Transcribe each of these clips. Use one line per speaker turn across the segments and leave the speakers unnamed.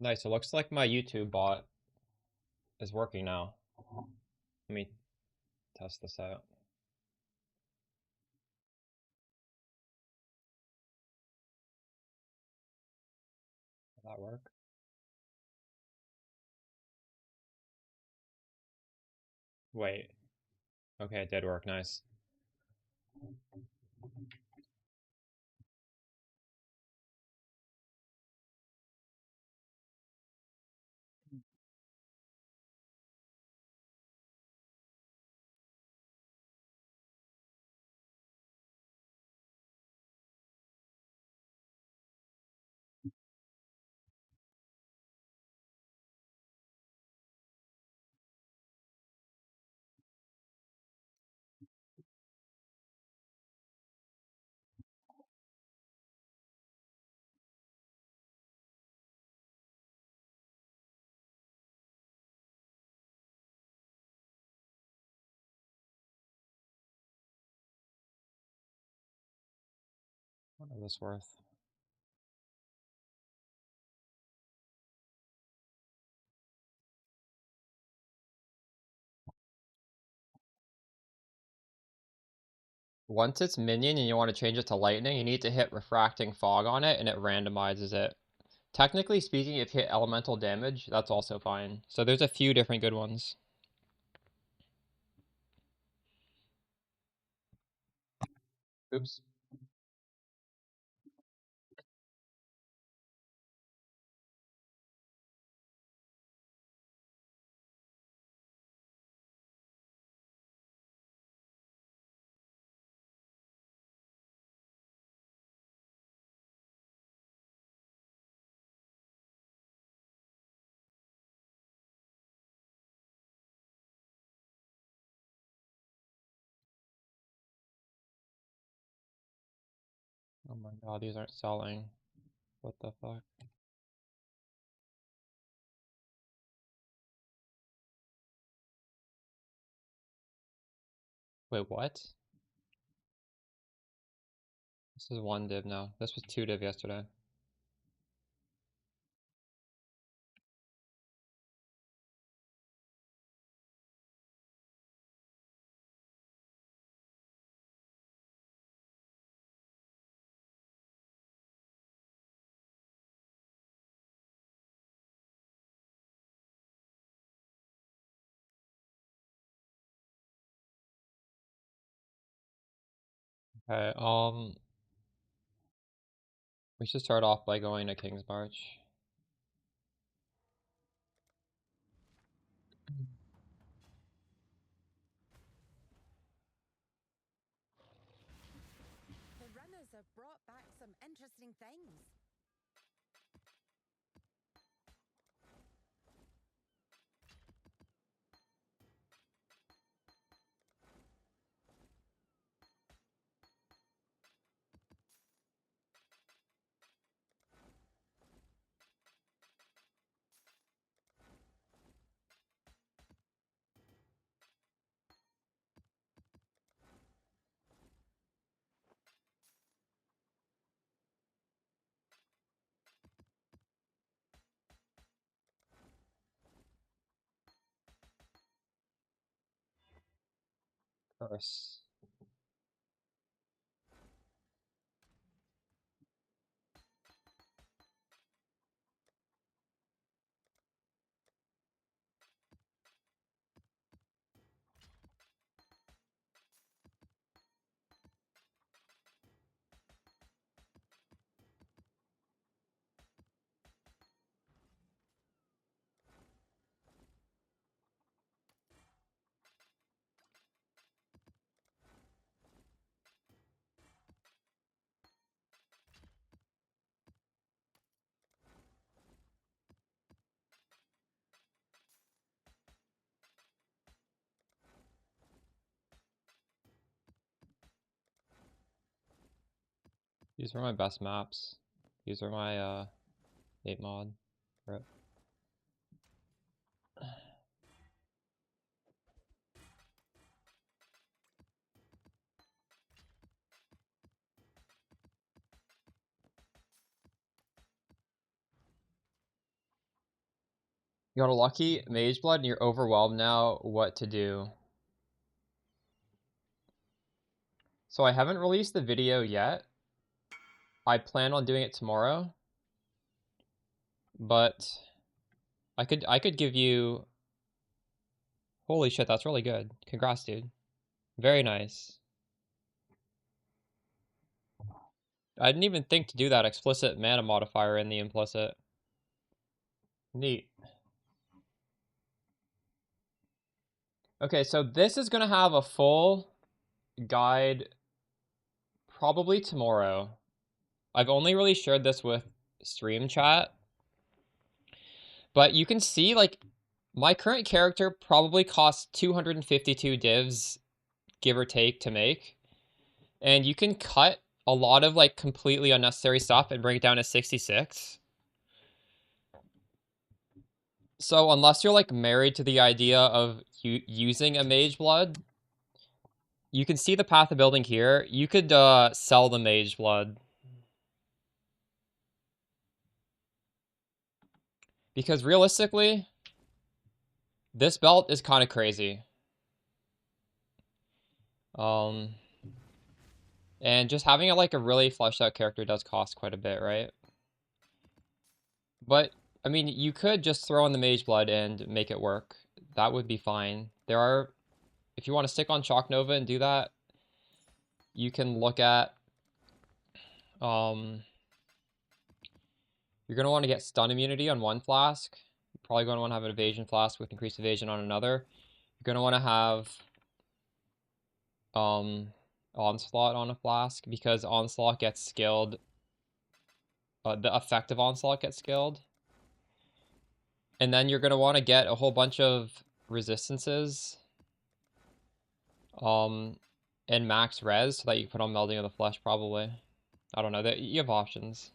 Nice. It looks like my YouTube bot is working now. Let me test this out. Will that work? Wait. Okay, it did work. Nice. What is this worth? Once it's minion and you want to change it to lightning, you need to hit refracting fog on it and it randomizes it. Technically speaking, if you hit elemental damage, that's also fine. So there's a few different good ones. Oops. Oh my god, these aren't selling. What the fuck? Wait, what? This is one div now. This was two div yesterday. Okay, we should start off by going to King's March.
The runners have brought back some interesting things.
Curse. These were my best maps. These are my 8 mod. Rip. You got a lucky mage blood and you're overwhelmed now. What to do? So I haven't released the video yet. I plan on doing it tomorrow. But I could give you... Holy shit, that's really good. Congrats, dude. Very nice. I didn't even think to do that explicit mana modifier in the implicit. Neat. Okay, so this is going to have a full guide probably tomorrow. I've only really shared this with stream chat. But you can see, like, my current character probably costs 252 divs, give or take, to make. And you can cut a lot of, like, completely unnecessary stuff and bring it down to 66. So unless you're, like, married to the idea of using a mage blood, you can see the path of building here. You could sell the mage blood. Because realistically, this belt is kind of crazy. And just having it like a really fleshed out character does cost quite a bit, right? But, I mean, you could just throw in the mage blood and make it work. That would be fine. There are... If you want to stick on Shock Nova and do that, you can look at... You're going to want to get stun immunity on one flask. You're probably going to want to have an evasion flask with increased evasion on another. You're going to want to have... Onslaught on a flask, because Onslaught gets skilled. The effective Onslaught gets skilled. And then you're going to want to get a whole bunch of resistances. And max res so that you can put on Melding of the Flesh, probably. I don't know. You have options.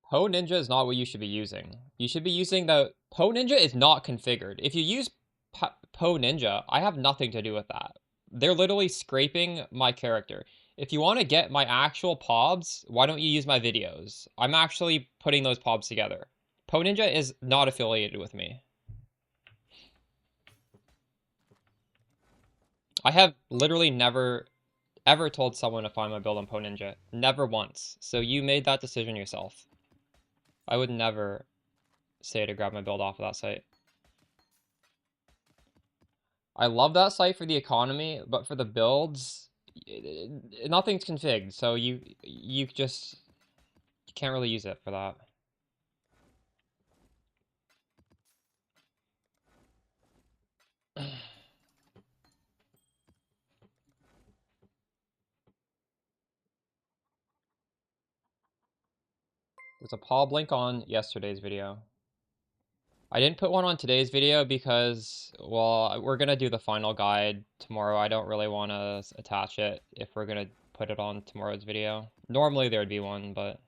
PoE Ninja is not what you should be using. You should be using the... PoE Ninja is not configured. If you use PoE Ninja, I have nothing to do with that. They're literally scraping my character. If you want to get my actual pobs, why don't you use my videos? I'm actually putting those pobs together. PoE Ninja is not affiliated with me. I have literally never, ever told someone to find my build on PoE Ninja. Never once. So you made that decision yourself. I would never say to grab my build off of that site. I love that site for the economy, but for the builds, nothing's configured, so you can't really use it for that. There's a POB link on yesterday's video. I didn't put one on today's video because, well, we're gonna do the final guide tomorrow. I don't really want to attach it if we're gonna put it on tomorrow's video. Normally there would be one, but...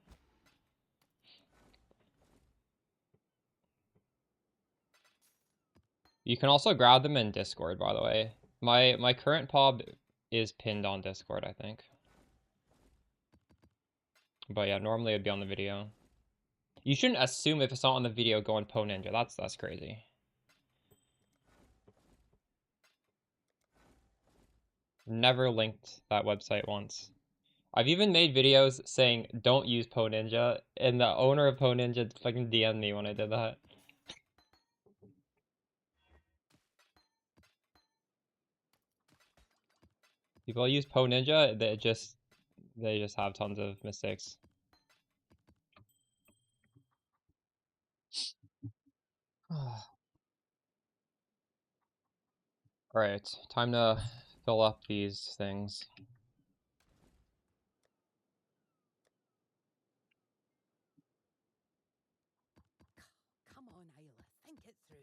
You can also grab them in Discord, by the way. My current POB is pinned on Discord, I think. But yeah, normally it'd be on the video. You shouldn't assume if it's not on the video, go on PoE Ninja. That's crazy. Never linked that website once. I've even made videos saying don't use PoE Ninja, and the owner of PoE Ninja fucking DM'd me when I did that. People use PoE Ninja, they just have tons of mistakes. Alright, time to fill up these things.
Come on, Isla, think it through.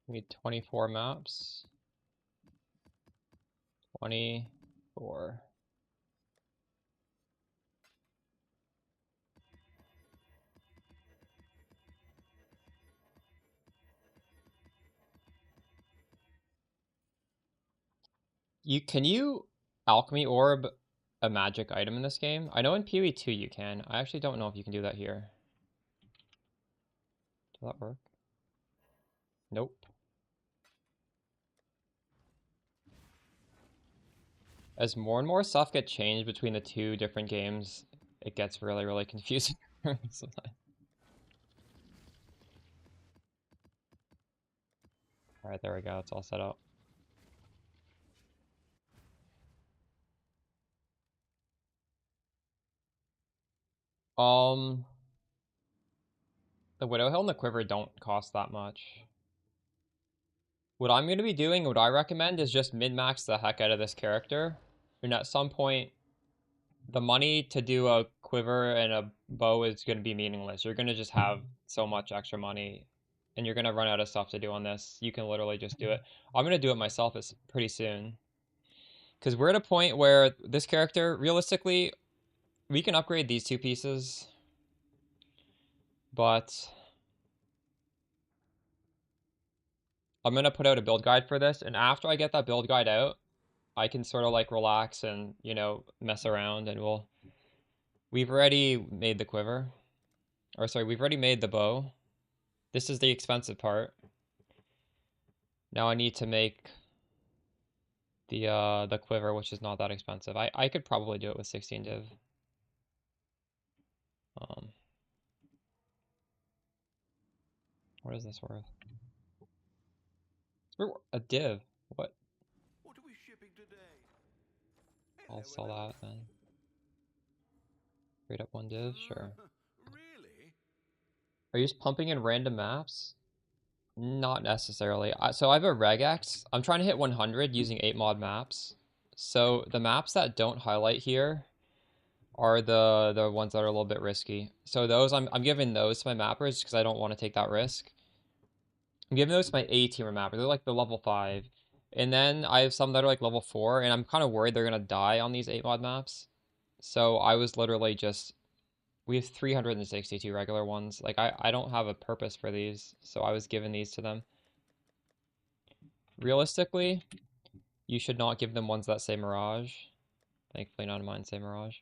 We need 24 maps. 24. Can you alchemy orb a magic item in this game? I know in PoE 2 you can. I actually don't know if you can do that here. Does that work? Nope. As more and more stuff get changed between the two different games, it gets really, really confusing sometimes. Alright, there we go. It's all set up. The Widow Hill and the Quiver don't cost that much. What I'm going to be doing, what I recommend, is just min-max the heck out of this character. And at some point, the money to do a quiver and a bow is going to be meaningless. You're going to just have so much extra money, and you're going to run out of stuff to do on this. You can literally just do it. I'm going to do it myself pretty soon. Because we're at a point where this character, realistically, we can upgrade these two pieces. But I'm going to put out a build guide for this. And after I get that build guide out, I can sort of like relax and, you know, mess around. And we've already made the quiver. Or sorry, we've already made the bow. This is the expensive part. Now I need to make the quiver, which is not that expensive. I could probably do it with 16 div. What is this worth? A div. What?
What are we shipping today?
I'll sell that then. Trade up one div, sure.
Really?
Are you just pumping in random maps? Not necessarily. So I have a regex. I'm trying to hit 100 using 8 mod maps. So the maps that don't highlight here are the ones that are a little bit risky. So those I'm giving those to my mappers because I don't want to take that risk. I'm giving those to my A teamer mapper. They're like the level 5. And then I have some that are like level 4, and I'm kind of worried they're gonna die on these 8 mod maps. So I was literally just, we have 362 regular ones. Like I don't have a purpose for these, so I was giving these to them. Realistically, you should not give them ones that say Mirage. Thankfully none of mine say Mirage.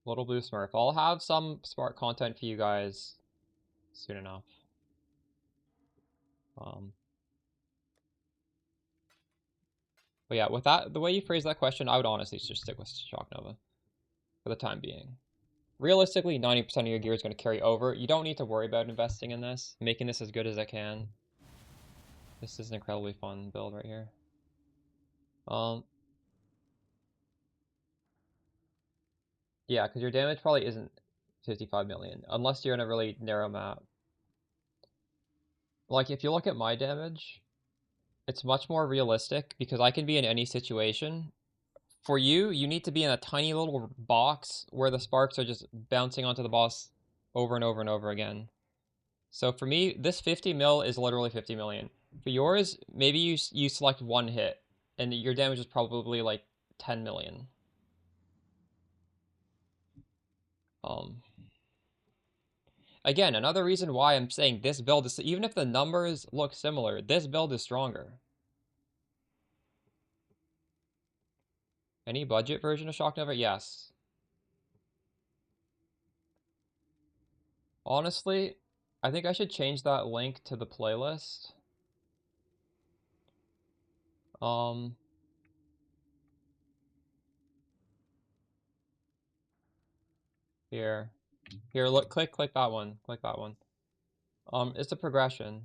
Little Blue Smurf. I'll have some smart content for you guys soon enough. But yeah, with that, the way you phrase that question, I would honestly just stick with Shock Nova for the time being. Realistically, 90% of your gear is going to carry over. You don't need to worry about investing in this, making this as good as I can. This is an incredibly fun build right here. Yeah, because your damage probably isn't 55 million, unless you're in a really narrow map. Like, if you look at my damage, it's much more realistic because I can be in any situation. For you, you need to be in a tiny little box where the sparks are just bouncing onto the boss over and over and over again. So for me, this 50 mil is literally 50 million. For yours, maybe you select one hit, and your damage is probably like 10 million. Again, another reason why I'm saying this build is, even if the numbers look similar, this build is stronger. Any budget version of Shock Nova? Yes. Honestly, I think I should change that link to the playlist. Here, look, click that one, click that one. It's a progression.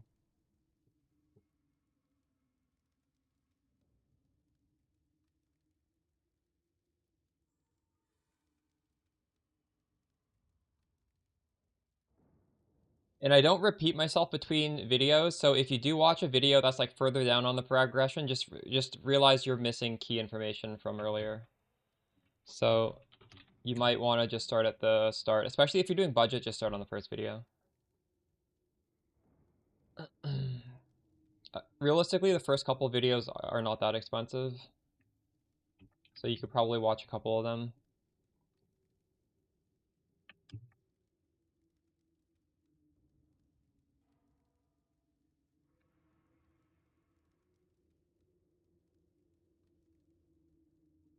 And I don't repeat myself between videos, so if you do watch a video that's like further down on the progression, just realize you're missing key information from earlier. So you might want to just start at the start. Especially if you're doing budget, just start on the first video. Realistically, the first couple videos are not that expensive. So you could probably watch a couple of them.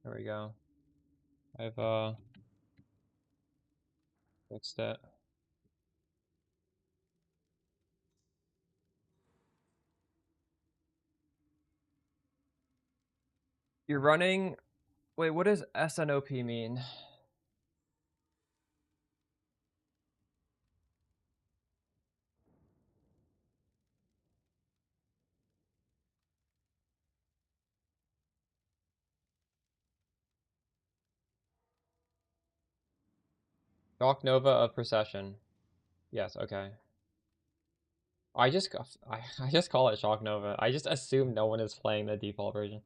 There we go. I've fixed it. You're running... Wait, what does SNOP mean? Shock Nova of Procession. Yes, okay. I just call it Shock Nova. I just assume no one is playing the default version.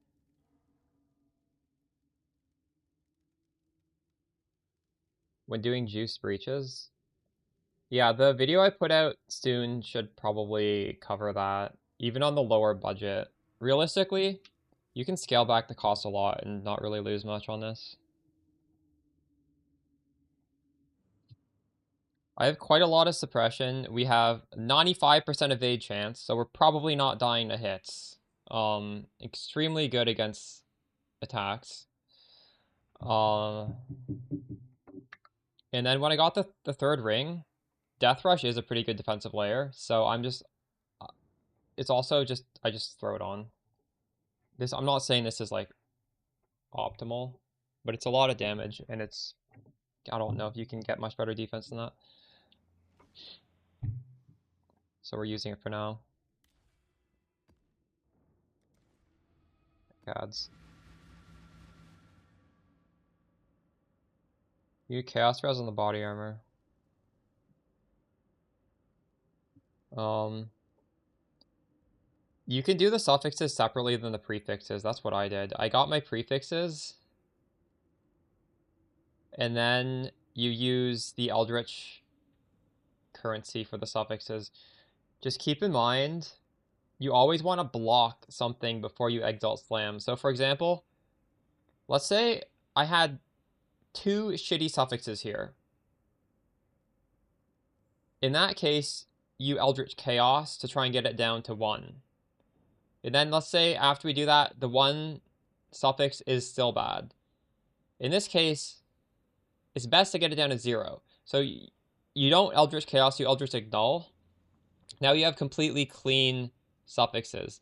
When doing juice breaches? Yeah, the video I put out soon should probably cover that. Even on the lower budget. Realistically, you can scale back the cost a lot and not really lose much on this. I have quite a lot of suppression. We have 95% evade chance, so we're probably not dying to hits. Extremely good against attacks. And then when I got the third ring, Death Rush is a pretty good defensive layer, so I'm just... It's also just... I just throw it on. This, I'm not saying this is, like, optimal, but it's a lot of damage, and it's... I don't know if you can get much better defense than that. So we're using it for now. Cads. You Chaos Res on the body armor. You can do the suffixes separately than the prefixes. That's what I did. I got my prefixes, and then you use the Eldritch currency for the suffixes. Just keep in mind, you always want to block something before you Exalt Slam. So for example, let's say I had 2 shitty suffixes here. In that case, you Eldritch Chaos to try and get it down to 1. And then let's say after we do that, the 1 suffix is still bad. In this case, it's best to get it down to 0. So you don't Eldritch Chaos, you Eldritch Ignul. Now you have completely clean suffixes.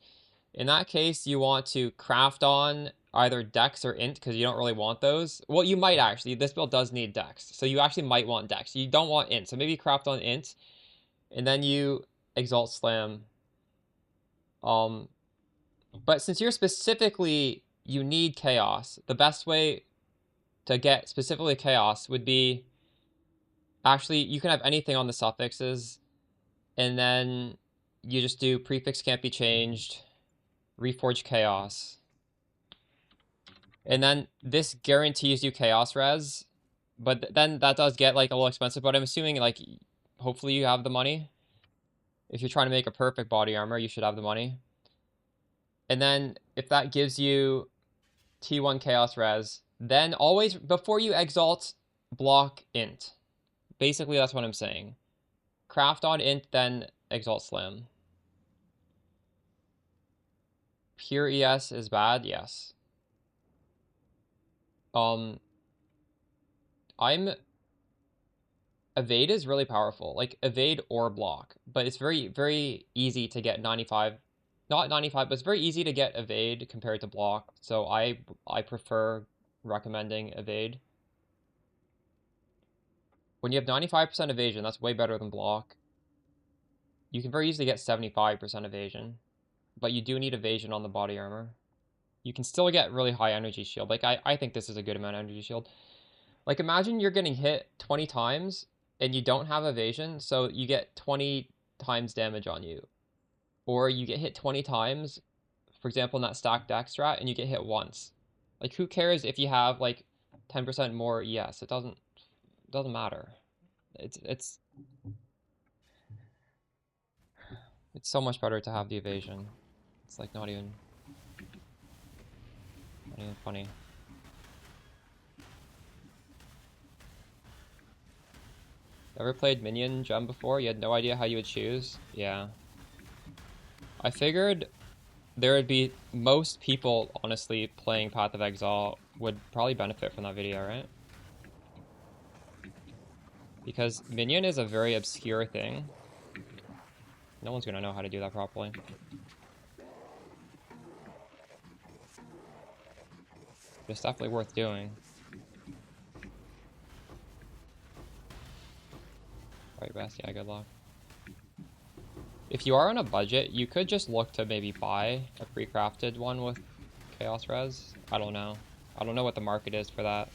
In that case, you want to craft on either Dex or Int, because you don't really want those. Well, you might actually. This build does need Dex, so you actually might want Dex. You don't want Int, so maybe craft on Int, and then you Exalt Slam. But since you're specifically, you need Chaos, the best way to get specifically Chaos would be... Actually, you can have anything on the suffixes, and then you just do prefix can't be changed, reforge Chaos. And then this guarantees you Chaos Res, but then that does get like a little expensive, but I'm assuming like hopefully you have the money. If you're trying to make a perfect body armor, you should have the money. And then if that gives you T1 Chaos Res, then always before you Exalt, block Int. Basically that's what I'm saying. Craft on Int, then Exalt Slam. Pure ES is bad, yes. Evade is really powerful. Like, evade or block. But it's very, very easy to get 95. Not 95, but it's very easy to get evade compared to block. So I prefer recommending evade. When you have 95% evasion, that's way better than block. You can very easily get 75% evasion. But you do need evasion on the body armor. You can still get really high energy shield. Like, I think this is a good amount of energy shield. Like, imagine you're getting hit 20 times and you don't have evasion, so you get 20 times damage on you. Or you get hit 20 times, for example, in that stack deck strat, and you get hit once. Like, who cares if you have, like, 10% more ES. It doesn't matter. It's so much better to have the evasion. It's like not even funny. Ever played Minion Gem before? You had no idea how you would choose? Yeah. I figured there would be most people, honestly, playing Path of Exile would probably benefit from that video, right? Because Minion is a very obscure thing. No one's gonna know how to do that properly. But it's definitely worth doing. Right, Best? Yeah, good luck. If you are on a budget, you could just look to maybe buy a pre-crafted one with Chaos Res. I don't know. I don't know what the market is for that.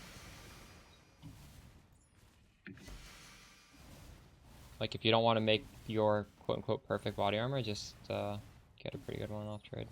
Like, if you don't want to make your quote-unquote perfect body armor, just get a pretty good one off trade.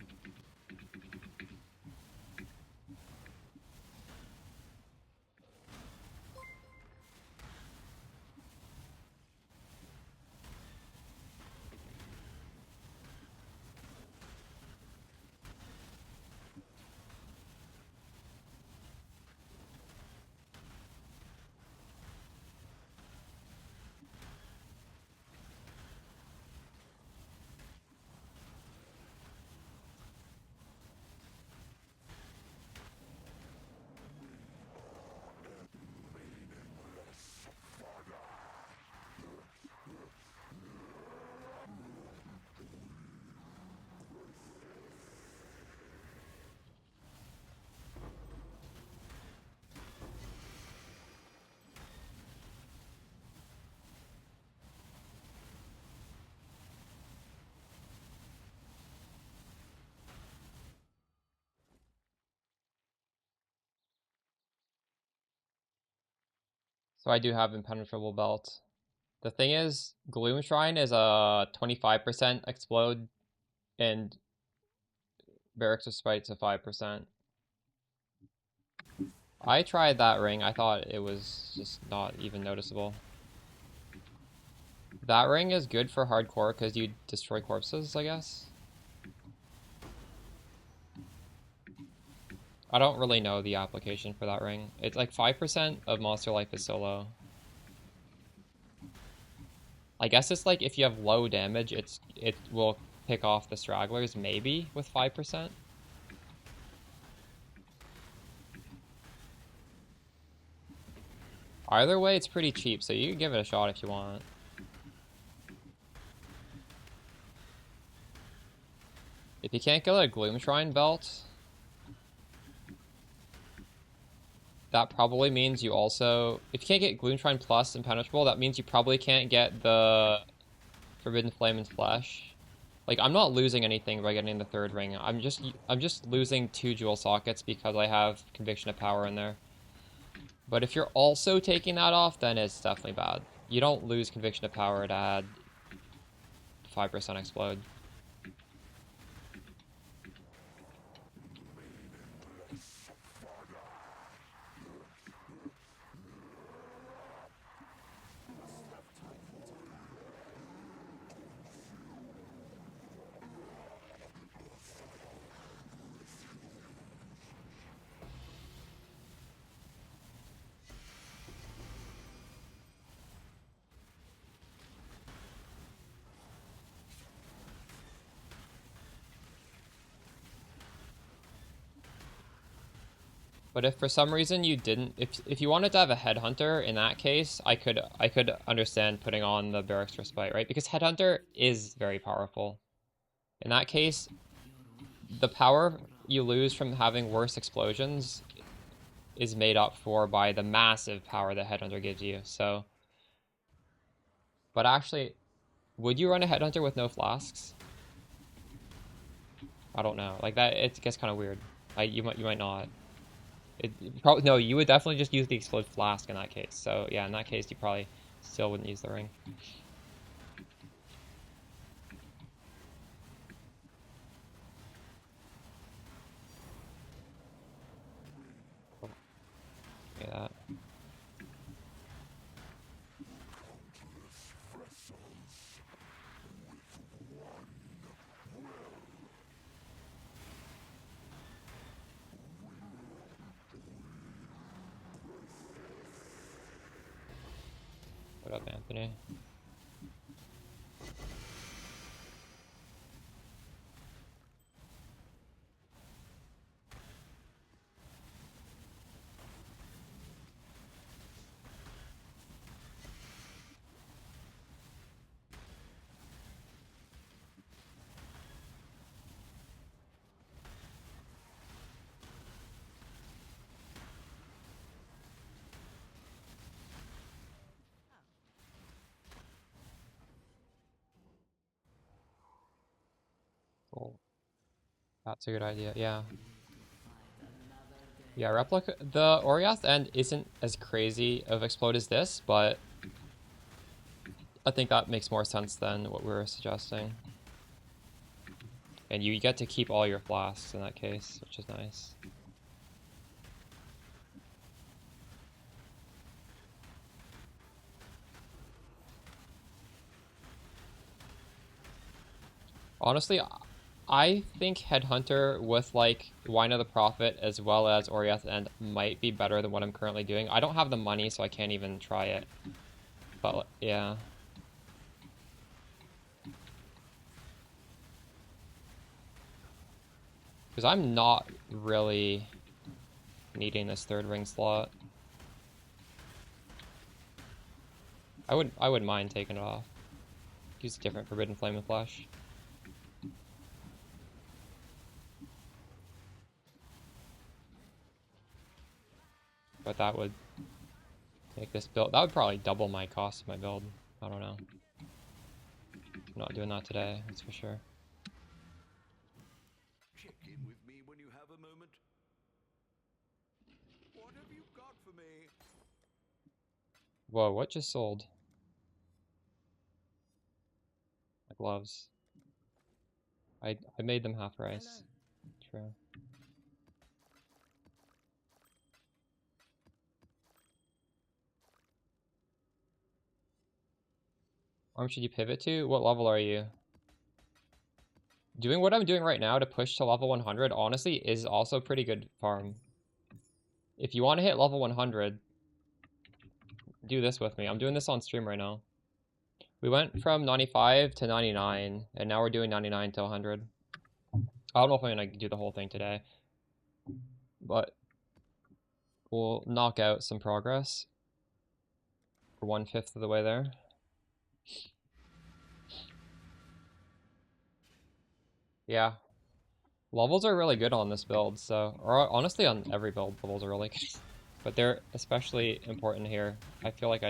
So I do have Impenetrable Belt. The thing is, Gloom Shrine is a 25% explode, and Barracks of Spite's a 5%. I tried that ring. I thought it was just not even noticeable. That ring is good for hardcore because you destroy corpses, I guess. I don't really know the application for that ring. It's like 5% of monster life is so low. I guess it's like if you have low damage, it will pick off the stragglers maybe with 5%. Either way, it's pretty cheap, so you can give it a shot if you want. If you can't get a Gloom Shrine belt, that probably means you also... If you can't get Gloom Shrine plus Impenetrable, that means you probably can't get the Forbidden Flame and Flesh. Like, I'm not losing anything by getting the third ring. I'm just losing 2 jewel sockets because I have Conviction of Power in there. But if you're also taking that off, then it's definitely bad. You don't lose Conviction of Power to add 5% explode. But if for some reason you didn't, if you wanted to have a Headhunter, in that case, I could understand putting on the Barracks Respite, right? Because Headhunter is very powerful. In that case, the power you lose from having worse explosions is made up for by the massive power that Headhunter gives you. So, but actually, would you run a Headhunter with no flasks? I don't know. Like that, it gets kind of weird. You might not. Probably no. You would definitely just use the explode flask in that case. So yeah, in that case, you probably still wouldn't use the ring. Okay, What up, Anthony? Cool. That's a good idea, yeah. Yeah, replica. The Oriath end isn't as crazy of explode as this, but I think that makes more sense than what we were suggesting. And you get to keep all your flasks in that case, which is nice. Honestly, I think Headhunter with like Wine of the Prophet as well as Oriath End might be better than what I'm currently doing. I don't have the money, so I can't even try it. But yeah. Because I'm not really needing this third ring slot. I wouldn't mind taking it off. Use a different Forbidden Flame and Flesh. But that would make this build. That would probably double my cost of my build. I don't know. I'm not doing that today, that's for sure.
Check in with me when you have a moment. What have you got for me?
Whoa, what just sold? My gloves. I made them half price. True. Arm should you pivot to? What level are you? Doing what I'm doing right now to push to level 100, honestly, is also pretty good farm. If you want to hit level 100, do this with me. I'm doing this on stream right now. We went from 95 to 99, and now we're doing 99 to 100. I don't know if I'm going to do the whole thing today, but we'll knock out some progress. We're 1/5 of the way there. Yeah. Levels are really good on this build, so, or honestly on every build, levels are really good. But they're especially important here. I feel like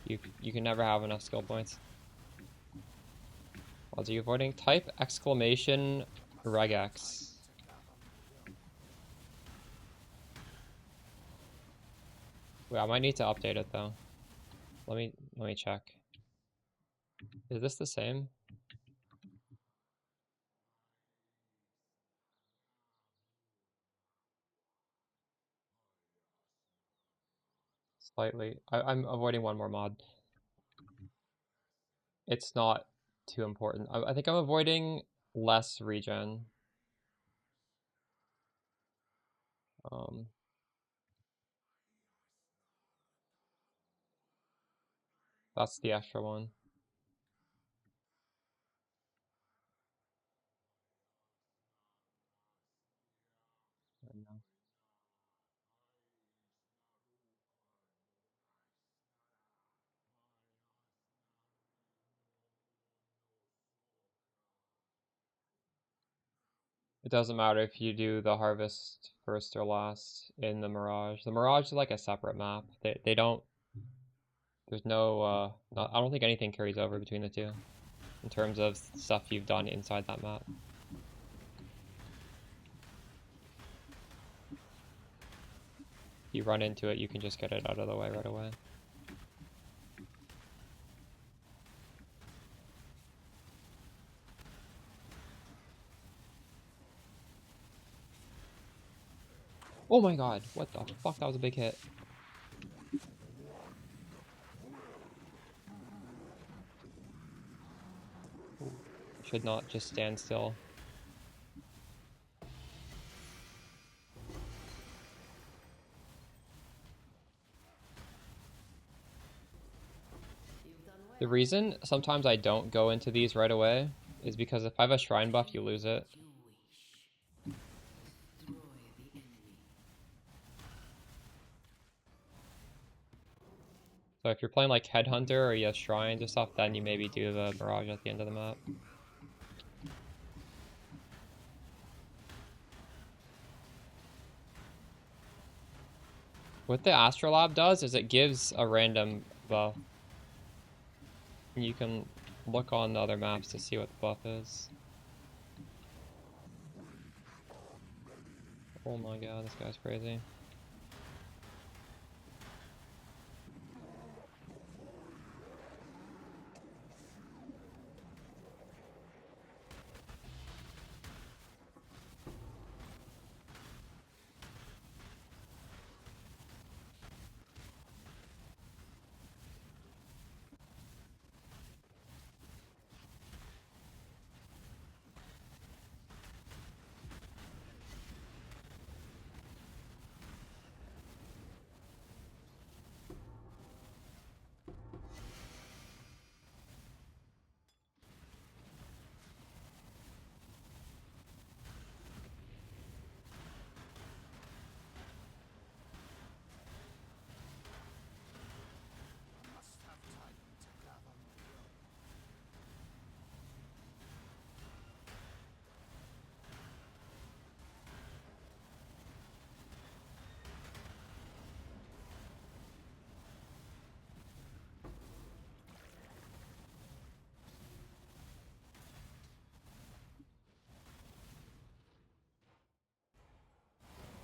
you can never have enough skill points. What are you avoiding? Type exclamation regex. Wait, I might need to update it though. Let me check. Is this the same? Slightly. I'm avoiding one more mod. It's not too important. I think I'm avoiding less regen. Um, that's the extra one. I don't know. It doesn't matter if you do the harvest first or last in the Mirage. The Mirage is like a separate map. They don't. There's no. I don't think anything carries over between the two, in terms of stuff you've done inside that map. If you run into it, you can just get it out of the way right away. Oh my god, what the fuck? That was a big hit. Should not just stand still. The reason sometimes I don't go into these right away is because if I have a shrine buff, you lose it. So if you're playing like Headhunter or you have shrines or stuff, then you maybe do the Mirage at the end of the map. What the Astrolabe does is it gives a random buff. You can look on the other maps to see what the buff is. Oh my god, this guy's crazy.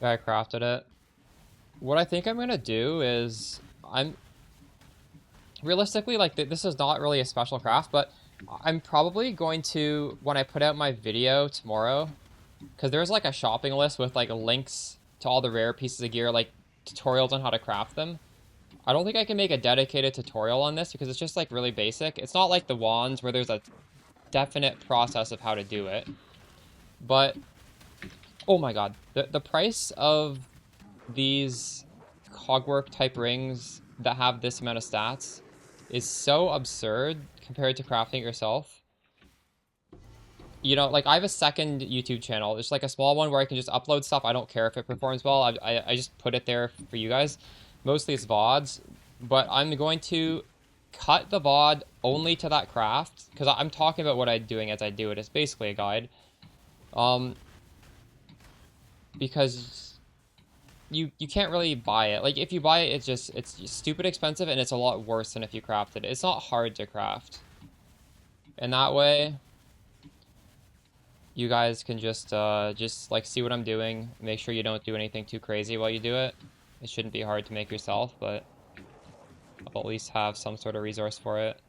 I crafted it. What I think I'm gonna do is I'm realistically like this is not really a special craft, but I'm probably going to, when I put out my video tomorrow, because there's like a shopping list with like links to all the rare pieces of gear, like tutorials on how to craft them. I don't think I can make a dedicated tutorial on this because it's just like really basic. It's not like the wands where there's a definite process of how to do it. But oh my god, the price of these cogwork type rings that have this amount of stats is so absurd compared to crafting it yourself. You know, like I have a second YouTube channel. It's like a small one where I can just upload stuff. I don't care if it performs well. I just put it there for you guys. Mostly it's VODs, but I'm going to cut the VOD only to that craft because I'm talking about what I'm doing as I do it. It's basically a guide. Because you can't really buy it. Like if you buy it, it's just stupid expensive and it's a lot worse than if you crafted it. It's not hard to craft. And that way you guys can just like see what I'm doing. Make sure you don't do anything too crazy while you do it. It shouldn't be hard to make yourself, but I'll at least have some sort of resource for it.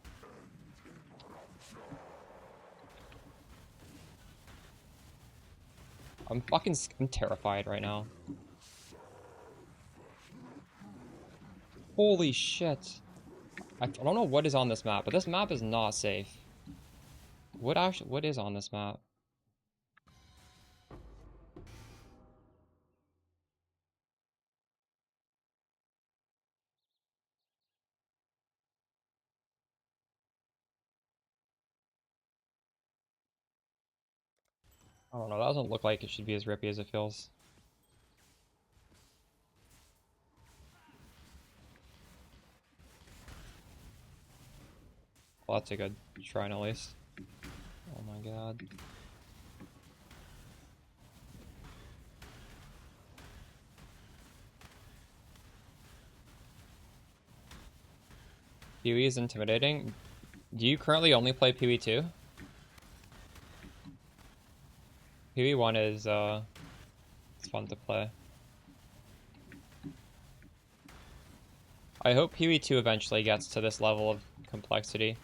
I'm terrified right now. Holy shit. I don't know what is on this map, but this map is not safe. What is on this map? I don't know, that doesn't look like it should be as rippy as it feels. Well, that's a good shrine at least. Oh my god. PoE is intimidating. Do you currently only play PoE 2? PoE 1 is it's fun to play. I hope PoE 2 eventually gets to this level of complexity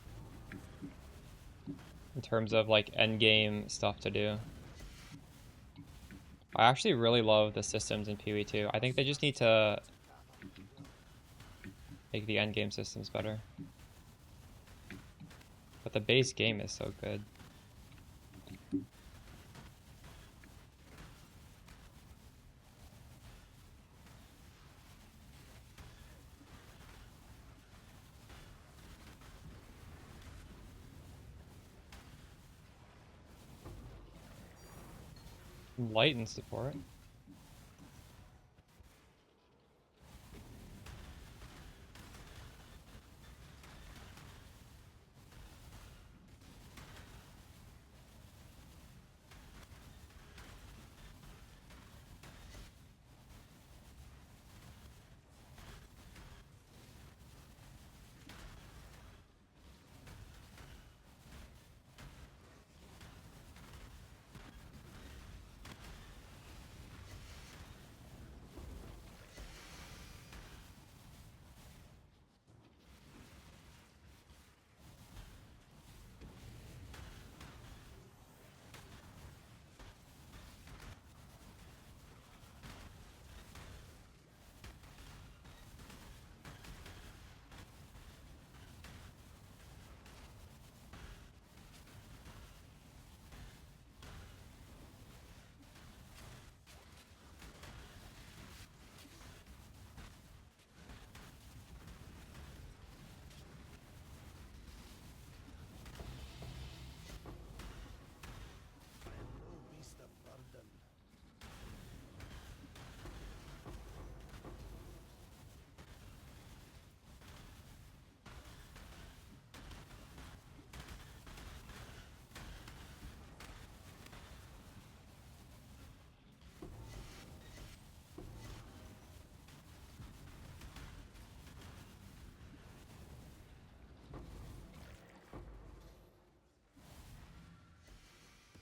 in terms of like end game stuff to do. I actually really love the systems in PoE 2. I think they just need to make the end game systems better. But the base game is so good. Light and support.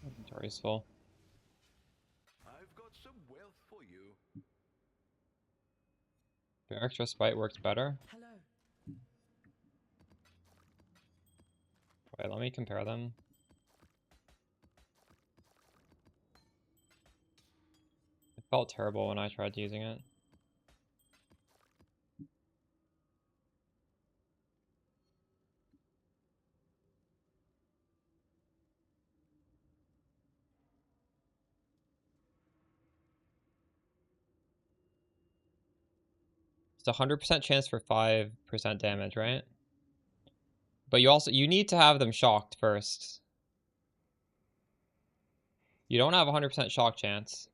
Inventory's full.
I've got some wealth for you.
The extra spite works better.
Hello.
Wait, let me compare them. It felt terrible when I tried using it. It's a 100% chance for 5% damage, right? But you need to have them shocked first. You don't have a 100% shock chance.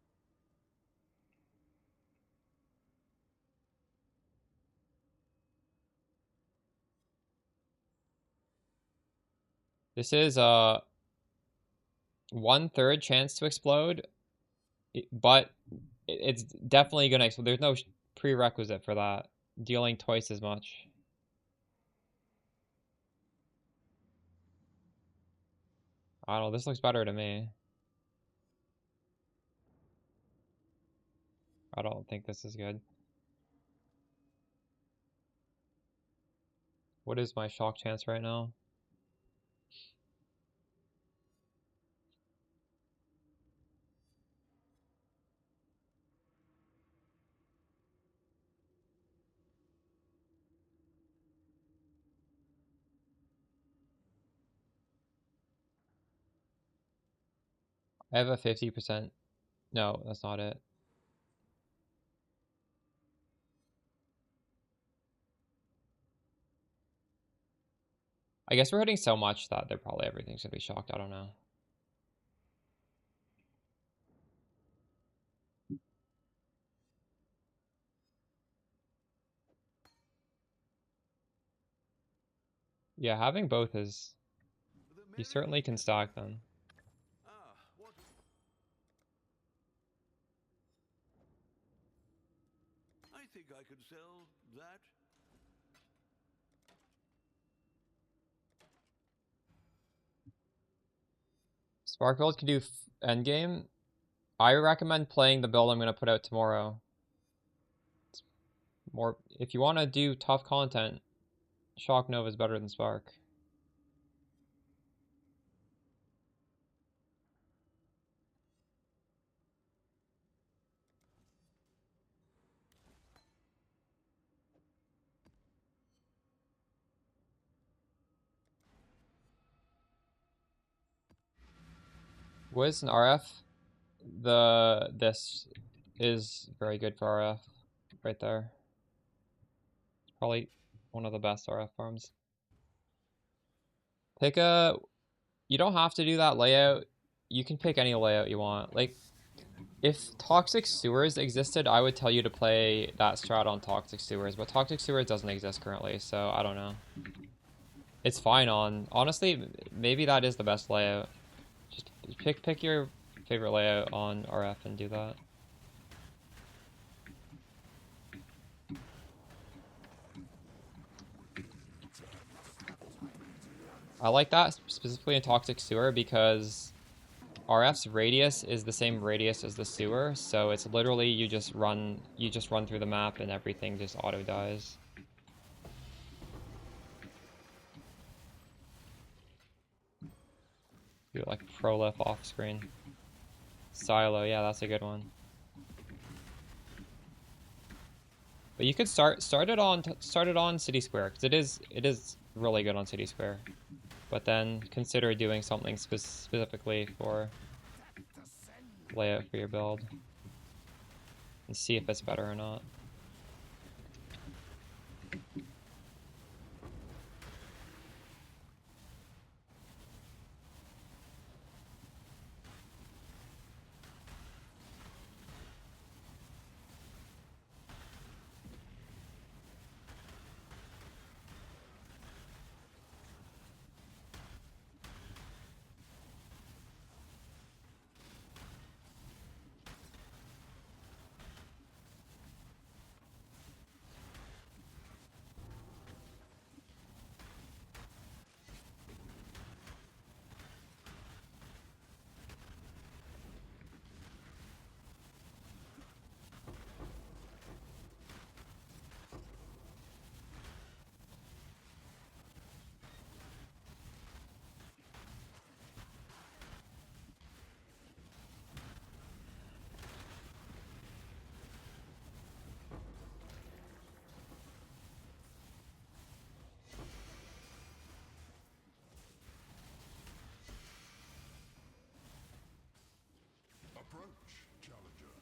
This is a 1/3 chance to explode, but it's definitely gonna explode. There's no prerequisite for that. Dealing twice as much. I don't know, this looks better to me. I don't think this is good. What is my shock chance right now? I have a 50%. No, that's not it. I guess we're hitting so much that they're probably everything's gonna be shocked. I don't know. Yeah, having both is... You certainly can stack them.
Ah, what? I think I could sell that.
Spark build can do endgame. I recommend playing the build I'm gonna put out tomorrow. It's more, if you want to do tough content, Shock Nova is better than Spark. Wiz and RF, this is very good for RF, right there. It's probably one of the best RF farms. Pick a... You don't have to do that layout. You can pick any layout you want. Like, If Toxic Sewers existed, I would tell you to play that strat on Toxic Sewers, but Toxic Sewers doesn't exist currently, so I don't know. It's fine on... Honestly, maybe that is the best layout. Just pick your favorite layout on RF and do that. I like that specifically in Toxic Sewer because RF's radius is the same radius as the sewer, so it's literally you just run through the map and everything just auto dies. Do like prolif off screen. Silo, yeah, that's a good one. But you could start it on City Square because it is really good on City Square. But then consider doing something specifically for layout for your build and see if it's better or not.
Approach, challenger.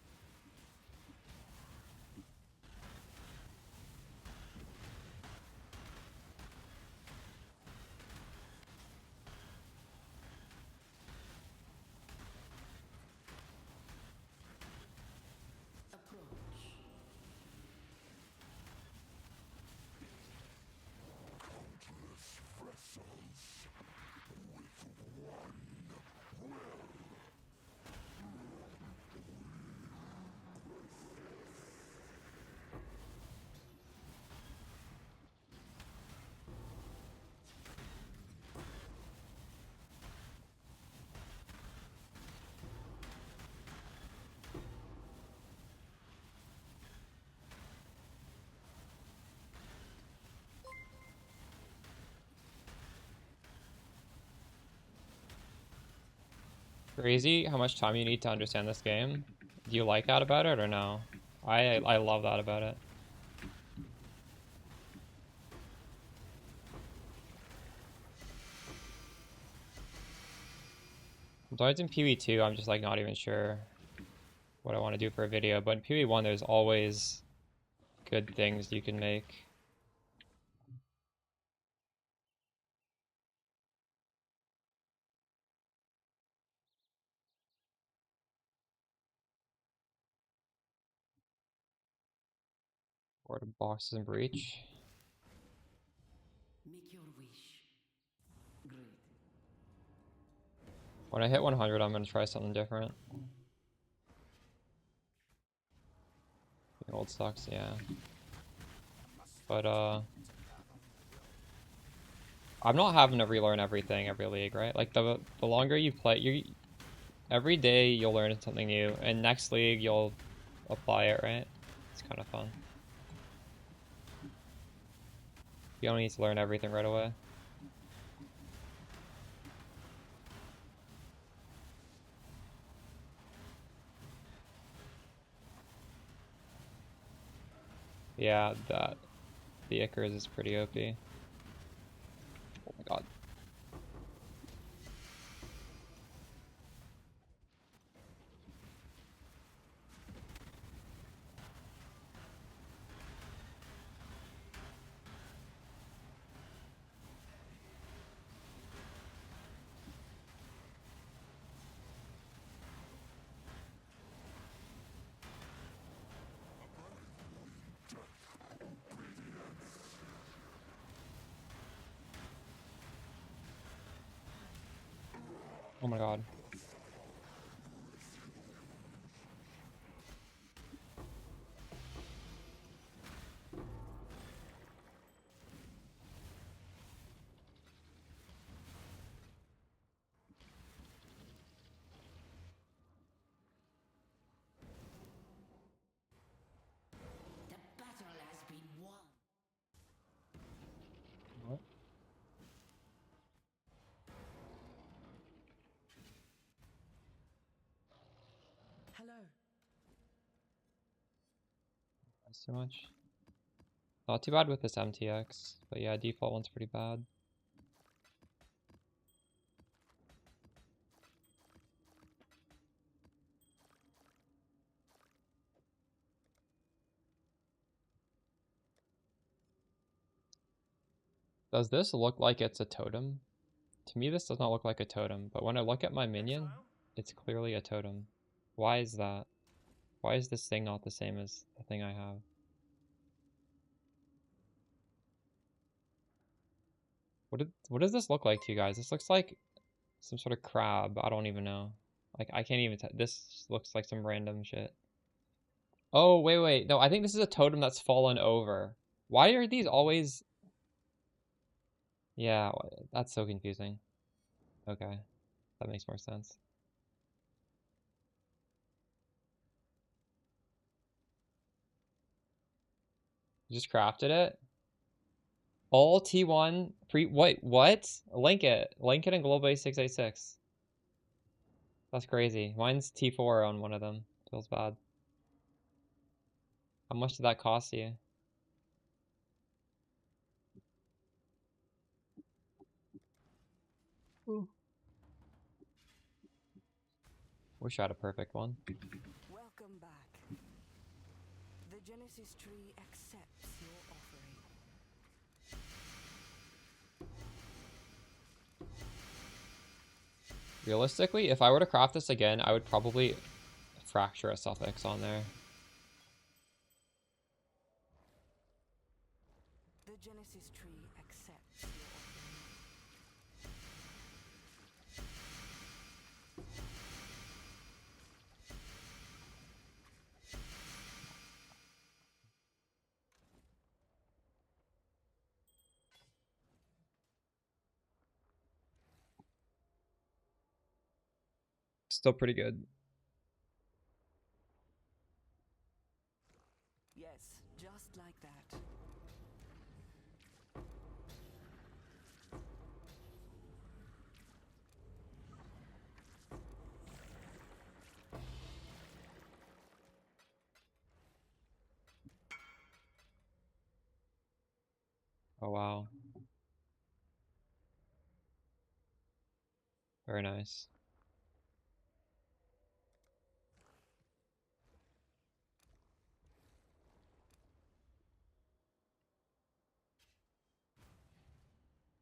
Crazy how much time you need to understand this game. Do you like that about it or no? I love that about it. Sometimes in PoE 2, I'm just like not even sure what I want to do for a video, but in PoE 1, there's always good things you can make. Or the boxes in Breach.
Make your wish. Great.
When I hit 100, I'm gonna try something different. The old sucks, yeah. But I'm not having to relearn everything every league, right? Like the longer you play, every day you'll learn something new, and next league you'll apply it, right? It's kind of fun. You don't need to learn everything right away. Yeah, the Icarus is pretty OP. Oh my god. Oh my god.
The battle has been won.
What?
Hello.
That's too much. Not too bad with this MTX, but yeah, default one's pretty bad. Does this look like it's a totem? To me, this does not look like a totem, but when I look at my minion, it's clearly a totem. Why is that? Why is this thing not the same as the thing I have? What does this look like to you guys? This looks like some sort of crab. I don't even know. Like, I can't even tell. This looks like some random shit. Oh, wait. No, I think this is a totem that's fallen over. Why are these always... Yeah, that's so confusing. Okay, that makes more sense. You just crafted it? All T1 pre... Wait, what? Link it. Link it in Global 686. That's crazy. Mine's T4 on one of them. Feels bad. How much did that cost you? Ooh. Wish I had a perfect one.
Welcome back. The Genesis tree accepts your offering.
Realistically, if I were to craft this again, I would probably fracture a suffix on there.
The Genesis tree accepts your offering.
Still pretty good.
Yes, just like that.
Oh, wow. Very nice.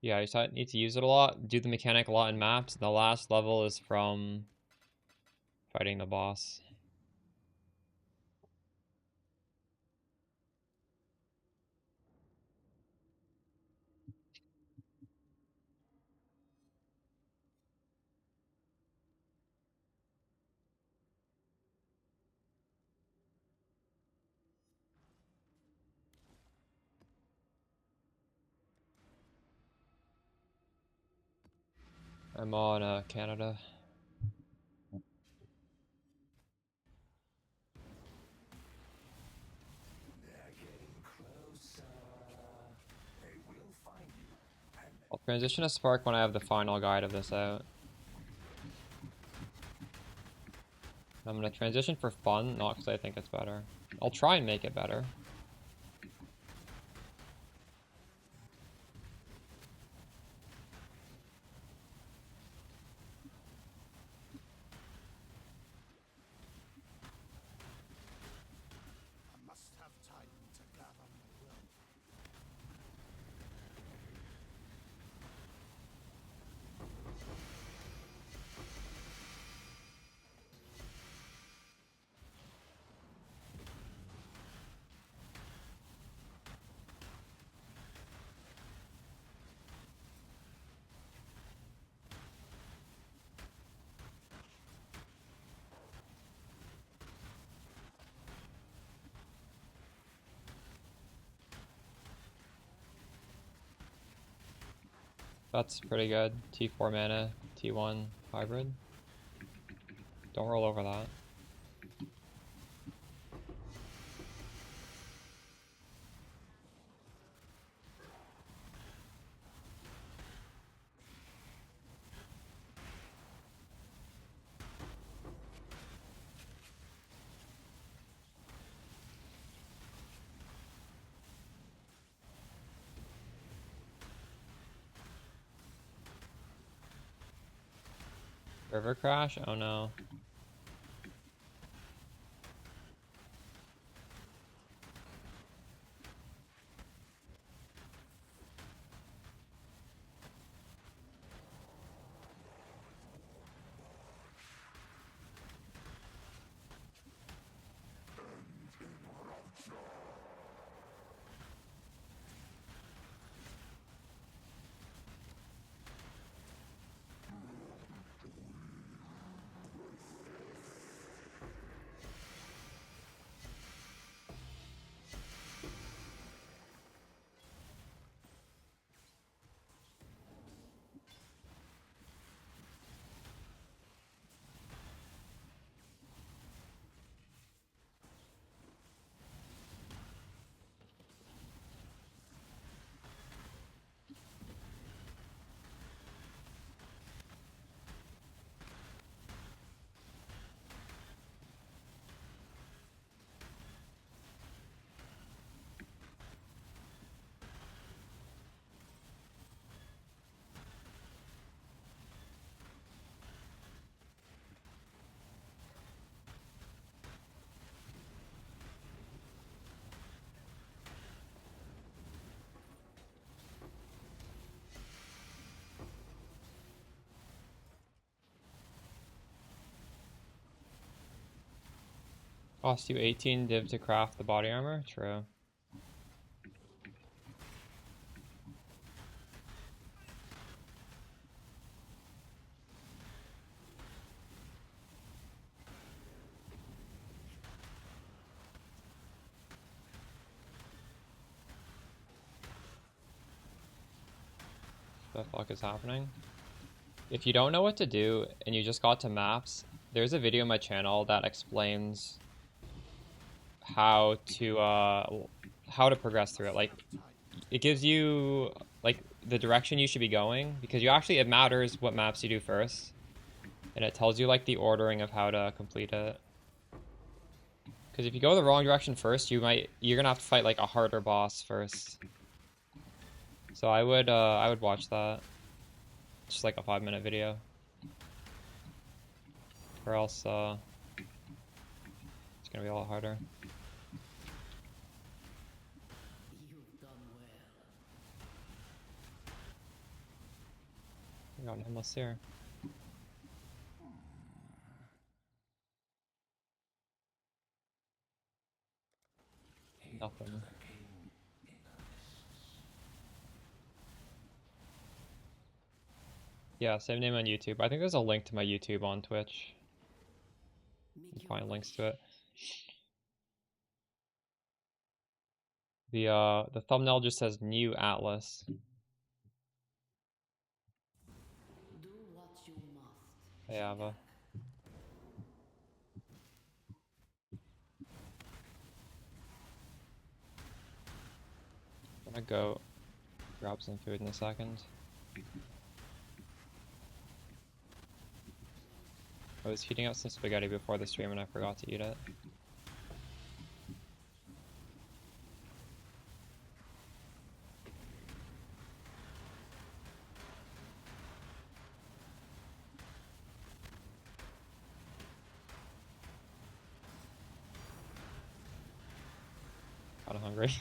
Yeah, I just need to use it a lot, do the mechanic a lot in maps. The last level is from fighting the boss. I'm on Canada.
They're getting closer. They will find you. And
I'll transition to Spark when I have the final guide of this out. I'm gonna transition for fun, not because I think it's better. I'll try and make it better.
I must have time to gather my will.
That's pretty good. T4 mana, T1 hybrid. Don't roll over that. River crash? Oh no. Cost you 18 div to craft the body armor? True. What the fuck is happening? If you don't know what to do and you just got to maps, there's a video on my channel that explains how to progress through it. Like, it gives you like the direction you should be going, because you actually, it matters what maps you do first, and it tells you like the ordering of how to complete it. Because if you go the wrong direction first, you're gonna have to fight like a harder boss first. So I would watch that. It's just like a 5-minute video, or else it's gonna be a lot harder.
You've done well.
We got an endless here. Nothing. Yeah, same name on YouTube. I think there's a link to my YouTube on Twitch. You can find links to it. The thumbnail just says new Atlas.
Do what you must.
Hey Ava. I'm gonna go grab some food in a second. I was heating up some spaghetti before the stream and I forgot to eat it. Kinda hungry.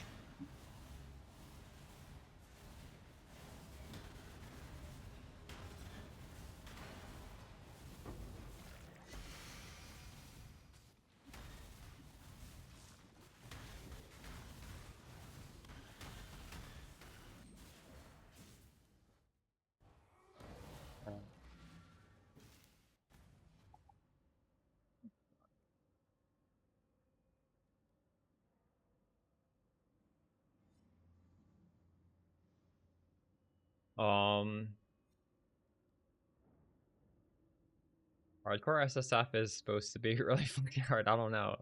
Hardcore SSF is supposed to be really fucking hard. I don't know.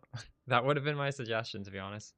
That would have been my suggestion, to be honest.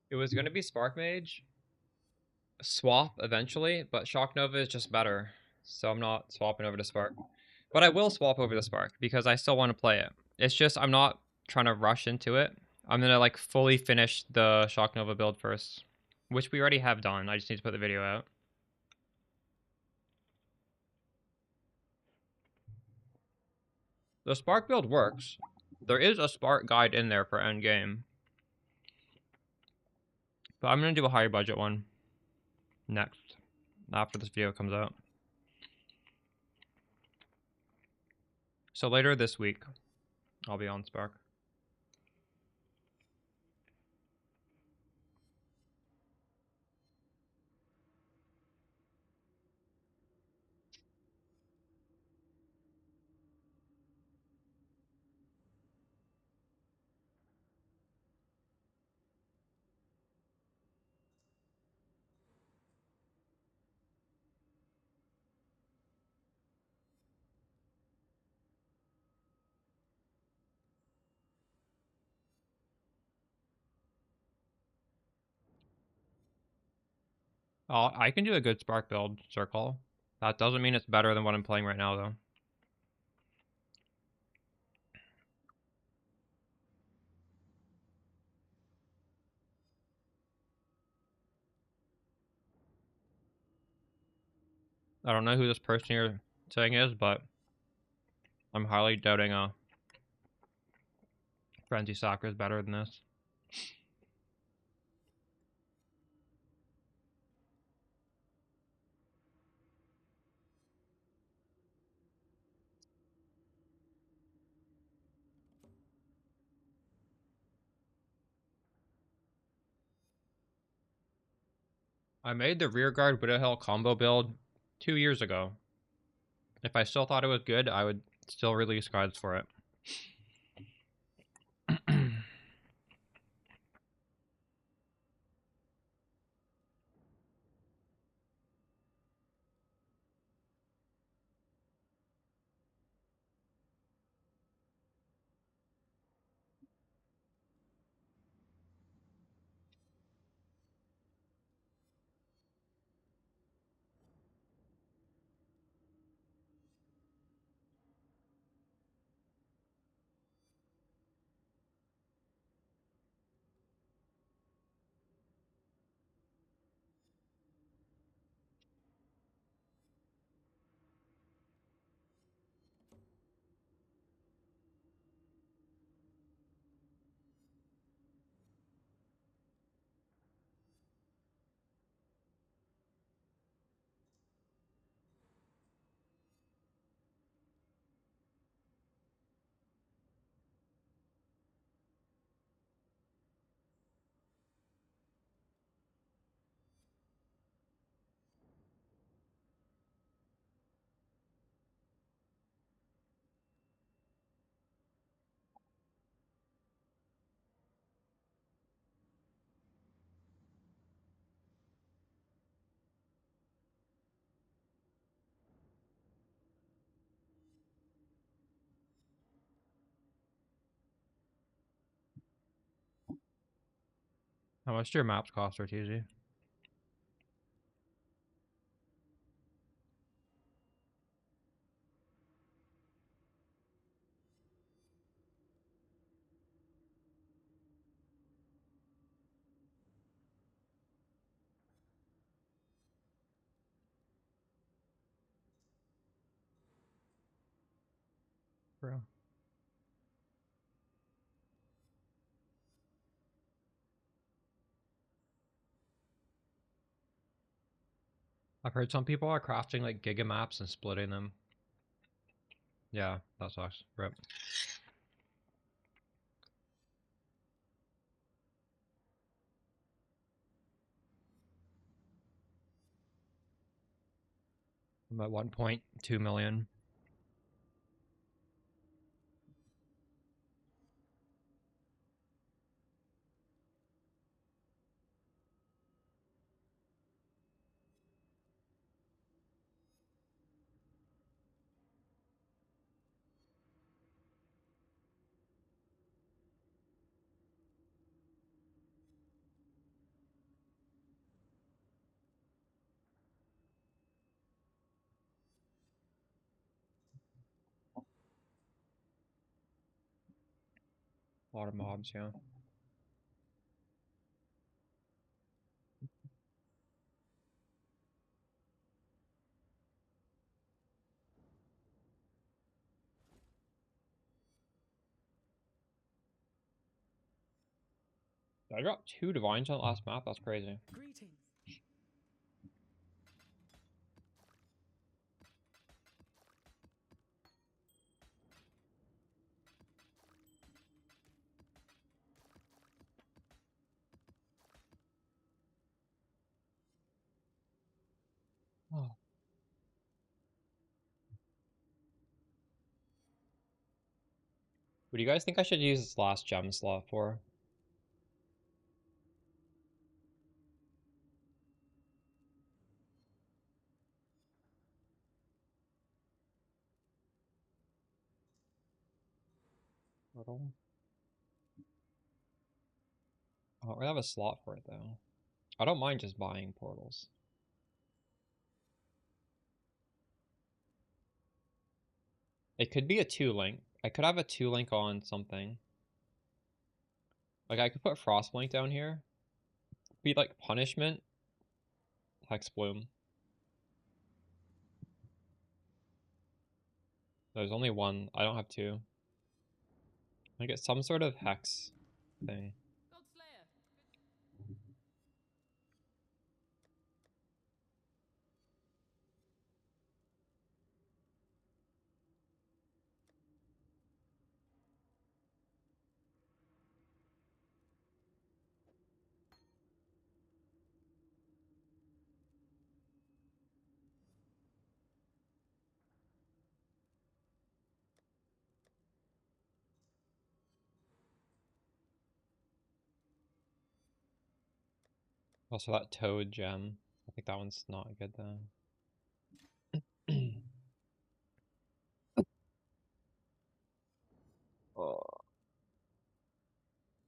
It was gonna be Spark Mage swap eventually, but Shock Nova is just better, so I'm not swapping over to Spark. But I will swap over to Spark because I still want to play it. It's just I'm not trying to rush into it. I'm gonna like fully finish the Shock Nova build first, which we already have done. I just need to put the video out. The Spark build works. There is a Spark guide in there for endgame. But I'm going to do a higher budget one next, after this video comes out. So later this week, I'll be on Spark. I can do a good Spark build, Circle. That doesn't mean it's better than what I'm playing right now, though. I don't know who this person you're saying is, but I'm highly doubting Frenzy Soccer is better than this. I made the Rearguard Widowhill combo build 2 years ago. If I still thought it was good, I would still release guides for it. How much do your maps cost, RTZ? Bro. I've heard some people are crafting like giga maps and splitting them. Yeah, that sucks. Rip. I'm at 1.2 million. A lot of mobs, yeah. I dropped 2 divines on the last map. That's crazy.
Greetings.
Oh. What do you guys think I should use this last gem slot for? Portal? I don't really have a slot for it though. I don't mind just buying portals. It could be a 2-link. I could have a 2-link on something. Like I could put Frostblink down here. Be like punishment. Hex Bloom. There's only one. I don't have 2. I get some sort of hex thing. Also that toad gem. I think that one's not good though. Oh.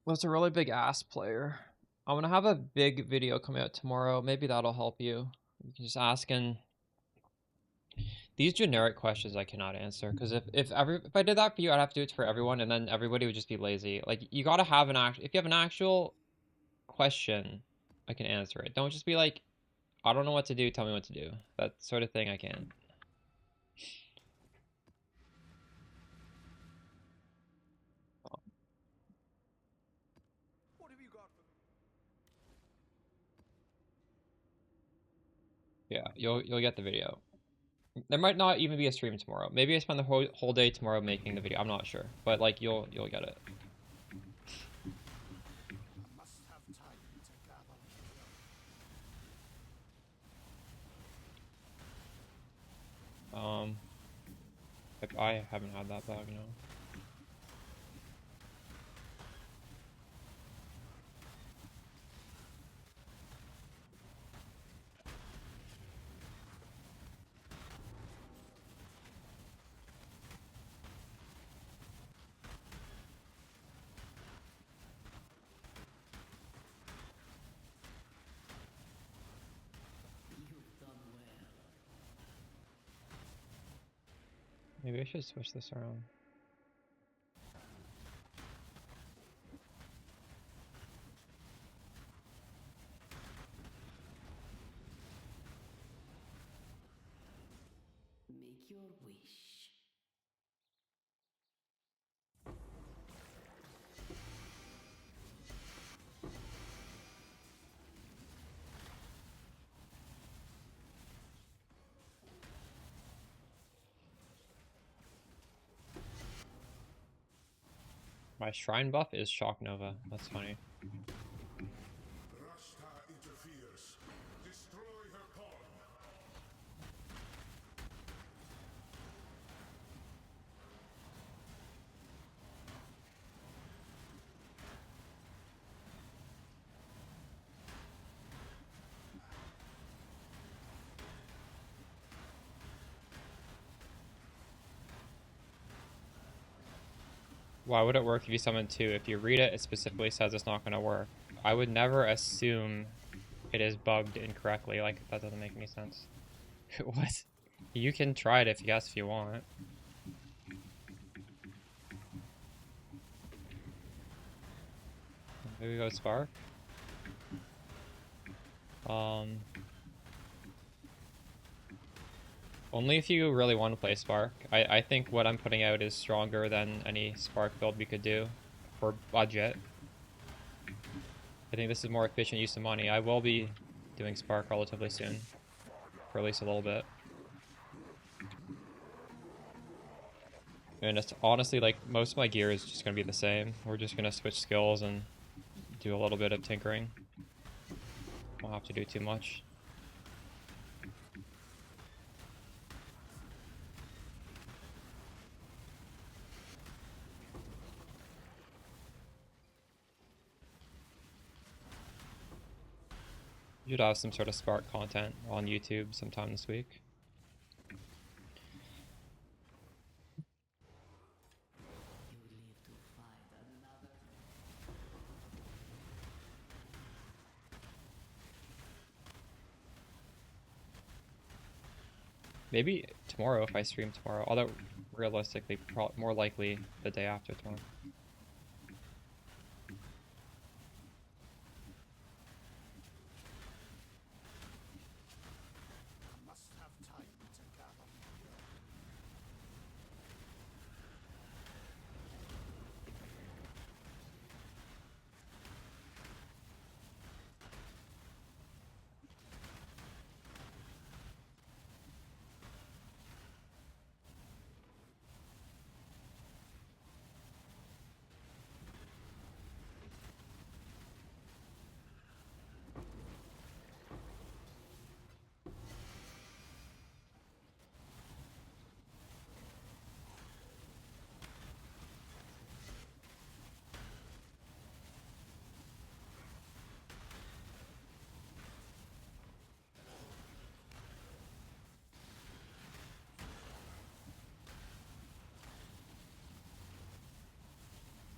Was a really big ass player. I'm gonna have a big video coming out tomorrow. Maybe that'll help you. You can just ask in these generic questions I cannot answer because if I did that for you, I'd have to do it for everyone, and then everybody would just be lazy. Like you gotta have if you have an actual question, I can answer it. Don't just be like, I don't know what to do. Tell me what to do. That sort of thing I can't.
What have you got for me?
Yeah, you'll get the video. There might not even be a stream tomorrow. Maybe I spend the whole day tomorrow making the video. I'm not sure, but like you'll get it.
I must have time to gather.
Like I haven't had that bug, no. Maybe I should switch this around.
Make your wish.
My shrine buff is Shock Nova. That's funny.
Rashta interferes. Destroy her pawn.
Why would it work if you summon 2? If you read it, it specifically says it's not going to work. I would never assume it is bugged incorrectly. Like, that doesn't make any sense. What? You can try it if you want. Maybe go Spark. Only if you really want to play Spark. I think what I'm putting out is stronger than any Spark build we could do for budget. I think this is more efficient use of money. I will be doing Spark relatively soon, for at least a little bit. And it's honestly like most of my gear is just going to be the same. We're just going to switch skills and do a little bit of tinkering. Won't have to do too much. You should have some sort of Spark content on YouTube sometime this week.
You live to fight another.
Maybe tomorrow if I stream tomorrow, although realistically more likely the day after tomorrow.
Must have time to gather.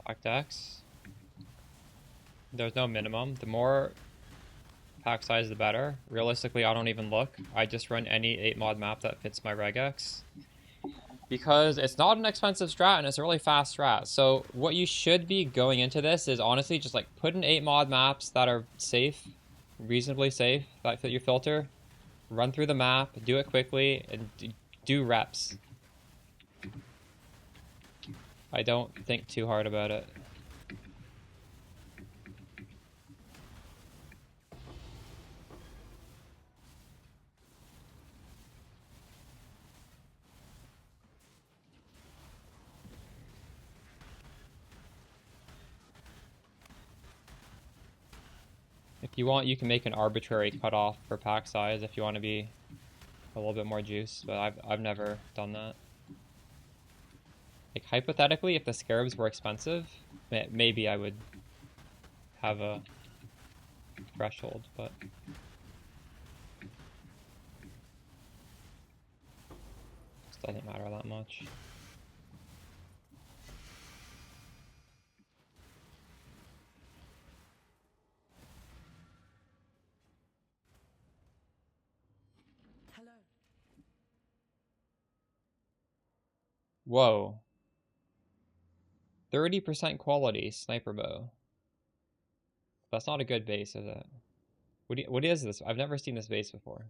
Pack decks. There's no minimum. The more pack size, the better. Realistically, I don't even look. I just run any 8 mod map that fits my regex. Because it's not an expensive strat and it's a really fast strat. So what you should be going into this is honestly just like put in 8 mod maps that are safe, reasonably safe, that fit your filter. Run through the map, do it quickly, and do reps. I don't think too hard about it. If you want, you can make an arbitrary cutoff for pack size if you want to be a little bit more juice, but I've never done that. Like hypothetically, if the scarabs were expensive, maybe I would have a threshold, but it doesn't matter that much.
Hello.
Whoa. 30% quality sniper bow. That's not a good base, is it? What is this? I've never seen this base before.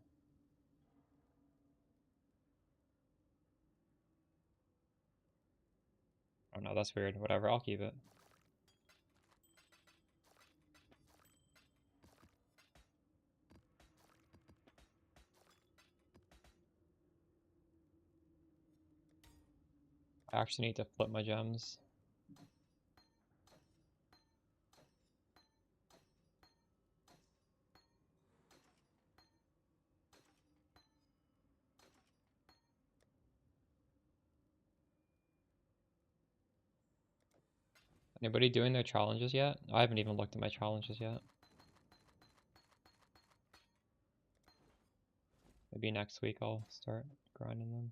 Oh no, that's weird. Whatever, I'll keep it. I actually need to flip my gems. Anybody doing their challenges yet? I haven't even looked at my challenges yet. Maybe next week I'll start grinding them.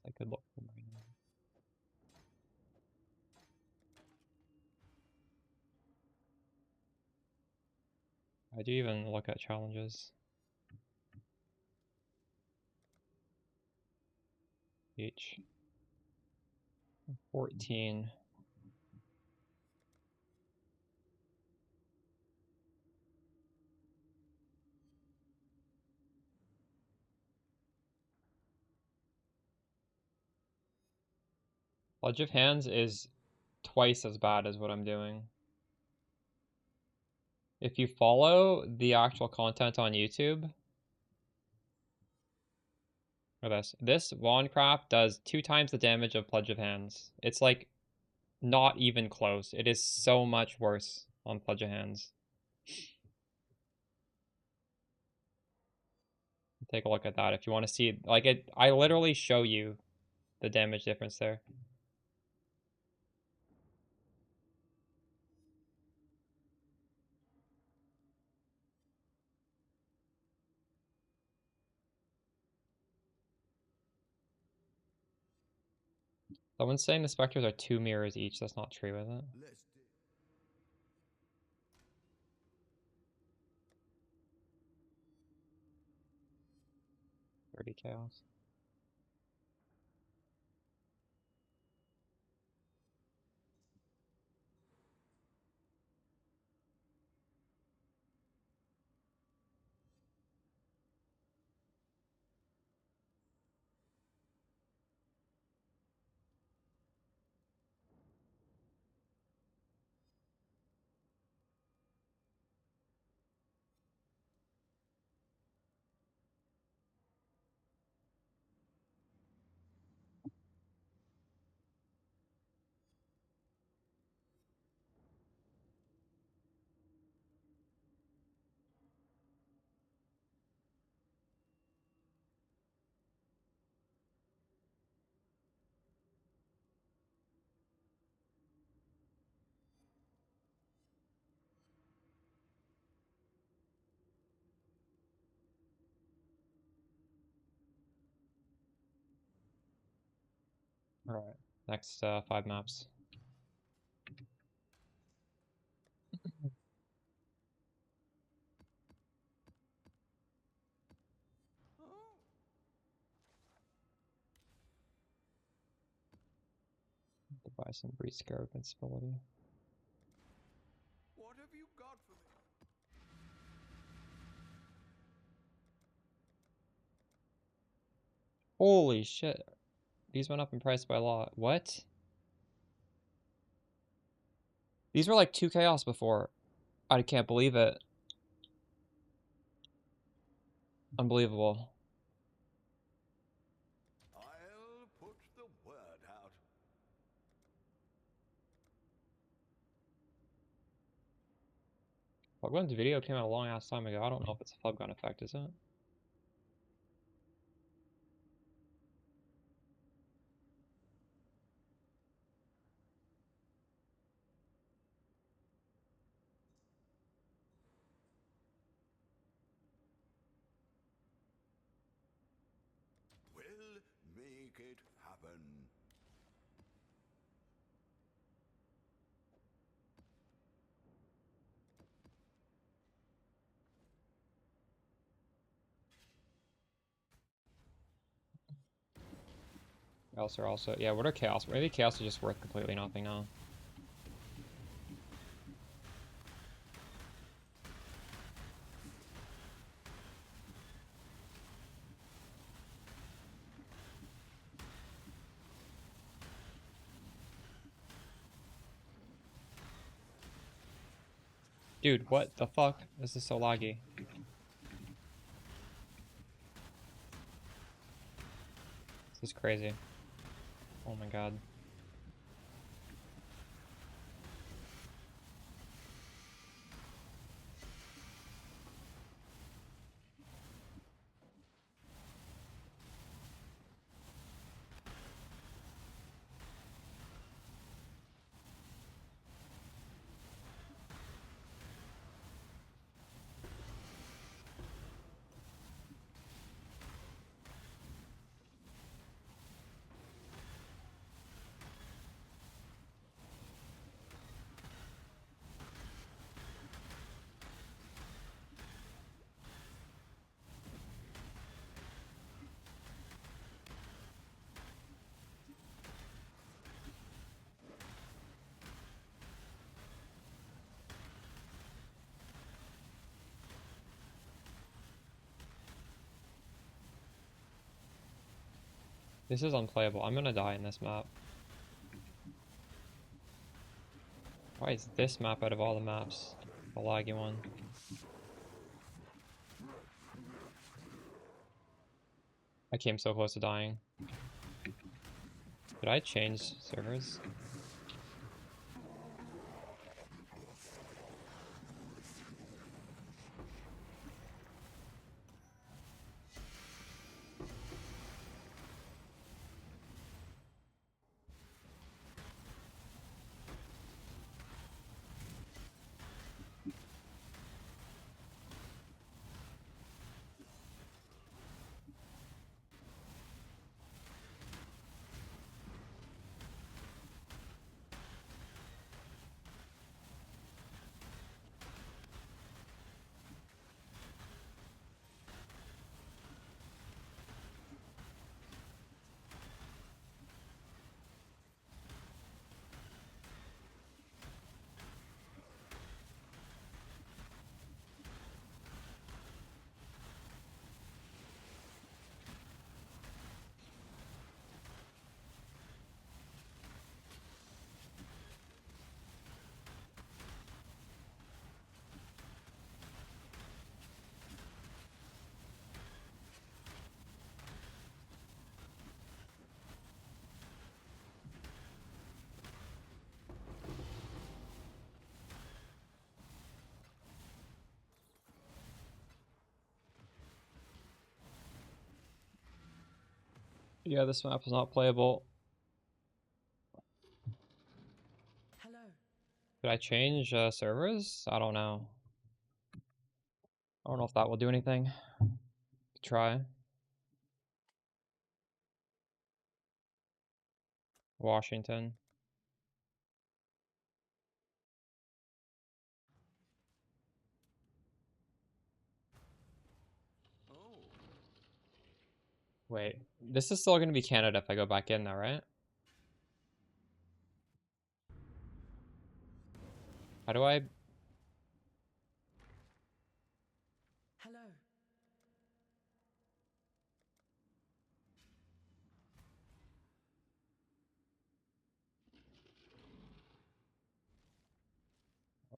I could look for them right now. I do even look at challenges. Each 14. Pledge of Hands is twice as bad as what I'm doing. If you follow the actual content on YouTube, or this wand craft does 2 times the damage of Pledge of Hands. It's like not even close. It is so much worse on Pledge of Hands. Take a look at that if you want to see, like, it. I literally show you the damage difference there. Someone's saying the specters are 2 mirrors each. That's not true, is it?
Let's do
30 chaos. Alright, next 5 maps. To buy some breach scarab invincibility.
what have you got for me?
Holy shit. These went up in price by a lot. What? These were like 2 chaos before. I can't believe it. Unbelievable.
I'll put the word out.
Flubgun's video came out a long ass time ago. I don't know if it's a Flubgun effect, is it?
We'll make it happen.
Chaos are also... Yeah, what are chaos? Maybe chaos is just worth completely nothing now. Dude, what the fuck? This is so laggy. This is crazy. Oh my god. This is unplayable. I'm gonna die in this map. Why is this map out of all the maps the laggy one? I came so close to dying. Did I change servers? Yeah, this map is not playable.
Hello.
Did I change servers? I don't know. I don't know if that will do anything. Try. Washington.
Oh,
Wait, this is still going to be Canada if I go back in there, right? How do I...
Hello.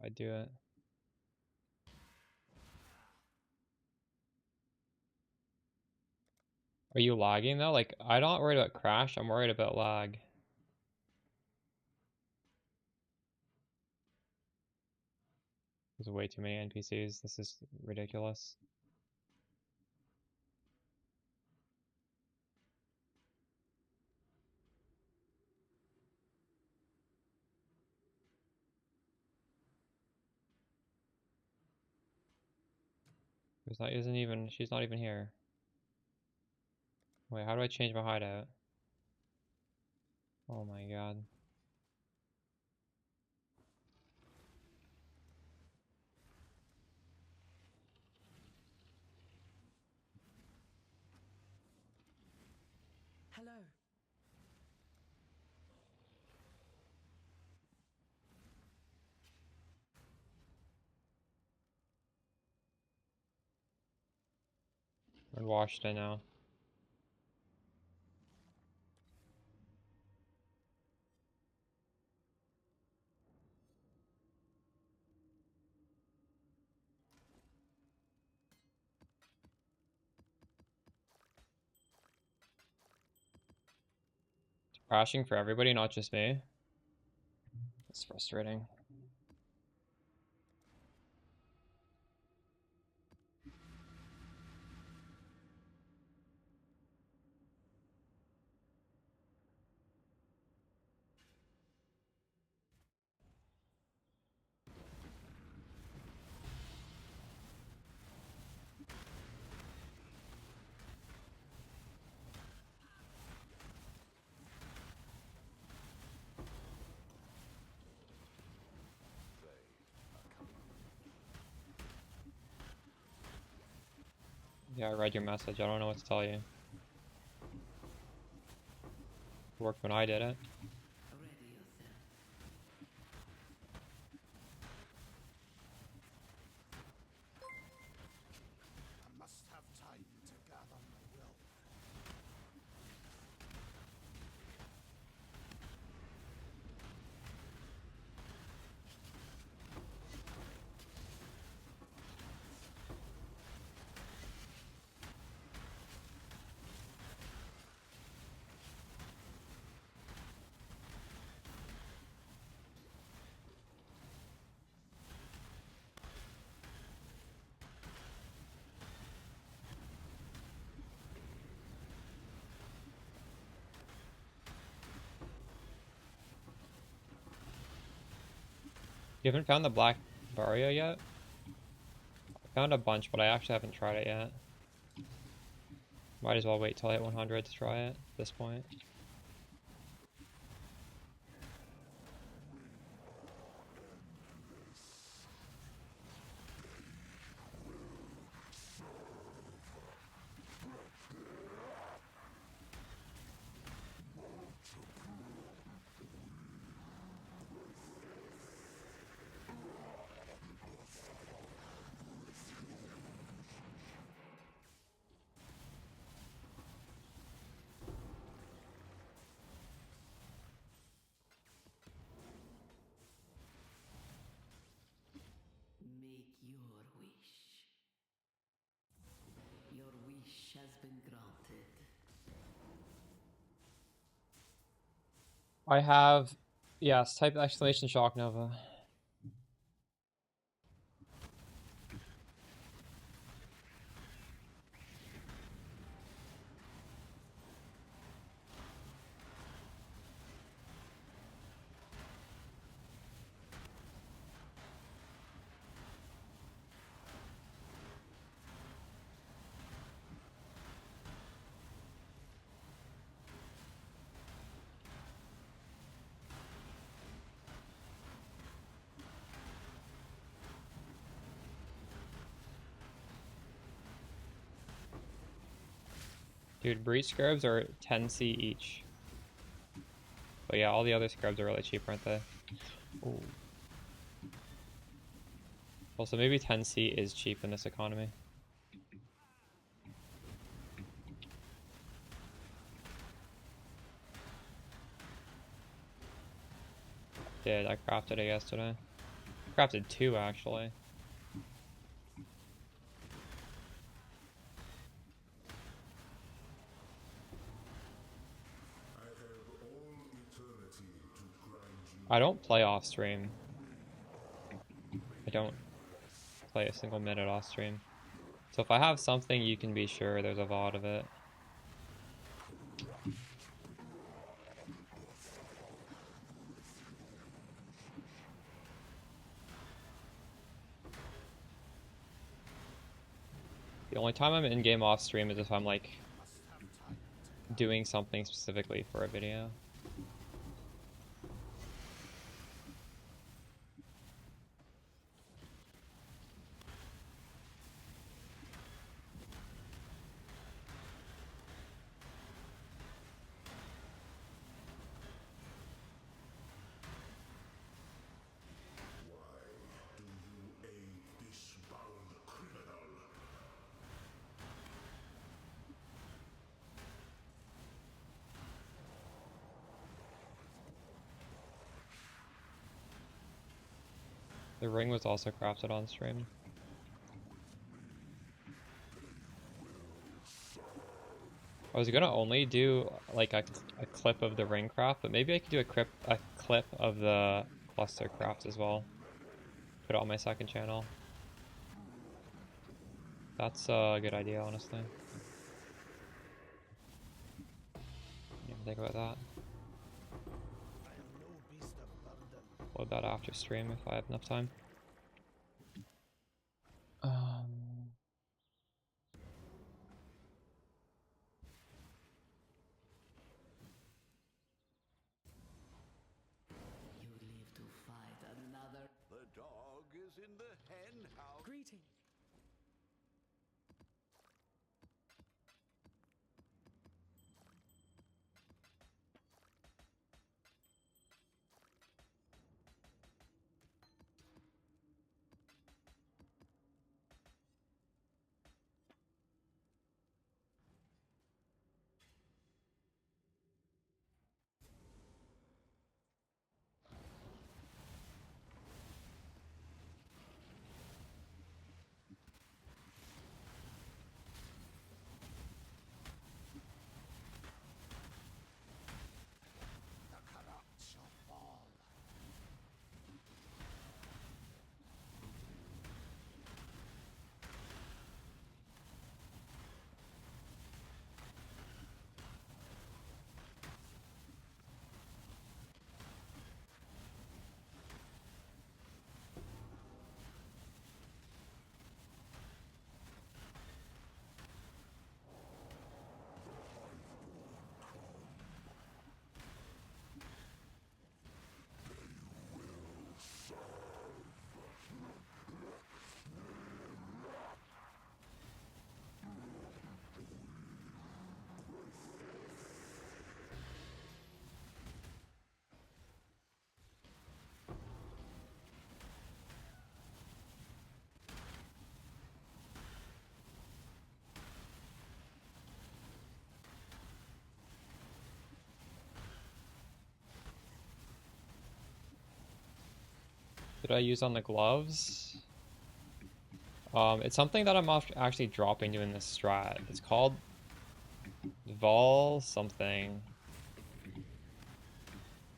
I do it? Are you lagging though? Like, I'm not worried about crash, I'm worried about lag. There's way too many NPCs. This is ridiculous. There's not, isn't even, she's not even here. Wait, how do I change my hideout? Oh my god.
Hello.
We're in Washington now. It's crashing for everybody, not just me. It's frustrating. Yeah, I read your message. I don't know what to tell you. It worked when I did it.
Ready yourself.
I must have time to gather my will.
You haven't found the black barrier yet? I found a bunch, but I actually haven't tried it yet. Might as well wait till I hit 100 to try it at this point.
Make your wish. Your wish has been granted.
I have, yes, type exclamation shock Nova. Dude, breach scrubs are 10C each. But yeah, all the other scrubs are really cheap, aren't they? Ooh. Also, maybe 10C is cheap in this economy. I crafted it yesterday. Crafted 2 actually.
I have all eternity to grind you.
I don't play off stream. I don't play a single minute off stream. So if I have something, you can be sure there's a VOD of it. The only time I'm in-game off stream is if I'm like doing something specifically for a video.
Why do you aid this bound criminal?
The ring was also crafted on stream. I was gonna only do like a clip of the ring craft, but maybe I could do a clip of the cluster craft as well. Put it on my second channel. That's a good idea, honestly. Didn't even think about that. Load that after stream if I have enough time.
You live to fight another.
The dog is in the hen house.
Greeting.
Did I use on the gloves? It's something that I'm actually dropping doing this strat. It's called Vol something.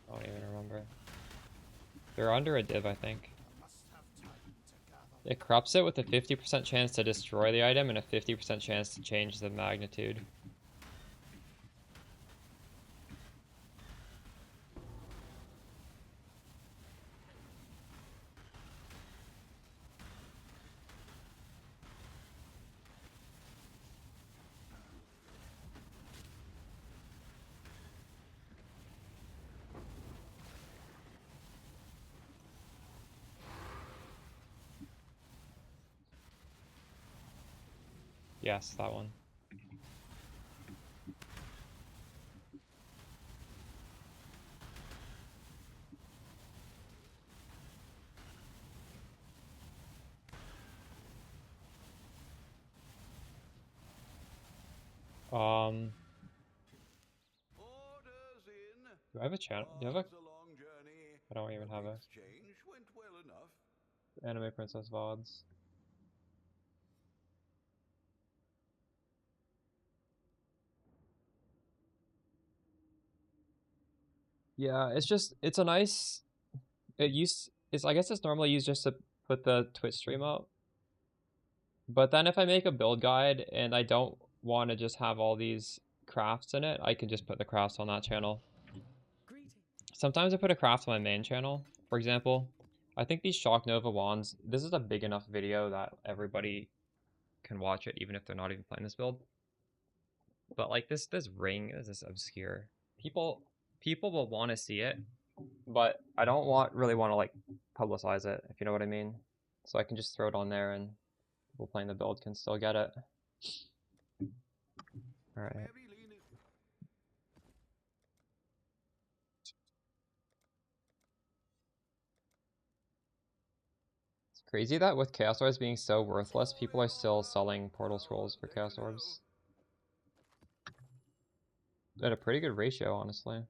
I don't even remember. They're under a div, I think. It corrupts it with a 50% chance to destroy the item and a 50% chance to change the magnitude. Yes, that one.
Orders in.
Do I have a channel? Do you have a?
Was a long journey.
I don't even have a
Exchange went well enough.
Anime Princess VODs. Yeah, it's a nice, I guess it's normally used just to put the Twitch stream up. But then if I make a build guide and I don't want to just have all these crafts in it, I can just put the crafts on that channel.
Greeting.
Sometimes I put a craft on my main channel. For example, I think these Shock Nova wands, this is a big enough video that everybody can watch it even if they're not even playing this build. But like this ring is this obscure. People will want to see it, but I don't really want to like publicize it, if you know what I mean. So I can just throw it on there and people playing the build can still get it. Alright.
Heavy leaning.
It's crazy that with Chaos Orbs being so worthless, people are still selling Portal Scrolls for Chaos Orbs. At a pretty good ratio, honestly.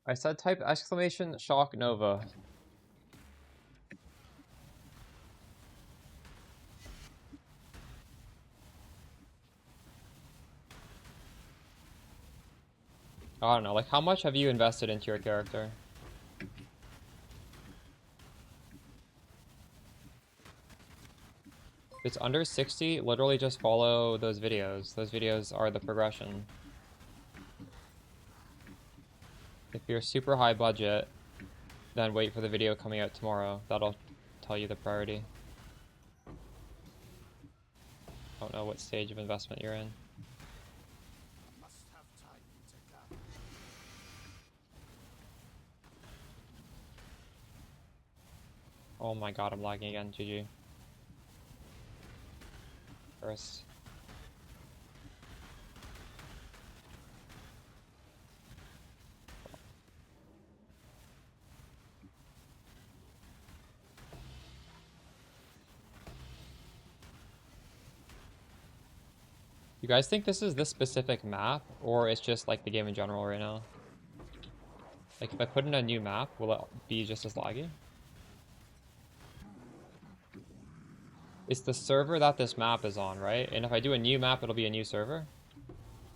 I said type exclamation shock Nova. I don't know, like how much have you invested into your character? If it's under 60, literally just follow those videos. Those videos are the progression. If you're super high budget, then wait for the video coming out tomorrow. That'll tell you the priority. I don't know what stage of investment you're in.
Must have time to gather.
Oh my god, I'm lagging again. GG. First. You guys think this is this specific map, or it's just like the game in general right now? Like if I put in a new map, will it be just as laggy? It's the server that this map is on, right? And if I do a new map, it'll be a new server?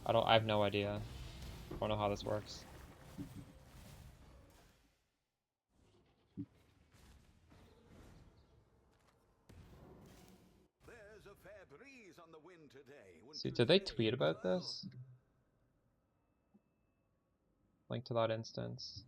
I have no idea. I don't know how this works.
There's a fair breeze on the wind today.
See, did they tweet about this? Link to that instance.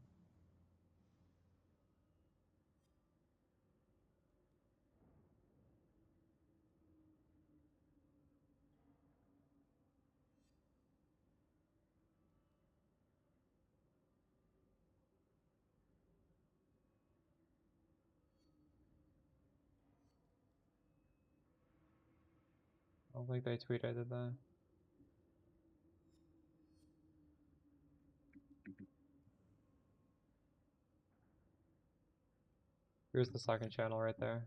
I don't think they tweeted that. Here's the second channel right there.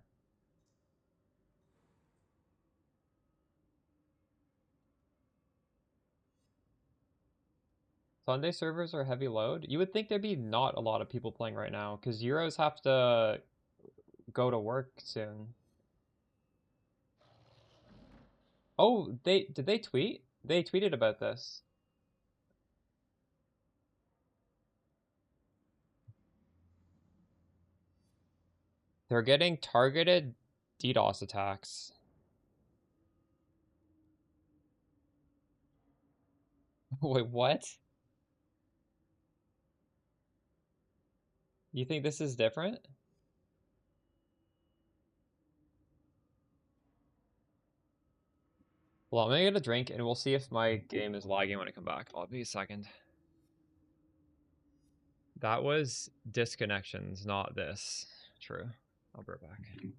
Sunday servers are heavy load. You would think there'd be not a lot of people playing right now, because Euros have to go to work soon. Oh, did they tweet? They tweeted about this. They're getting targeted DDoS attacks. Wait, what? You think this is different? Well, I'm gonna get a drink and we'll see if my game is lagging when I come back. I'll be a second. That was disconnections, not this. True. I'll be right back.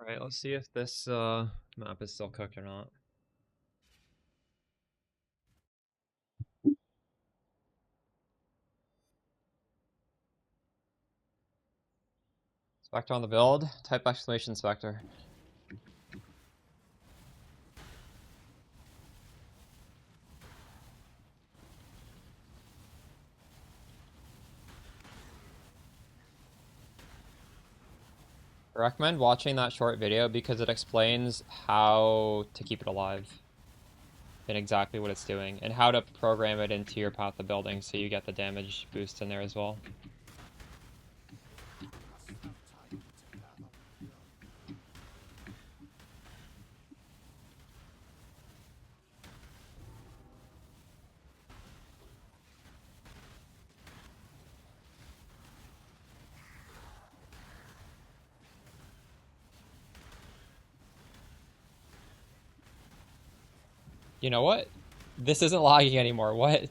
Alright, let's see if this map is still cooked or not. Spectre on the build. Type exclamation Spectre. I recommend watching that short video because it explains how to keep it alive and exactly what it's doing and how to program it into your path of building so you get the damage boost in there as well. You know what? This isn't lagging anymore. What?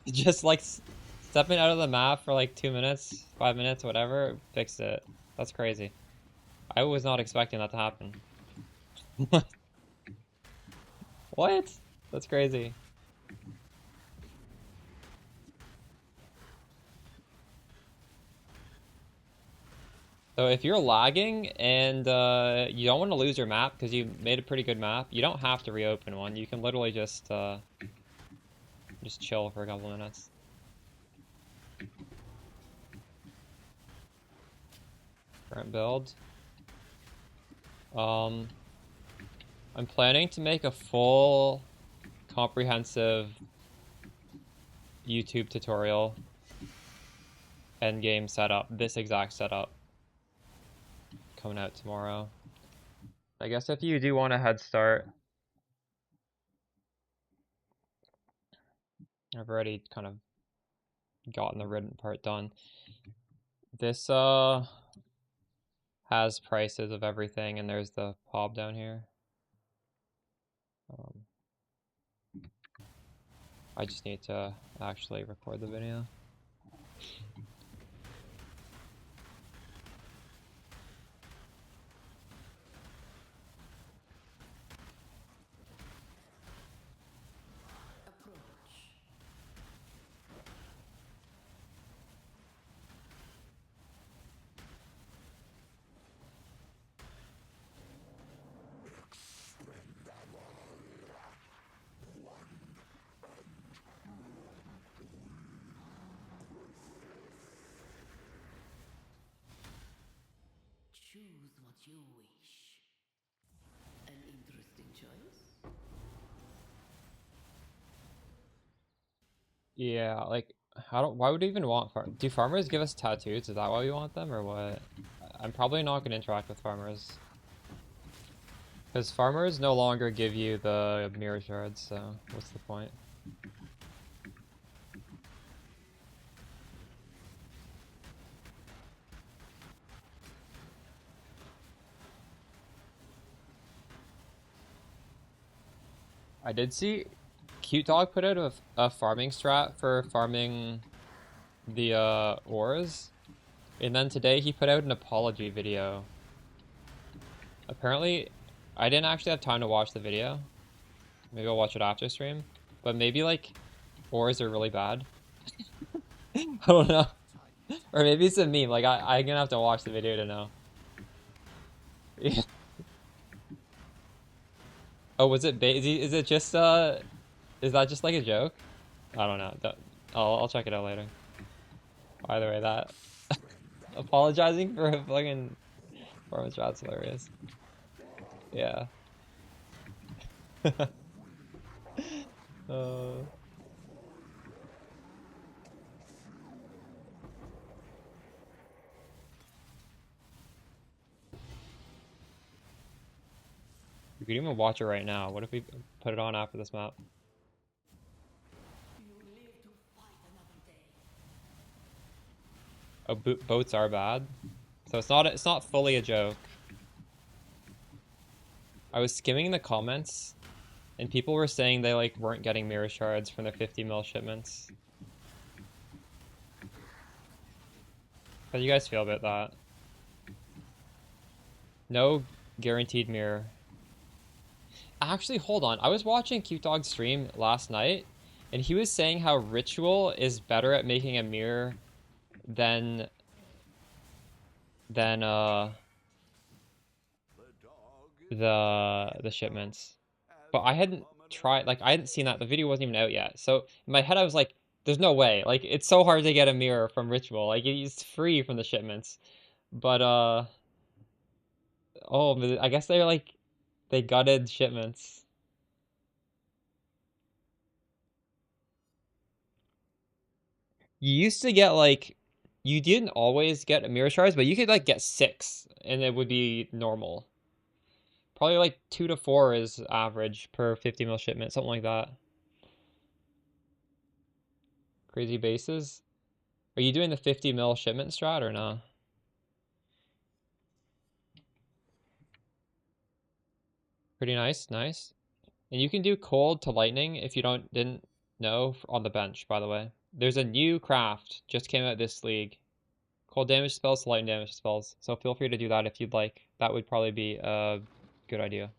Just like stepping out of the map for like 2 minutes, 5 minutes, whatever, fixed it. That's crazy. I was not expecting that to happen. What? That's crazy. So if you're lagging and you don't want to lose your map because you made a pretty good map, you don't have to reopen one. You can literally just chill for a couple minutes. Current build. I'm planning to make a full comprehensive YouTube tutorial endgame setup, this exact setup, coming out tomorrow. I guess if you do want a head start, I've already kind of gotten the written part done. This has prices of everything, and there's the pop down here. I just need to actually record the video.
Choose what you wish. An interesting choice?
Yeah, like, why would we even want do farmers give us tattoos? Is that why we want them, or what? I'm probably not going to interact with farmers. Because farmers no longer give you the Mirage shards, so what's the point? I did see Cute Dog put out a farming strat for farming the ores, and then today he put out an apology video. Apparently, I didn't actually have time to watch the video. Maybe I'll watch it after stream. But maybe like ores are really bad. I don't know. Or maybe it's a meme. Like I'm gonna have to watch the video to know. Oh, was it is it just is that just like a joke? I don't know. I'll check it out later. Either way, that apologizing for a fucking performance strat's hilarious. Yeah. You could even watch it right now. What if we put it on after this map? Oh, boats are bad, so it's not fully a joke. I was skimming the comments, and people were saying they like weren't getting mirror shards from their 50 mil shipments. How do you guys feel about that? No Guaranteed mirror. Actually, hold on. I was watching Cute Dog's stream last night, and he was saying how Ritual is better at making a mirror than the shipments. But I hadn't tried, like I hadn't seen that. The video wasn't even out yet. So in my head I was like, there's no way. Like it's so hard to get a mirror from Ritual. Like it's free from the shipments. But oh, but I guess they're like they gutted shipments. You used to get like you didn't always get a mirror shards, but you could like get 6 and it would be normal. Probably like 2 to 4 is average per 50 mil shipment, something like that. Crazy bases. Are you doing the 50 mil shipment strat or no? Pretty nice, nice. And you can do cold to lightning if you didn't know on the bench, by the way. There's a new craft just came out this league. Cold damage spells to lightning damage spells. So feel free to do that if you'd like. That would probably be a good idea.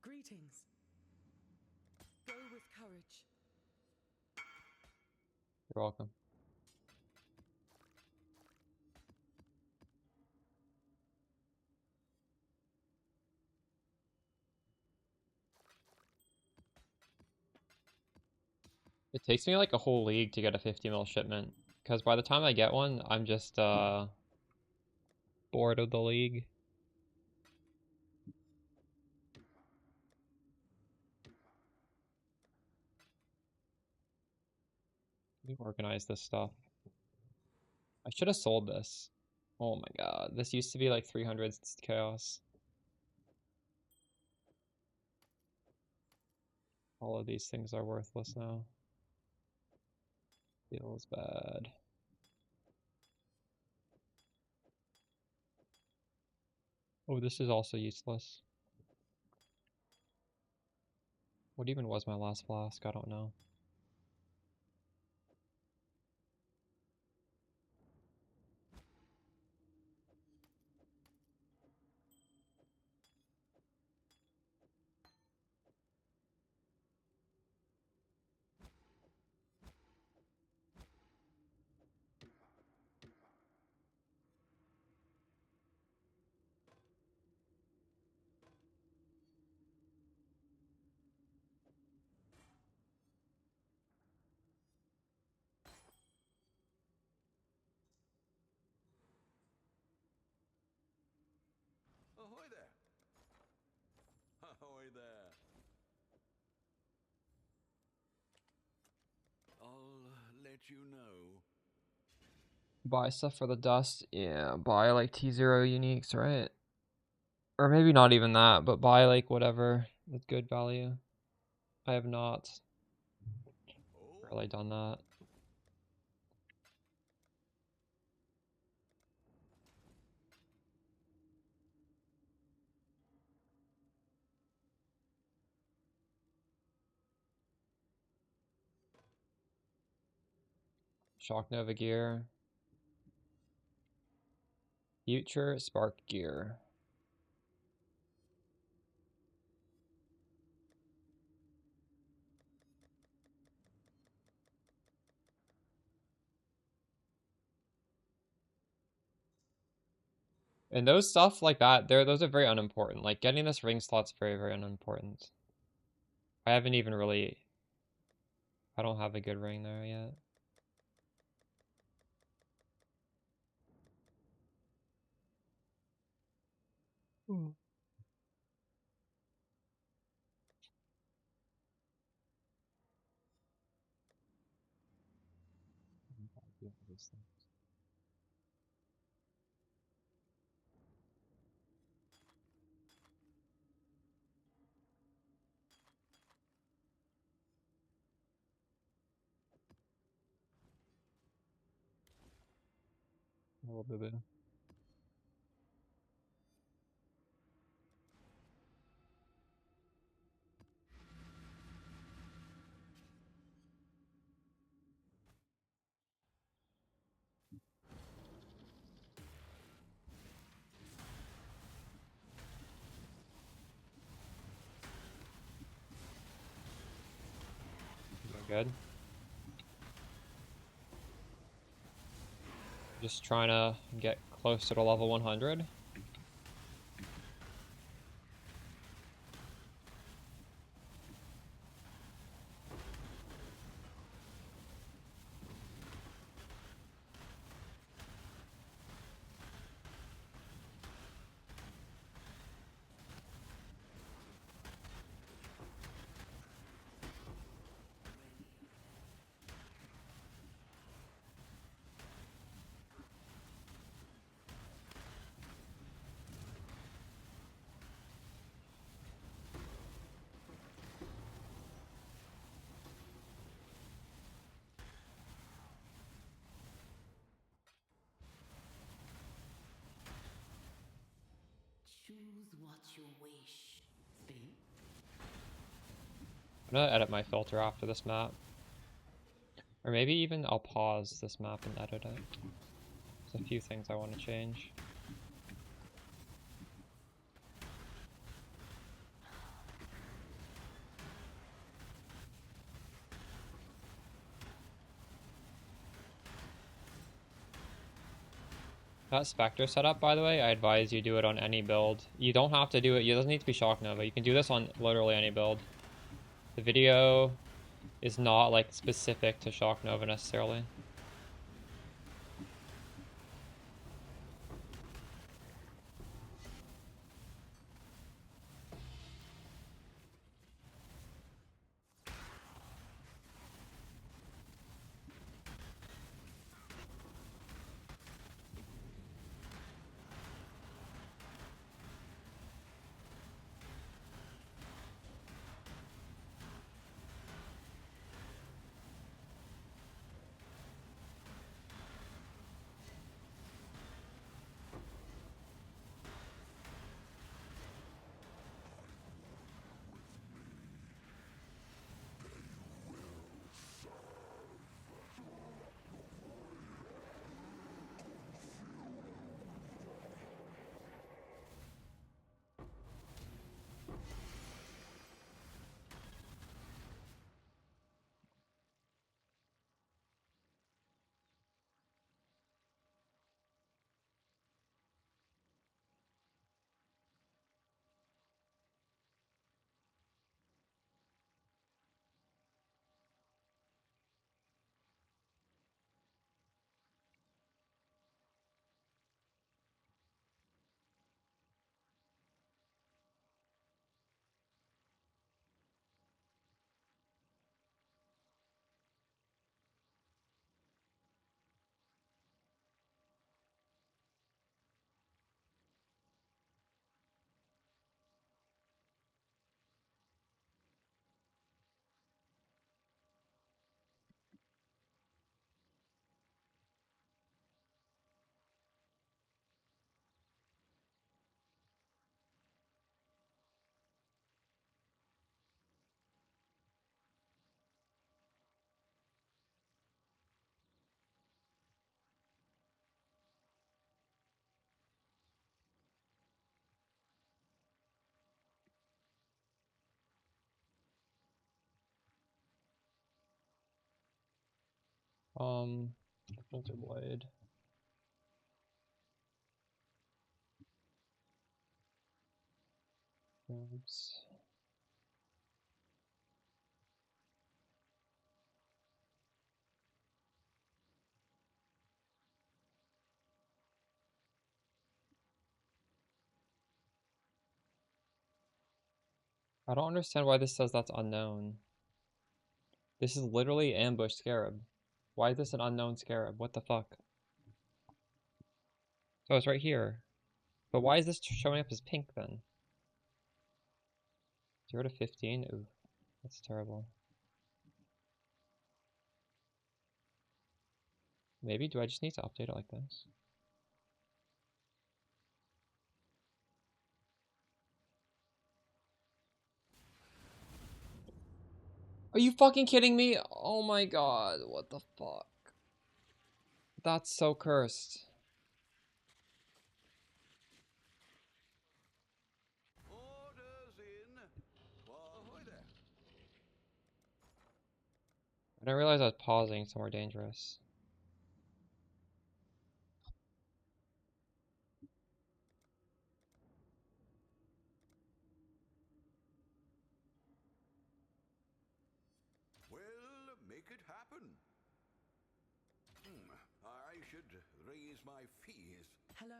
Greetings. Go with courage.
You're welcome. It takes me like a whole league to get a 50 mil shipment. Because by the time I get one, I'm just bored of the league. Let me organize this stuff. I should have sold this. Oh my god. This used to be like 300 chaos. All of these things are worthless now. Feels bad. Oh, this is also useless. What even was my last flask? I don't know.
Ahoy there! Ahoy there! I'll let you know.
Buy stuff for the dust. Yeah, buy like T0 uniques, right? Or maybe not even that, but buy like whatever with good value. I have not really done that. Shock Nova gear. Future Spark gear. And those stuff like that, those are very unimportant. Like getting this ring slot's very, very unimportant. I haven't even really I don't have a good ring there yet. A little bit. Good. Just trying to get closer to level 100.
Choose what you wish. Speak.
I'm gonna edit my filter after this map. Or maybe even I'll pause this map and edit it. There's a few things I want to change. That Spectre setup, by the way, I advise you do it on any build. You don't have to do it, it doesn't need to be Shock Nova. You can do this on literally any build. The video is not like specific to Shock Nova necessarily. Filter blade. Oops. I don't understand why this says that's unknown. This is literally ambush scarab. Why is this an unknown scarab? What the fuck? Oh, it's right here. But why is this showing up as pink then? 0 to 15? Ooh, that's terrible. Maybe, do I just need to update it like this? Are you fucking kidding me? Oh my god, what the fuck? That's so cursed.
Orders in. Ahoy there.
I didn't realize I was pausing somewhere dangerous.
Well, make it happen. I should raise my fees.
Hello.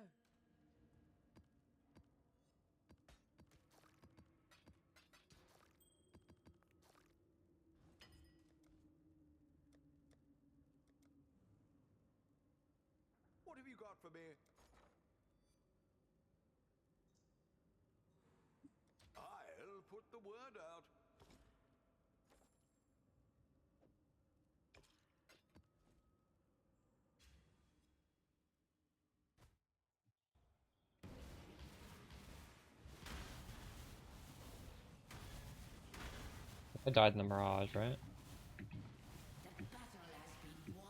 What have you got for me? I'll put the word out.
I died in the Mirage, right?
The battle has been won.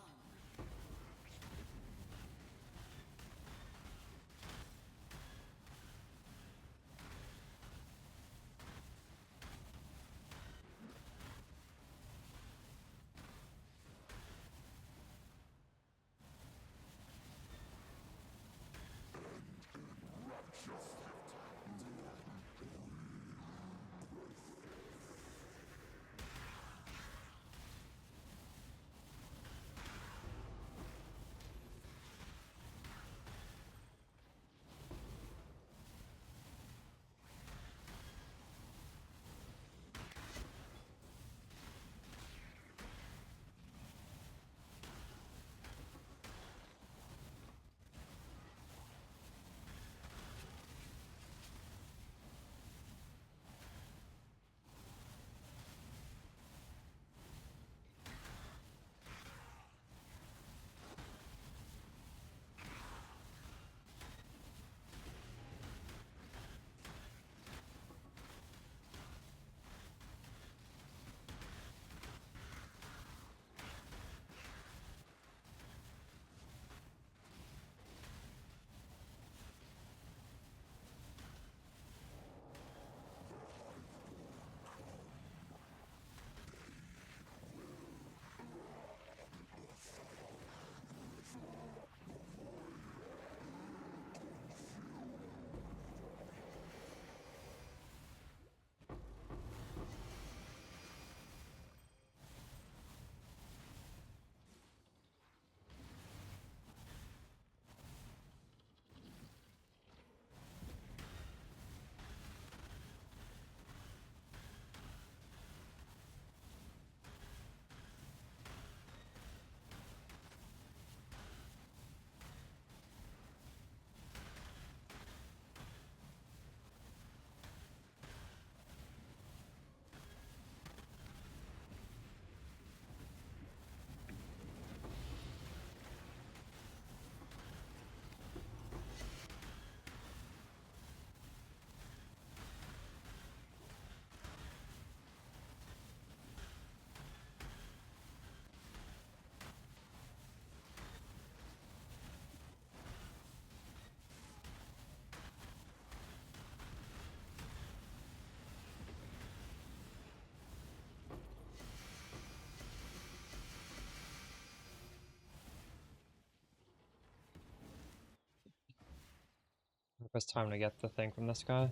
It was time to get the thing from this guy.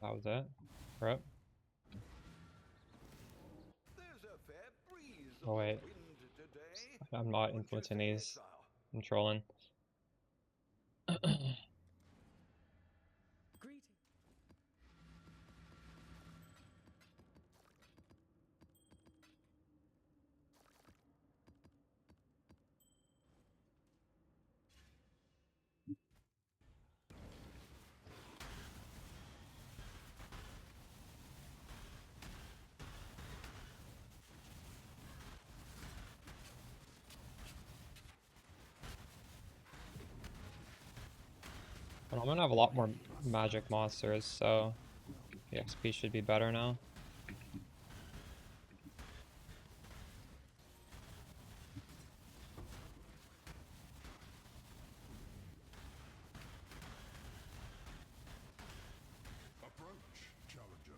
That was it. Rip.
There's a fair breeze
Oh
of
wait,
the wind today.
I'm not
Wouldn't you
influencing
say,
these.
exile?
I'm trolling.
Greeting.
But I'm gonna have a lot more magic monsters, so the XP should be better now.
Approach, challenger.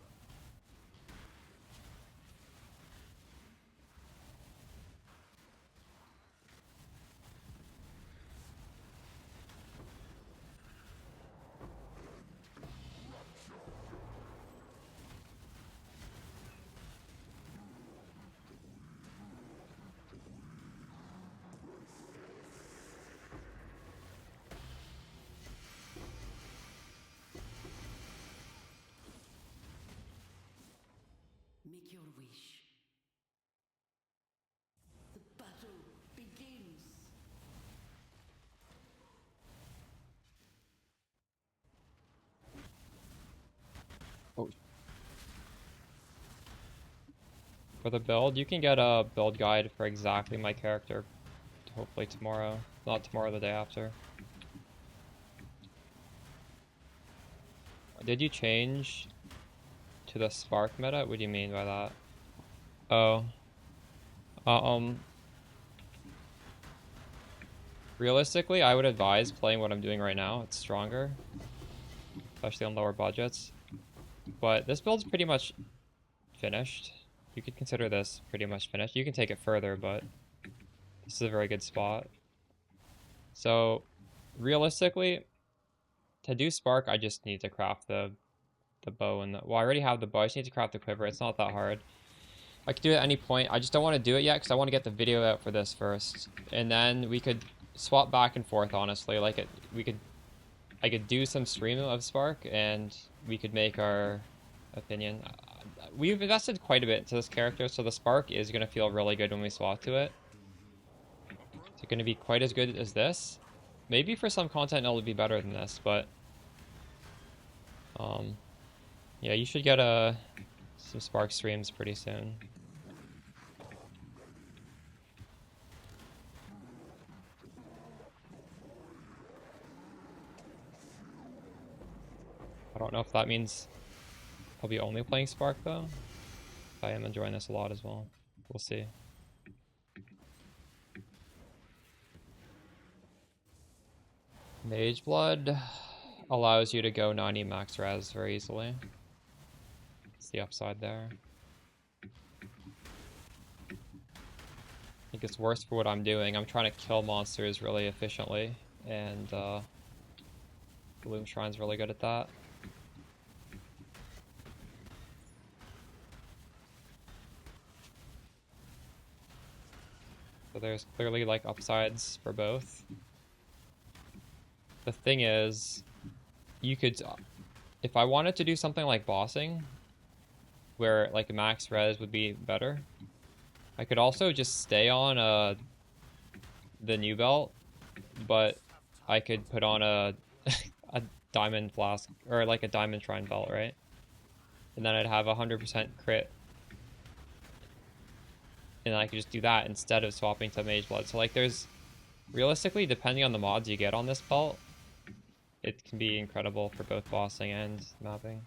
Make your wish. The battle begins.
Oh. For the build, you can get a build guide for exactly my character, hopefully tomorrow. Not tomorrow, the day after. Did you change to the Spark meta? What do you mean by that? Oh. Realistically, I would advise playing what I'm doing right now. It's stronger, especially on lower budgets. But this build's pretty much finished. You could consider this pretty much finished. You can take it further, but this is a very good spot. So, realistically, to do Spark, I just need to craft the bow and the... Well, I already have the bow. I just need to craft the quiver. It's not that hard. I could do it at any point. I just don't want to do it yet because I want to get the video out for this first. And then we could swap back and forth, honestly. Like, I could do some stream of Spark, and we could make our opinion. We've invested quite a bit into this character, so the Spark is going to feel really good when we swap to it. Is it going to be quite as good as this? Maybe for some content it'll be better than this, but... yeah, you should get some Spark streams pretty soon. I don't know if that means I'll be only playing Spark though. I am enjoying this a lot as well. We'll see. Mage Blood allows you to go 90 max res very easily. It's the upside there. I think it's worse for what I'm doing. I'm trying to kill monsters really efficiently, and Bloom Shrine's really good at that. So there's clearly like upsides for both. The thing is, you could, if I wanted to do something like bossing, where like max res would be better, I could also just stay on the new belt, but I could put on a a diamond flask or like a diamond shrine belt, right? And then I'd have 100% crit, and I could just do that instead of swapping to Mage Blood. So like, there's realistically, depending on the mods you get on this belt, it can be incredible for both bossing and mapping.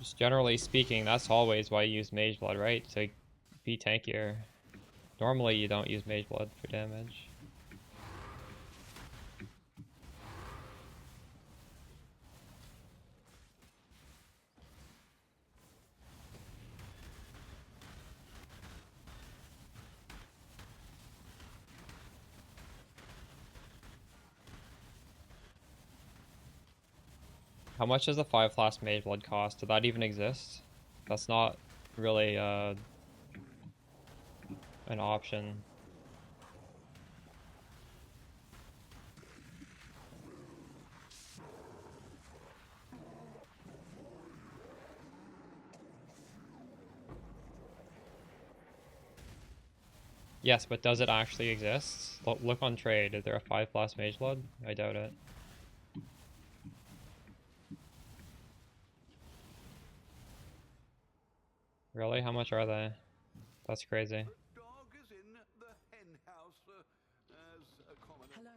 Just generally speaking, that's always why you use Mage Blood, right? To be tankier. Normally you don't use Mage Blood for damage. How much does the 5 flask mage blood cost? Did that even exist? That's not really an option. Yes, but does it actually exist? Look on trade. Is there a 5 flask mage blood? I doubt it. Really? How much are they? That's crazy.
The dog is in the hen house, as a commoner.
Hello.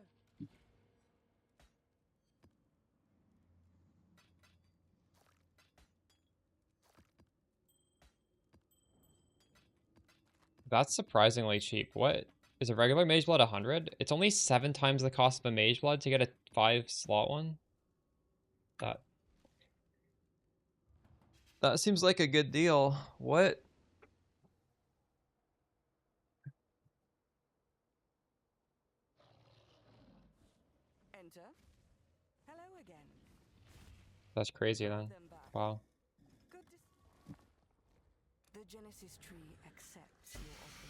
That's surprisingly cheap. What? Is a regular mage blood 100? It's only 7 times the cost of a mage blood to get a 5 slot one? That seems like a good deal. What?
Enter. Hello again.
That's crazy then.
Them back.
Wow.
Good to The Genesis tree accepts your offering.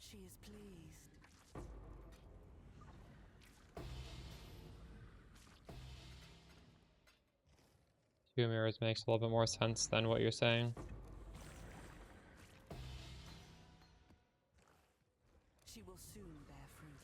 She is pleased.
Two mirrors makes a little bit more sense than what you're saying.
She will soon bear fruit.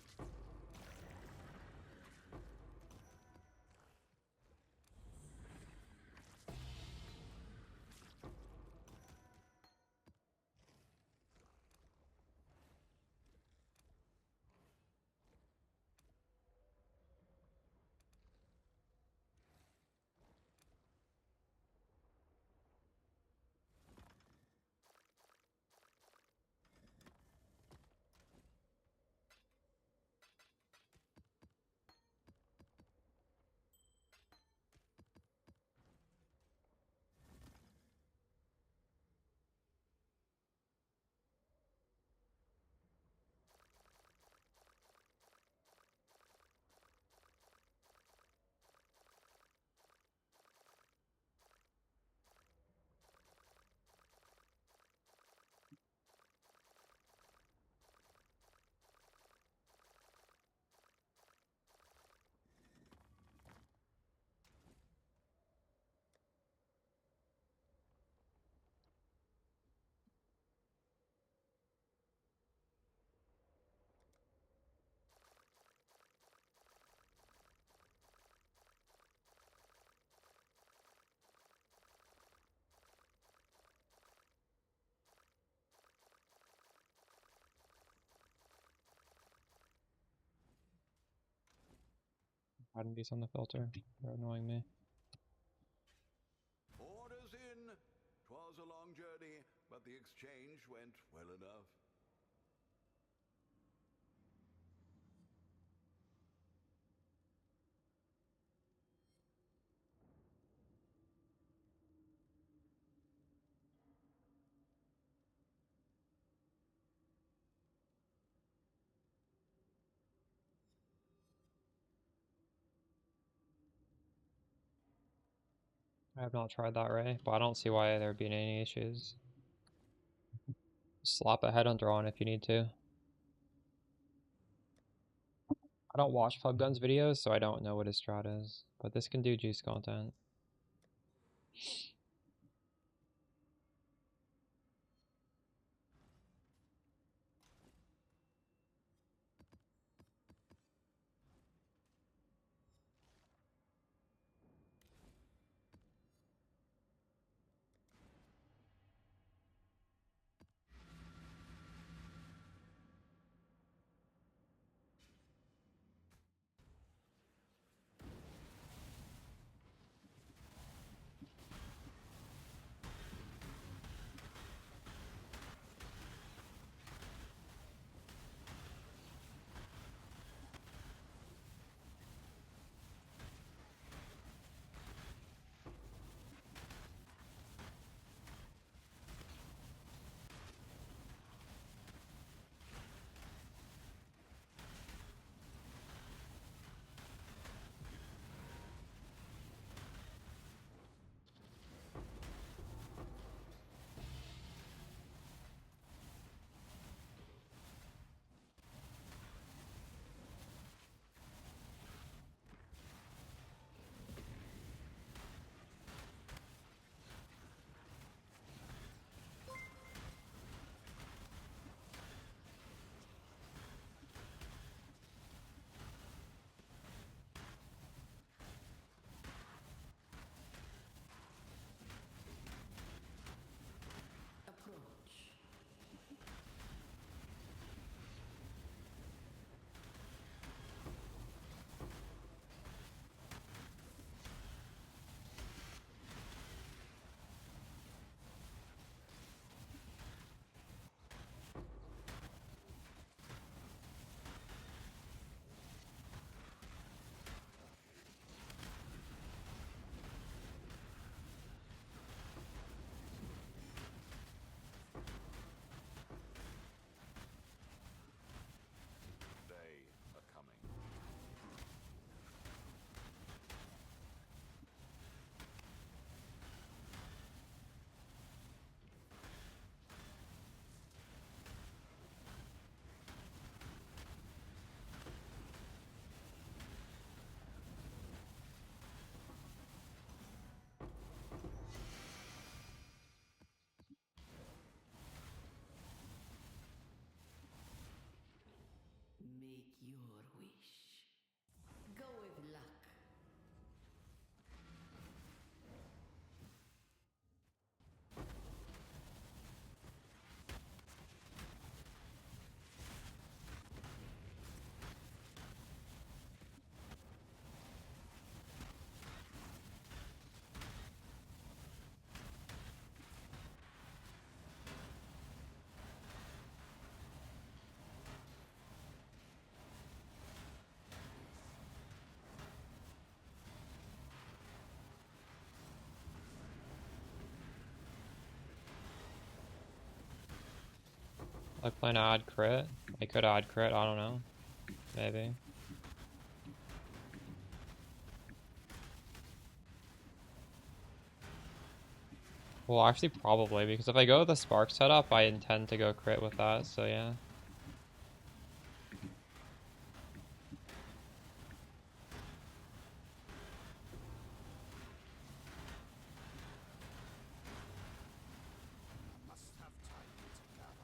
Hiding these on the filter. They're annoying me.
Orders in. 'Twas a long journey, but the exchange went well enough.
I have not tried that Ray, but I don't see why there would be any issues. Slap a head on drawn if you need to. I don't watch Pub Guns videos, so I don't know what his strat is, but this can do juice content. I plan to add crit. I could add crit, I don't know. Maybe. Well, actually, probably, because if I go with the spark setup, I intend to go crit with that, so yeah.
Must have time to gather.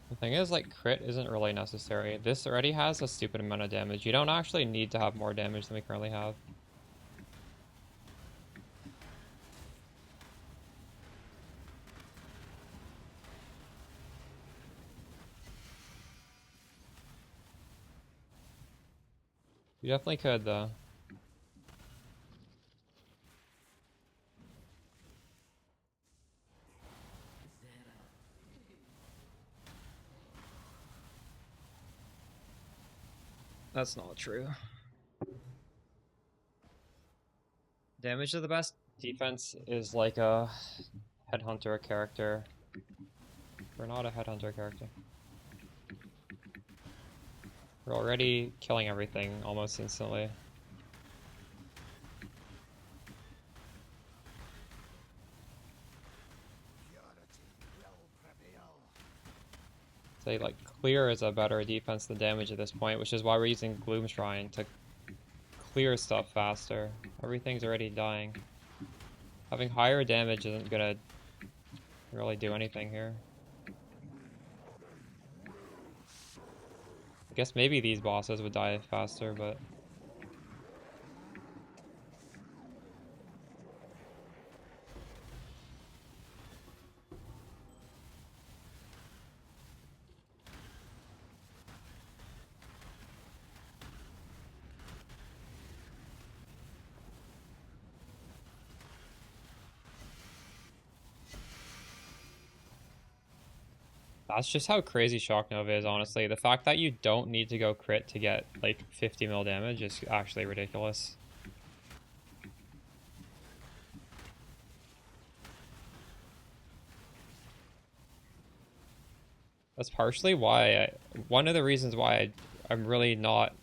The thing is, like, crit isn't really necessary. This already has a stupid amount of damage. You don't actually need to have more damage than we currently have. You definitely could, though. That's not true. Damage to the best defense is like a headhunter character. We're not a headhunter character. We're already killing everything almost instantly. Say, like, clear is a better defense than damage at this point, which is why we're using Gloom Shrine to clear stuff faster. Everything's already dying. Having higher damage isn't gonna really do anything here. I guess maybe these bosses would die faster, but... That's just how crazy Shock Nova is, honestly. The fact that you don't need to go crit to get, like, 50 mil damage is actually ridiculous. That's partially why one of the reasons why I'm really not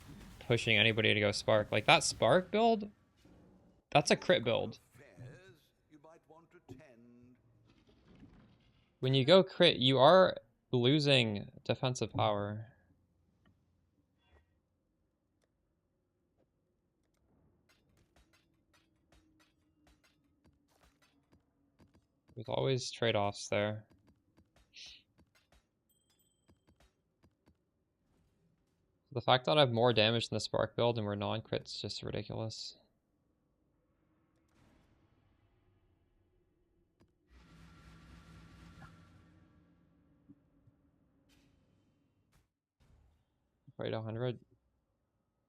pushing anybody to go Spark. Like, that Spark build, that's a crit build.
Fairs you might want to tend.
When you go crit, you are losing defensive power. There's always trade-offs there. The fact that I have more damage than the Spark build and we're non-crit is just ridiculous. Right, 100?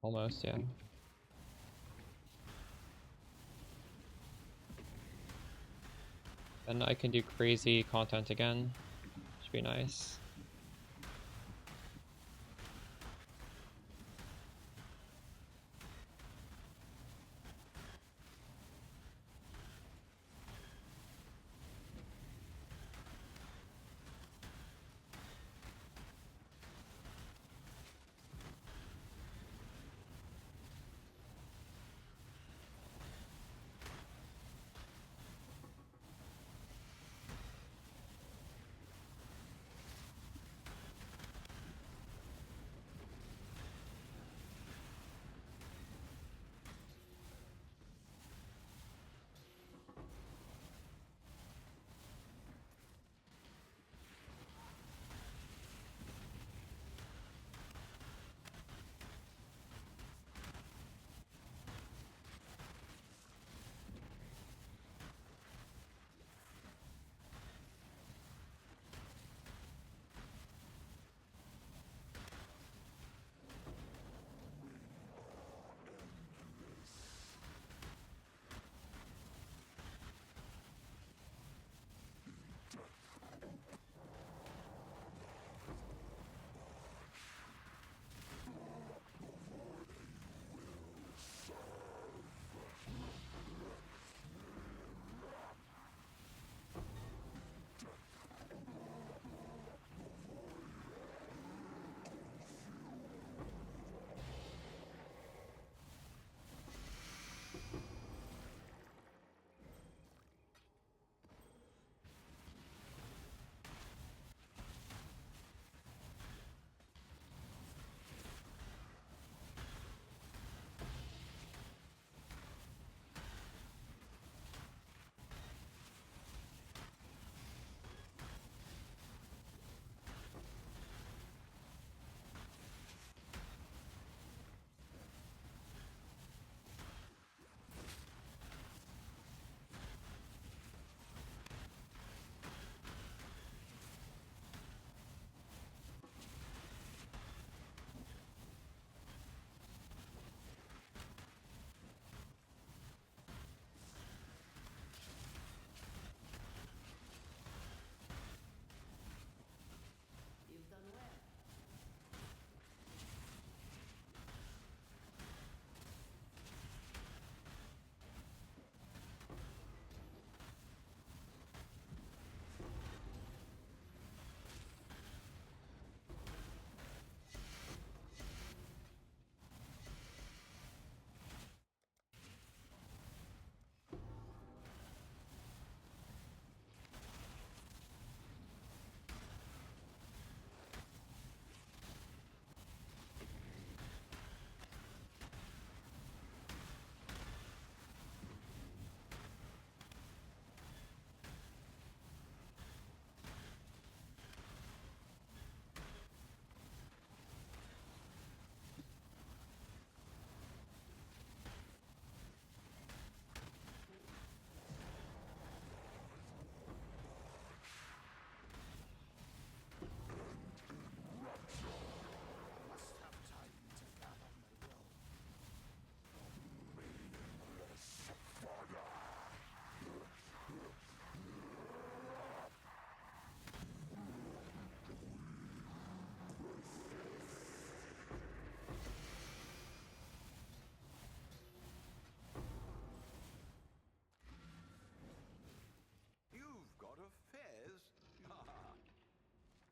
Almost, yeah. Then I can do crazy content again. Should be nice.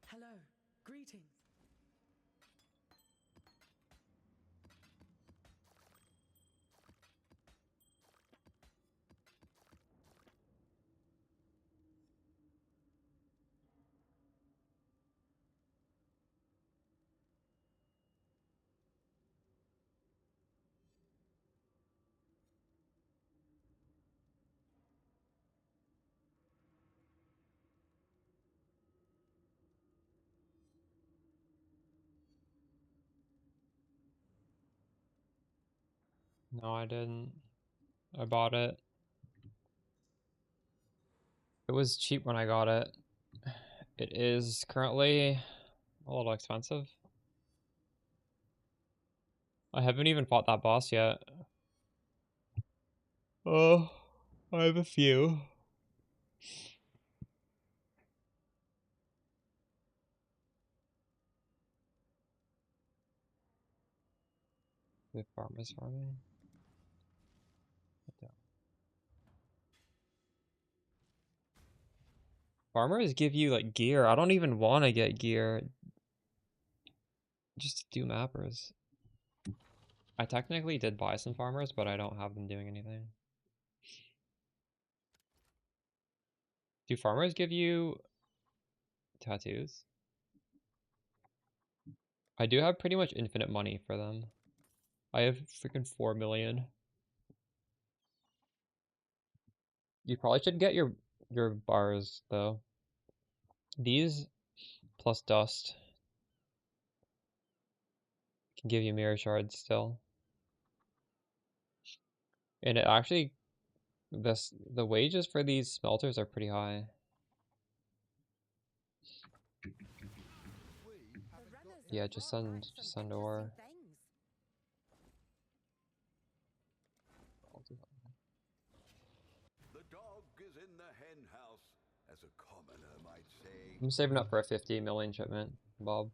Hello. Greetings.
No, I didn't. I bought it. It was cheap when I got it. It is currently a little expensive. I haven't even fought that boss yet. Oh, I have a few. The farmers farming. Farmers give you like gear. I don't even want to get gear. Just to do mappers. I technically did buy some farmers, but I don't have them doing anything. Do farmers give you tattoos? I do have pretty much infinite money for them. I have freaking 4 million. You probably should get your bars though. These plus dust can give you mirror shards still. And it actually the wages for these smelters are pretty high. Yeah, just send ore.
The dog is in the hen house, as a commoner might say.
I'm saving up for a 50 million shipment, Bob.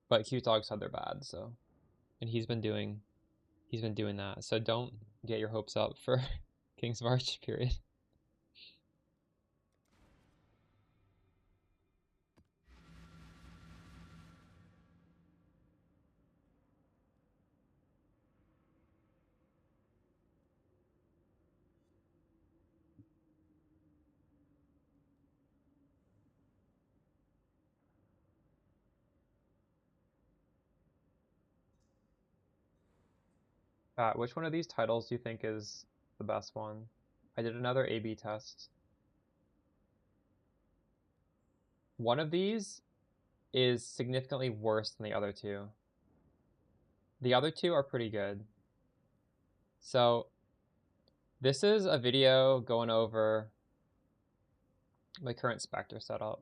But Q-Dog said they're bad, so and he's been doing that. So don't get your hopes up for King's March period. Which one of these titles do you think is the best one? I did another A/B test. One of these is significantly worse than the other two. The other two are pretty good. So this is a video going over my current Spectre setup.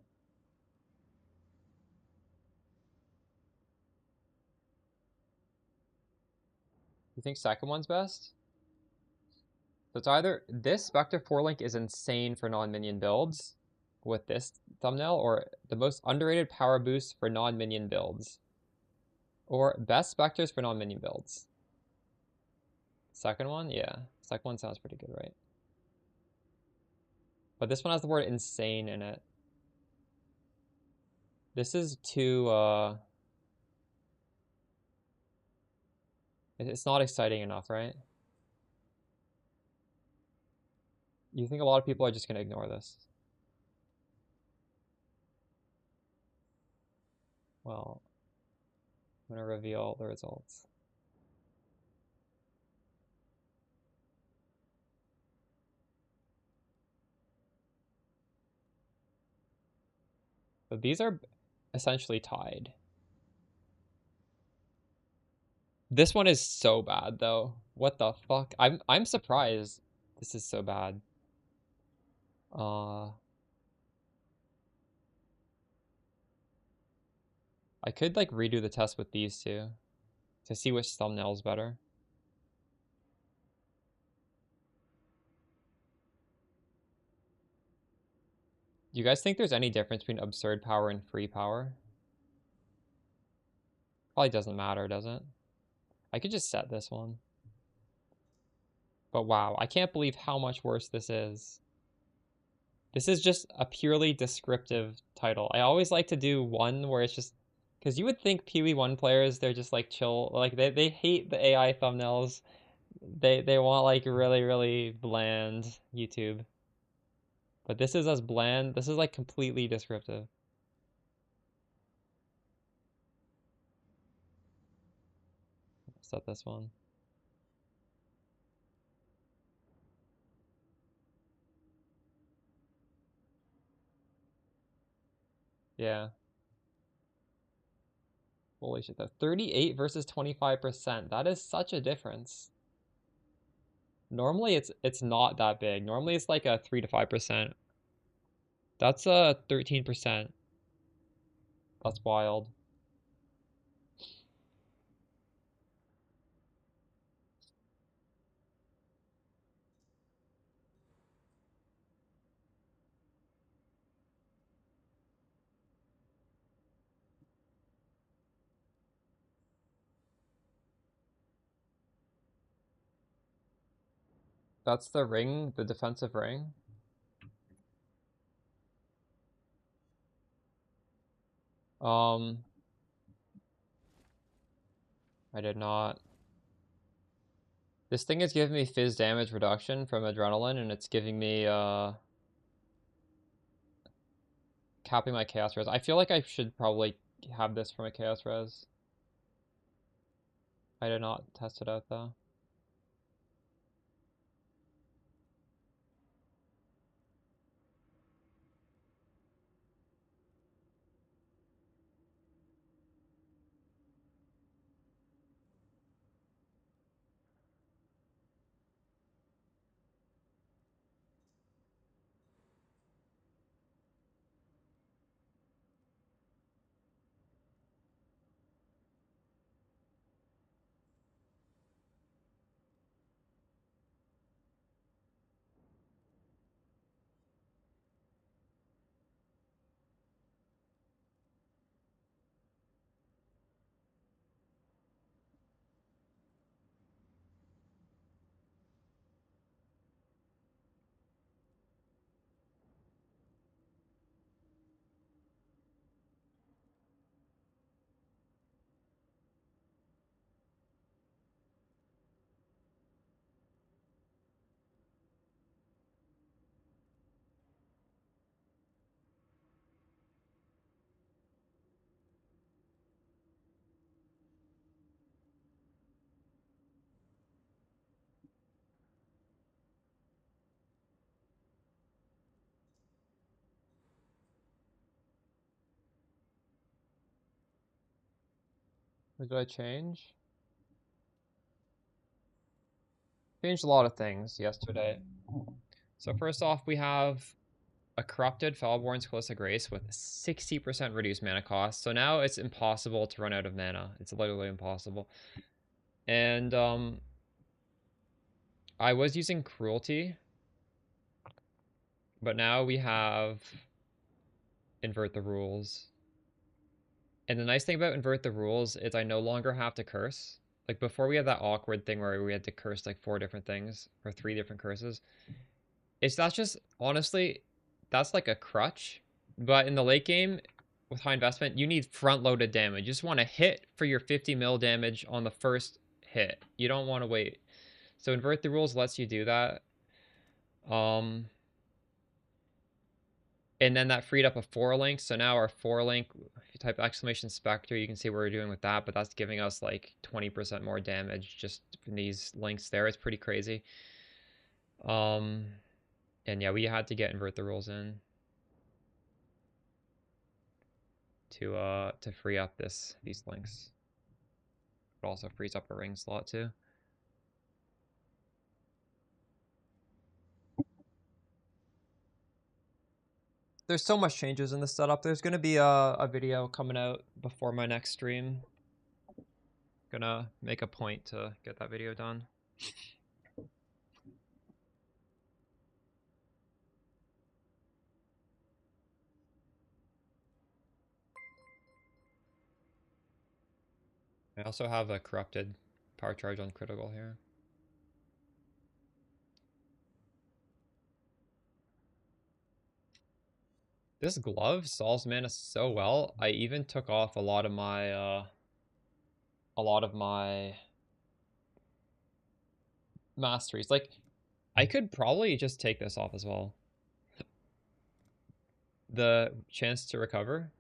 You think second one's best? So it's either this Spectre 4-link is insane for non-minion builds with this thumbnail, or the most underrated power boost for non-minion builds, or best Spectres for non-minion builds. Second one? Yeah. Second one sounds pretty good, right? But this one has the word insane in it. This is too, it's not exciting enough, right? You think a lot of people are just going to ignore this? Well, I'm going to reveal the results. So these are essentially tied. This one is so bad though. What the fuck? I'm surprised this is so bad. I could like redo the test with these two to see which thumbnail's better. Do you guys think there's any difference between absurd power and free power? Probably doesn't matter, does it? I could just set this one. But wow, I can't believe how much worse this is. This is just a purely descriptive title. I always like to do one where it's just, because you would think PoE 1 players, they're just like chill, like they hate the AI thumbnails. They want like really bland YouTube. But this is as bland, this is like completely descriptive. Set this one. Yeah. Holy shit, though. 38 versus 25%. That is such a difference. Normally it's not that big. Normally it's like a 3 to 5%. That's a 13%. That's wild. That's the ring, the defensive ring. I did not. This thing is giving me fizz damage reduction from adrenaline, and it's giving me capping my chaos res. I feel like I should probably have this for my chaos res. I did not test it out though. What did I change? Changed a lot of things yesterday. So first off, we have a corrupted Fellborn's Close of Grace with 60% reduced mana cost. So now it's impossible to run out of mana. It's literally impossible. And I was using Cruelty, but now we have Invert the Rules. And the nice thing about Invert the Rules is I no longer have to curse. Like before we had that awkward thing where we had to curse like 4 different things or 3 different curses. That's just honestly, that's like a crutch. But in the late game with high investment, you need front loaded damage. You just want to hit for your 50 mil damage on the first hit. You don't want to wait. So Invert the Rules lets you do that. And then that freed up a 4-link. So now our 4-link, if you type exclamation Spectre, you can see what we're doing with that. But that's giving us like 20% more damage just from these links there. It's pretty crazy. And yeah, we had to get Invert the Rules in to free up these links. It also frees up a ring slot too. There's so much changes in the setup. There's gonna be a video coming out before my next stream. Gonna make a point to get that video done. I also have a corrupted power charge on critical here. This glove solves mana so well. I even took off a lot of my masteries. Like, I could probably just take this off as well. The chance to recover.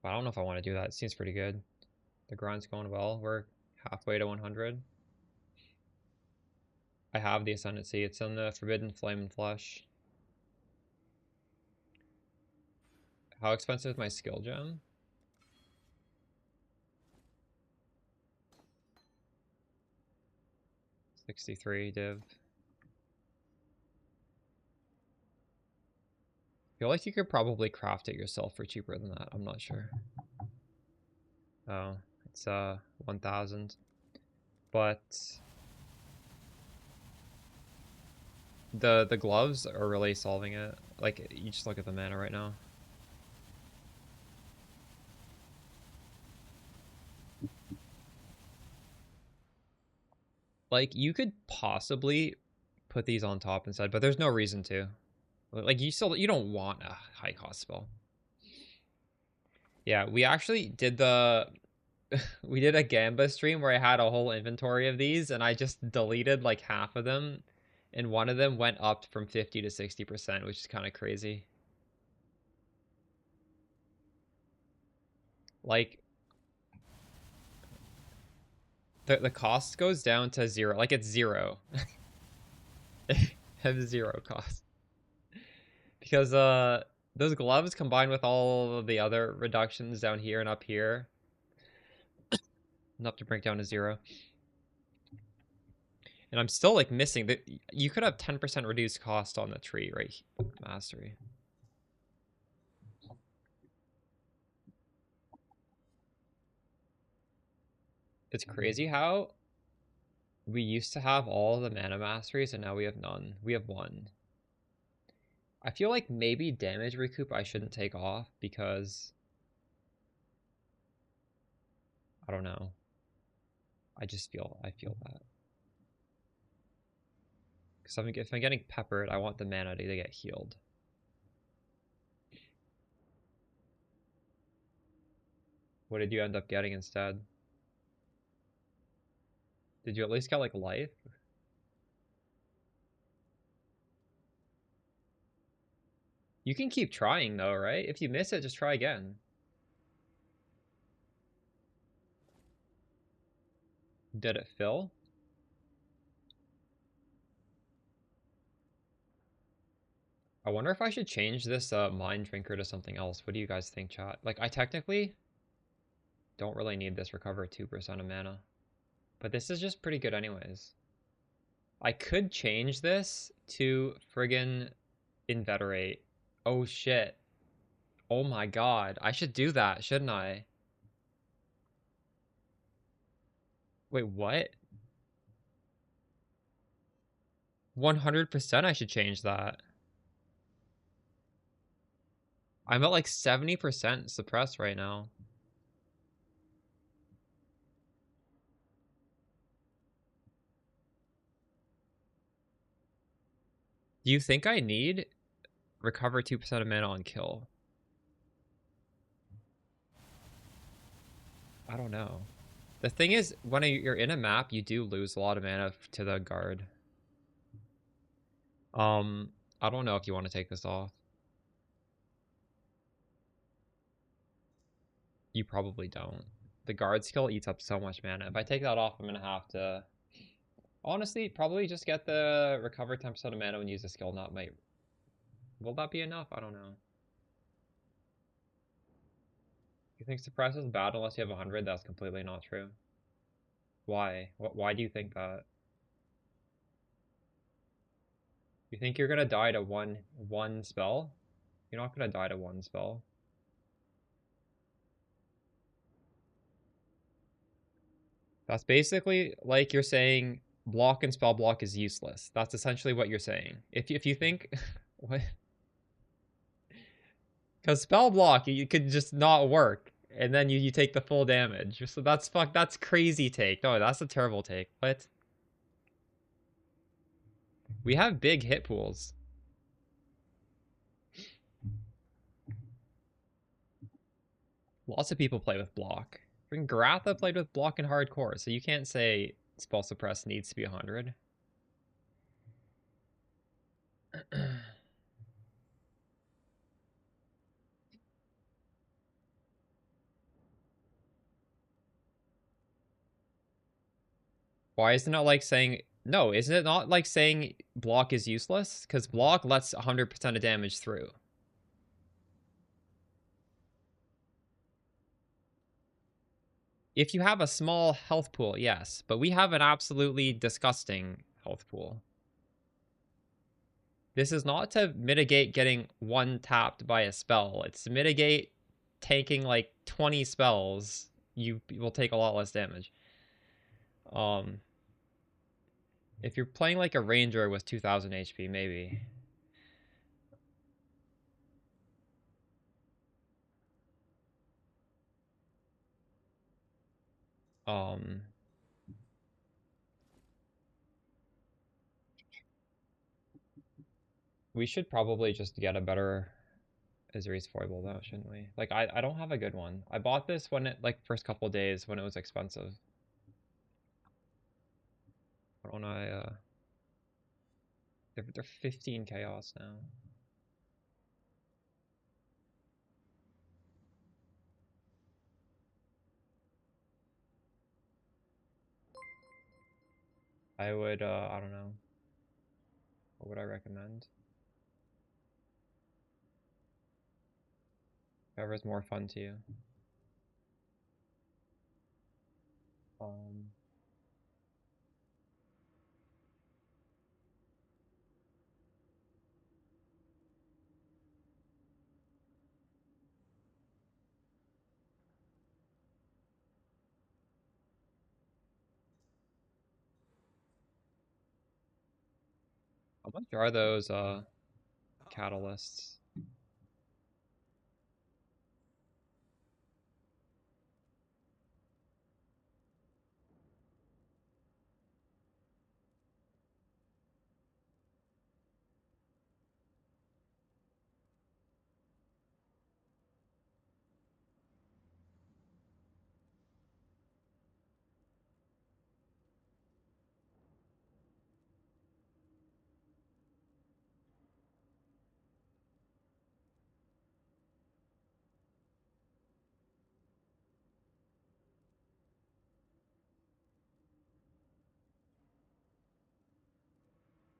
But I don't know if I want to do that. It seems pretty good. The grind's going well. We're halfway to 100. I have the Ascendancy. It's in the Forbidden Flame and Flesh. How expensive is my skill gem? $63 div. I feel like you could probably craft it yourself for cheaper than that. I'm not sure. Oh, it's 1,000. But the gloves are really solving it. Like, you just look at the mana right now. Like, you could possibly put these on top instead, but there's no reason to. Like, you don't want a high cost spell. Yeah, we actually did we did a Gamba stream where I had a whole inventory of these, and I just deleted like half of them, and one of them went up from 50 to 60%, which is kind of crazy. Like, the cost goes down to 0. Like, it's 0. Have 0 cost. Because those gloves combined with all of the other reductions down here and up here, enough to break down to 0. And I'm still like missing that. You could have 10% reduced cost on the tree, right? Mastery. It's crazy how we used to have all the mana masteries and now we have none. We have 1. I feel like maybe damage recoup I shouldn't take off because I don't know. I feel that. Because if I'm getting peppered, I want the mana to get healed. What did you end up getting instead? Did you at least get like life? You can keep trying though, right? If you miss it, just try again. Did it fill? I wonder if I should change this Mind Drinker to something else. What do you guys think, chat? Like, I technically don't really need this recover 2% of mana. But this is just pretty good anyways. I could change this to friggin' Inveterate. Oh shit. Oh my god. I should do that, shouldn't I? Wait, what? 100% I should change that. I'm at like 70% suppressed right now. Do you think I need recover 2% of mana on kill? I don't know. The thing is, when you're in a map, you do lose a lot of mana to the guard. I don't know if you want to take this off. You probably don't. The guard skill eats up so much mana. If I take that off, I'm gonna have to... Honestly, probably just get the recover 10% of mana and use the skill knot. Will that be enough? I don't know. You think suppress is bad unless you have 100? That's completely not true. Why? Why do you think that? You think you're gonna die to one spell? You're not gonna die to one spell. That's basically like you're saying block and spell block is useless. That's essentially what you're saying. If you think what? Because spell block you could just not work, and then you take the full damage. So that's crazy take. No, that's a terrible take. What? We have big hit pools. Lots of people play with block. Freaking Garatha played with block in hardcore, so you can't say spell suppress needs to be 100. Why isn't it like saying... No, isn't it not like saying block is useless? Because block lets 100% of damage through. If you have a small health pool, yes. But we have an absolutely disgusting health pool. This is not to mitigate getting one tapped by a spell. It's to mitigate tanking like 20 spells. You will take a lot less damage. If you're playing like a ranger with 2000 HP, maybe. We should probably just get a better Isri's foible though, shouldn't we? Like I don't have a good one. I bought this when it like first couple days when it was expensive. But when they're 15 chaos now. I would I don't know. What would I recommend? Whatever's more fun to you. How much are those catalysts?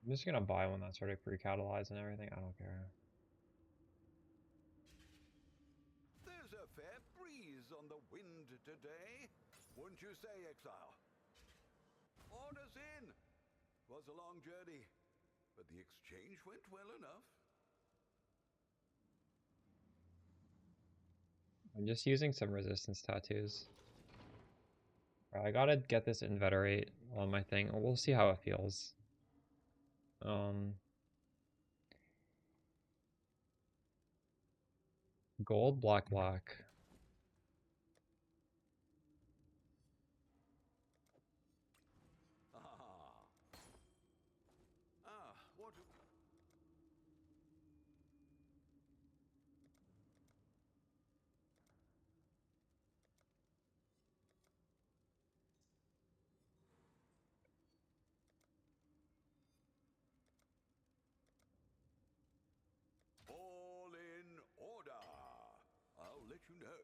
I'm just gonna buy one that's already pre-catalyzed and everything. I don't care.
There's a fair breeze on the wind today. Wouldn't you say, Exile? Orders in. Was a long journey, but the exchange went well enough.
I'm just using some resistance tattoos. I gotta get this inveterate on my thing. We'll see how it feels. Gold, black, black.
What? All in order. I'll let you know.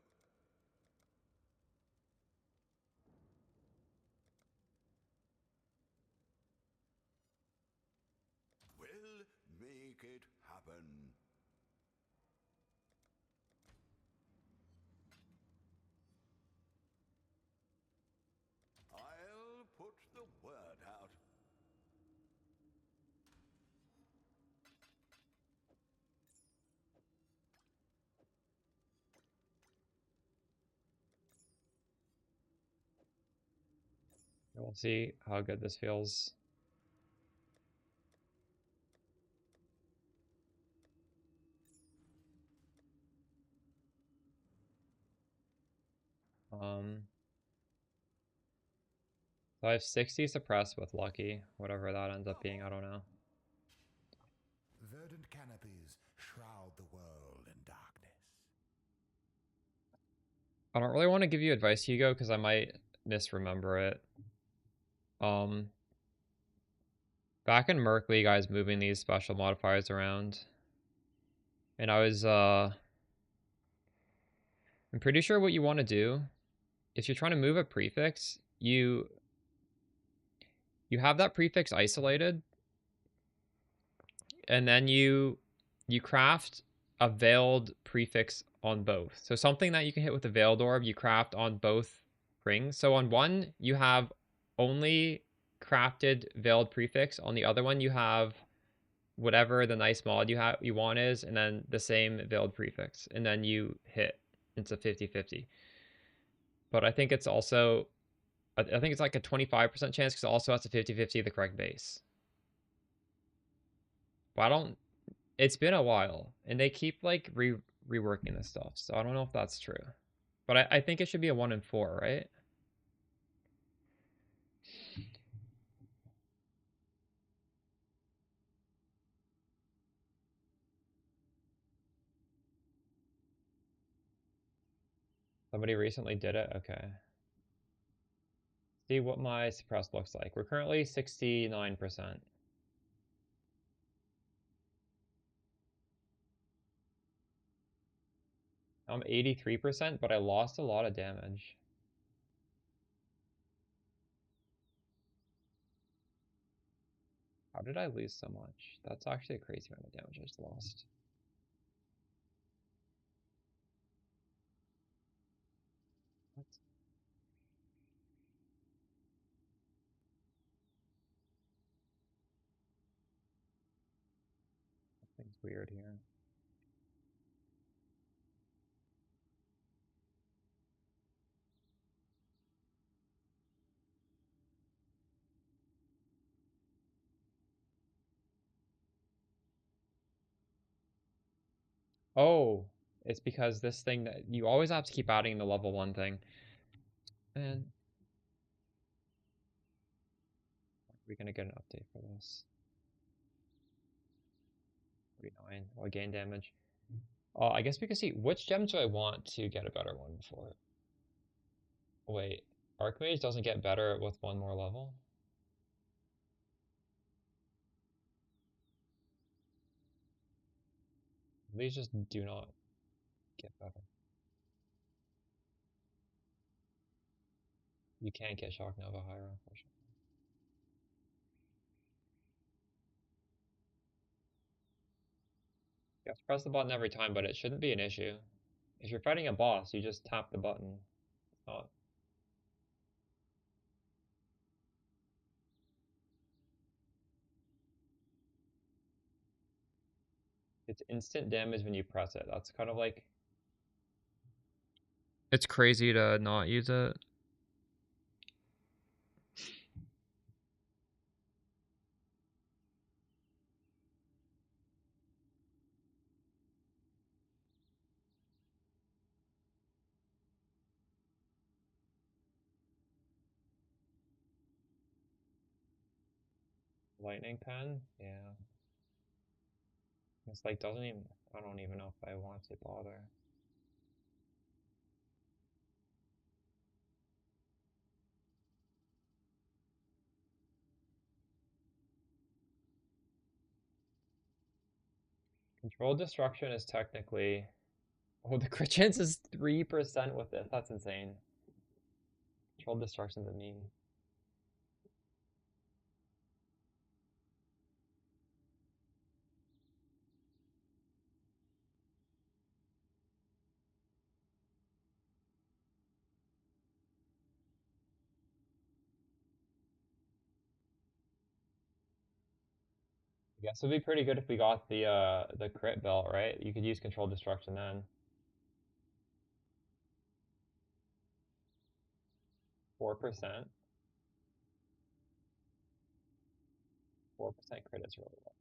We'll make it happen. I'll put the word out.
We'll see how good this feels. So I have 60 suppressed with lucky, whatever that ends up being, I don't know.
Ancient canopies shroud the world in darkness.
I don't really want to give you advice, Hugo, because I might misremember it. Back in Merc League, I was moving these special modifiers around. And I'm pretty sure what you want to do, if you're trying to move a prefix, you have that prefix isolated, and then you craft a veiled prefix on both. So something that you can hit with a veiled orb, you craft on both rings. So on one, you have only crafted veiled prefix. On the other one, you have whatever the nice mod you want is, and then the same veiled prefix, and then you hit. It's a 50-50. But I think it's also, I think it's like a 25% chance because it also has a 50-50 the correct base. But I don't, it's been a while, and they keep like reworking this stuff, so I don't know if that's true. But I think it should be a 1 in 4, right? Somebody recently did it? Okay. See what my suppress looks like. We're currently 69%. I'm 83%, but I lost a lot of damage. How did I lose so much? That's actually a crazy amount of damage I just lost. What? Something's weird here. Oh, it's because this thing that you always have to keep adding the level 1 thing. And are we gonna get an update for this? 49. Well, gain damage. I guess we can see which gems do I want to get a better one for. Wait, Archmage doesn't get better with one more level? These just do not get better. You can't get Shock Nova higher, unfortunately. You have to press the button every time, but it shouldn't be an issue. If you're fighting a boss, you just tap the button. It's not. It's instant damage when you press it. That's kind of like... It's crazy to not use it. Lightning pen? Yeah. It's like doesn't even... I don't even know if I want to bother. Controlled destruction is technically... Oh, the crit chance is 3% with this. That's insane. Controlled destruction's a meme. I guess it would be pretty good if we got the crit belt, right? You could use controlled destruction then. 4%. 4% crit is really low.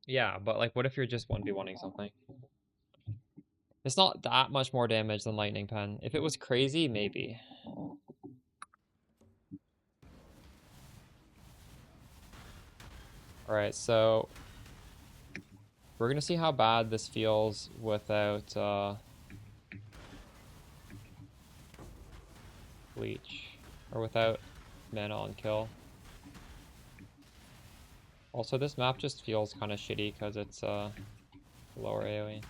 Yeah, but like what if you're just 1v1ing something? It's not that much more damage than lightning pen. If it was crazy, maybe. Alright, so We're gonna see how bad this feels without Bleach. Or without mana on kill. Also, this map just feels kind of shitty because it's lower AoE.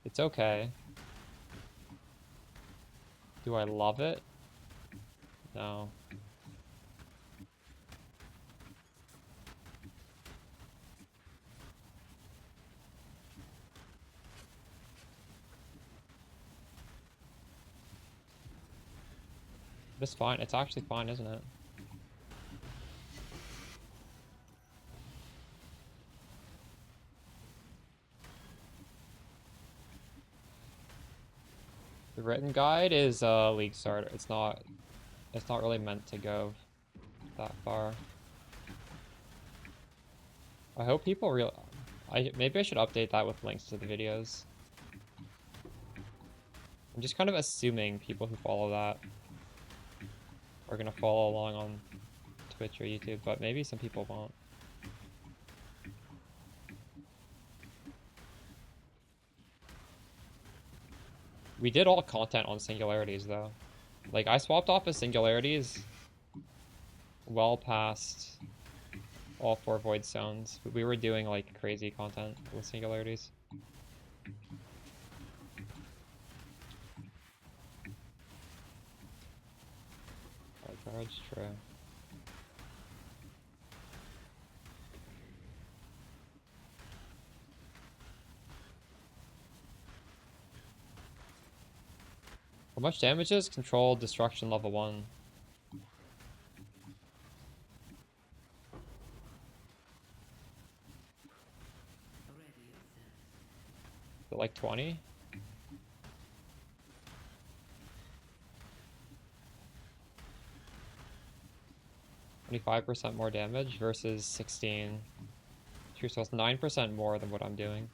It's okay. Do I love it? No. It's fine. It's actually fine, isn't it? The written guide is a league starter. It's not really meant to go that far. I hope people maybe I should update that with links to the videos. I'm just kind of assuming people who follow that are gonna follow along on Twitch or YouTube, but maybe some people won't. We did all content on singularities though. Like I swapped off of singularities well past all 4 void zones, but we were doing like crazy content with singularities. Charge, true. How much damage is controlled destruction level 1? Is it like 20? 25% more damage versus 16. True, so it's 9% more than what I'm doing.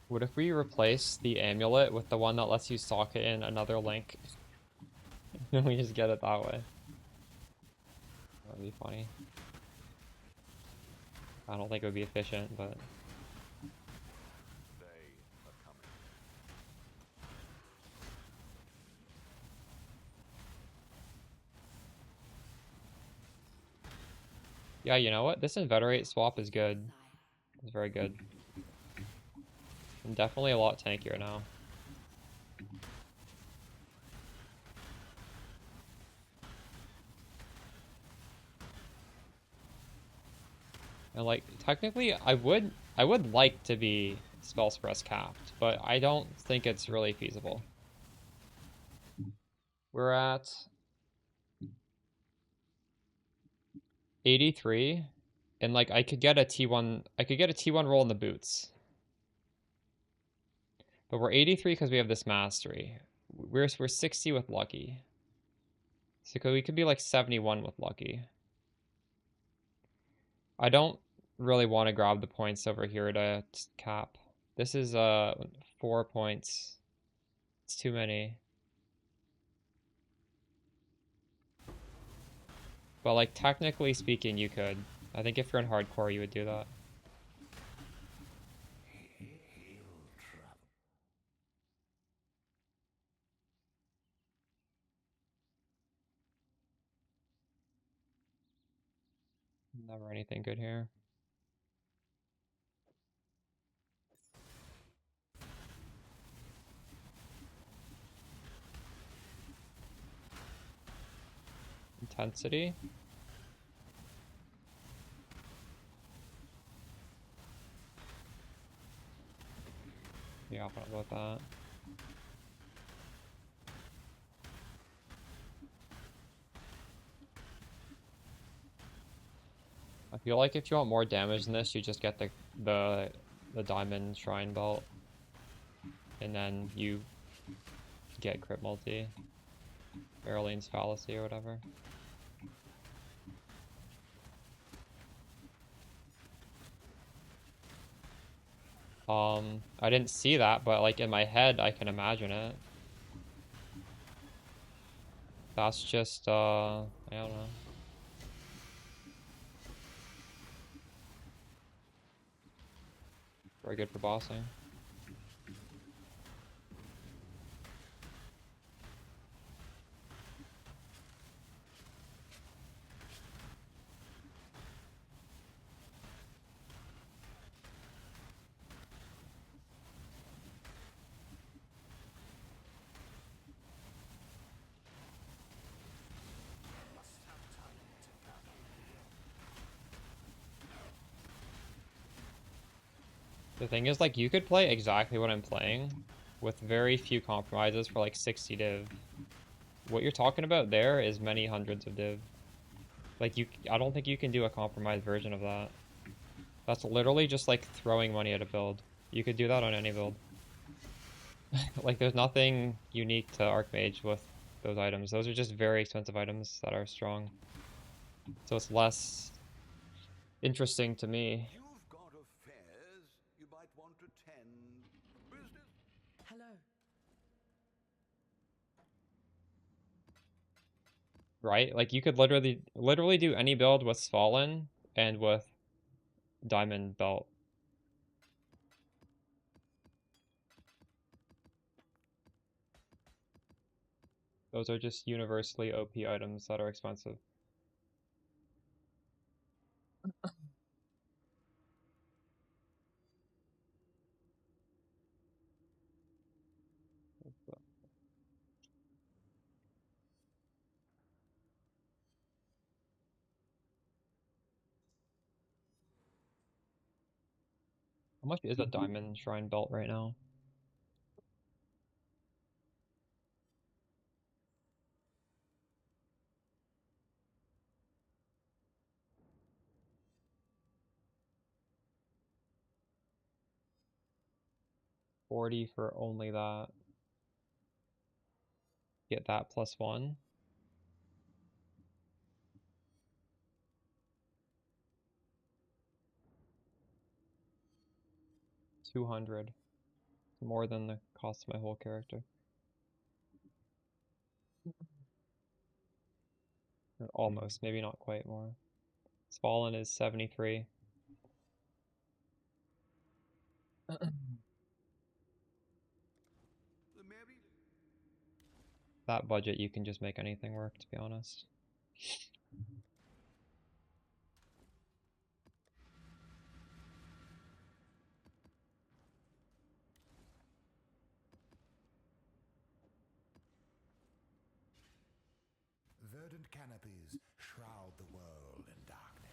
What if we replace the amulet with the one that lets you socket in another link? And we just get it that way. That would be funny. I don't think it would be efficient, but...
They are coming.
Yeah, you know what? This Inveterate swap is good. It's very good. I'm definitely a lot tankier now. And like, technically, I would like to be spell suppress capped, but I don't think it's really feasible. We're at 83, and like I could get a T1 roll in the boots. But we're 83 because we have this mastery. We're 60 with lucky. So we could be like 71 with lucky. I don't really want to grab the points over here to cap. This is 4 points. It's too many. But like technically speaking, you could. I think if you're in hardcore, you would do that. Never anything good here. Intensity. Yeah, what about that? I feel like if you want more damage than this, you just get the diamond shrine belt, and then you get crit multi. Barreline's fallacy or whatever. I didn't see that, but like in my head, I can imagine it. That's just, I don't know. Very good for bossing. The thing is, like, you could play exactly what I'm playing with very few compromises for like 60 div. What you're talking about there is many hundreds of div. Like, I don't think you can do a compromised version of that. That's literally just like throwing money at a build. You could do that on any build. Like, there's nothing unique to Archmage with those items. Those are just very expensive items that are strong. So it's less interesting to me.
You've got affairs you might want to tend. Business?
Hello.
Right? Like, you could literally do any build with Svalin and with Diamond Belt. Those are just universally OP items that are expensive. How much is a Diamond Shrine Belt right now? $40 for only that. Get that plus one. $200. More than the cost of my whole character. Almost, maybe not quite more. Svalin is 73.
Maybe.
That budget, you can just make anything work, to be honest.
Verdant canopies shroud the world in darkness.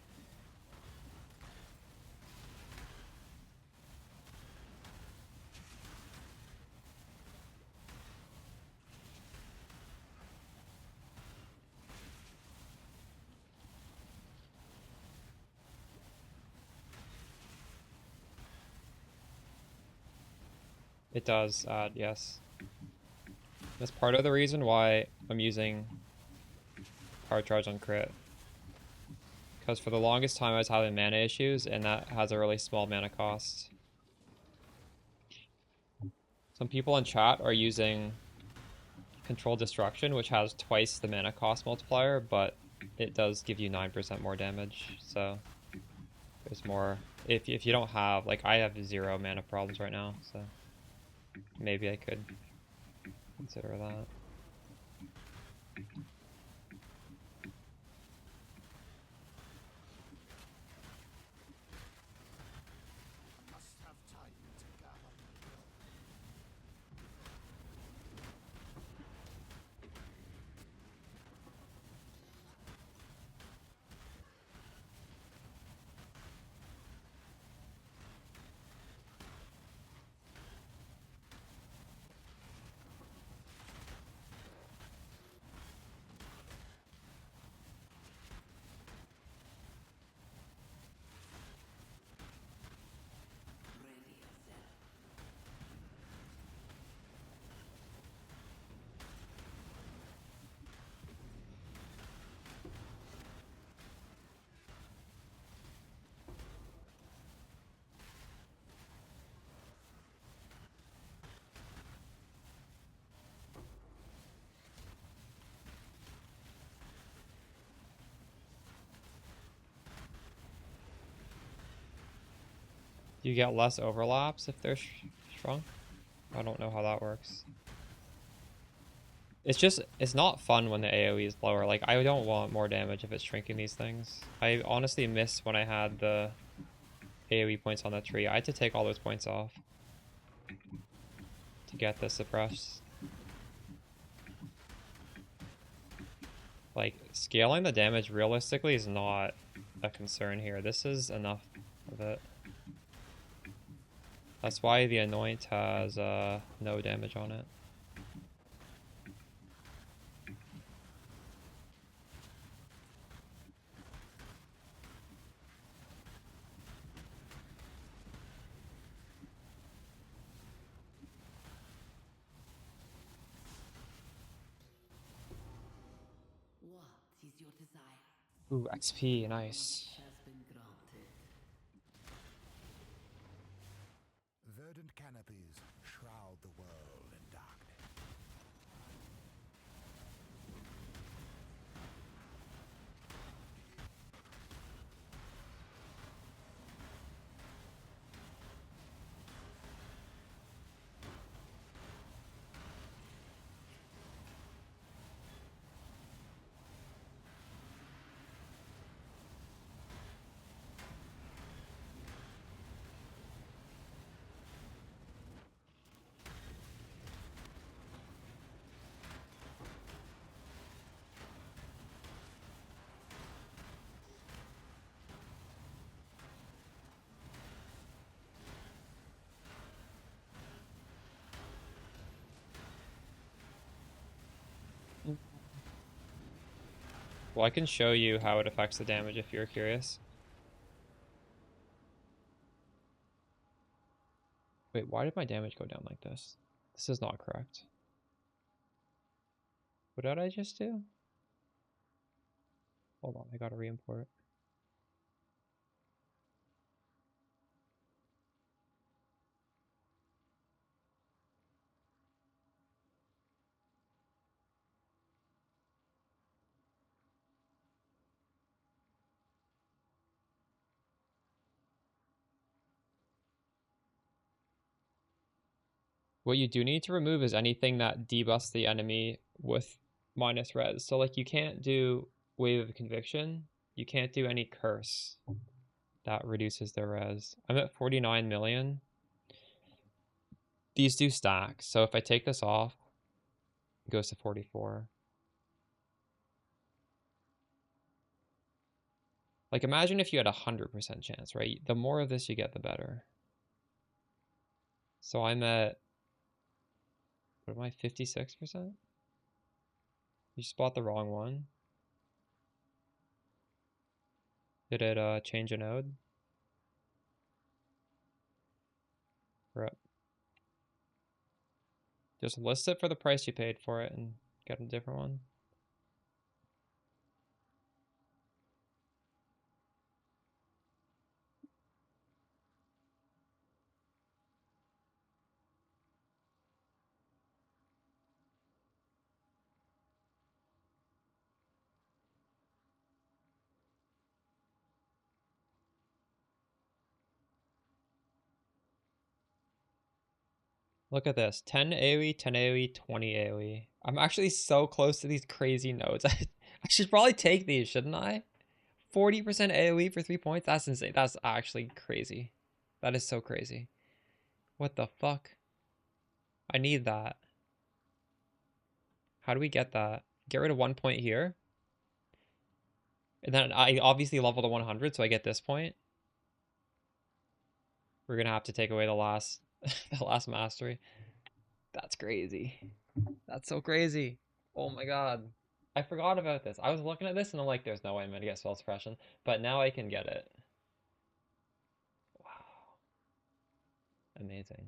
It does add, yes. That's part of the reason why I'm using Power Charge on crit. Because for the longest time I was having mana issues, and that has a really small mana cost. Some people in chat are using Control Destruction, which has twice the mana cost multiplier, but it does give you 9% more damage, so there's more. If you don't have, like, I have 0 mana problems right now, so maybe I could consider that.
Must have time to gather my will.
Do you get less overlaps if they're shrunk? I don't know how that works. It's just, it's not fun when the AoE is lower. Like, I don't want more damage if it's shrinking these things. I honestly miss when I had the AoE points on the tree. I had to take all those points off to get the suppress. Like, scaling the damage realistically is not a concern here. This is enough of it. That's why the Anoint has no damage on it.
What is your desire?
Ooh, XP, nice.
Has been granted.
Verdant canopies shroud the world in darkness.
Well, I can show you how it affects the damage if you're curious. Wait, why did my damage go down like this? This is not correct. What did I just do? Hold on, I gotta re-import. What you do need to remove is anything that debuffs the enemy with minus res. So like you can't do Wave of Conviction. You can't do any curse that reduces their res. I'm at 49 million. These do stack. So if I take this off, it goes to 44. Like imagine if you had a 100% chance, right? The more of this you get, the better. So I'm at, what am I, 56%? You spot the wrong one. Did it change a node? Rip. Just list it for the price you paid for it and get a different one. Look at this, 10 AoE, 10 AoE, 20 AoE. I'm actually so close to these crazy nodes. I should probably take these, shouldn't I? 40% AoE for 3 points? That's insane. That's actually crazy. That is so crazy. What the fuck? I need that. How do we get that? Get rid of 1 point here. And then I obviously level to 100, so I get this point. We're gonna have to take away the last the last mastery. That's crazy. That's so crazy. Oh my god. I forgot about this. I was looking at this and I'm like, there's no way I'm gonna get spell suppression. But now I can get it. Wow. Amazing.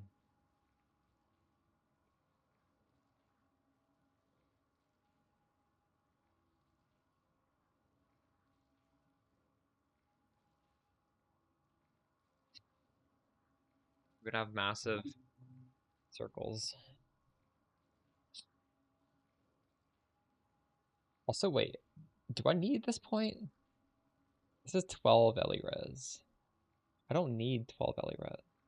We're gonna have massive circles. Also, wait. Do I need this point? This is 12 Ellie res. I don't need 12 Ellie res.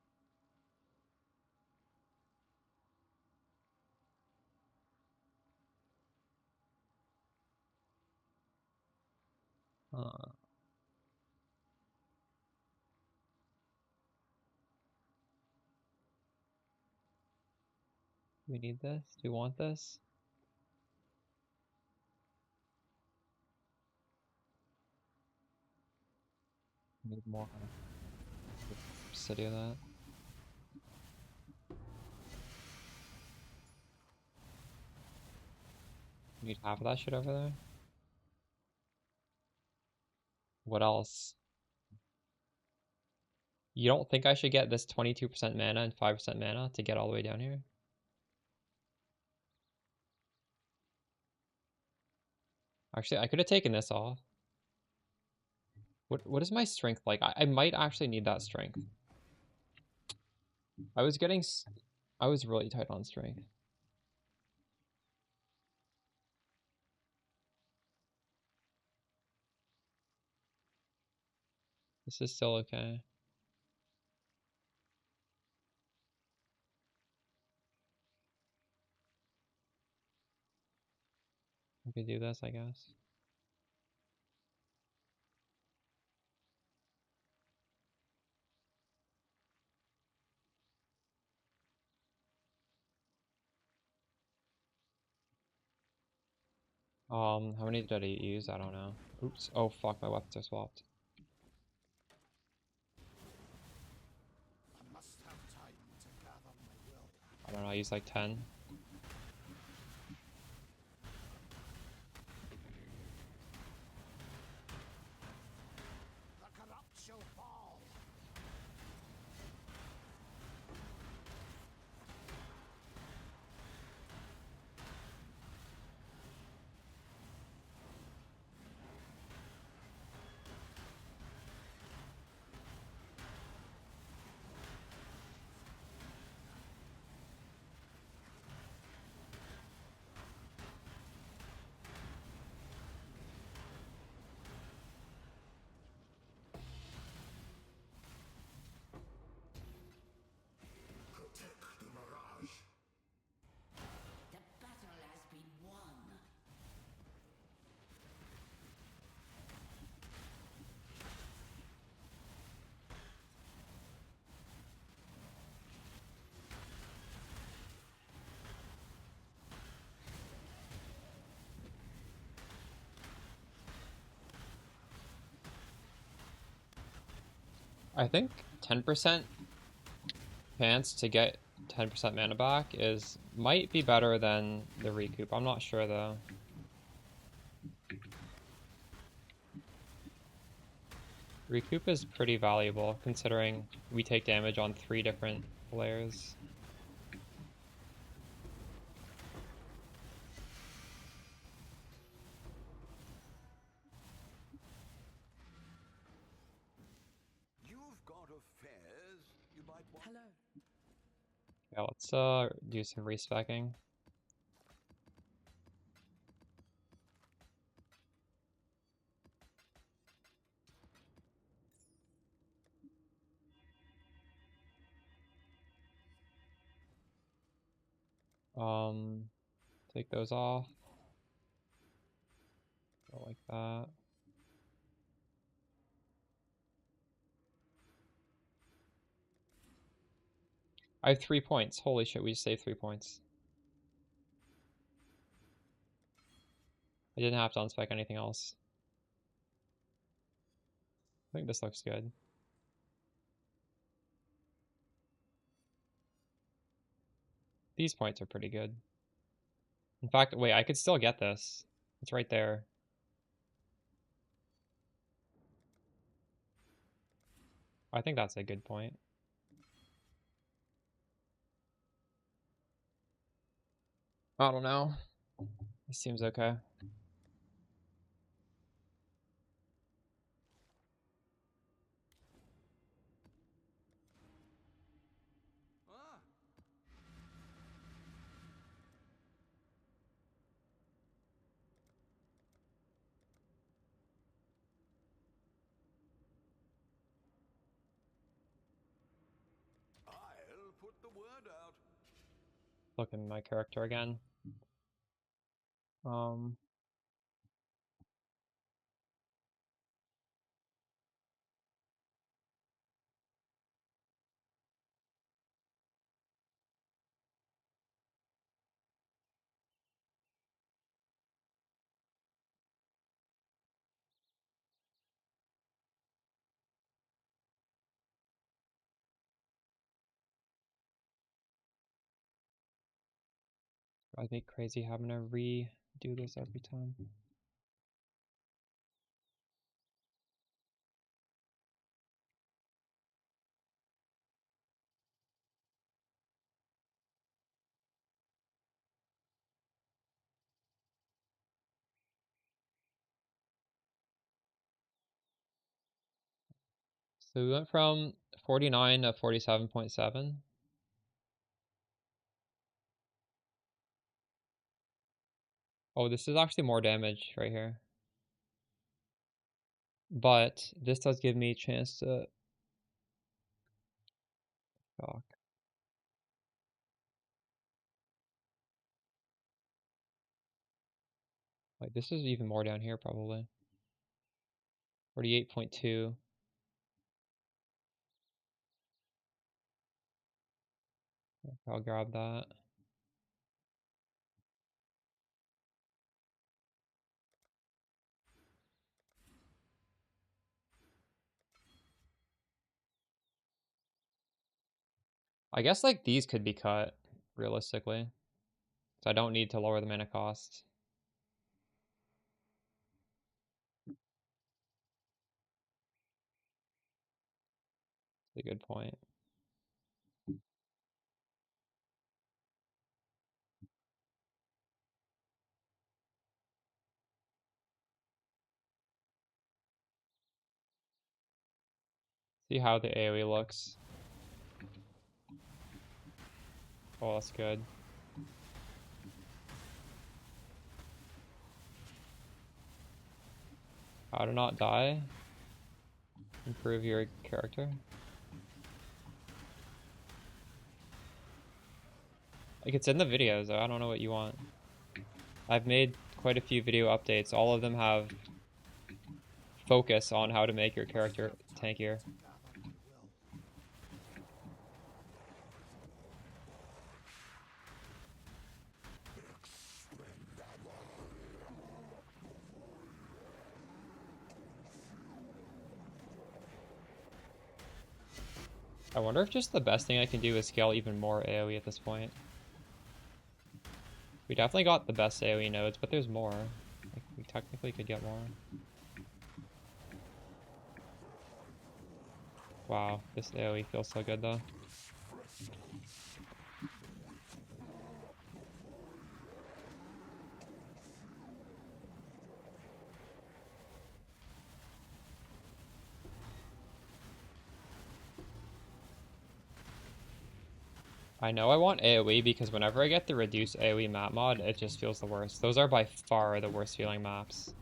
We need this? Do we want this? Need more. City of that. Need half of that shit over there. What else? You don't think I should get this 22% mana and 5% mana to get all the way down here? Actually, I could have taken this off. What is my strength like? I might actually need that strength. I was really tight on strength. This is still okay. We could do this, I guess. How many did I use? I don't know. Oops. Oh fuck, my weapons are swapped.
I must have time to gather my will.
I don't know, I used like 10.
The corrupt shall fall. Protect the Mirage.
The battle has been won.
I think 10% chance to get 10% mana back might be better than the recoup. I'm not sure though. Recoup is pretty valuable considering we take damage on 3 different layers.
You've got affairs you might want.
Hello.
Yeah, let's do some respecking. Take those off. Go like that. I have 3 points. Holy shit, we just saved 3 points. I didn't have to unspec anything else. I think this looks good. These points are pretty good. In fact, wait, I could still get this. It's right there. I think that's a good point. I don't know. This seems okay.
Ah, I'll put the word out.
Look at my character again. Um, Drives me crazy having to redo this every time. So we went from 49 to 47.7. Oh, this is actually more damage right here. But this does give me a chance to... Fuck. Like, this is even more down here, probably. 48.2. I'll grab that. I guess, like, these could be cut, realistically. So I don't need to lower the mana cost. That's a good point. See how the AoE looks. Oh, that's good. How to not die. Improve your character. Like, it's in the videos, though. I don't know what you want. I've made quite a few video updates. All of them have focus on how to make your character tankier. I wonder if just the best thing I can do is scale even more AoE at this point. We definitely got the best AoE nodes, but there's more. Like, we technically could get more. Wow, this AoE feels so good though. I know I want AoE because whenever I get the reduced AoE map mod, it just feels the worst. Those are by far the worst feeling maps.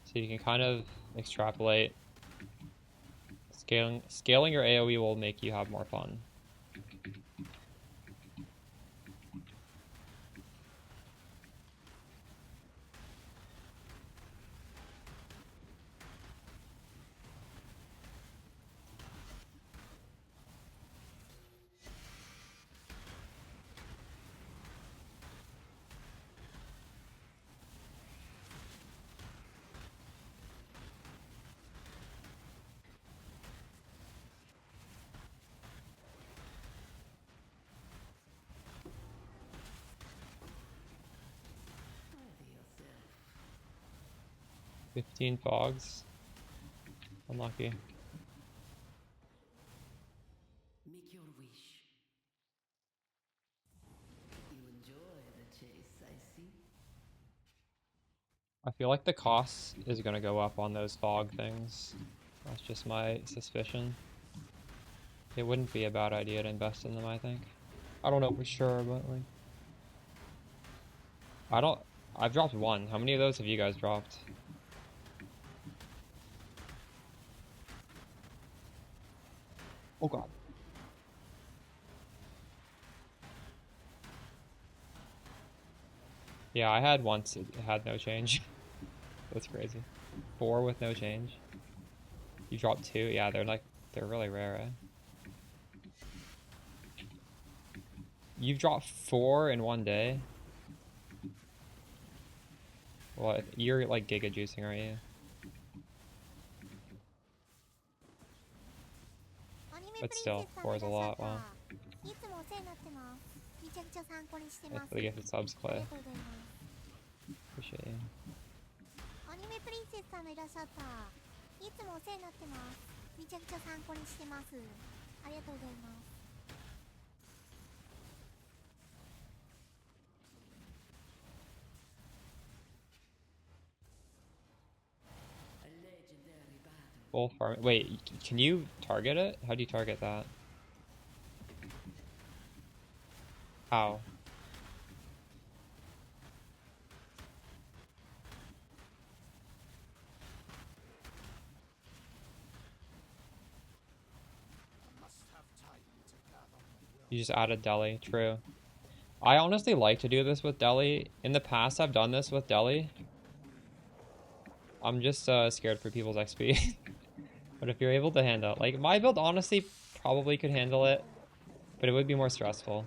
So you can kind of extrapolate. Scaling your AoE will make you have more fun.
Ready yourself.
15 fogs. Unlucky.
Make your wish. You enjoy the chase, I see.
I feel like the cost is gonna go up on those fog things. That's just my suspicion. It wouldn't be a bad idea to invest in them, I think. I don't know for sure, but like... I've dropped one. How many of those have you guys dropped? Oh god. Yeah, I had once, it had no change. That's crazy. 4 with no change. You dropped 2? Yeah, they're really rare, eh? You've dropped 4 in one day? Well, you're like giga juicing, aren't you? But still, 4 is a lot, wow.
ちゃくちゃ参考にしてます。
Thanks for the gifted subs,
あり
Clay.
がとうございます。
Appreciate you.
アニメプリンセスさんもいらっしゃった。いつもお世話になってます。めちゃくちゃ参考にしてます。ありがとうございます。
A legendary battle.
Full farm. Wait, can you target it? How do you target that? How? You just added Deli. True. I honestly like to do this with Deli. In the past, I've done this with Deli. I'm just scared for people's XP. But if you're able to handle it, like my build honestly probably could handle it, but it would be more stressful.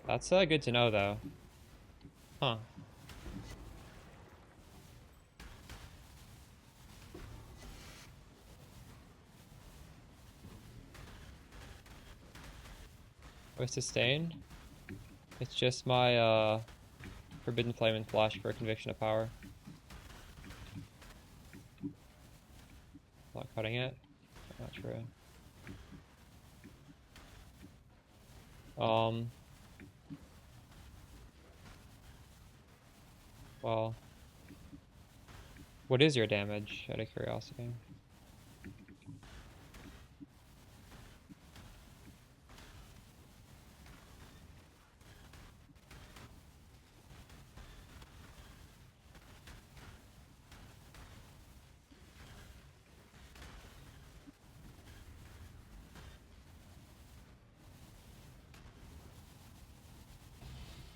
That's good to know though. Huh. With sustain, it's just my Forbidden Flame and Flash for Conviction of Power. Not cutting it. Not true. Well, what is your damage, out of curiosity?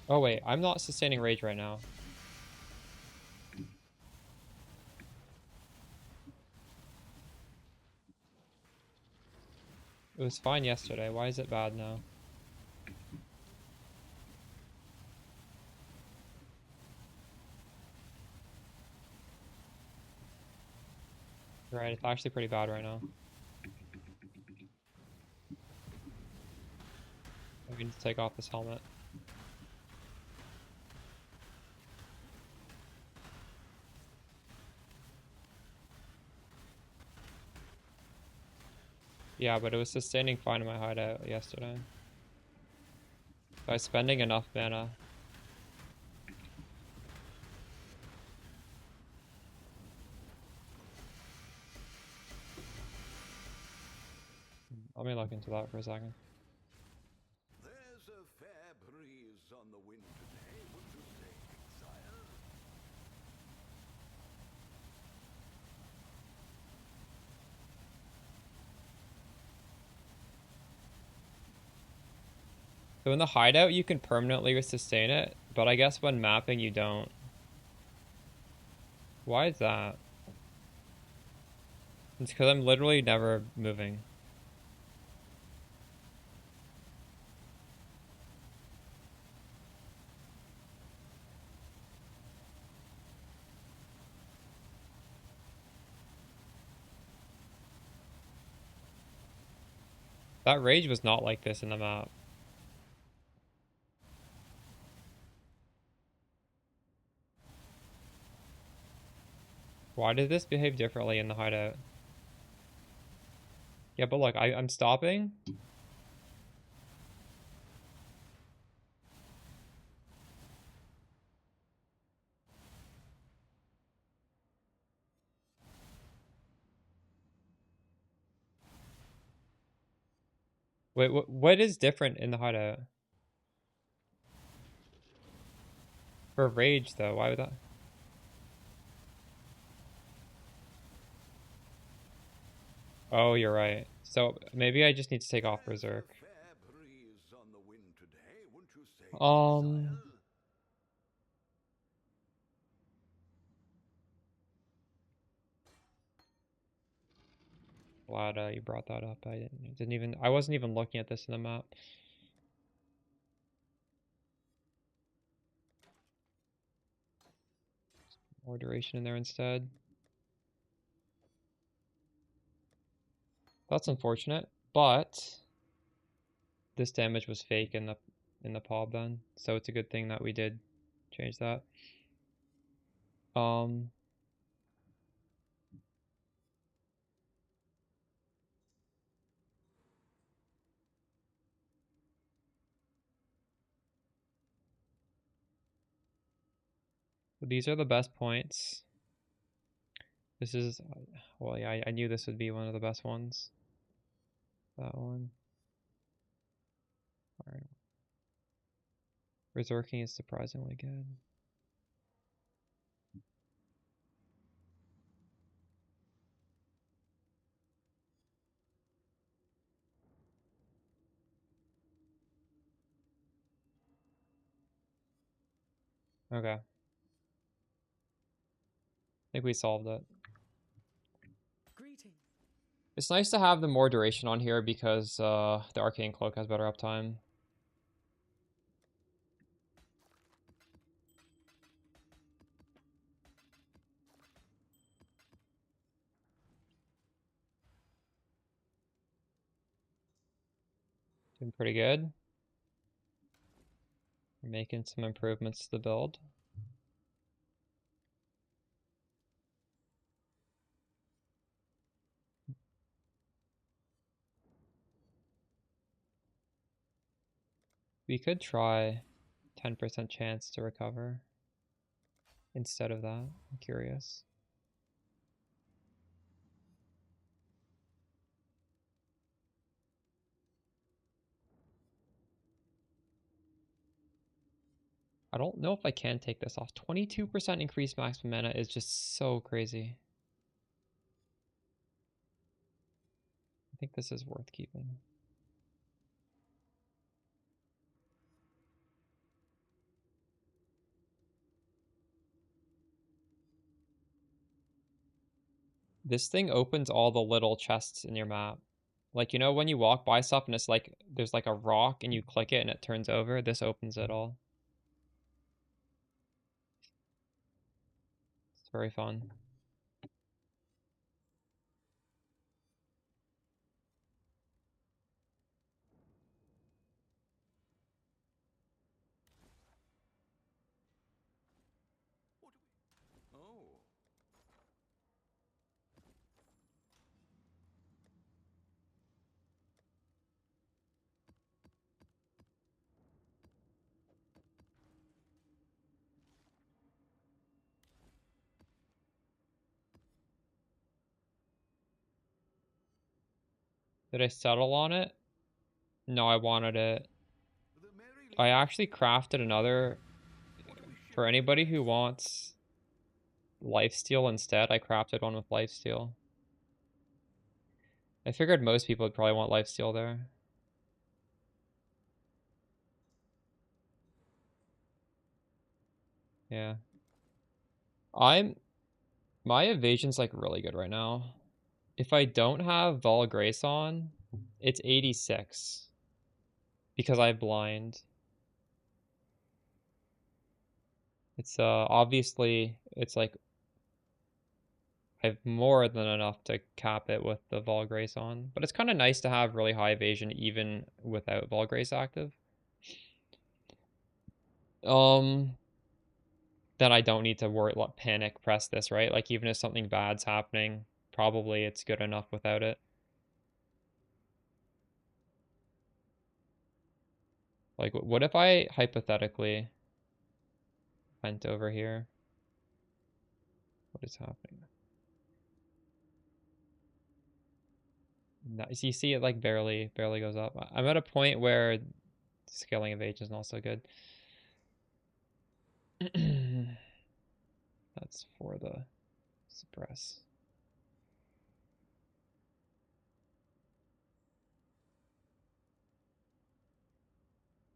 Oh wait, I'm not sustaining rage right now. It was fine yesterday. Why is it bad now? Right, it's actually pretty bad right now. I need to take off this helmet. Yeah, but it was sustaining fine in my hideout yesterday. By spending enough mana. Let me look into that for a second.
There's a fair breeze on the wind today, would you say, exile?
So in the hideout, you can permanently sustain it, but I guess when mapping, you don't. Why is that? It's because I'm literally never moving. That rage was not like this in the map. Why did this behave differently in the hideout? Yeah, but look, I'm stopping. Wait, what is different in the hideout? For rage, though, why would that? Oh, you're right. So maybe I just need to take off Berserk.
Fair breeze on the wind today, wouldn't you say,
Um,
exile?
Glad you brought that up. I wasn't even looking at this in the map. More duration in there instead. That's unfortunate, but this damage was fake in the PoB then, so it's a good thing that we did change that. These are the best points. This is, well, yeah, I knew this would be one of the best ones. That one. Alright. Berserking is surprisingly good. Okay. I think we solved it.
Greetings.
It's nice to have the more duration on here because the Arcane Cloak has better uptime. Doing pretty good. We're making some improvements to the build. We could try 10% chance to recover instead of that. I'm curious. I don't know if I can take this off. 22% increased maximum mana is just so crazy. I think this is worth keeping. This thing opens all the little chests in your map. Like, you know, when you walk by stuff and it's like, there's like a rock and you click it and it turns over, this opens it all. It's very fun.
Oh.
Did I settle on it? No, I wanted it.
The merry
I actually crafted another for anybody who wants lifesteal instead. I crafted one with lifesteal. I figured most people would probably want lifesteal there. Yeah. My evasion's like really good right now. If I don't have Vol Grace on, it's 86 because I have blind. It's obviously it's like I have more than enough to cap it with the Vol Grace on, but it's kind of nice to have really high evasion even without Vol Grace active. Then I don't need to worry, panic press this, right? Like even if something bad's happening, probably it's good enough without it. Like what if I hypothetically went over here? What is happening? You see it like barely goes up. I'm at a point where scaling evasion is not so good. That's for the suppress.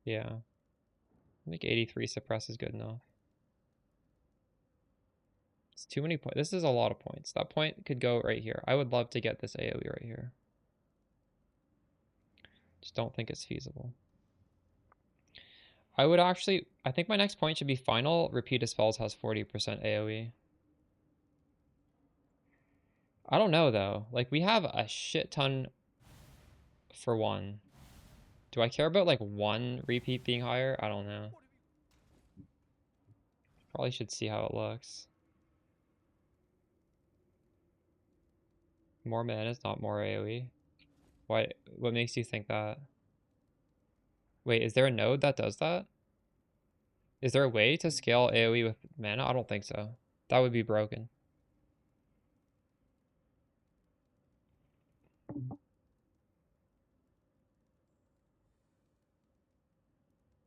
Yeah. I think 83 suppress is good enough. It's too many points. This is a lot of points. That point could go right here. I would love to get this AoE right here. Just don't think it's feasible. I think my next point should be final repeated spells has 40% AoE. I don't know though. Like we have a shit ton for one. Do I care about like one repeat being higher? I don't know. Probably should see how it looks. More mana is not more AoE. Why? What makes you think that? Wait, is there a node that does that? Is there a way to scale AoE with mana? I don't think so. That would be broken.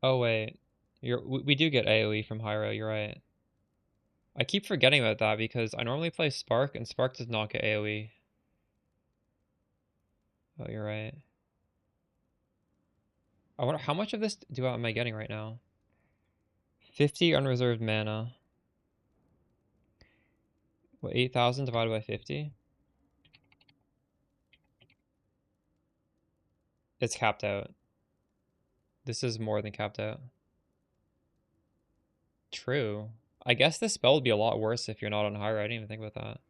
Oh wait, we do get AoE from Hyro, you're right. I keep forgetting about that because I normally play Spark and Spark does not get AoE. Oh, you're right. I wonder how much of this am I getting right now? 50 unreserved mana. What, 8,000 divided by 50? It's capped out. This is more than capped out. True. I guess this spell would be a lot worse if you're not on Hyro. I didn't even think about that.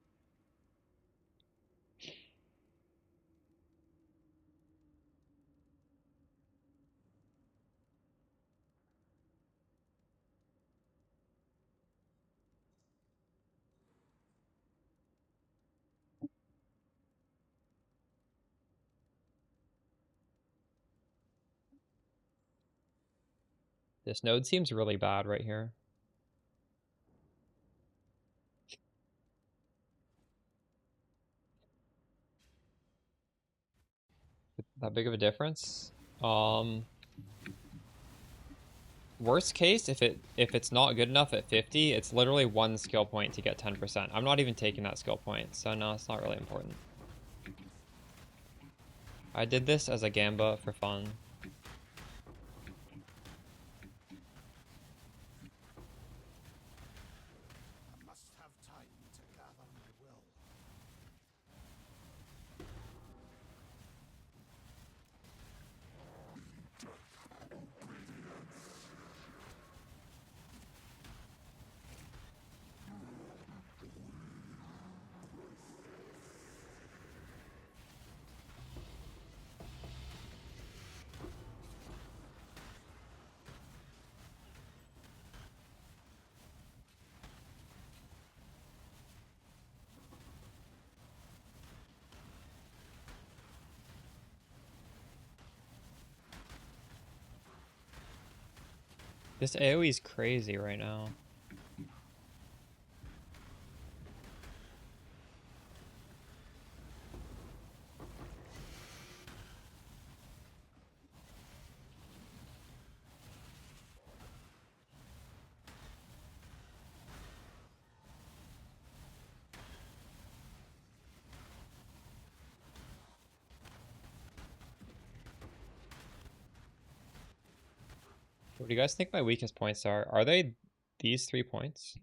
This node seems really bad right here. That big of a difference? Worst case, if it's not good enough at 50, it's literally one skill point to get 10%. I'm not even taking that skill point, so no, it's not really important. I did this as a gamba for fun.
I must have time to gather my will.
This AoE is crazy right now. What do you guys think my weakest points are? Are they these 3 points?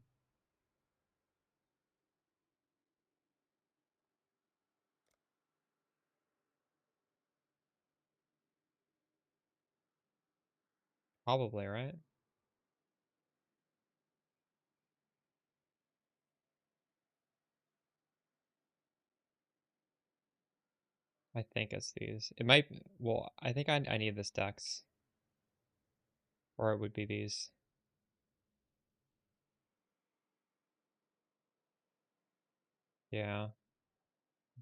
Probably, right? I think it's these. It might, well, I think I need this dex. Or it would be these. Yeah.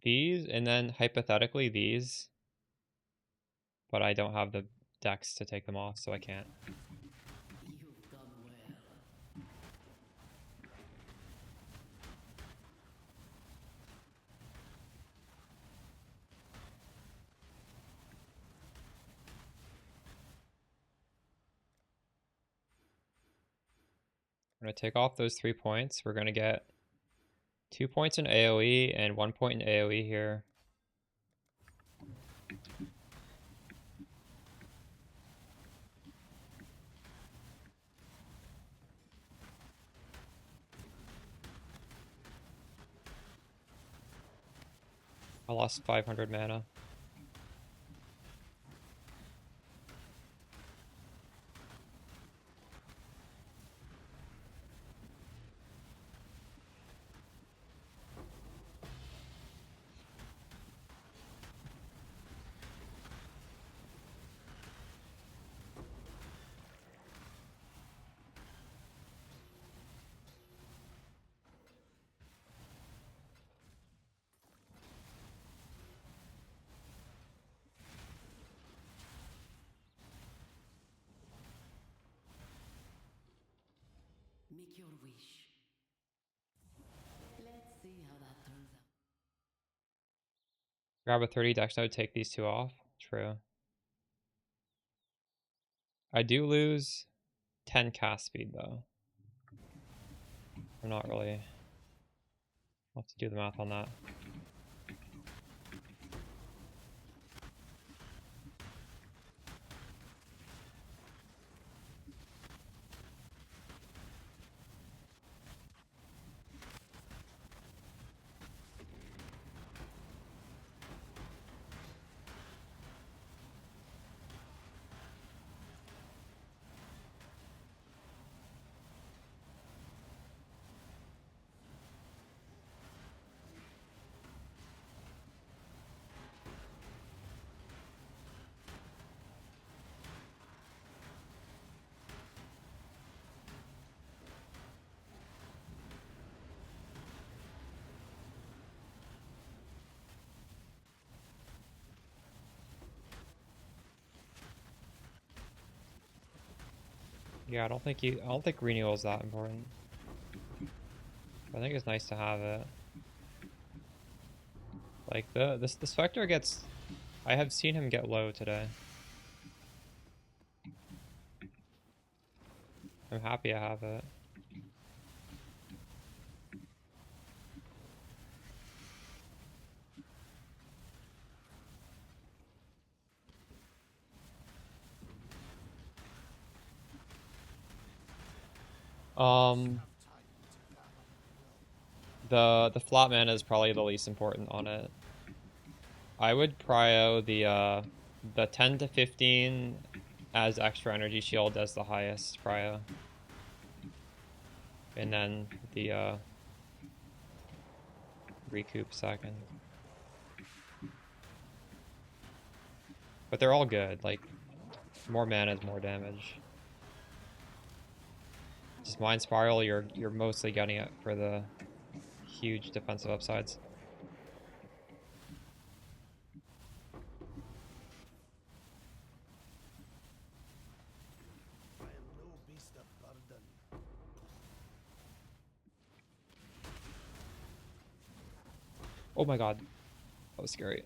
These, and then hypothetically these. But I don't have the dex to take them off, so I can't.
You've done well.
I'm going to take off those 3 points. We're going to get 2 points in AoE and 1 point in AoE here. I lost 500 mana.
Make your wish. Let's see how that turns out.
Grab a 30 dex node, take these two off. True. I do lose 10 cast speed though. Or not really. I'll have to do the math on that. Yeah, I don't think renewal is that important. I think it's nice to have it. Like the Spectre gets, I have seen him get low today. I'm happy I have it. The flat mana is probably the least important on it. I would prio the 10 to 15 as extra energy shield as the highest prio. And then the recoup second. But they're all good, like more mana is more damage. Just Mind Spiral, you're mostly getting it for the huge defensive upsides.
I am no beast of burden.
Oh my god, that was scary.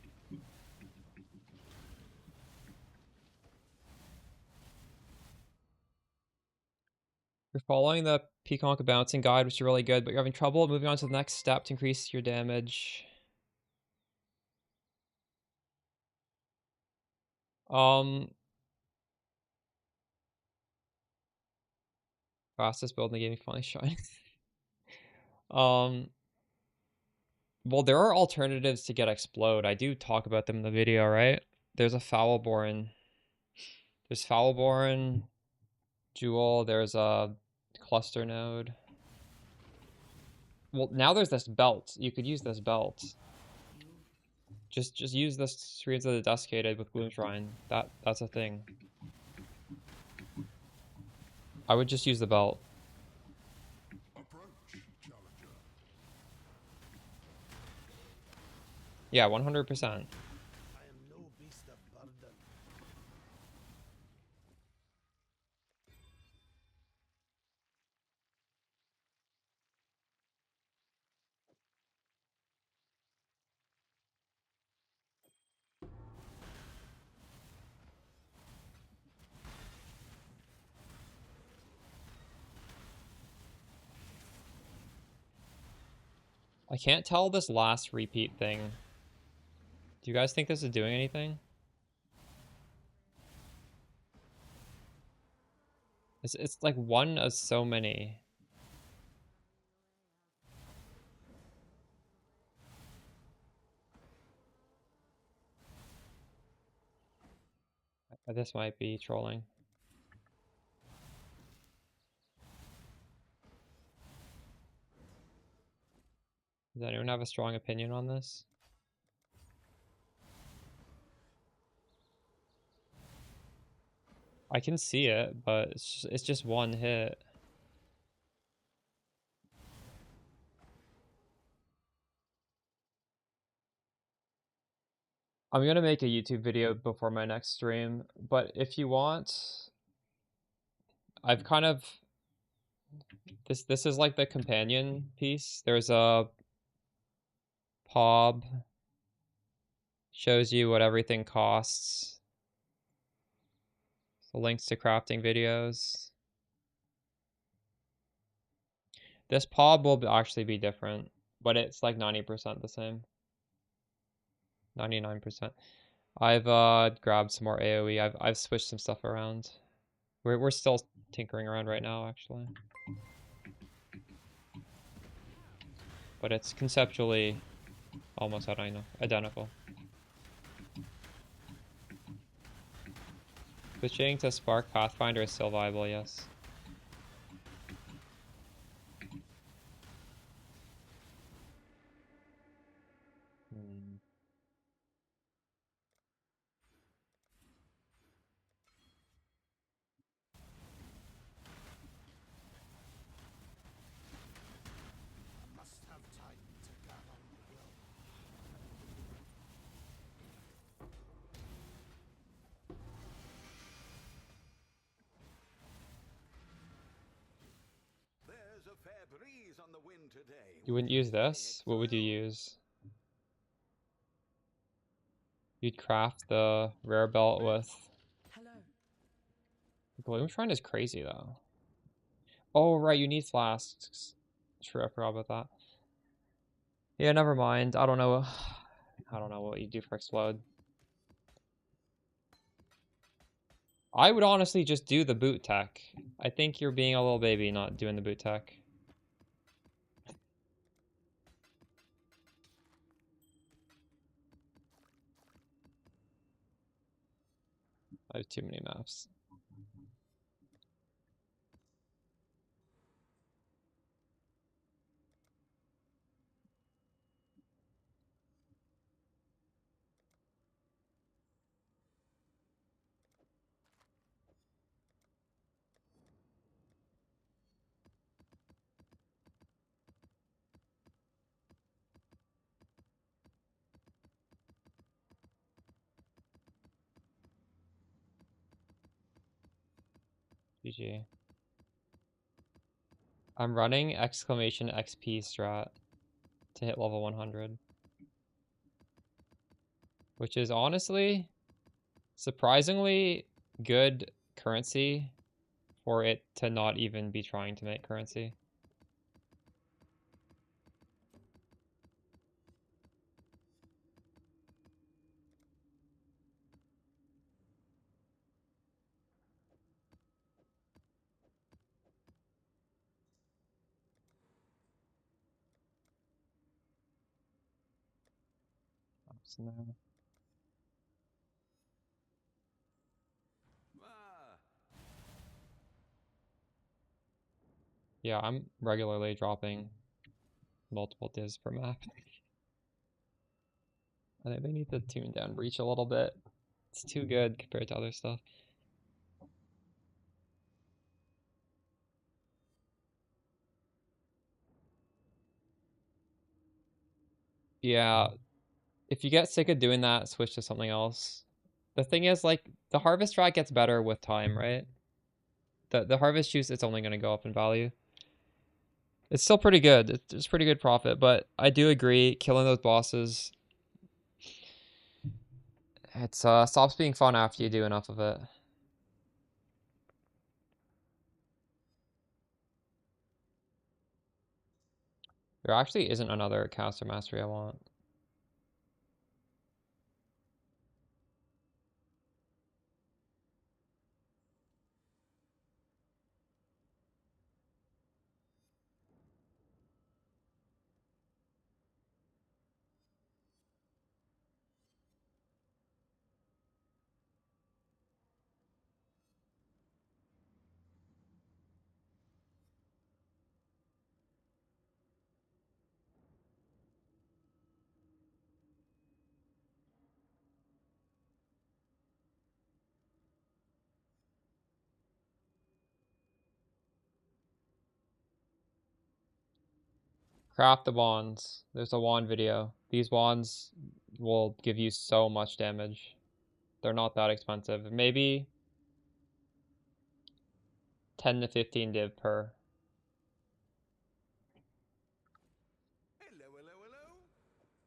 You're following the Peaconk bouncing guide, which is really good, but you're having trouble moving on to the next step to increase your damage. Fastest build in the game, finally shine. Well, there are alternatives to get explode. I do talk about them in the video, right? There's a Foulborn. There's Foulborn, Jewel. There's a cluster node. Well, now there's this belt. You could use this belt. Just use the Screens of the Desiccated with Gloom Shrine. That's a thing. I would just use the belt.
Approach, challenger.
Yeah, 100%.
I am no beast of burden.
I can't tell this last repeat thing. Do you guys think this is doing anything? It's like one of so many. This might be trolling. Does anyone have a strong opinion on this? I can see it, but it's just one hit. I'm gonna make a YouTube video before my next stream, but if you want, I've kind of This is like the companion piece. There's a POB. Shows you what everything costs. The links to crafting videos. This POB will actually be different, but it's like 90% the same. 99%. I've grabbed some more AoE. I've switched some stuff around. We're still tinkering around right now, actually. But it's conceptually almost identical. Switching to Spark Pathfinder is still viable, yes.
Must have time to gather will.
There's a fair breeze on the wind today.
You wouldn't use this? What would you use? You'd craft the rare belt with...
Hello.
Bloom Shrine is crazy, though. Oh, right, you need flasks. True, I forgot about that. Yeah, never mind. I don't know. I don't know what you do for explode. I would honestly just do the boot tech. I think you're being a little baby not doing the boot tech. I have too many maps. GG. I'm running exclamation XP strat to hit level 100. Which is honestly surprisingly good currency for it to not even be trying to make currency. So now-
Ah,
Yeah, I'm regularly dropping multiple divs per map. I think they need to tune down reach a little bit. It's too good compared to other stuff. Yeah, if you get sick of doing that, switch to something else. The thing is, like, the harvest strat gets better with time, right? The harvest juice, it's only going to go up in value. It's still pretty good. It's pretty good profit, but I do agree, killing those bosses, it's stops being fun after you do enough of it. There actually isn't another caster mastery I want. Craft the wands. There's a wand video. These wands will give you so much damage. They're not that expensive. Maybe 10 to 15 div per.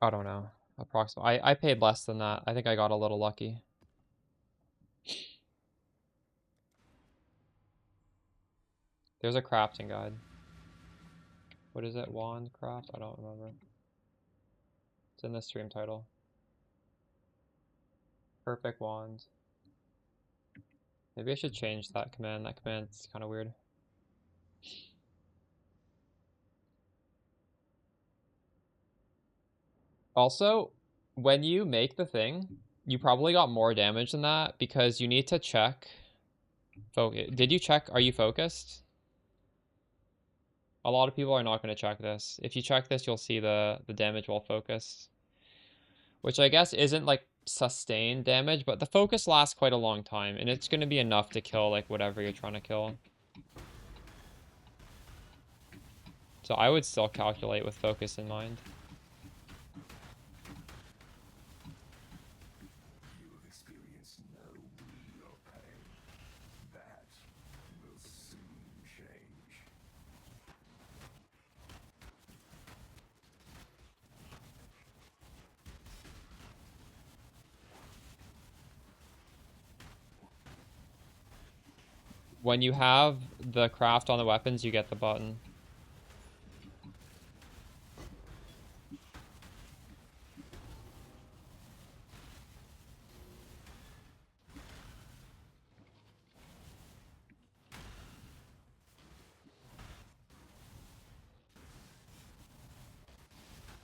I don't know. Approximately. I paid less than that. I think I got a little lucky. There's a crafting guide. What is it? Wand craft? I don't remember. It's in the stream title. Perfect wand. Maybe I should change that command. That command's kind of weird. Also, when you make the thing, you probably got more damage than that because you need to check. Did you check? Are you focused? A lot of people are not going to check this. If you check this, you'll see the damage while focused. Which I guess isn't like sustained damage, but the focus lasts quite a long time, and it's going to be enough to kill like whatever you're trying to kill. So I would still calculate with focus in mind.
You have experienced no real pain. That will soon change.
When you have the craft on the weapons, you get the button.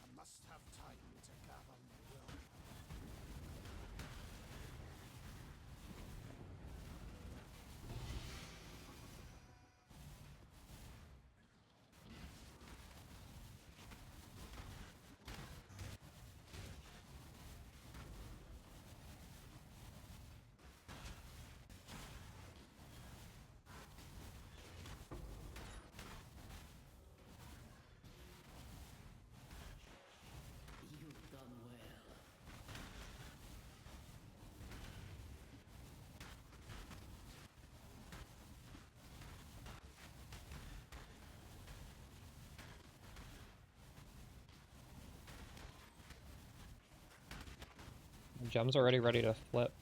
I must have time to gather my will.
You've done well.
Gem's already ready to flip.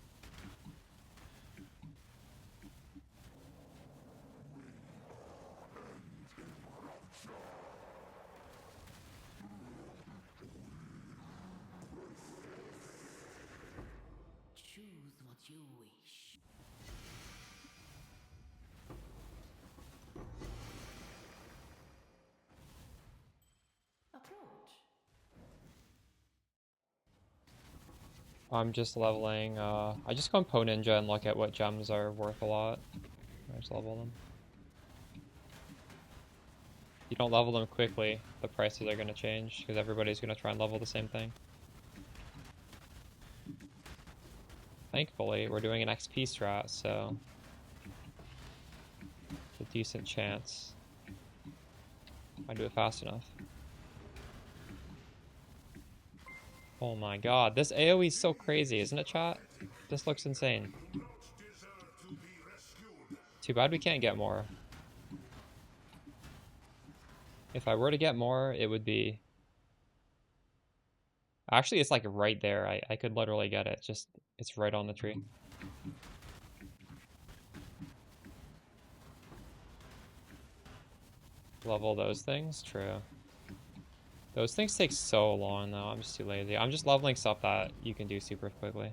Choose what you wish. Approach.
I'm just leveling, I just go on Po Ninja and look at what gems are worth a lot. I just level them. If you don't level them quickly, the prices are going to change because everybody's going to try and level the same thing. Thankfully, we're doing an XP strat, so it's a decent chance I do it fast enough. Oh my god, this AoE is so crazy, isn't it, chat? This looks insane. Too bad we can't get more. If I were to get more, it would be... Actually, it's like right there. I could literally get it. Just, it's right on the tree. Level those things? True. Those things take so long, though. I'm just too lazy. I'm just leveling stuff that you can do super quickly.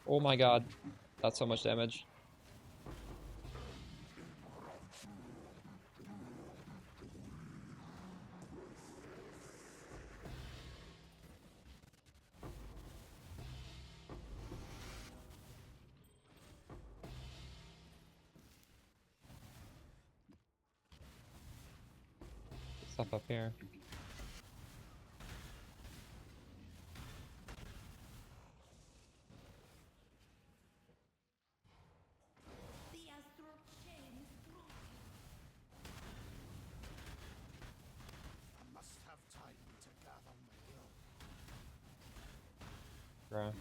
Oh my god. That's so much damage. Stuff up here.
The astral chain is broken.
I must have time to gather my will.
Bro.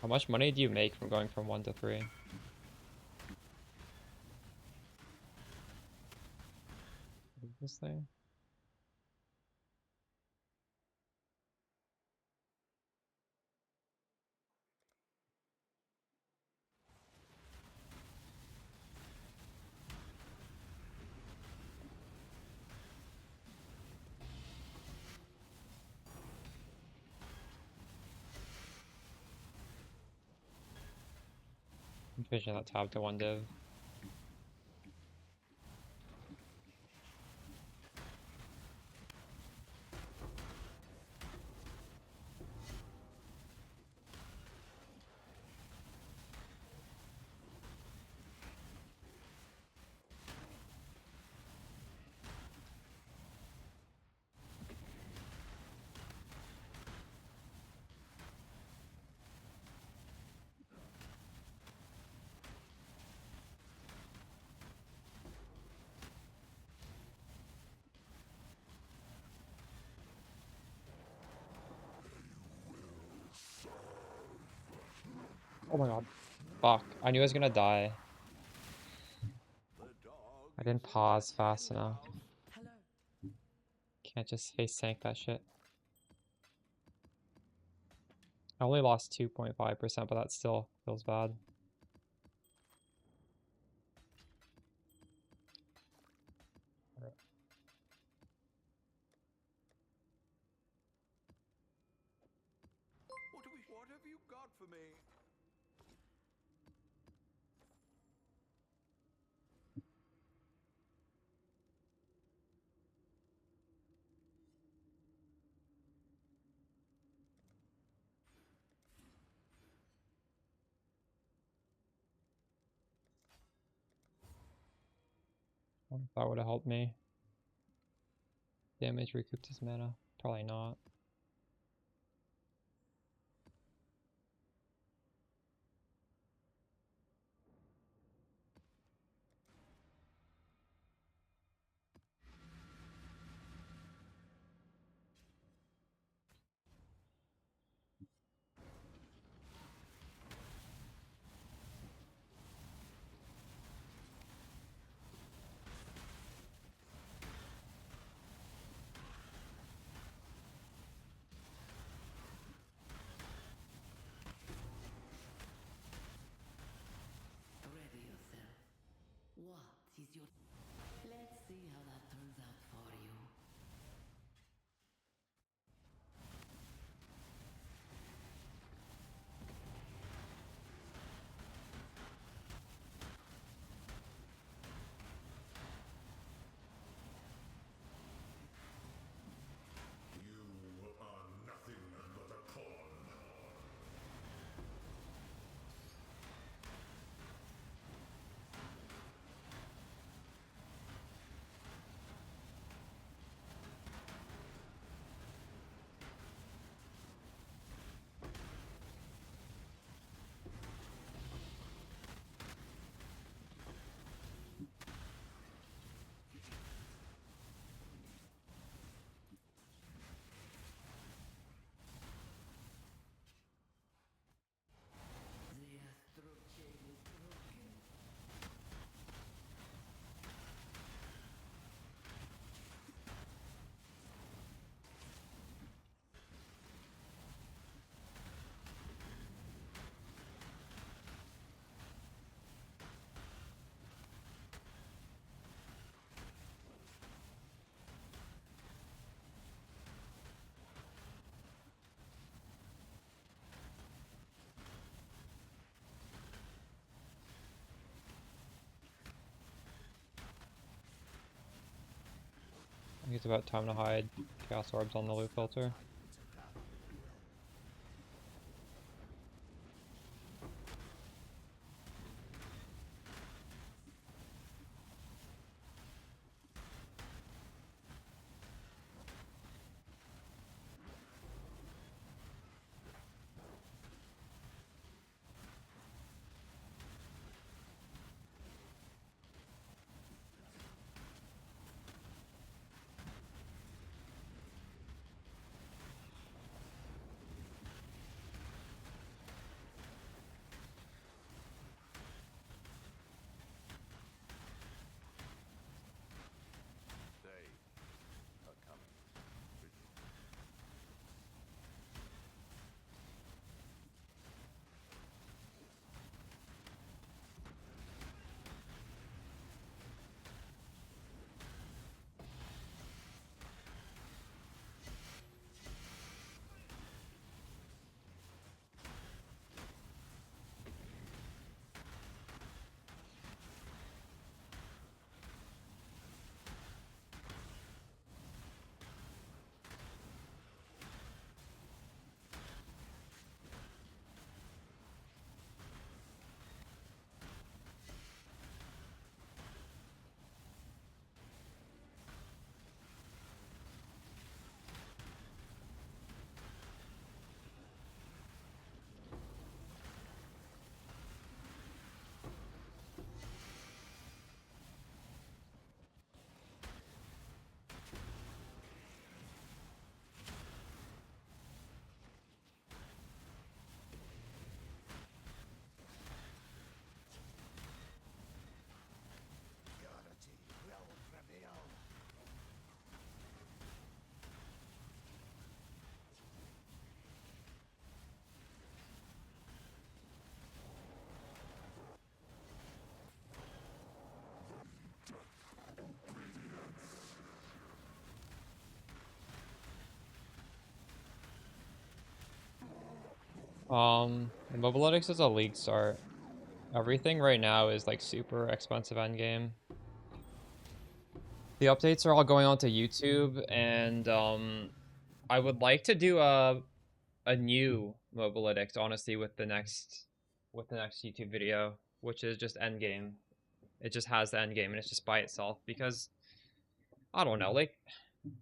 How much money do you make from going from 1 to 3? What is this thing? I'm finishing that tab to 1 div. Oh my god. Fuck. I knew I was gonna die. I didn't pause fast enough.
Hello.
Can't just face tank that shit. I only lost 2.5%, but that still feels bad.
What have you got for me?
I wonder if that would have helped me. Damage recouped his mana. Probably not.
Ready yourself. What is your... Let's see how that turns out for you.
You are nothing but a pawn.
The astral chain is broken.
I think it's about time to hide Chaos Orbs on the loot filter. Mobalytics is a league start. Everything right now is like super expensive endgame. The updates are all going onto YouTube, and I would like to do a new Mobalytics, honestly, with the next YouTube video, which is just endgame. It just has the endgame and it's just by itself, because I don't know, like,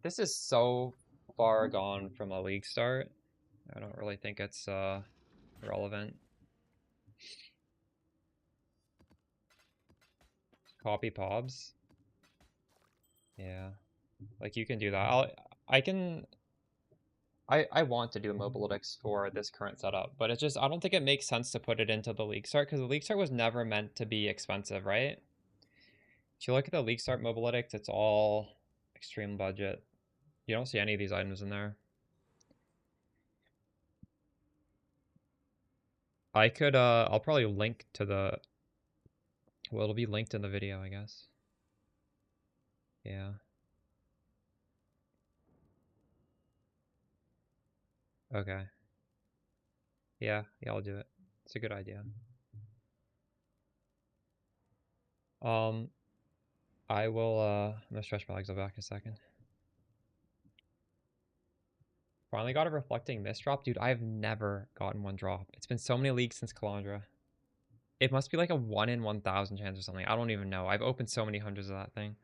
this is so far gone from a league start. I don't really think it's relevant. Copy pobs. Yeah, like, you can do that. I want to do Mobalytics for this current setup, but it's just, I don't think it makes sense to put it into the league start, because the league start was never meant to be expensive, right? If you look at the league start Mobalytics, it's all extreme budget. You don't see any of these items in there. I could, I'll probably link to the, well, it'll be linked in the video, I guess. Yeah. Okay. Yeah, I'll do it. It's a good idea. I will, I'm gonna stretch my legs out back a second. Finally got a reflecting mist drop. Dude, I've never gotten one drop. It's been so many leagues since Calandra. It must be like a 1 in 1,000 chance or something. I don't even know. I've opened so many hundreds of that thing.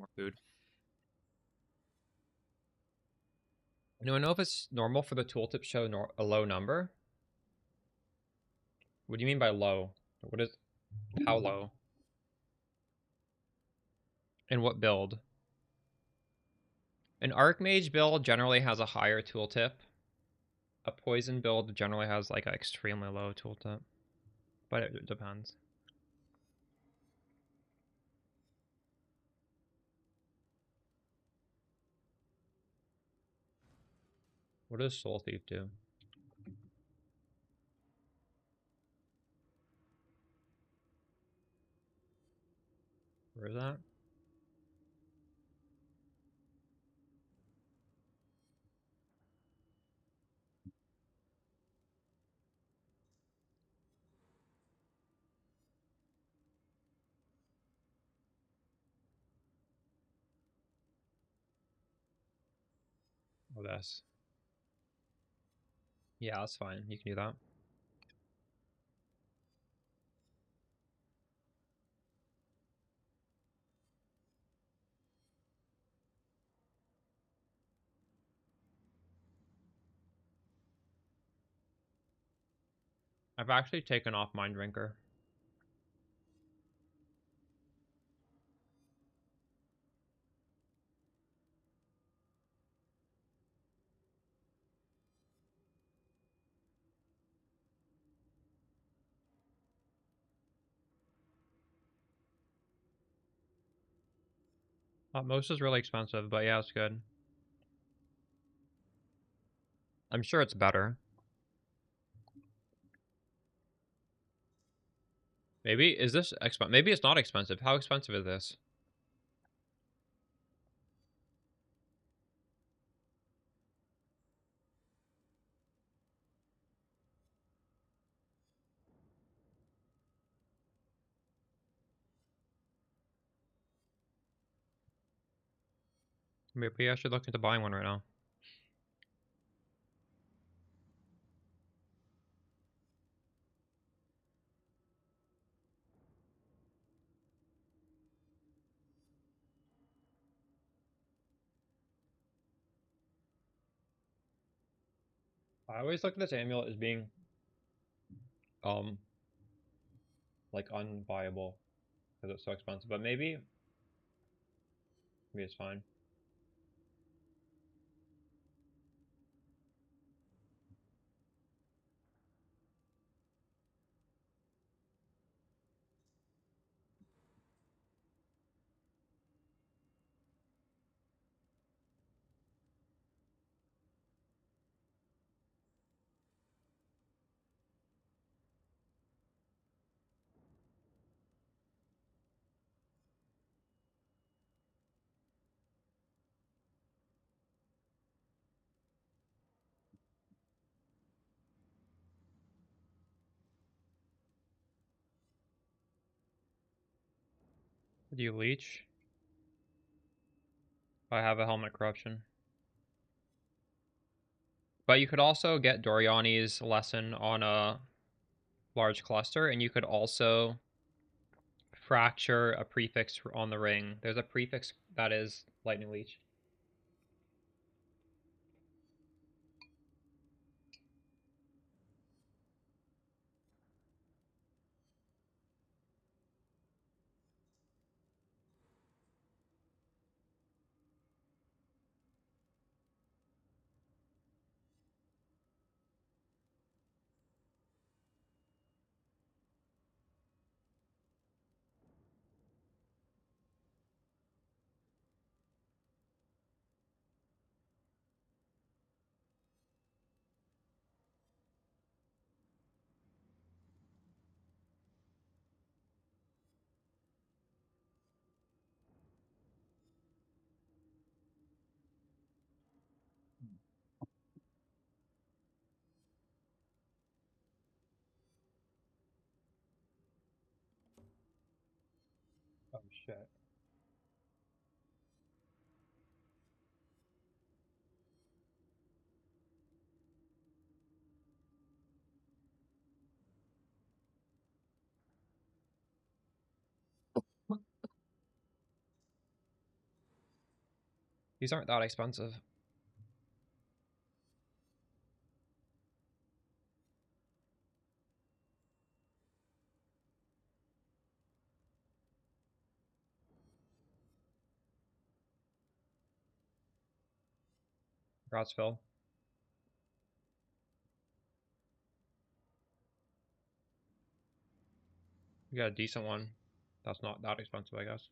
more food. Do I know if it's normal for the tooltip to show a low number? What do you mean by low? What is... How low? In what build? An Archmage build generally has a higher tooltip. A Poison build generally has like an extremely low tooltip. But it depends. What does Soul Thief do? Where is that? Oh, this. Yeah, that's fine. You can do that. I've actually taken off Mind Drinker. Most is really expensive, but yeah, it's good. I'm sure it's better. Maybe, is this expensive? Maybe it's not expensive. How expensive is this? Maybe I should look into buying one right now. I always look at this amulet as being, like unbuyable because it's so expensive. But maybe it's fine. Do you leech? I have a helmet corruption. But you could also get Doriani's lesson on a large cluster, and you could also fracture a prefix on the ring. There's a prefix that is lightning leech. Oh shit. These aren't that expensive. Congrats, Phil. You got a decent one. That's not that expensive, I guess.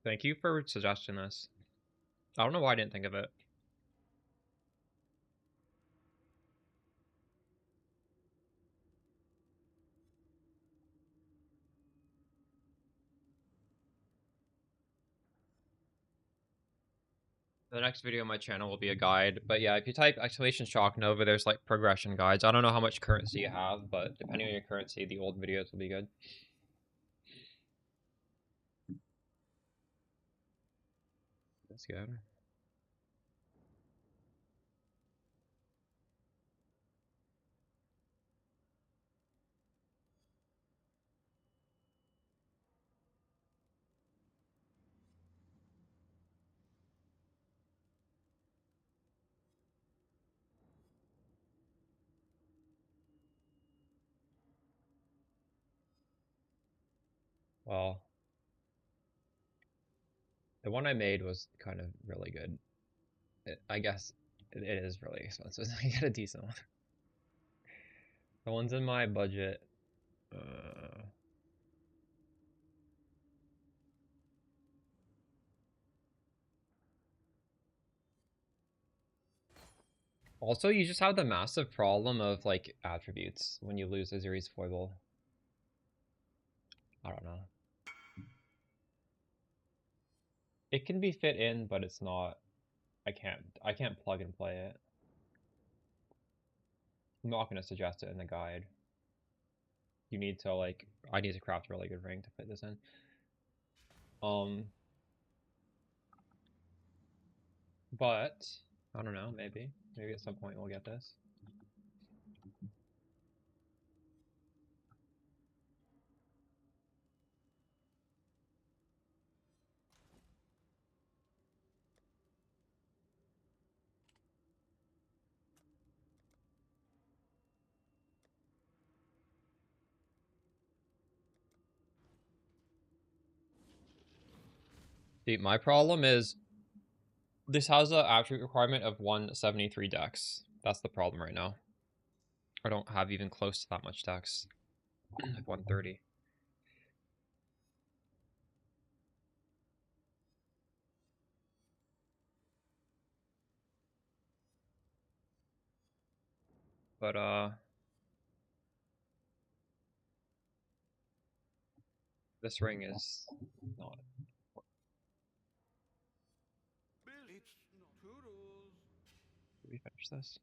Thank you for suggesting this. I don't know why I didn't think of it. The next video on my channel will be a guide, but yeah, if you type !shock Nova, there's like progression guides. I don't know how much currency you have, but depending on your currency, the old videos will be good. That's good. Well, the one I made was kind of really good. I guess it is really expensive. I get a decent one. The one's in my budget. Also, you just have the massive problem of like attributes when you lose Aziri's foible. I don't know. It can be fit in, but it's not. I can't plug and play it. I'm not gonna suggest it in the guide. You need to like, I need to craft a really good ring to fit this in. But I don't know. Maybe at some point we'll get this. See, my problem is this has an attribute requirement of 173 dex. That's the problem right now. I don't have even close to that much dex. Like 130. But this ring is not.
It's Toodles.
Did we finish this?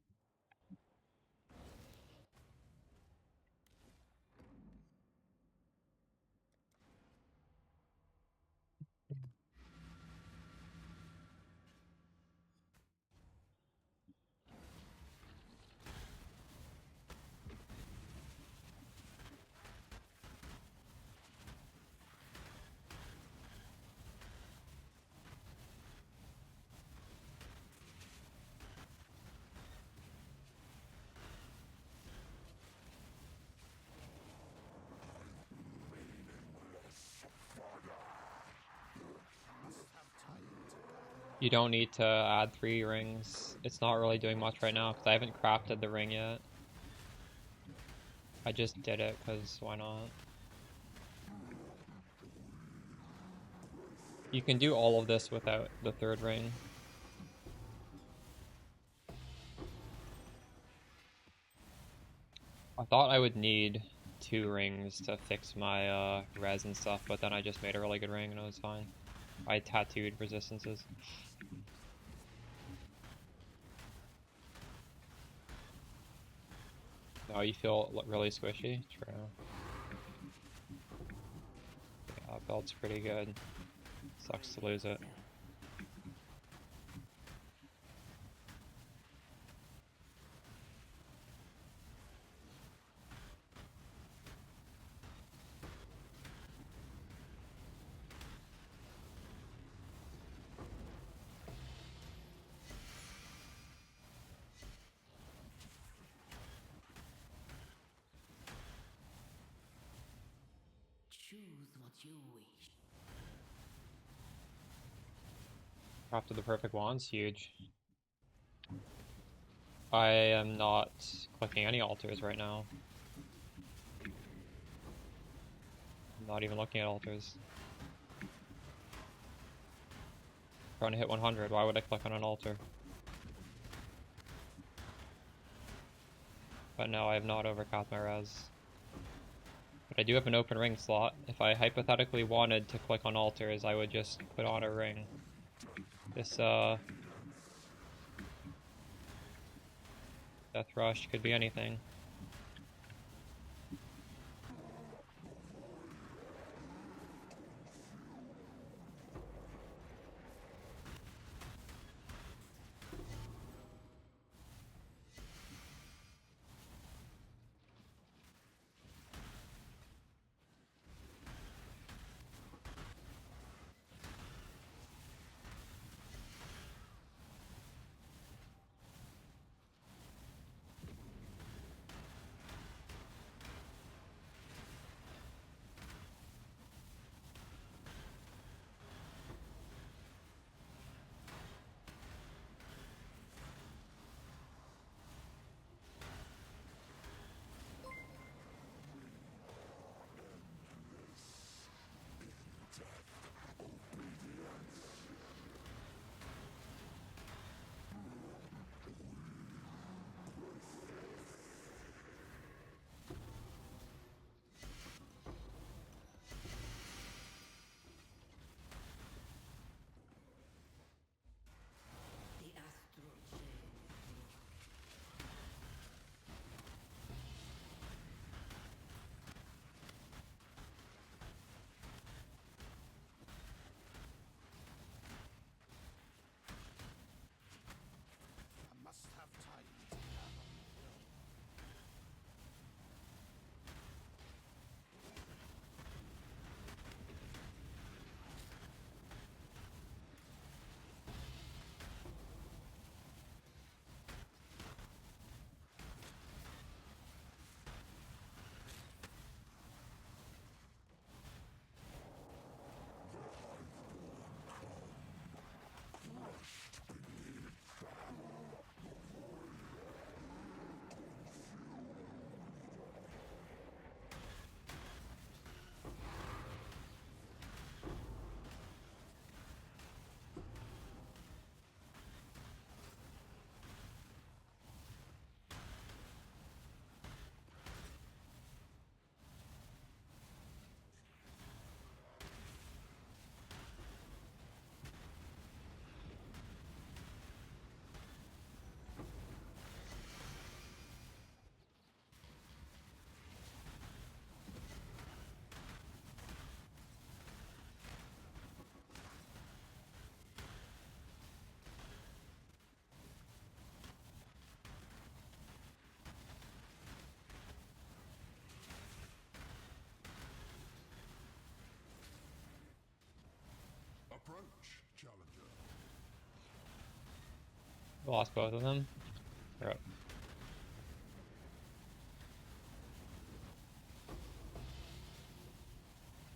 You don't need to add 3 rings. It's not really doing much right now because I haven't crafted the ring yet. I just did it because why not? You can do all of this without the 3rd ring. I thought I would need 2 rings to fix my res and stuff, but then I just made a really good ring and it was fine. I tattooed resistances. Oh, you feel really squishy? True. Yeah, belt's pretty good. Sucks to lose it.
Choose what you wish.
Crafted the perfect wands, huge. I am not clicking any altars right now. I'm not even looking at altars. Trying to hit 100, why would I click on an altar? But no, I have not overcapped my res. But I do have an open ring slot. If I hypothetically wanted to click on altars, I would just put on a ring. This, Death Rush could be anything.
The astral chain is
I must have time to gather. Approach, challenger.
Lost both of them. They're up.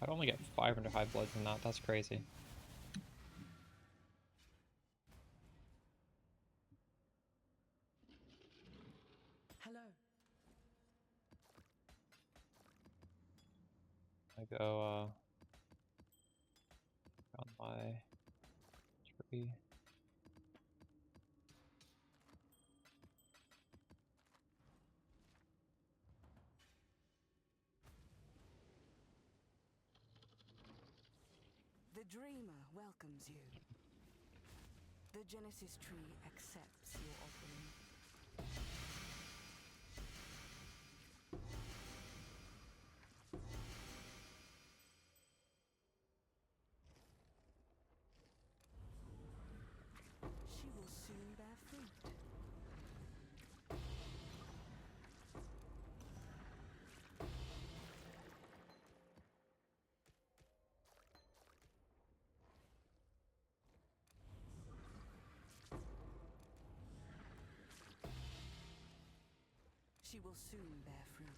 I'd only get 500 high blood from that, that's crazy.
Hello.
I go, on my tree.
The dreamer welcomes you. The Genesis tree accepts your offering. She will soon bear fruit. She will soon bear fruit.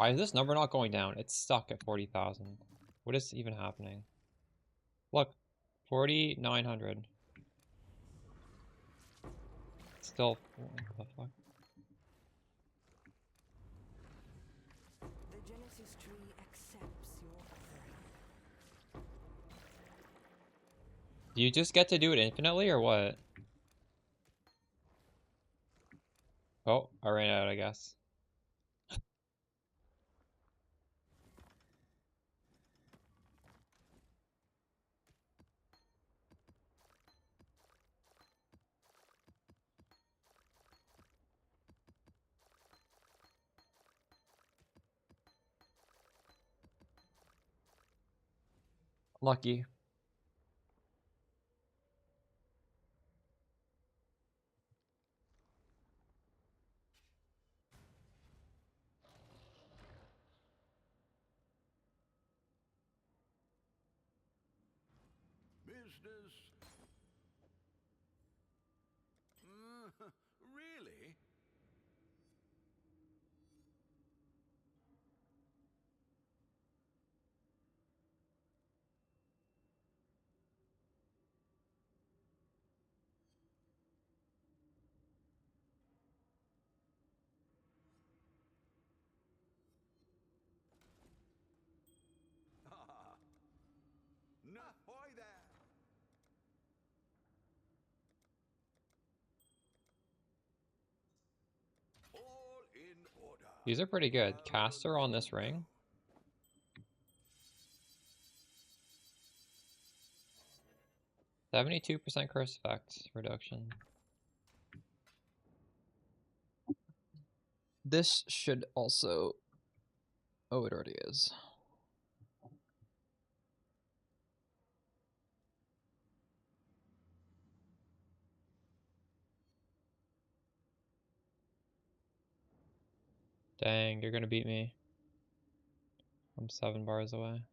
Why is this number not going down? It's stuck at 40,000. What is even happening? Look, 4,900. Still, what the fuck?
The Genesis tree accepts your offering.
Do you just get to do it infinitely or what? Oh, I ran out, I guess. Lucky.
Business? Really? No, boy there. All in order.
These are pretty good. Caster on this ring. 72% curse effect reduction. This should also... Oh, it already is. Dang, you're gonna beat me. I'm 7 bars away.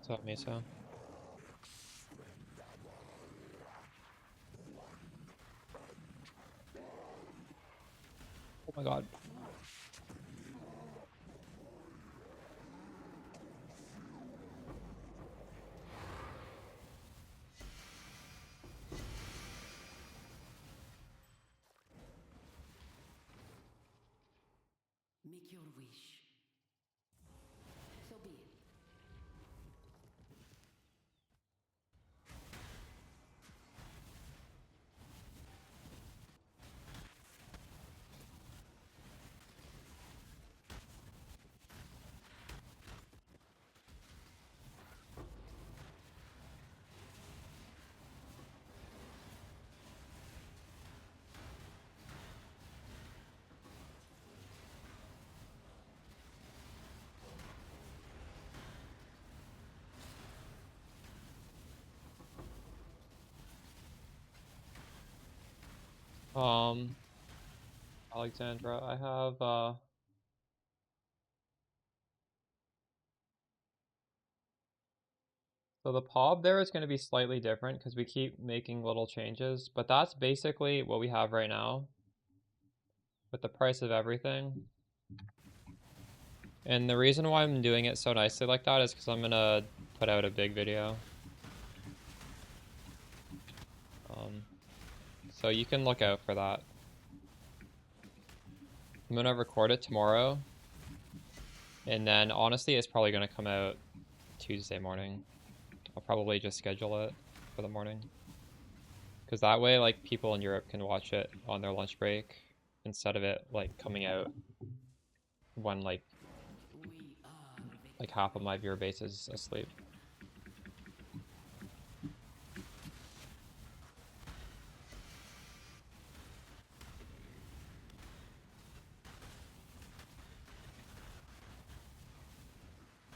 What's up, Miso? Oh my god.
Make your wish. So be it.
Alexandra, I have so the POB there is going to be slightly different because we keep making little changes, but that's basically what we have right now with the price of everything. And the reason why I'm doing it so nicely like that is because I'm going to put out a big video. So you can look out for that. I'm going to record it tomorrow. And then honestly, it's probably going to come out Tuesday morning. I'll probably just schedule it for the morning. Because that way, like, people in Europe can watch it on their lunch break instead of it, like, coming out when, like half of my viewer base is asleep.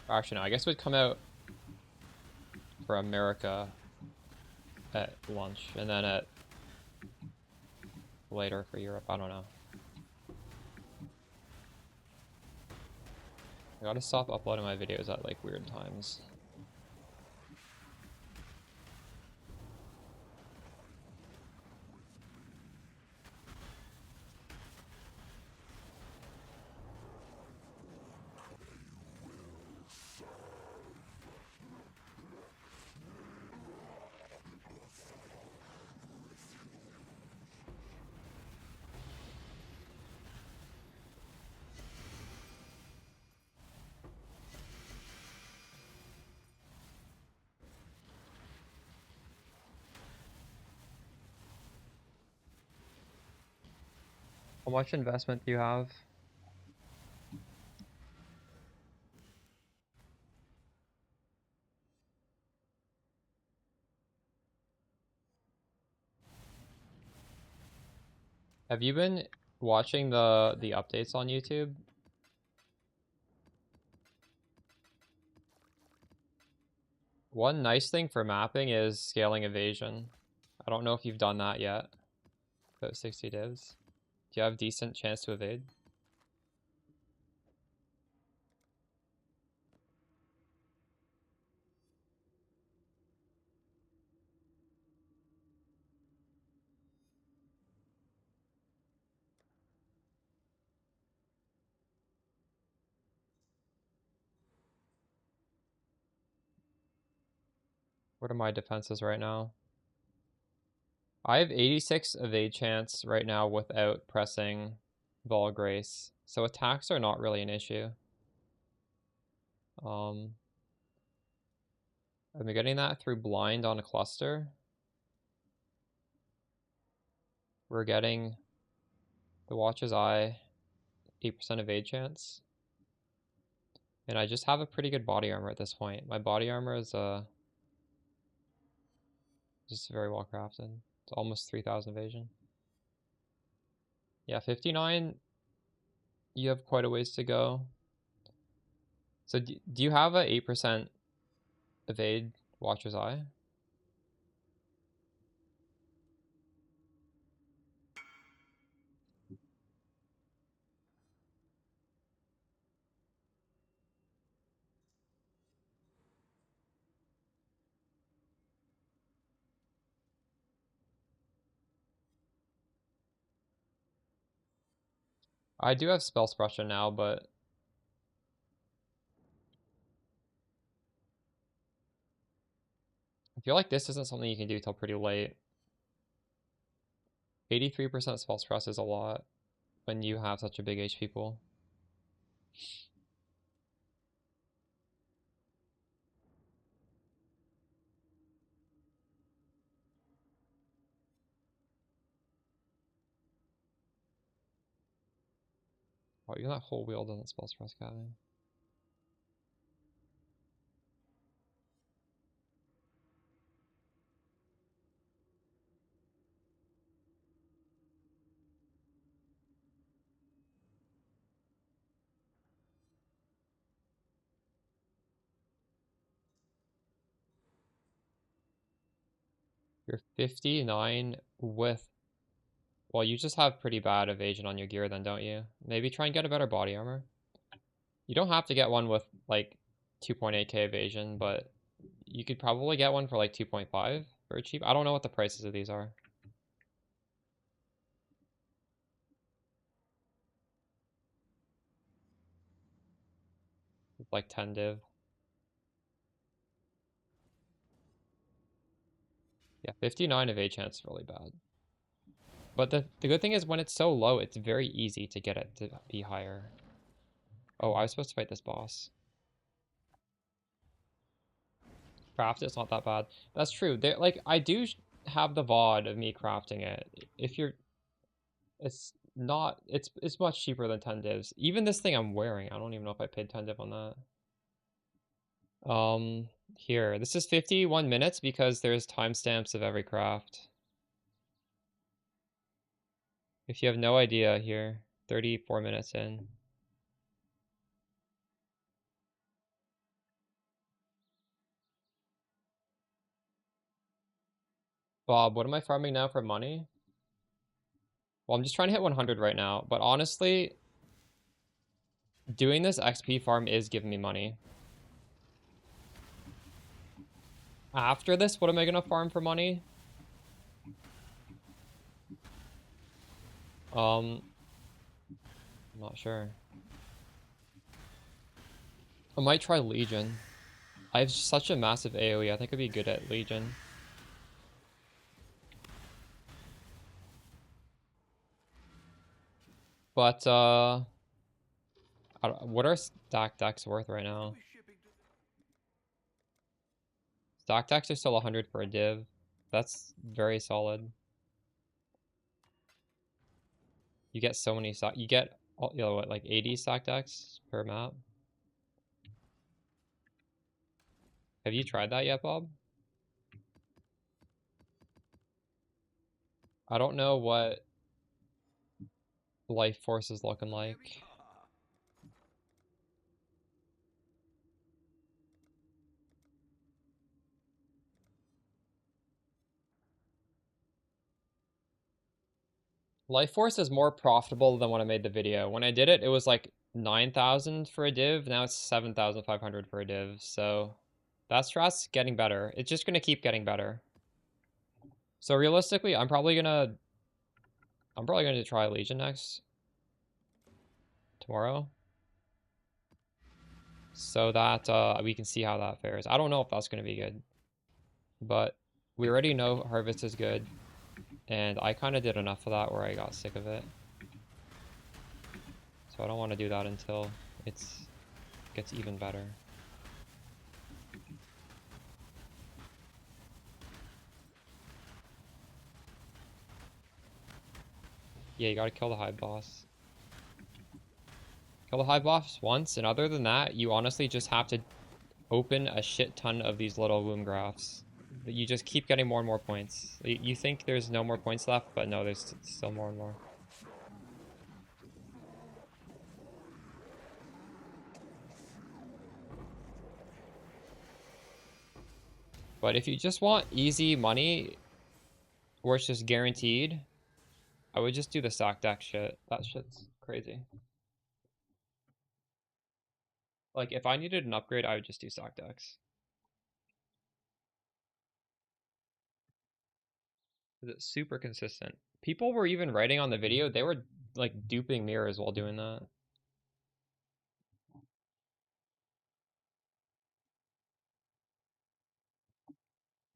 Actually, no, I guess it would come out for America at lunch, and then at later for Europe. I don't know. I gotta stop uploading my videos at, like, weird times. How much investment do you have? Have you been watching the updates on YouTube? One nice thing for mapping is scaling evasion. I don't know if you've done that yet. About 60 divs. Do you have decent chance to evade? What are my defenses right now? I have 86 evade chance right now without pressing Vol Grace. So attacks are not really an issue. I'm getting that through blind on a cluster. We're getting the Watch's Eye, 8% evade chance. And I just have a pretty good body armor at this point. My body armor is just very well crafted. It's almost 3,000 evasion. Yeah, 59, you have quite a ways to go. So do you have a 8% evade Watcher's Eye? I do have spell suppression now, but I feel like this isn't something you can do till pretty late. 83% spell suppress is a lot when you have such a big HP pool. Oh, even that whole wheel doesn't spell suppress Gavin. You're 59 with... Well, you just have pretty bad evasion on your gear then, don't you? Maybe try and get a better body armor. You don't have to get one with, like, 2.8k evasion, but you could probably get one for, like, 2.5 very cheap. I don't know what the prices of these are. It's like 10 div. Yeah, 59 evade chance is really bad. But the good thing is when it's so low, it's very easy to get it to be higher. Oh, I was supposed to fight this boss. Craft it's not that bad. That's true. They like I do have the VOD of me crafting it. If you're it's not it's much cheaper than 10 divs. Even this thing I'm wearing, I don't even know if I paid 10 div on that. Here. This is 51 minutes because there's timestamps of every craft. If you have no idea here, 34 minutes in. Bob, what am I farming now for money? Well, I'm just trying to hit 100 right now, but honestly, doing this XP farm is giving me money. After this, what am I gonna farm for money? I'm not sure. I might try Legion. I have such a massive AoE, I think I'd be good at Legion. But, what are stack decks worth right now? Stack decks are still 100 for a div. That's very solid. You get so many stack. You get, you know what, like 80 stack decks per map? Have you tried that yet, Bob? I don't know what Life Force is looking like. Life Force is more profitable than when I made the video. When I did it, it was like 9,000 for a div. Now it's 7,500 for a div. So that strat's getting better. It's just going to keep getting better. So realistically, I'm probably going to try Legion next. Tomorrow. So that we can see how that fares. I don't know if that's going to be good. But we already know Harvest is good. And I kind of did enough of that where I got sick of it. So I don't want to do that until it gets even better. Yeah, you gotta kill the hive boss. Kill the hive boss once, and other than that, you honestly just have to open a shit ton of these little womb graphs. You just keep getting more and more points. You think there's no more points left, but no, there's still more and more. But if you just want easy money, where it's just guaranteed, I would just do the stock deck shit. That shit's crazy. Like, if I needed an upgrade, I would just do stock decks. It's super consistent. People were even writing on the video, they were like duping mirrors while doing that.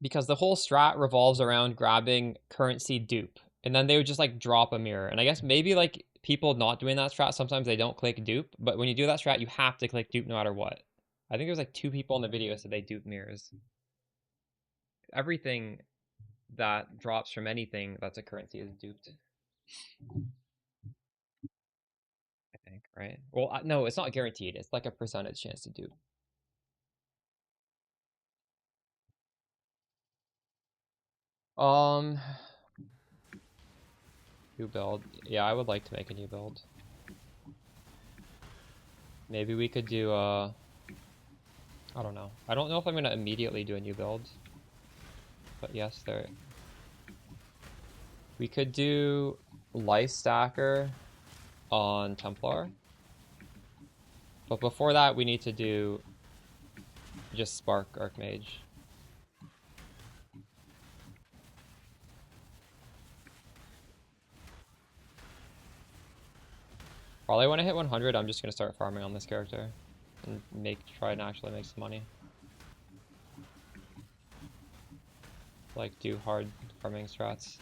Because the whole strat revolves around grabbing currency dupe, and then they would just like drop a mirror. And I guess maybe like people not doing that strat, sometimes they don't click dupe, but when you do that strat, you have to click dupe no matter what. I think there's like 2 people in the video said they dupe mirrors. Everything that drops from anything that's a currency is duped. I think, right? Well, no, it's not guaranteed. It's like a percentage chance to dupe. New build. Yeah, I would like to make a new build. Maybe we could do I don't know. I don't know if I'm gonna immediately do a new build. But yes, there. We could do Life Stacker on Templar. But before that, we need to do just Spark Archmage. Probably when I hit 100, I'm just gonna start farming on this character and try and actually make some money. Like do hard farming strats.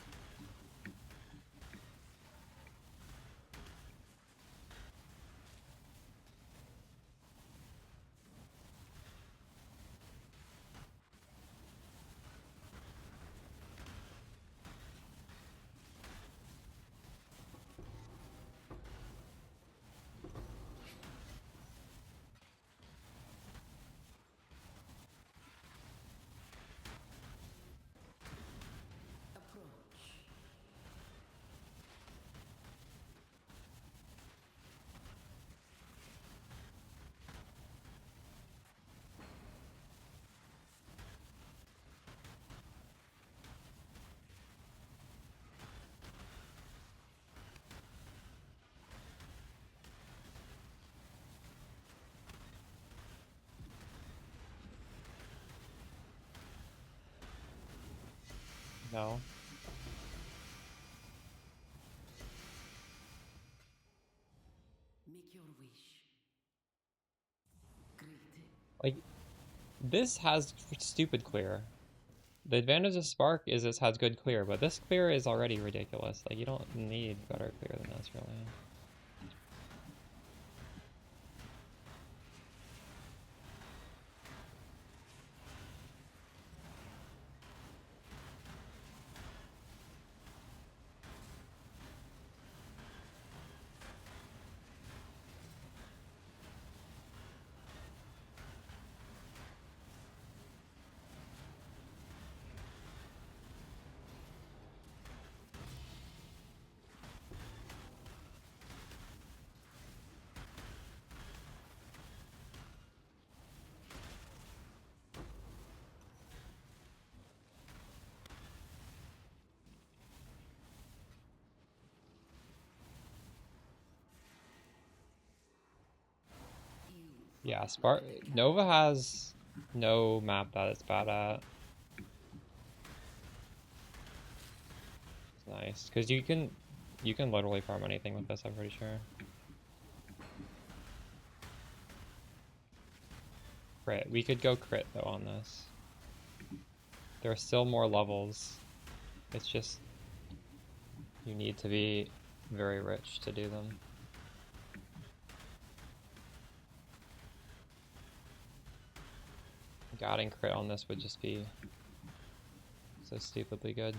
No.
Make your wish. Great.
Like, this has stupid clear. The advantage of Spark is this has good clear, but this clear is already ridiculous. Like, you don't need better clear than this, really. Yeah, Nova has no map that it's bad at. It's nice, because you can literally farm anything with this, I'm pretty sure. Crit. We could go crit though on this. There are still more levels. It's just you need to be very rich to do them. Getting crit on this would just be so stupidly good.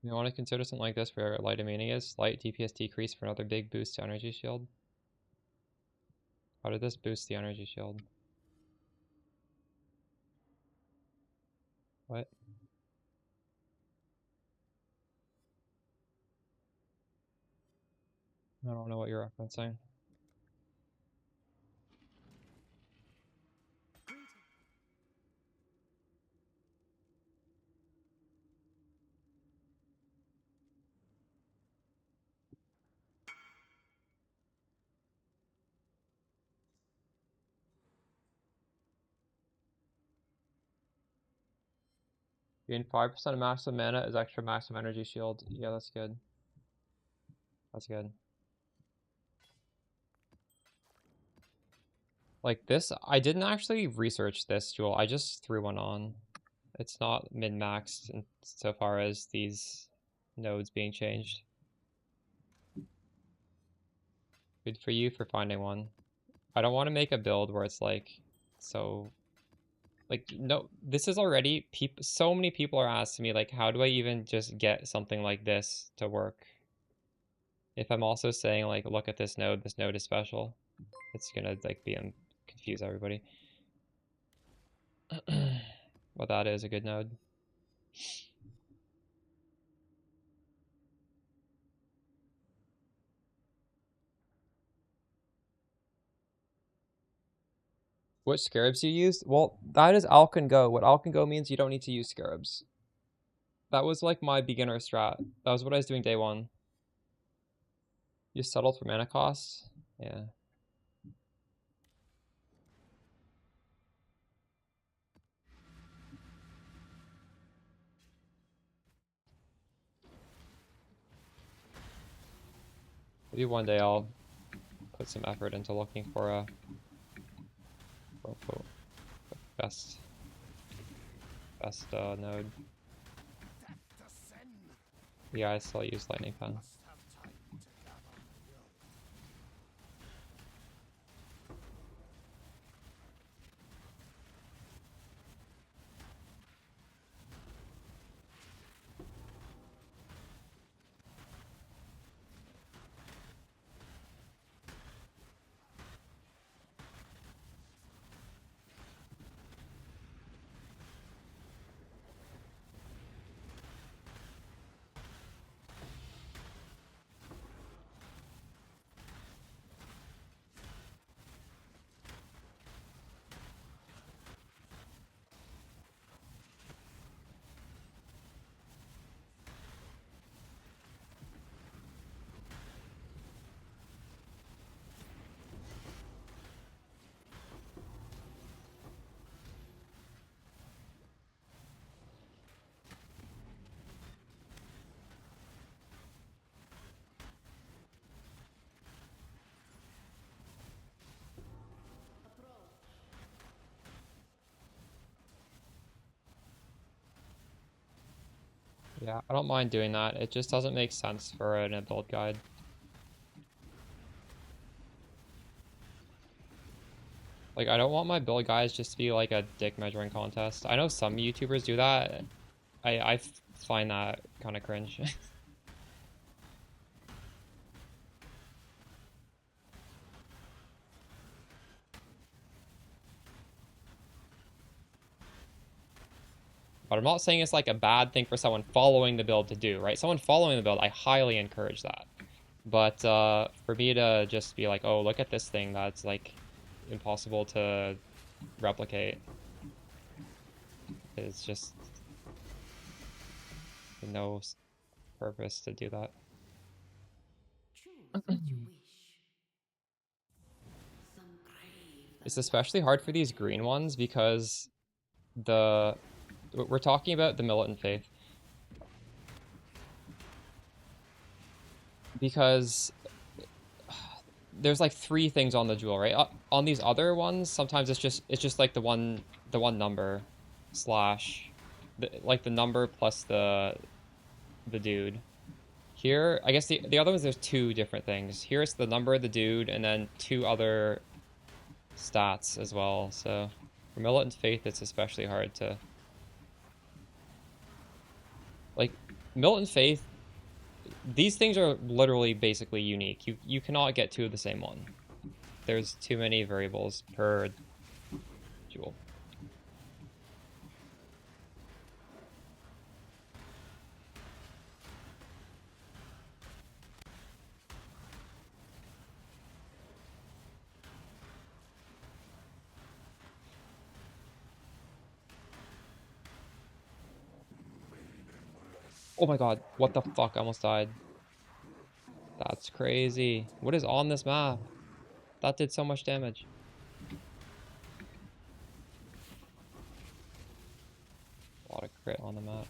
You want to consider something like this for light immunity is slight DPS decrease for another big boost to energy shield. How did this boost the energy shield? What? I don't know what you're referencing. Gain 5% of maximum mana is extra maximum energy shield. Yeah, that's good. That's good. Like this, I didn't actually research this jewel. I just threw one on. It's not min-maxed so far as these nodes being changed. Good for you for finding one. I don't want to make a build where it's like, so, like, no, this is already, so many people are asking me, like, how do I even just get something like this to work? If I'm also saying, like, look at this node is special, it's gonna, like, confuse everybody. Well, that is a good node. What scarabs you used? Well, that is Alkan Go. What Alkan Go means you don't need to use scarabs. That was like my beginner strat. That was what I was doing day one. You settled for mana costs? Yeah. Maybe one day I'll put some effort into looking for a quote-unquote best node. Yeah, I still use lightning pen. Yeah, I don't mind doing that. It just doesn't make sense for an build guide. Like, I don't want my build guides just to be like a dick measuring contest. I know some YouTubers do that. I find that kind of cringe. But I'm not saying it's like a bad thing for someone following the build to do, right? Someone following the build, I highly encourage that. But for me to just be like, oh, look at this thing that's like impossible to replicate, is just no purpose to do that.
Choose what you wish. Some crave
It's especially hard for these green ones because we're talking about the militant faith. Because there's like 3 things on the jewel, right? On these other ones, sometimes it's just like the one number slash like the number plus the dude. Here, I guess the other ones, there's 2 different things. Here it's the number of the dude and then 2 other stats as well. So for militant faith, it's especially hard to like. Milton Faith, these things are literally basically unique. You cannot get two of the same one. There's too many variables per jewel. Oh my god, what the fuck? I almost died. That's crazy. What is on this map? That did so much damage. A lot of crit on the map.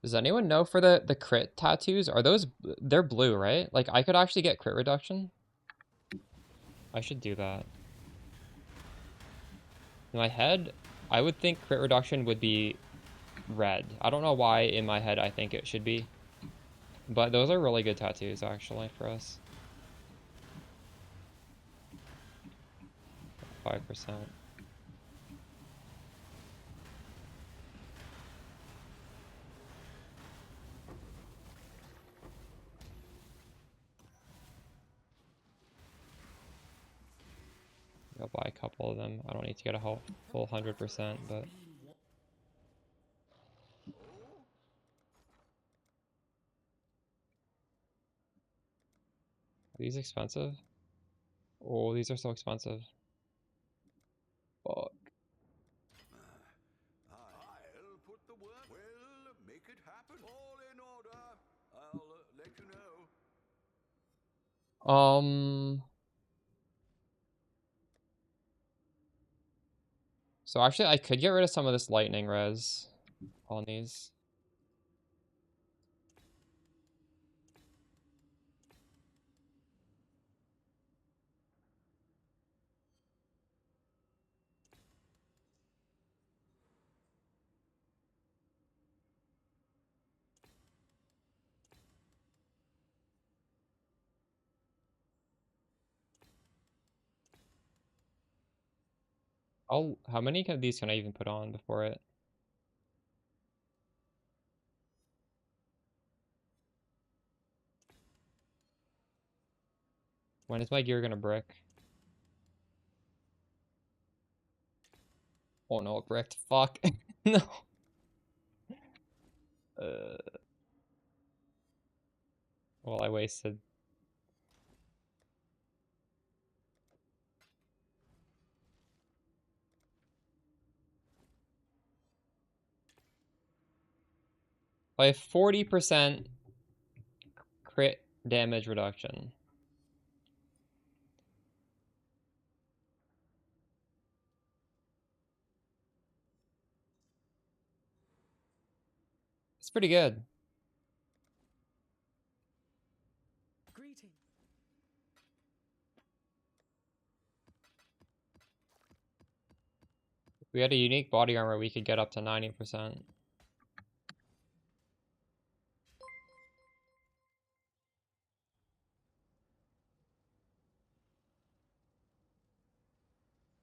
Does anyone know for the crit tattoos? Are those... They're blue, right? Like, I could actually get crit reduction? I should do that. In my head, I would think crit reduction would be red. I don't know why in my head I think it should be. But those are really good tattoos, actually, for us. 5%. I'll buy a couple of them. I don't need to get a full 100%, but... Are these expensive? Oh, these are so expensive. Fuck.
I'll put the work. We'll make it happen. All in order. I'll let you know.
So actually, I could get rid of some of this lightning res on these. How many of these can I even put on before it? When is my gear gonna brick? Oh no, it bricked. Fuck. No. Well, I wasted. I have 40% crit damage reduction. It's pretty good.
Greeting.
If we had a unique body armor, we could get up to 90%.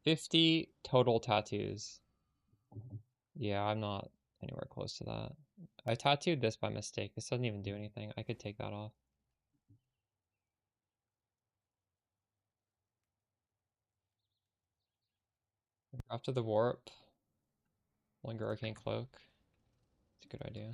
$50 total tattoos. Yeah, I'm not anywhere close to that. I tattooed this by mistake. This doesn't even do anything. I could take that off. After the warp, Linger Arcane Cloak. It's a good idea.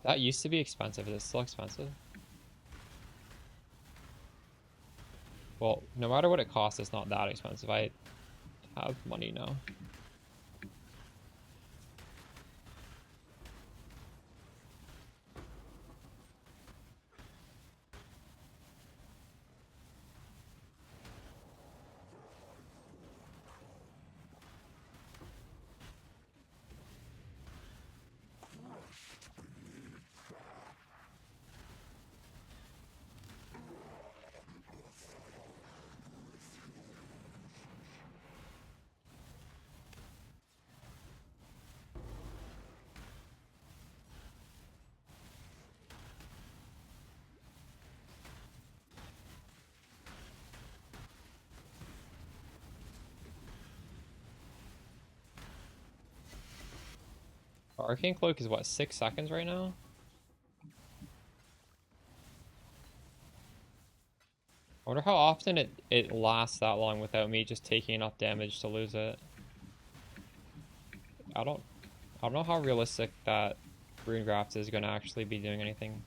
That used to be expensive. Is it still expensive? Well, no matter what it costs, it's not that expensive. I have money now. Arcane Cloak is what, 6 seconds right now? I wonder how often it lasts that long without me just taking enough damage to lose it. I don't know how realistic that Rune Graft is gonna actually be doing anything.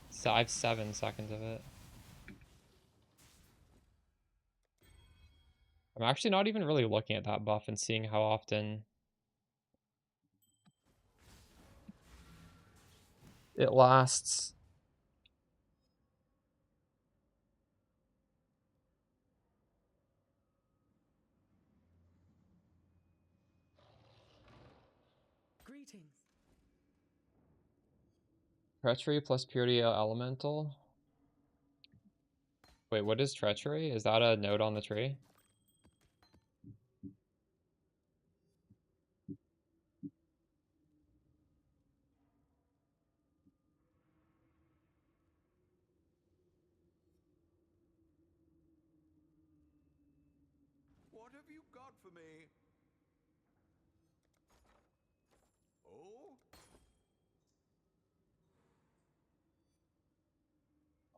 So I have 7 seconds of it. I'm actually not even really looking at that buff and seeing how often it lasts.
Greetings.
Treachery plus Purity Elemental. Wait, what is Treachery? Is that a node on the tree?
What have you got for me?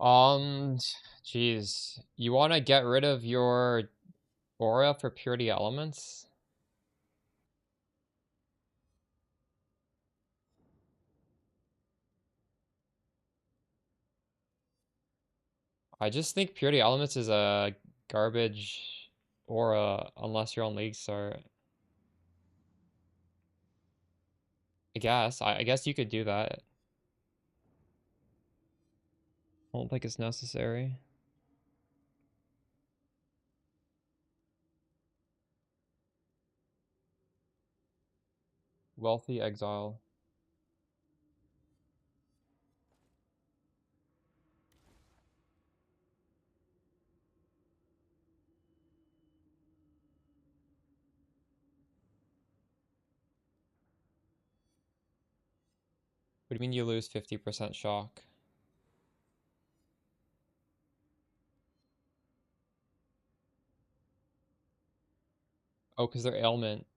Oh?
Jeez. You want to get rid of your aura for Purity Elements? I just think Purity Elements is a garbage aura unless you're on League Start. I guess you could do that. I don't think it's necessary. Wealthy Exile. What do you mean you lose 50% shock? Oh, because they're ailment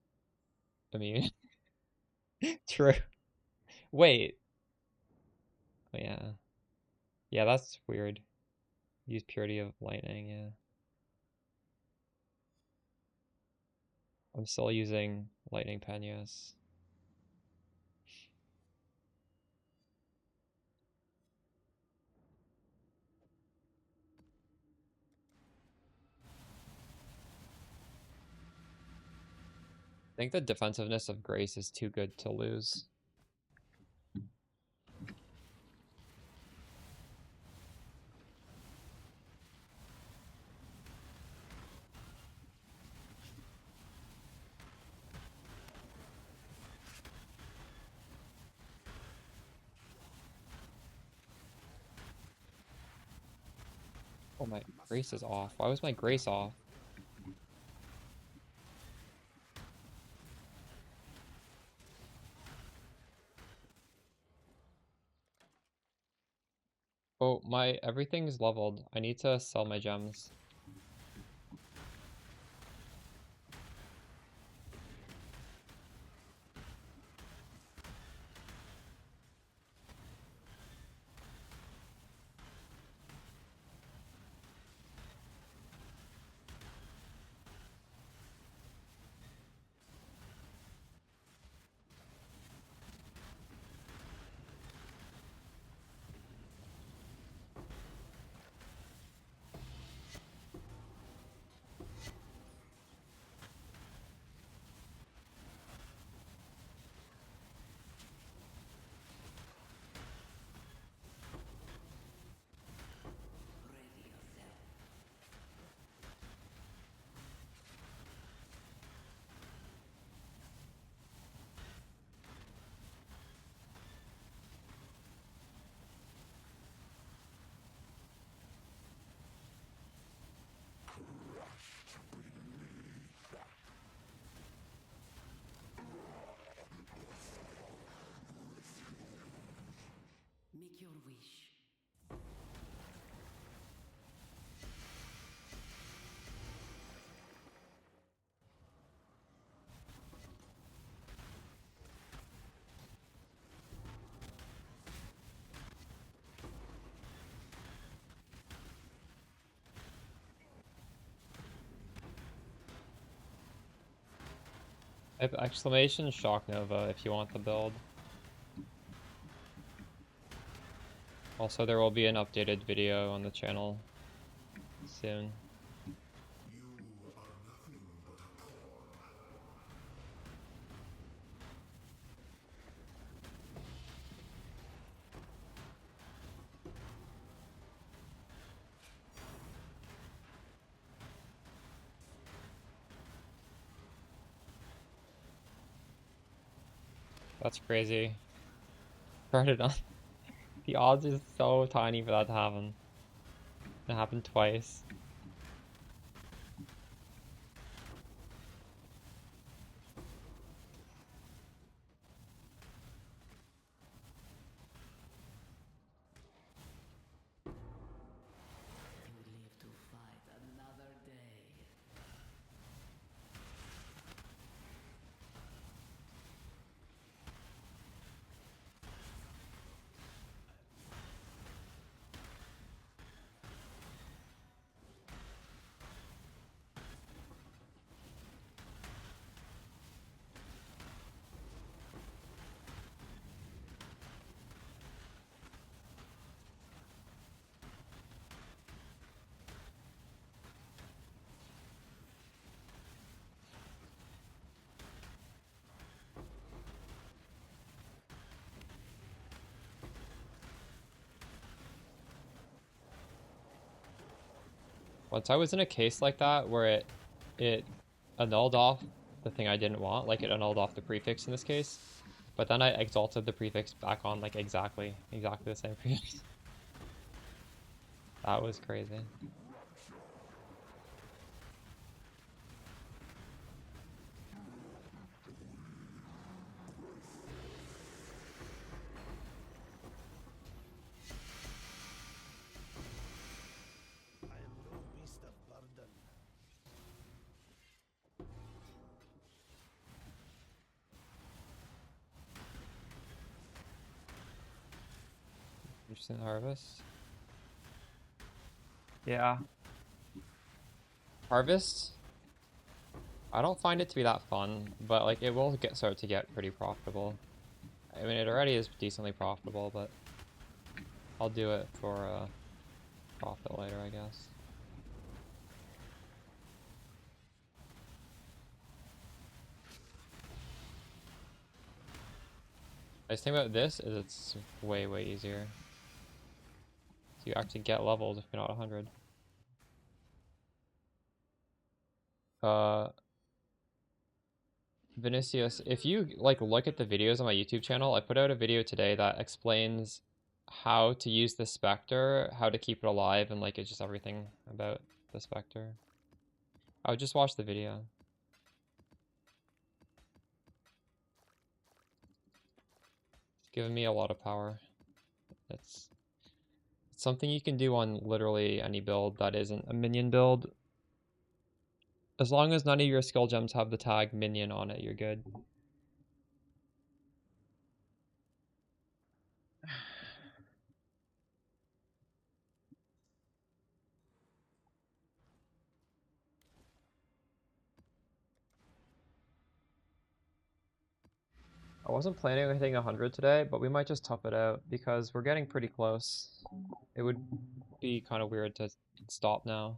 immune. True. Wait. Oh, yeah. Yeah, that's weird. Use Purity of Lightning, yeah. I'm still using Lightning Pen, yes. I think the defensiveness of Grace is too good to lose. Oh, my Grace is off. Why was my Grace off? Oh, my everything's leveled. I need to sell my gems. Type exclamation shock nova if you want the build. Also, there will be an updated video on the channel soon. That's crazy. Started on. The odds is so tiny for that to happen. It happened twice.
You live to fight another day.
Once I was in a case like that where it annulled off the thing I didn't want, like it annulled off the prefix in this case, but then I exalted the prefix back on like exactly the same prefix. That was crazy. Interesting harvest. Yeah. Harvest? I don't find it to be that fun, but like it will start to get pretty profitable. I mean, it already is decently profitable, but I'll do it for profit later, I guess. Nice thing about this is it's way easier. So you actually get levels if you're not 100. Vinicius, if you like look at the videos on my YouTube channel, I put out a video today that explains how to use the Spectre, how to keep it alive, and like it's just everything about the Spectre. I would just watch the video. It's giving me a lot of power. It's something you can do on literally any build that isn't a minion build. As long as none of your skill gems have the tag minion on it, you're good. I wasn't planning on hitting 100 today, but we might just tough it out because we're getting pretty close. It would be kind of weird to stop now.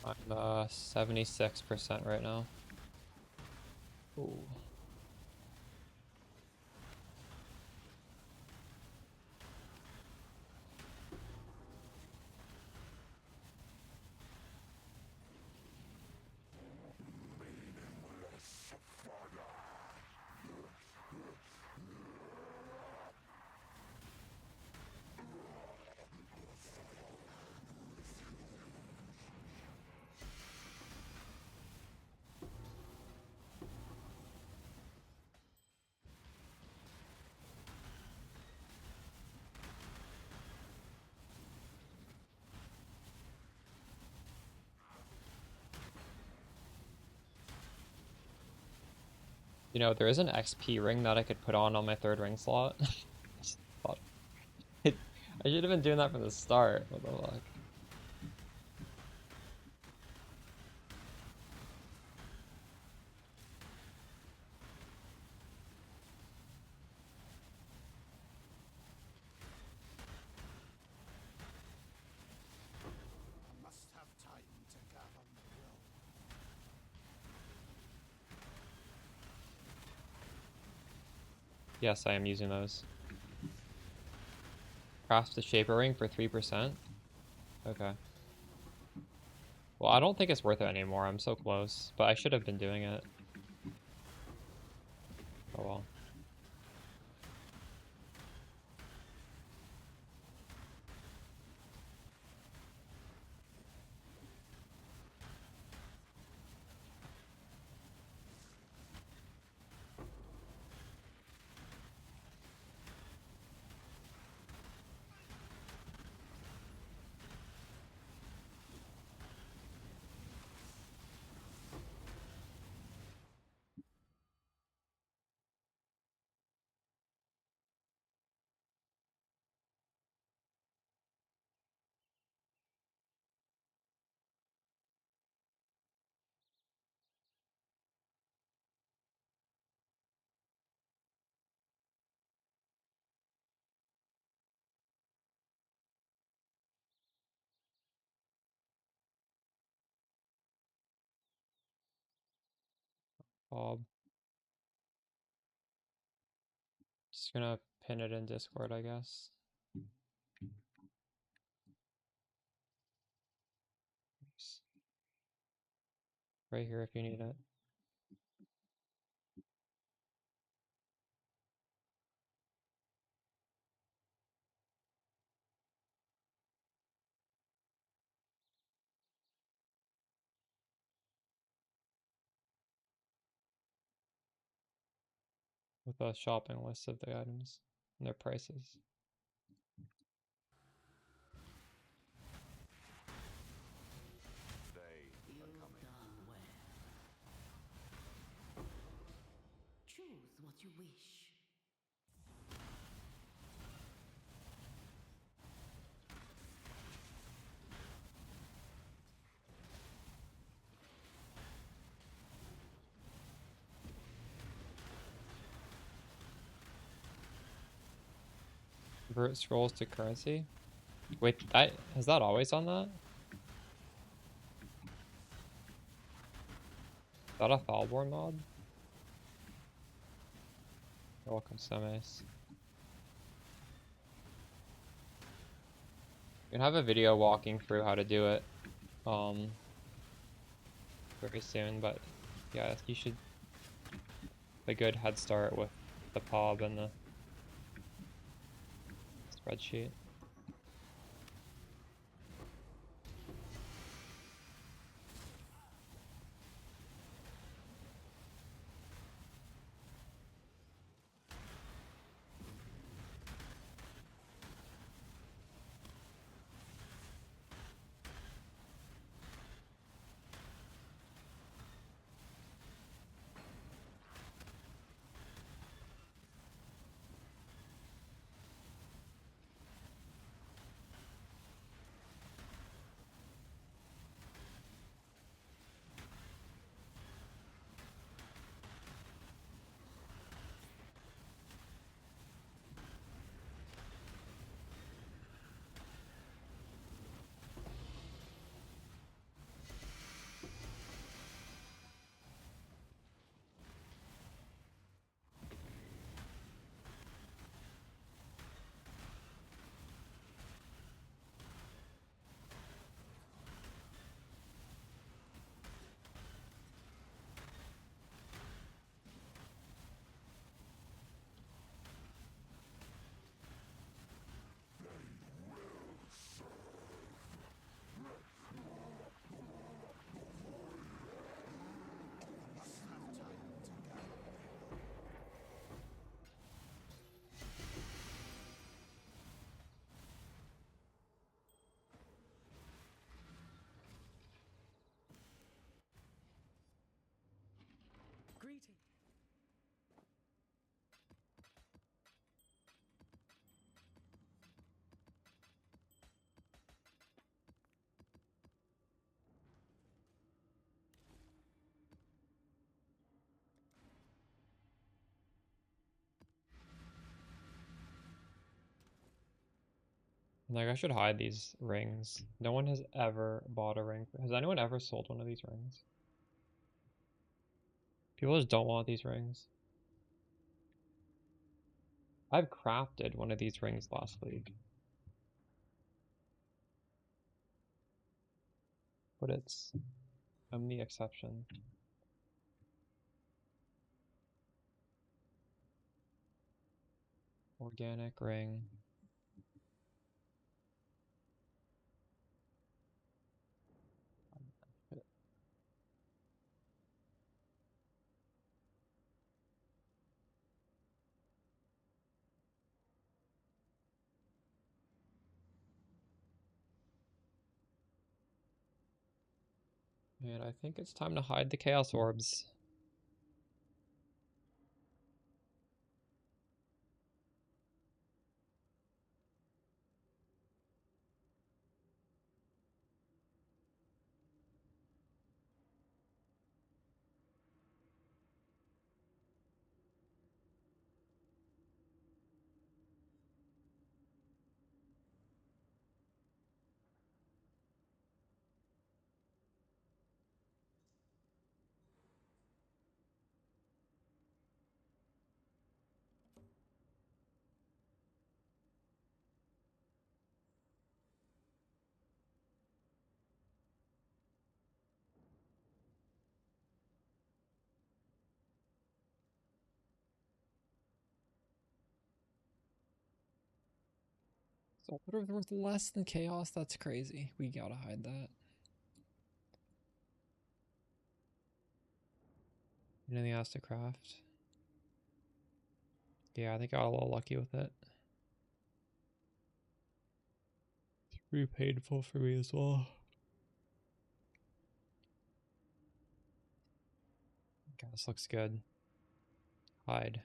I'm 76% right now. Ooh. You know, there is an XP ring that I could put on my 3rd ring slot. Just I should have been doing that from the start. What the fuck?
Must have time to gather my will.
Yes, I am using those. Craft the shaper ring for 3%. Okay. Well, I don't think it's worth it anymore. I'm so close, but I should have been doing it. Oh well. Bob. Just gonna pin it in Discord, I guess. Oops. Right here if you need it. With a shopping list of the items and their prices.
They are coming.
Done well. Choose what you wish.
Convert scrolls to currency. Wait, that is that always on that? Is that a Thalborn mod? Welcome, Semes. We can have a video walking through how to do it very soon, but yeah, you should have a good head start with the POB and the spreadsheet. Like, I should hide these rings. No one has ever bought a ring. Has anyone ever sold one of these rings? People just don't want these rings. I've crafted one of these rings last week. But I'm the exception. Organic ring. And I think it's time to hide the Chaos Orbs. So what are worth less than Chaos? That's crazy. We gotta hide that. Anything else to craft? Yeah, I think I got a little lucky with it. It's pretty painful for me as well. Okay, this looks good. Hide.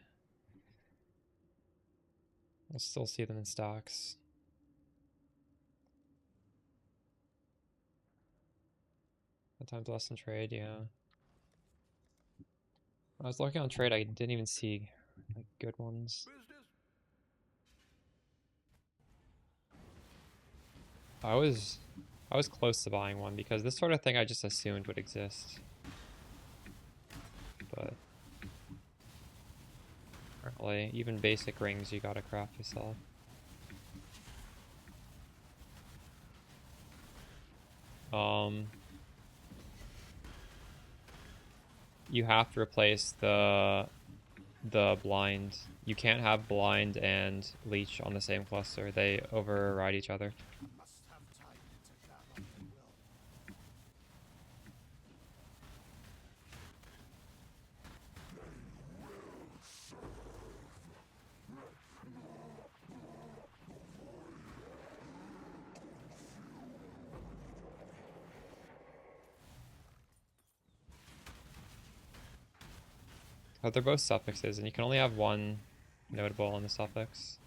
I'll still see them in stocks. Sometimes less than trade, yeah. When I was looking on trade, I didn't even see like good ones. I was close to buying one because this sort of thing I just assumed would exist. But apparently, even basic rings you gotta craft yourself. You have to replace the blind. You can't have blind and leech on the same cluster. They override each other. Oh, they're both suffixes, and you can only have one notable on the suffix.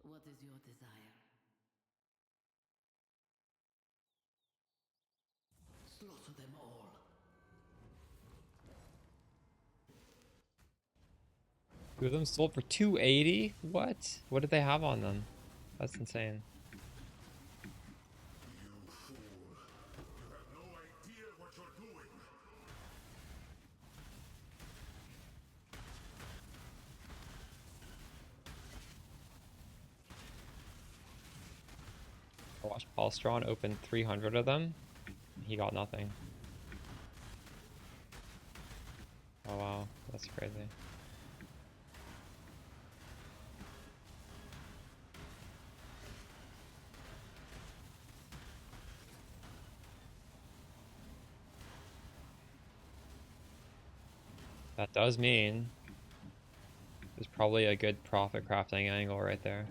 What is your desire? Slaughter them all.
Two of them sold for 280? What? What did they have on them? That's insane.
You fool. You have no idea what you're doing.
I watched Paul Strawn open 300 of them. He got nothing. Oh wow, that's crazy. That does mean There's probably a good profit crafting angle right there.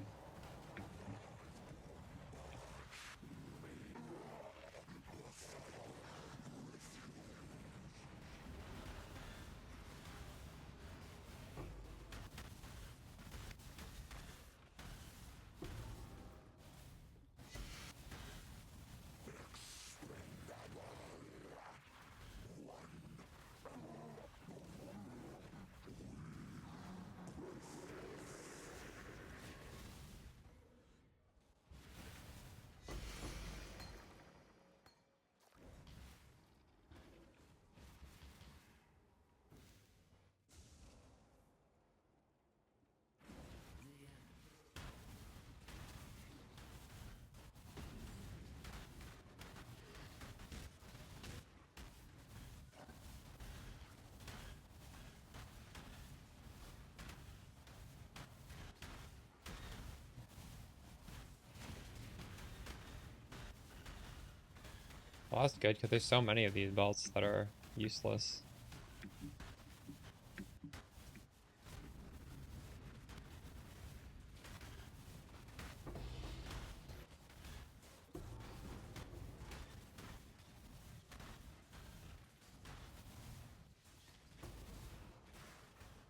Well, that's good, because there's so many of these belts that are useless.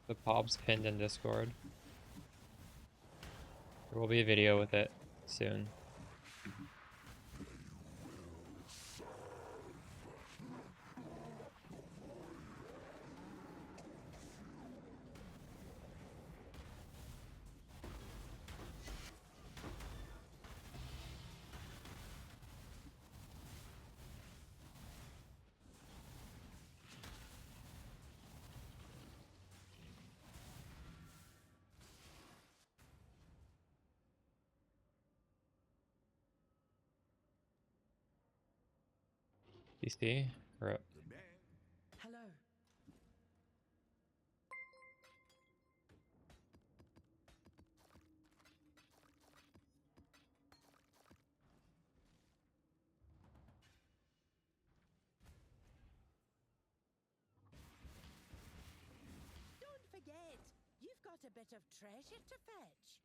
The Pob's pinned in Discord. There will be a video with it soon. DC? Rip.
Hello.
Don't forget, you've got a bit of treasure to fetch.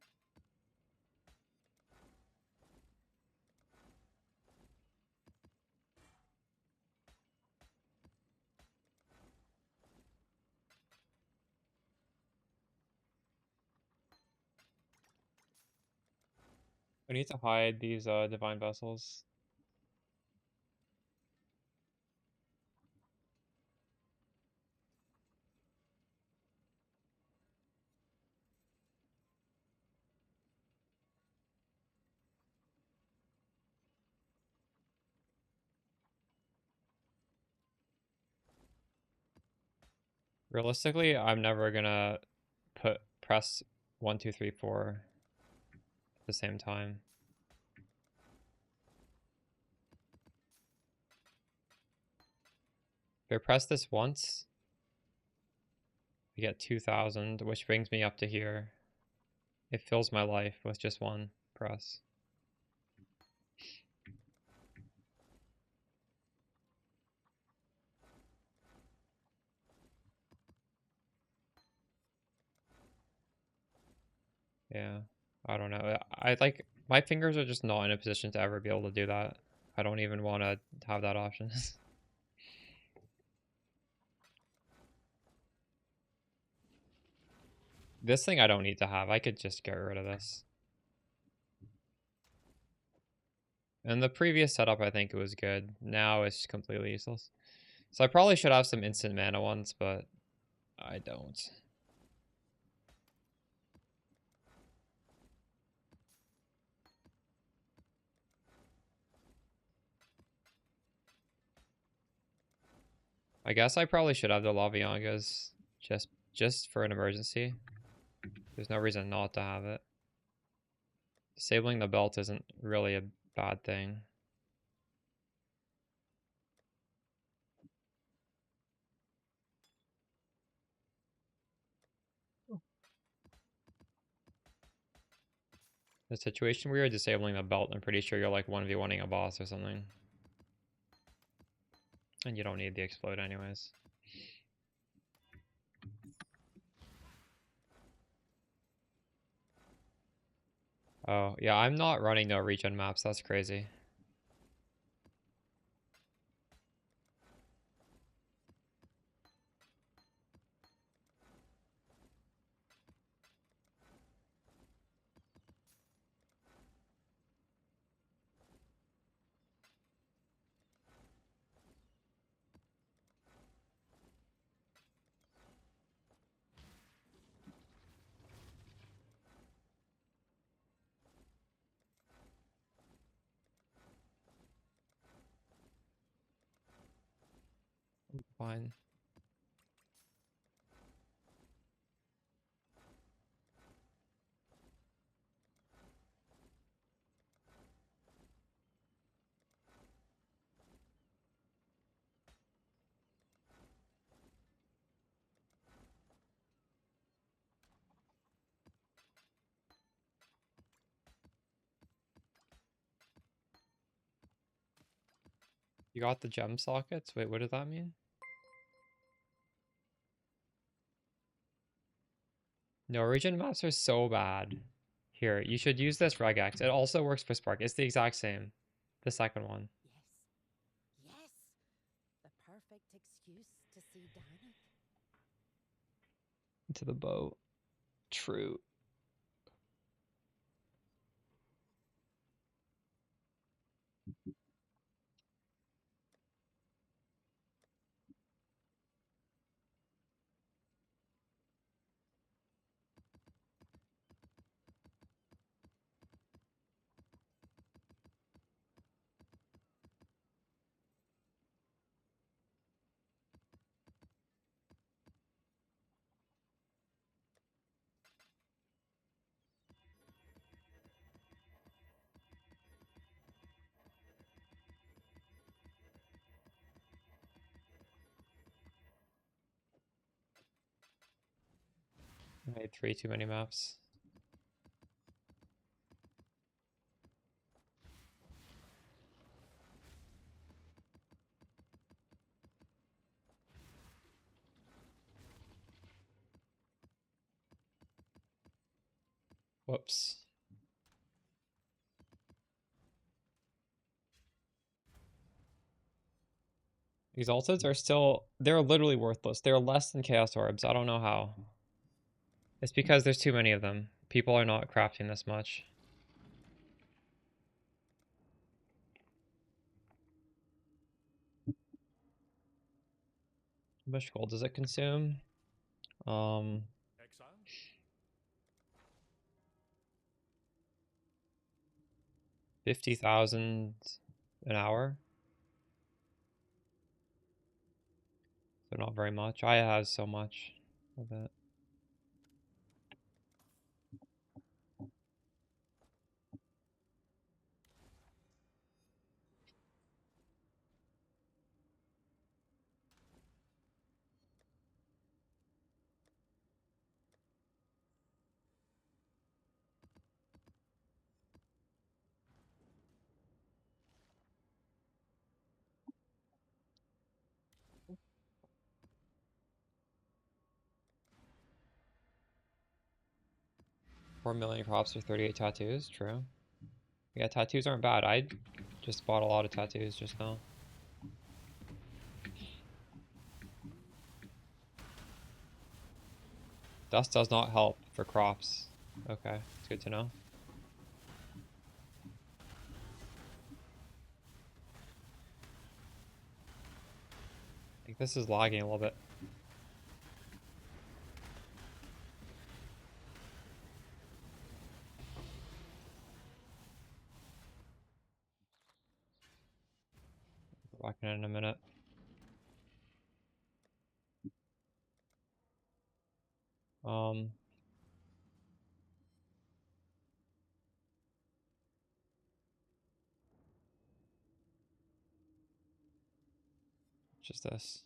We need to hide these divine vessels. Realistically, I'm never gonna press 1, 2, 3, 4 at the same time. If I press this once, I get 2,000, which brings me up to here. It fills my life with just one press. Yeah, I don't know. I like, my fingers are just not in a position to ever be able to do that. I don't even want to have that option. This thing I don't need to have. I could just get rid of this. And the previous setup, I think it was good. Now it's completely useless. So I probably should have some instant mana ones, but I don't. I guess I probably should have the Laviangas just for an emergency. There's no reason not to have it. Disabling the belt isn't really a bad thing. The situation where you're disabling the belt, I'm pretty sure you're like 1v1ing a boss or something. And you don't need the explode anyways. Oh, yeah, I'm not running no regen maps. That's crazy. Fine. You got the gem sockets? Wait, what does that mean? No, regen maps are so bad. Here, you should use this regex. It also works for Spark. It's the exact same. The second one.
Yes. Yes. The perfect excuse to see Danik.
Into the boat. True. I made 3 too many maps. Whoops. Exalteds are still... They're literally worthless. They're less than Chaos Orbs. I don't know how. It's because there's too many of them. People are not crafting this much. How much gold does it consume?
Exile?
50,000 an hour. So not very much. I have so much of it. $4 million crops for 38 tattoos. True. Yeah, tattoos aren't bad. I just bought a lot of tattoos just now. Dust does not help for crops. Okay, it's good to know. I think this is lagging a little bit. Back in a minute. Um, just this.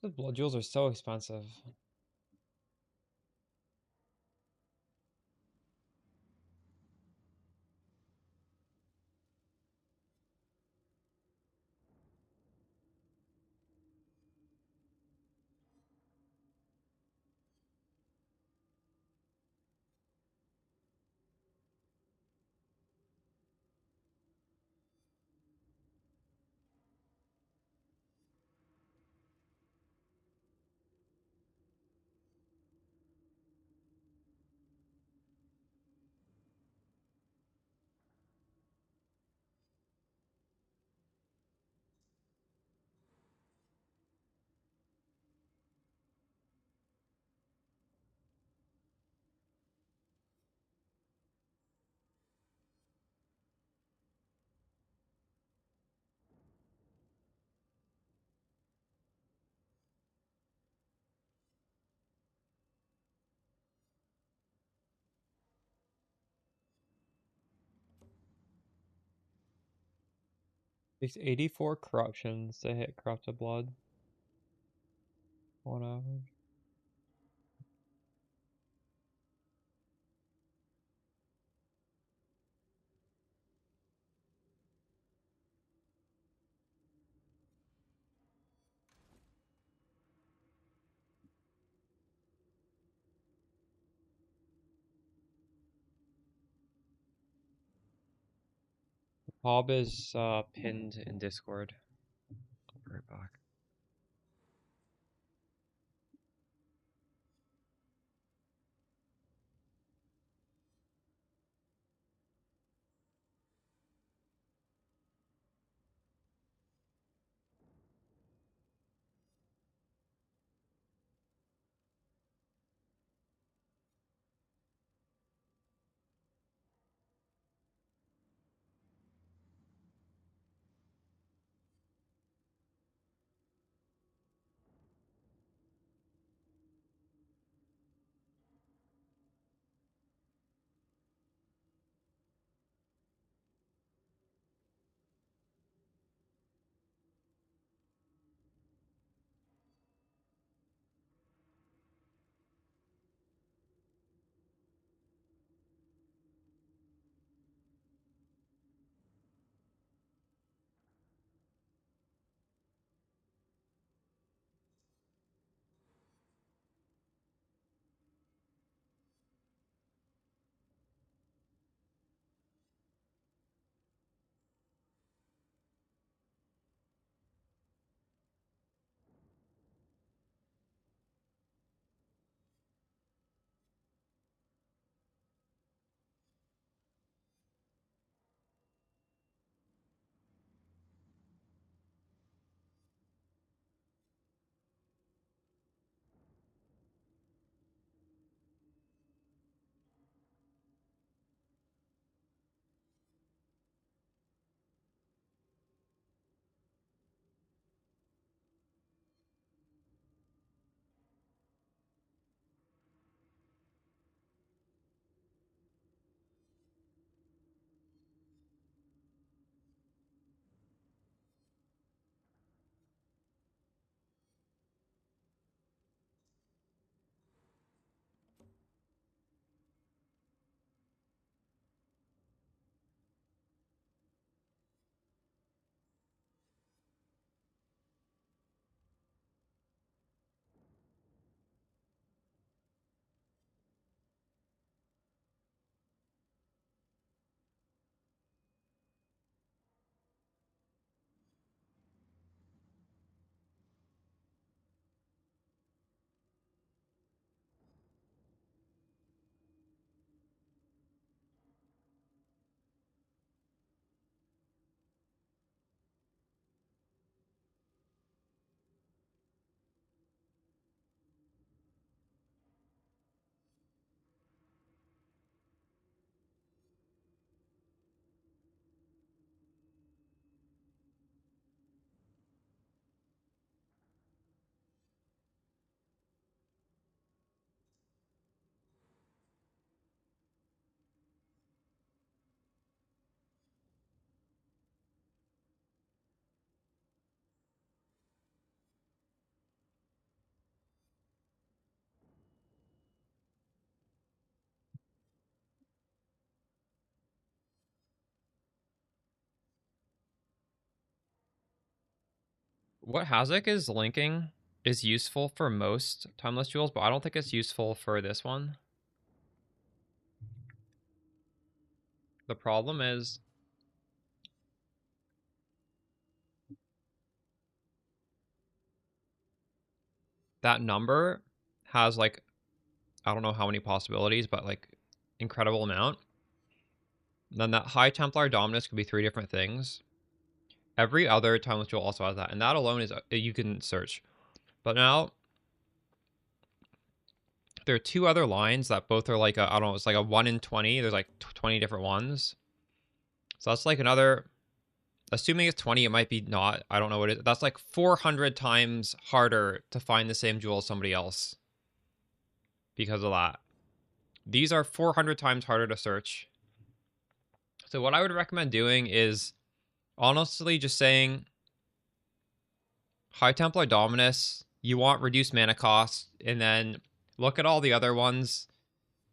The blood jewels are so expensive. Takes 84 corruptions to hit corrupted blood on average. Bob is pinned in Discord. I'll be right back. What Hazak is linking is useful for most timeless jewels, but I don't think it's useful for this one. The problem is that number has like, I don't know how many possibilities, but like incredible amount. Then that High Templar Dominus could be 3 different things. Every other timeless jewel also has that, and that alone is you can search. But now there are 2 other lines that both are like I don't know, it's like a 1 in 20. There's like 20 different ones. So that's like another, assuming it's 20, it might be not. I don't know what it is. That's like 400 times harder to find the same jewel as somebody else because of that. These are 400 times harder to search. So what I would recommend doing is honestly just saying High Templar Dominus, you want reduced mana cost, and then look at all the other ones,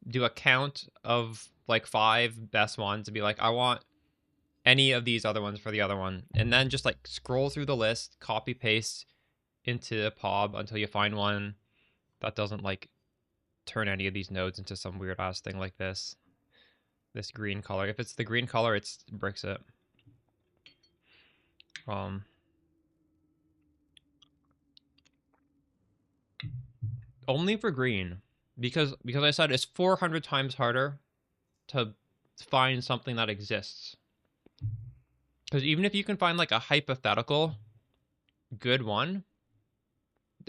do a count of like 5 best ones and be like, I want any of these other ones for the other one. And then just like scroll through the list, copy paste into POB until you find one that doesn't like turn any of these nodes into some weird ass thing like this. This green color. If it's the green color, it's bricks it. Only for green. Because I said it's 400 times harder to find something that exists. Because even if you can find like a hypothetical good one,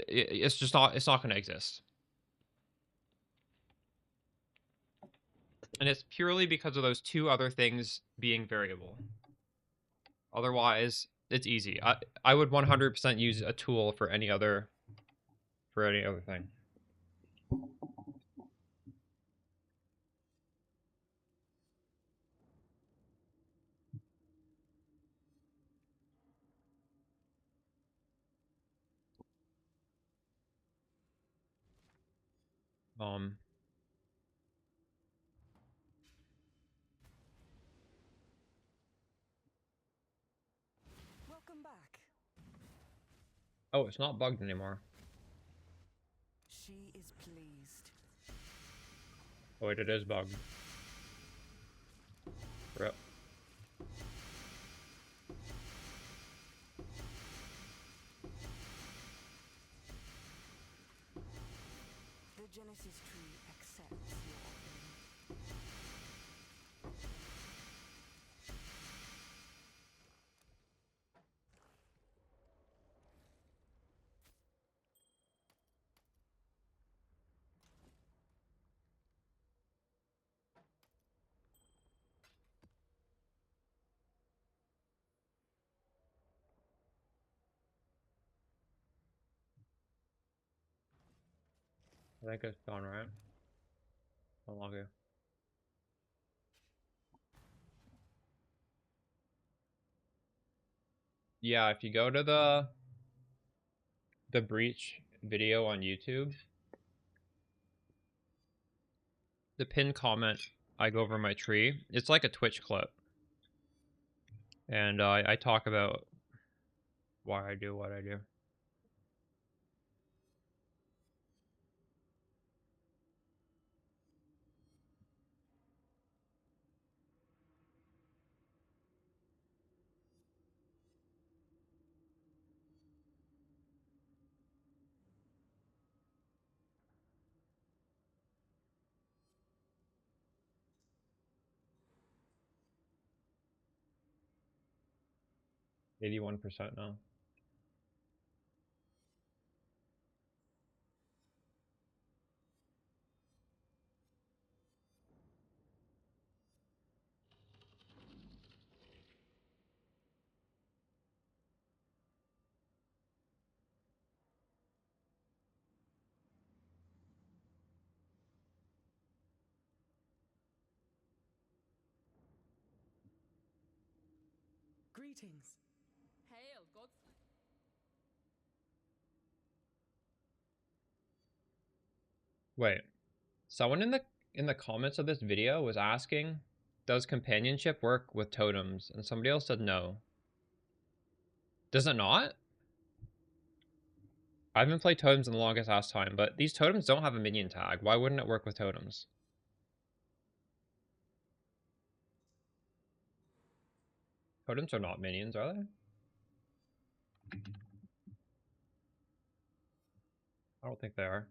it's just not, it's not going to exist. And it's purely because of those 2 other things being variable. Otherwise, it's easy. I would 100% use a tool for any other thing.
Welcome back.
Oh, it's not bugged anymore.
She is pleased.
Oh wait, it is bugged. Rip.
The Genesis tree accepts your offering.
I think it's gone, right? How long ago? Yeah, if you go to the breach video on YouTube, the pinned comment, I go over my tree. It's like a Twitch clip. And I talk about why I do what I do. %81 now.
Greetings.
Hail, gods.
Wait. Someone in the comments of this video was asking, does companionship work with totems? And somebody else said no. Does it not? I haven't played totems in the longest ass time, but these totems don't have a minion tag. Why wouldn't it work with totems? Totems are not minions, are they? I don't think they are.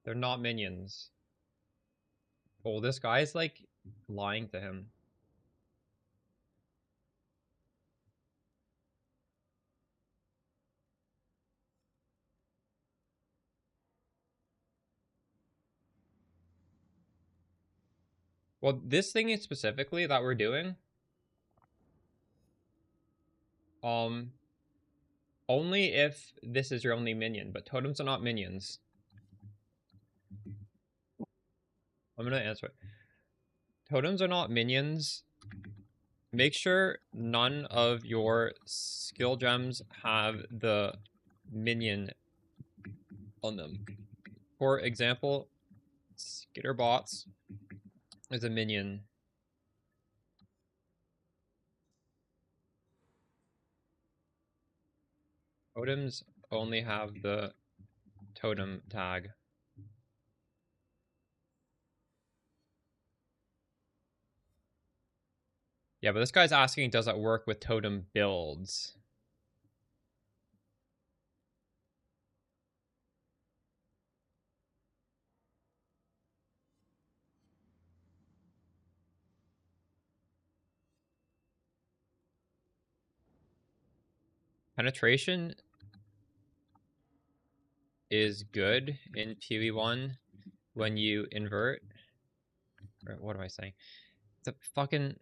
They're not minions. Oh, this guy's like lying to him. Well, this thing is specifically that we're doing, only if this is your only minion, but totems are not minions. I'm gonna answer it. Totems are not minions. Make sure none of your skill gems have the minion on them. For example, Skitterbots is a minion. Totems only have the totem tag. Yeah, but this guy's asking, does it work with totem builds? Penetration is good in PoE 1 when you invert. Or what am I saying? The fucking...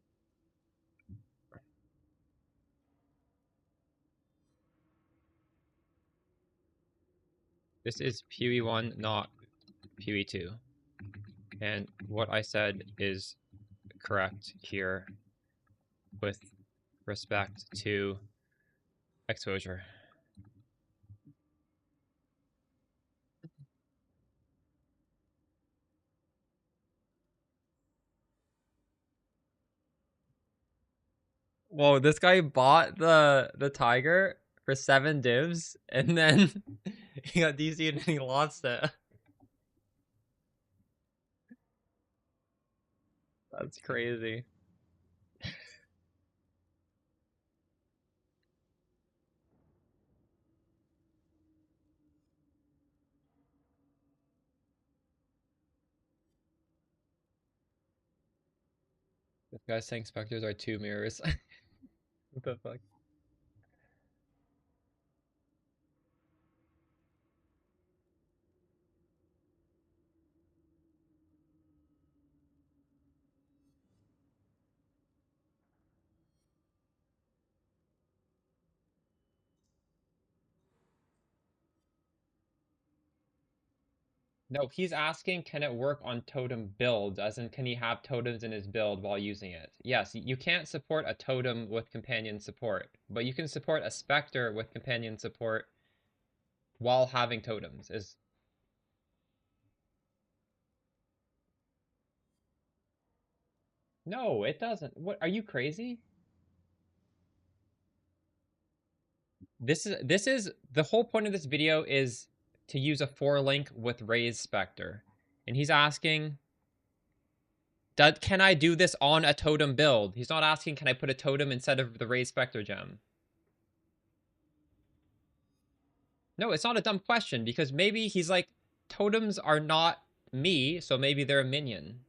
This is PoE 1, not PoE 2. And what I said is correct here with respect to exposure. Whoa, this guy bought the tiger for 7 divs, and then he got DC'd and he lost it. That's crazy. This guy's saying specters are 2 mirrors. What the fuck? No, he's asking, can it work on totem builds? As in, can he have totems in his build while using it? Yes, you can't support a totem with companion support, but you can support a specter with companion support while having totems. No, it doesn't. What, are you crazy? This is the whole point of this video is to use a 4-link with Raise Spectre. And he's asking, can I do this on a totem build? He's not asking, can I put a totem instead of the Raise Spectre gem? No, it's not a dumb question, because maybe he's like, totems are not me, so maybe they're a minion.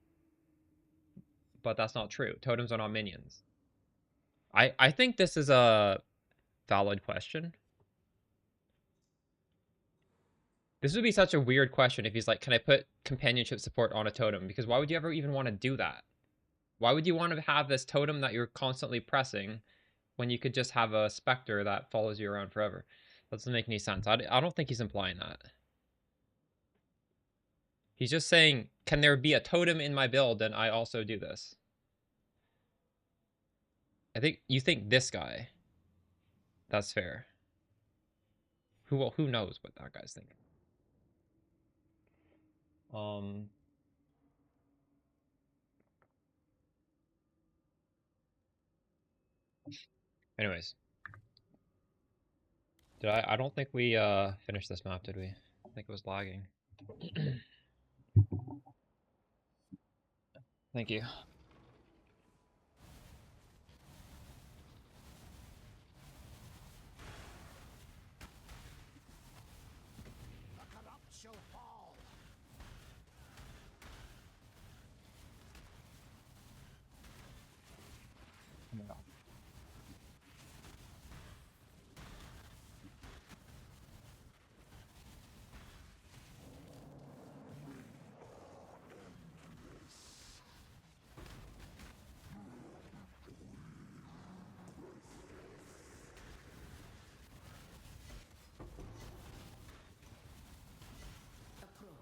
But that's not true. Totems are not minions. I think this is a valid question. This would be such a weird question if he's like, can I put companionship support on a totem? Because why would you ever even want to do that? Why would you want to have this totem that you're constantly pressing when you could just have a specter that follows you around forever? That doesn't make any sense. I don't think he's implying that. He's just saying, can there be a totem in my build and I also do this? I think you think this guy. That's fair. Who knows what that guy's thinking? Anyways. Did I don't think we finished this map, did we? I think it was lagging. Thank you. Oh my god.
Approach.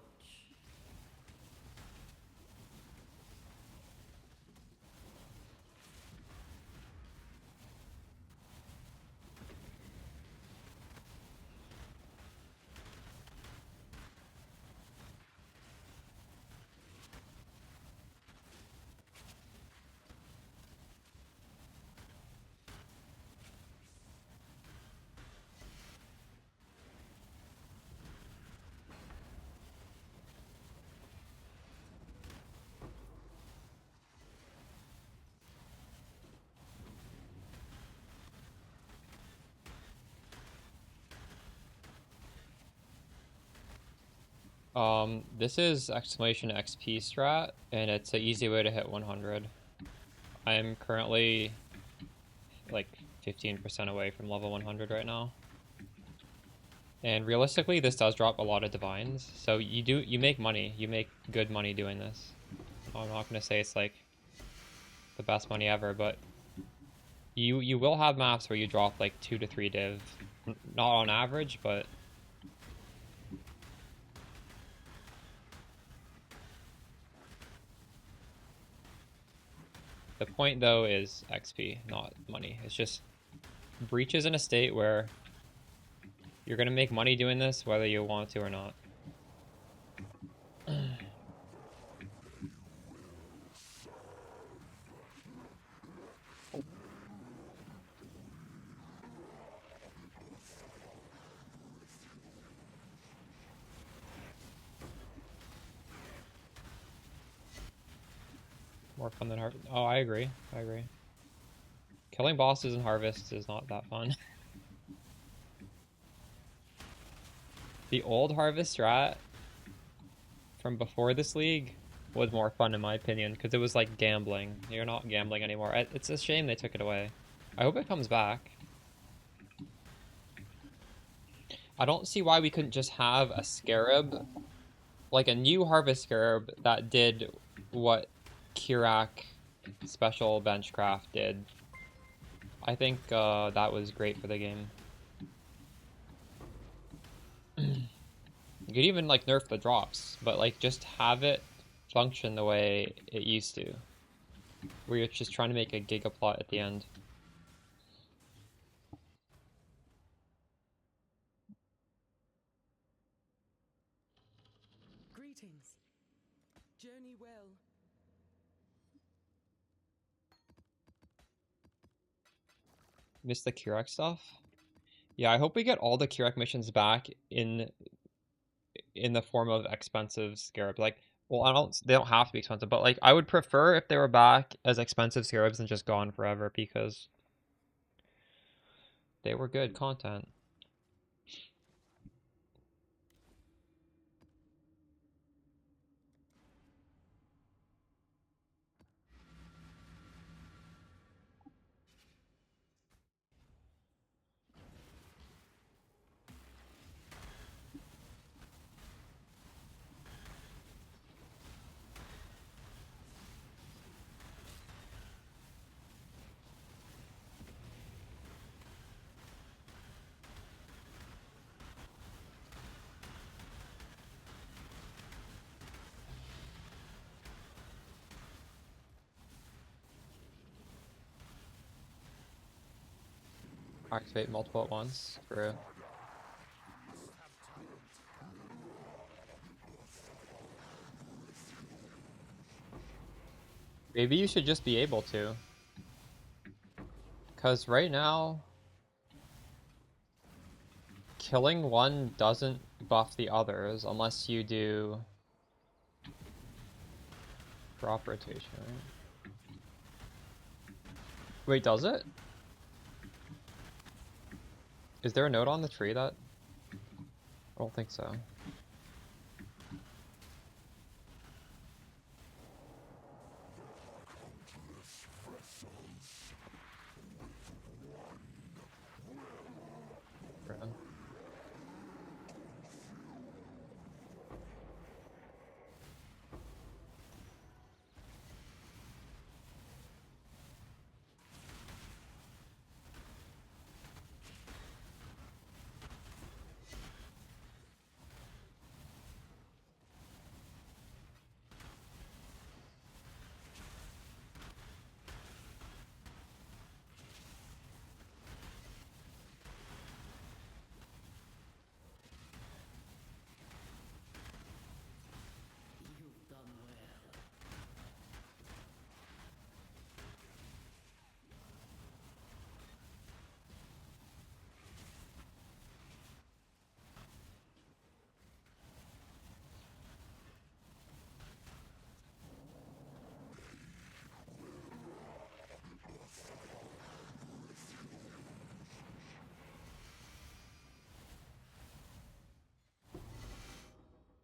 This is exclamation XP strat, and it's an easy way to hit 100. I am currently like 15% away from level 100 right now. And realistically, this does drop a lot of divines, so you make money. You make good money doing this. I'm not gonna say it's like the best money ever, but you will have maps where you drop like 2 to 3 div. Not on average, but the point though is XP, not money. It's just Breach is in a state where you're gonna make money doing this whether you want to or not. More fun than Harvest. Oh, I agree. I agree. Killing bosses in Harvest is not that fun. The old Harvest strat from before this league was more fun in my opinion, because it was like gambling. You're not gambling anymore. It's a shame they took it away. I hope it comes back. I don't see why we couldn't just have a Scarab, like a new Harvest Scarab that did what Kirak Special Benchcraft did. I think that was great for the game. You could even like nerf the drops, but like just have it function the way it used to, where you're just trying to make a gigaplot at the end.
Greetings. Journey well.
Miss the Kirak stuff? Yeah, I hope we get all the Kirak missions back in the form of expensive scarabs. Like, well, they don't have to be expensive, but like I would prefer if they were back as expensive scarabs and just gone forever, because they were good content. Activate multiple at once. True. Maybe you should just be able to. Because right now, killing one doesn't buff the others unless you do crop rotation, right? Wait, does it? Is there a note on the tree that... I don't think so. Bro.
You've done well.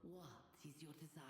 What is your desire?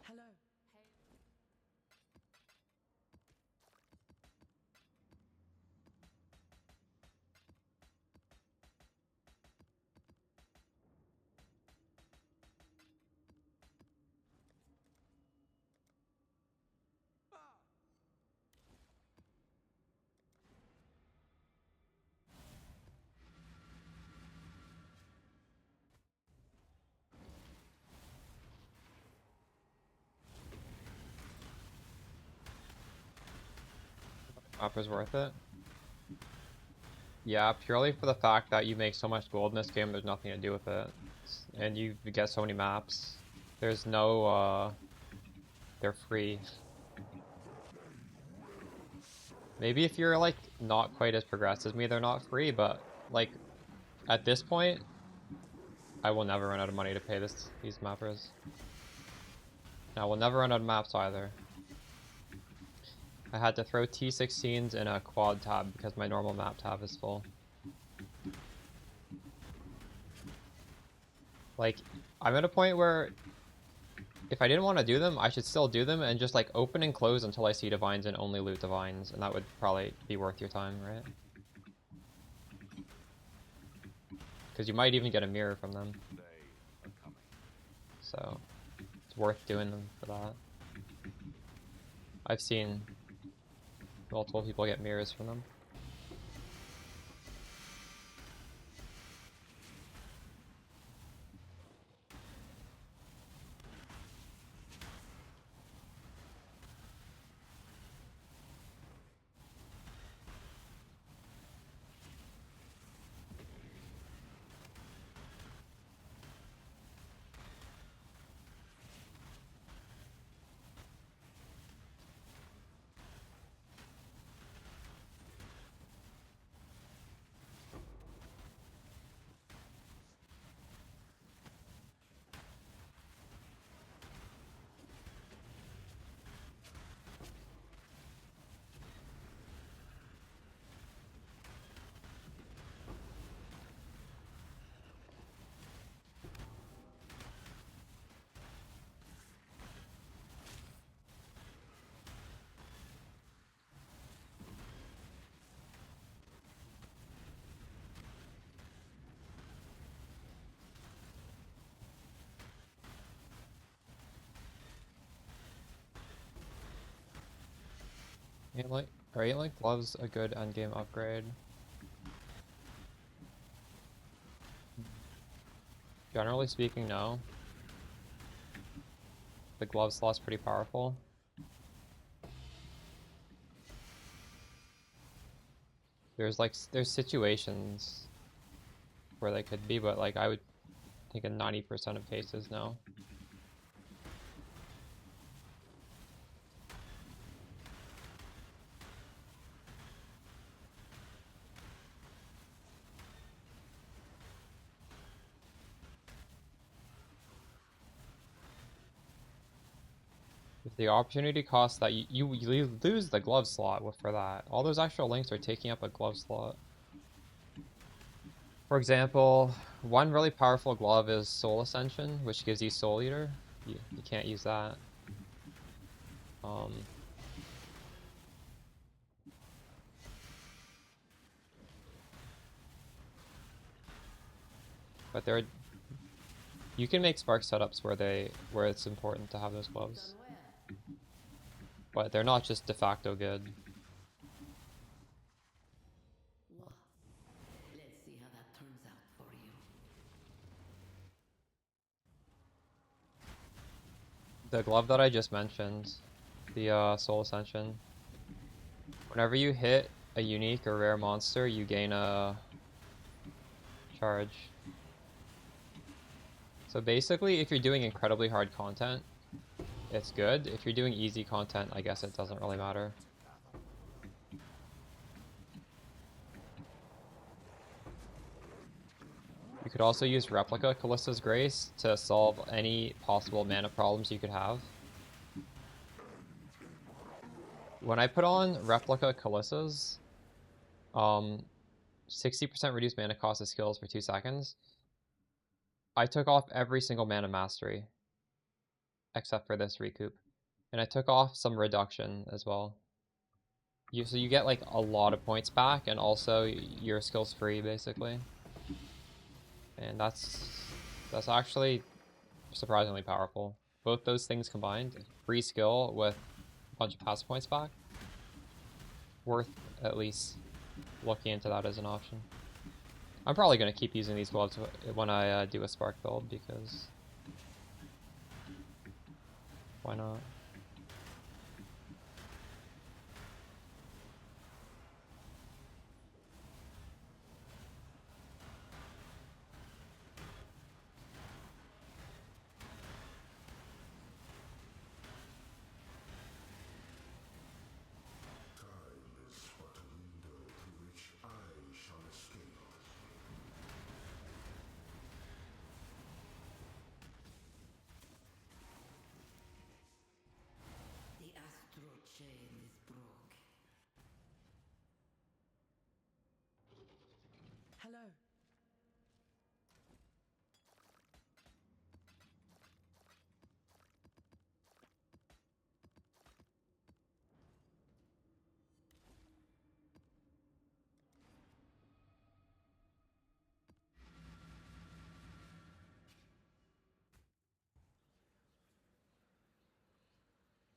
Hello.
Up is worth it. Yeah, purely for the fact that you make so much gold in this game, there's nothing to do with it. And you get so many maps. There's no, they're free. Maybe if you're, like, not quite as progressed as me, they're not free, but, like, at this point, I will never run out of money to pay these mappers. And I will never run out of maps either. I had to throw T16s in a quad tab because my normal map tab is full. Like, I'm at a point where if I didn't want to do them, I should still do them and just like open and close until I see divines and only loot divines, and that would probably be worth your time, right? Because you might even get a mirror from them. So, it's worth doing them for that. I've seen multiple people get mirrors from them. Are 8-link gloves a good endgame upgrade? Generally speaking, no. The glove slot's pretty powerful. There's situations where they could be, but like I would think in 90% of cases, no. If the opportunity cost that you lose the glove slot for that. All those extra links are taking up a glove slot. For example, one really powerful glove is Soul Ascension, which gives you Soul Eater. You can't use that. But you can make Spark setups where it's important to have those gloves. But they're not just de facto good.
What? Let's see how that turns out for you.
The glove that I just mentioned, the Soul Ascension, whenever you hit a unique or rare monster, you gain a charge. So basically, if you're doing incredibly hard content, it's good. If you're doing easy content, I guess it doesn't really matter. You could also use Replica Callista's Grace to solve any possible mana problems you could have. When I put on Replica Callista's, 60% reduced mana cost of skills for 2 seconds, I took off every single mana mastery, except for this recoup. And I took off some reduction as well. So you get like a lot of points back, and also your skill's free, basically. And that's actually surprisingly powerful. Both those things combined, free skill with a bunch of passive points back, worth at least looking into that as an option. I'm probably going to keep using these gloves when I do a Spark build, because why not?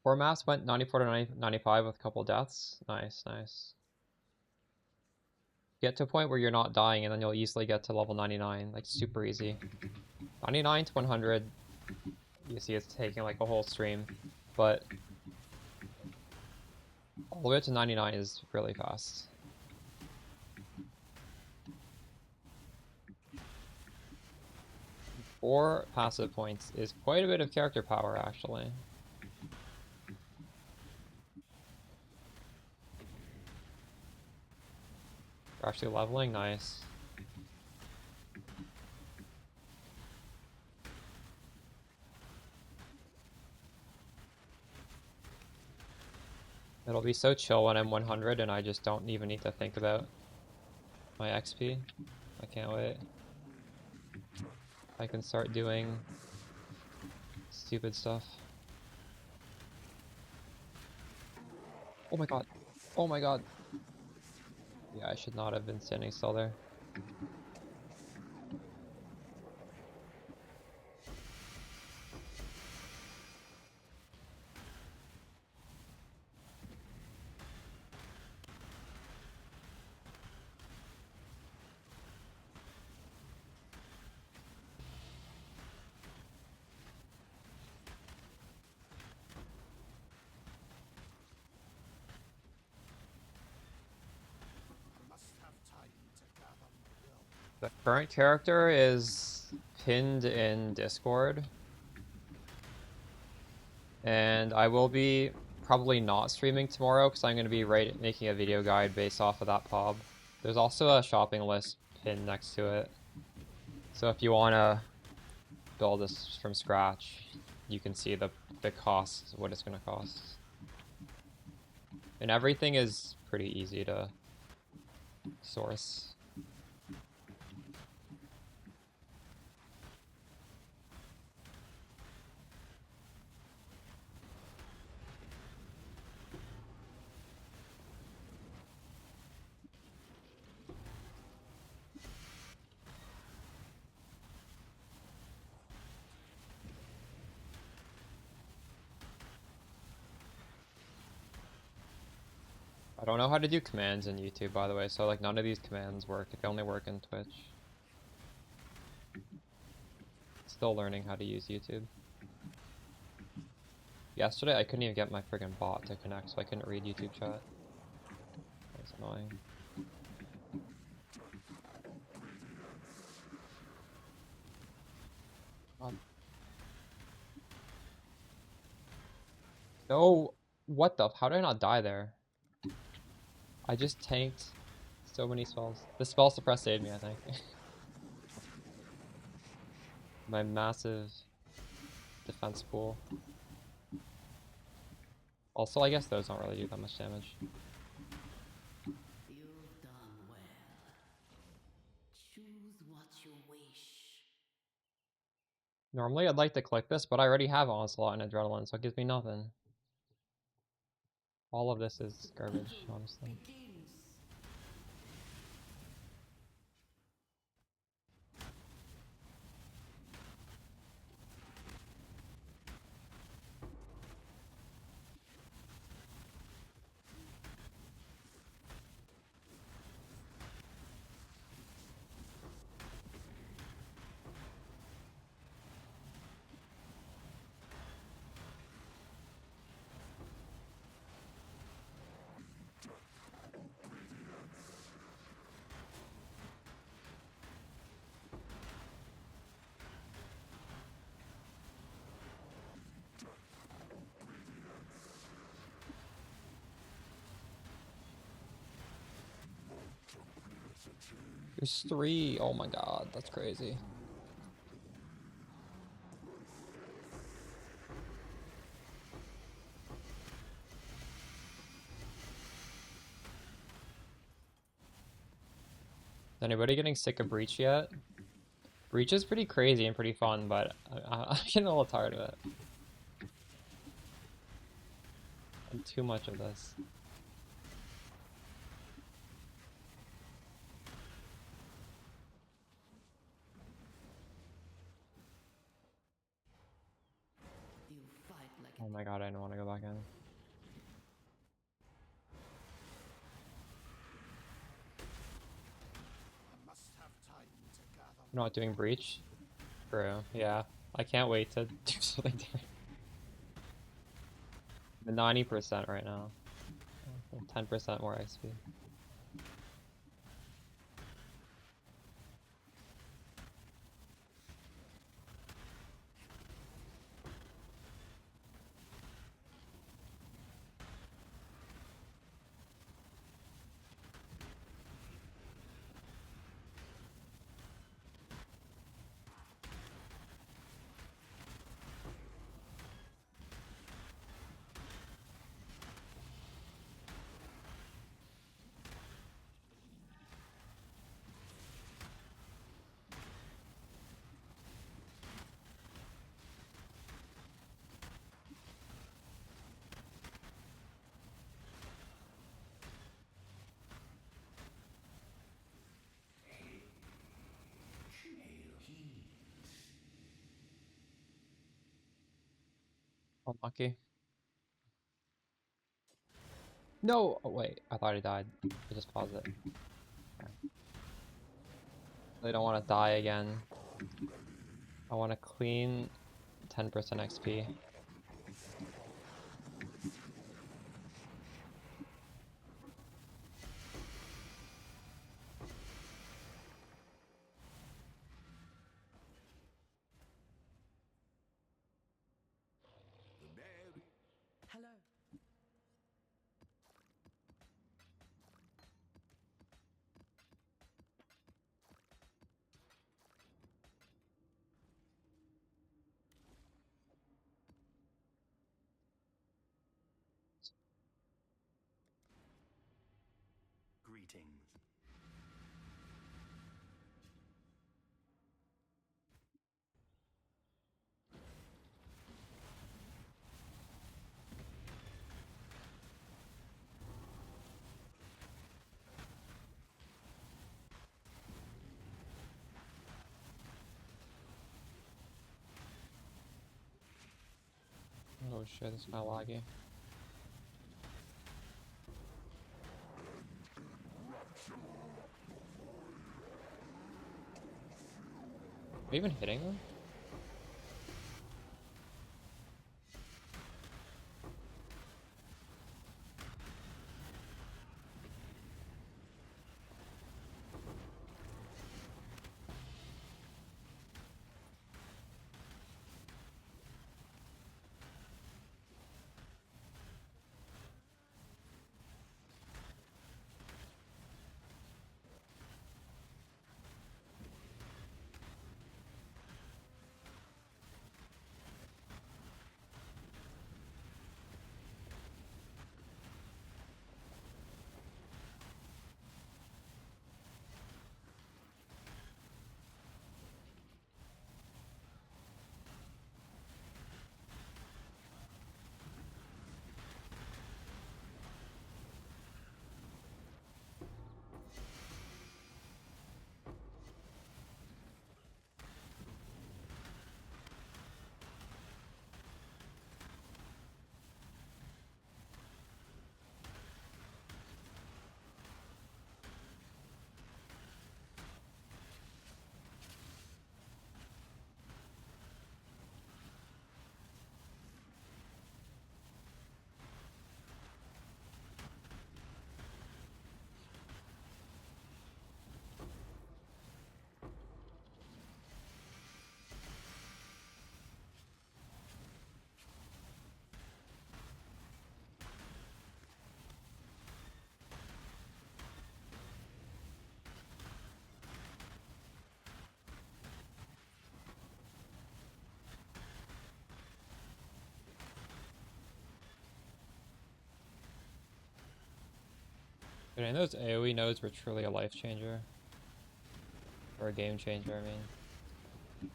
4 maps went 94 to 95 with a couple deaths. Nice, nice. Get to a point where you're not dying, and then you'll easily get to level 99, like super easy. 99 to 100, you see it's taking like a whole stream, but all the way up to 99 is really fast. Four passive points is quite a bit of character power, actually. We're actually leveling, nice. It'll be so chill when I'm 100 and I just don't even need to think about my XP. I can't wait. I can start doing stupid stuff. Oh my god. Oh my god. Yeah, I should not have been standing still there. The current character is pinned in Discord. And I will be probably not streaming tomorrow because I'm going to be making a video guide based off of that POB. There's also a shopping list pinned next to it. So if you want to build this from scratch, you can see the cost, what it's going to cost. And everything is pretty easy to source. I don't know how to do commands in YouTube, by the way, so like none of these commands work. They only work in Twitch. Still learning how to use YouTube. Yesterday I couldn't even get my friggin' bot to connect, so I couldn't read YouTube chat. That's annoying. No, what the? How did I not die there? I just tanked so many spells. The spell suppress saved me, I think. My massive defense pool. Also, I guess those don't really do that much damage.
You've done well. Choose what you wish.
Normally I'd like to click this, but I already have Onslaught and Adrenaline, so it gives me nothing. All of this is garbage, honestly. There's 3. Oh my god, that's crazy. Is anybody getting sick of Breach yet? Breach is pretty crazy and pretty fun, but I'm getting a little tired of it. And too much of this.
You fight like
Oh my god, I don't want to go back in. I'm not doing breach. True, yeah. I can't wait to do something different. I'm at 90% right now. 10% more XP. Unlucky. No! Oh, wait, I thought he died. I just paused it. Okay. They don't want to die again. I want to clean 10% XP.
The Mary.
Hello.
Greetings.
Oh shit, this is kinda laggy. Are we even hitting them? Dude, I know those AoE nodes were truly a life changer. Or a game changer, I mean.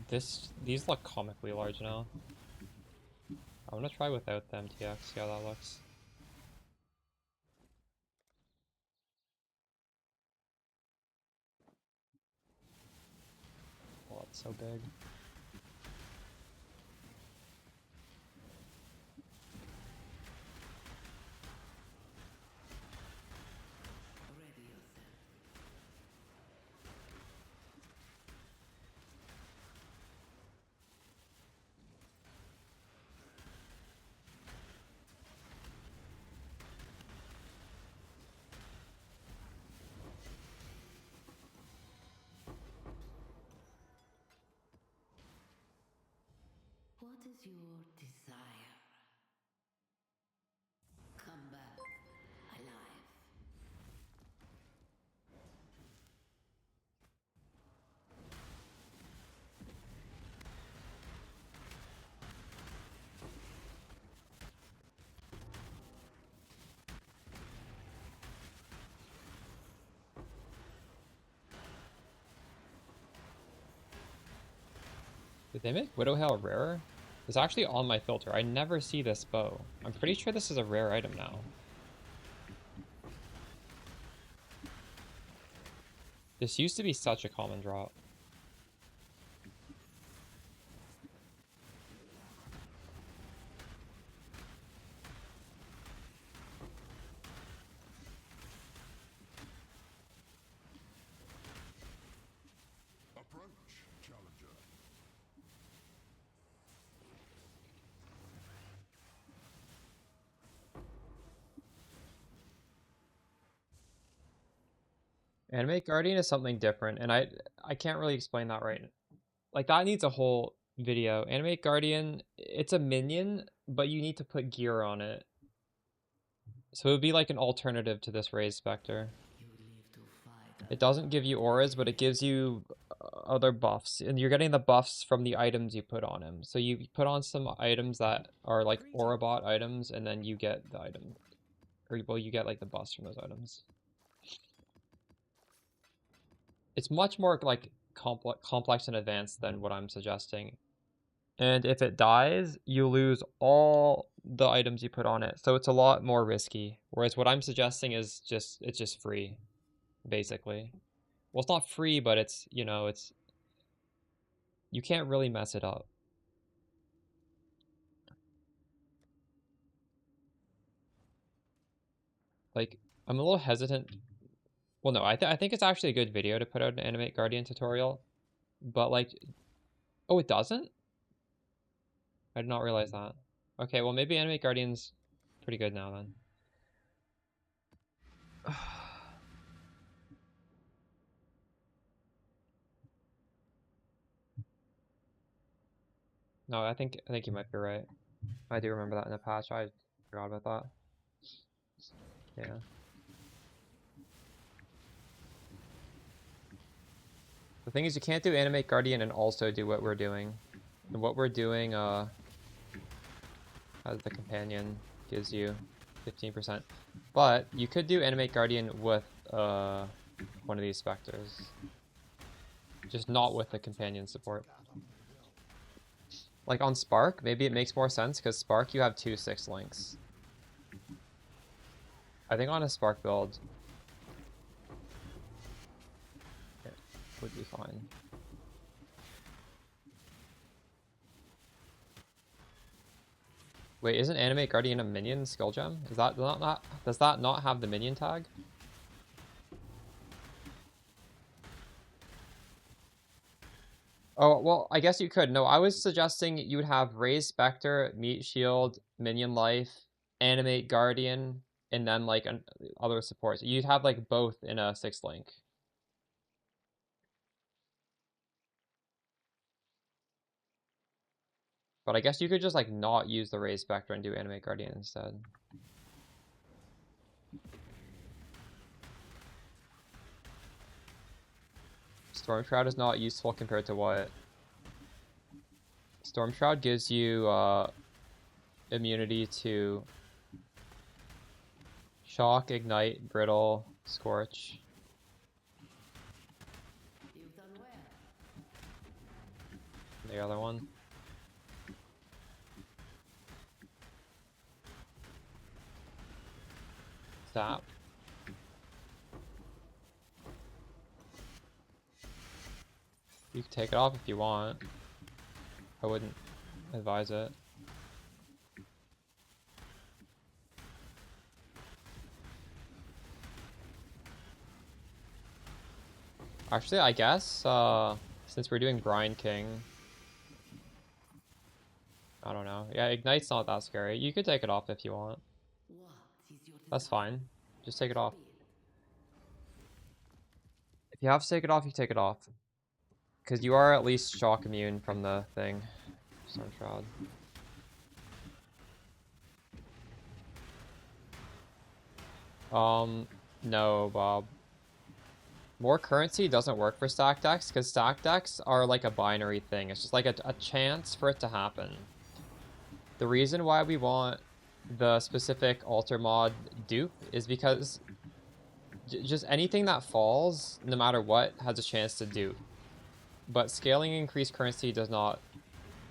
These look comically large now. I'm gonna try without them, TX, see how that looks. Oh, it's so big.
What is your desire? Come back alive.
Did they make Widow Hail rarer? It's actually on my filter. I never see this bow. I'm pretty sure this is a rare item now. This used to be such a common drop.
Approach, challenger.
Animate Guardian is something different, and I can't really explain that right. Like, that needs a whole video. Animate Guardian, it's a minion, but you need to put gear on it. So it would be like an alternative to this Raised Spectre.
You live to fight.
It doesn't give you auras, but it gives you other buffs, and you're getting the buffs from the items you put on him. So you put on some items that are like aura bot items, and then you get the item, or well, you get like the buffs from those items. It's much more like complex and advanced than what I'm suggesting. And if it dies, you lose all the items you put on it. So it's a lot more risky. Whereas what I'm suggesting is it's just free, basically. Well, it's not free, but it's, you know, it's, you can't really mess it up. Like, I'm a little hesitant. Well, no, I think it's actually a good video to put out an Animate Guardian tutorial. But like, oh, it doesn't? I did not realize that. Okay, well, maybe Animate Guardian's pretty good now then. No, I think you might be right. I do remember that in the patch. I forgot about that. Yeah. The thing is, you can't do Animate Guardian and also do what we're doing. And what we're doing, as the companion, gives you 15%. But you could do Animate Guardian with one of these specters. Just not with the companion support. Like on Spark, maybe it makes more sense because Spark you have 2 6 links. I think on a Spark build it would be fine. Wait, isn't Animate Guardian a minion skill gem? Is that not does that not have the minion tag? Oh, well, I guess you could. No, I was suggesting you would have Raised Spectre, Meat Shield, Minion Life, Animate Guardian, and then like other supports. You'd have like both in a 6 link. But I guess you could just like not use the Raised Spectre and do Animate Guardian instead. Storm Shroud is not useful compared to what? Storm Shroud gives you immunity to Shock, Ignite, Brittle, Scorch.
You've done well.
The other one. Zap. You can take it off if you want. I wouldn't advise it. Actually, I guess, since we're doing Brine King, I don't know. Yeah, Ignite's not that scary. You could take it off if you want.
What is your
That's
desire?
fine. Just take it off.
Speed.
If you have to take it off, you take it off. Because you are at least shock immune from the thing. Storm Shroud. No, Bob. More currency doesn't work for stack decks because stack decks are like a binary thing. It's just like a chance for it to happen. The reason why we want the specific alter mod dupe is because just anything that falls, no matter what, has a chance to dupe. But scaling increased currency does not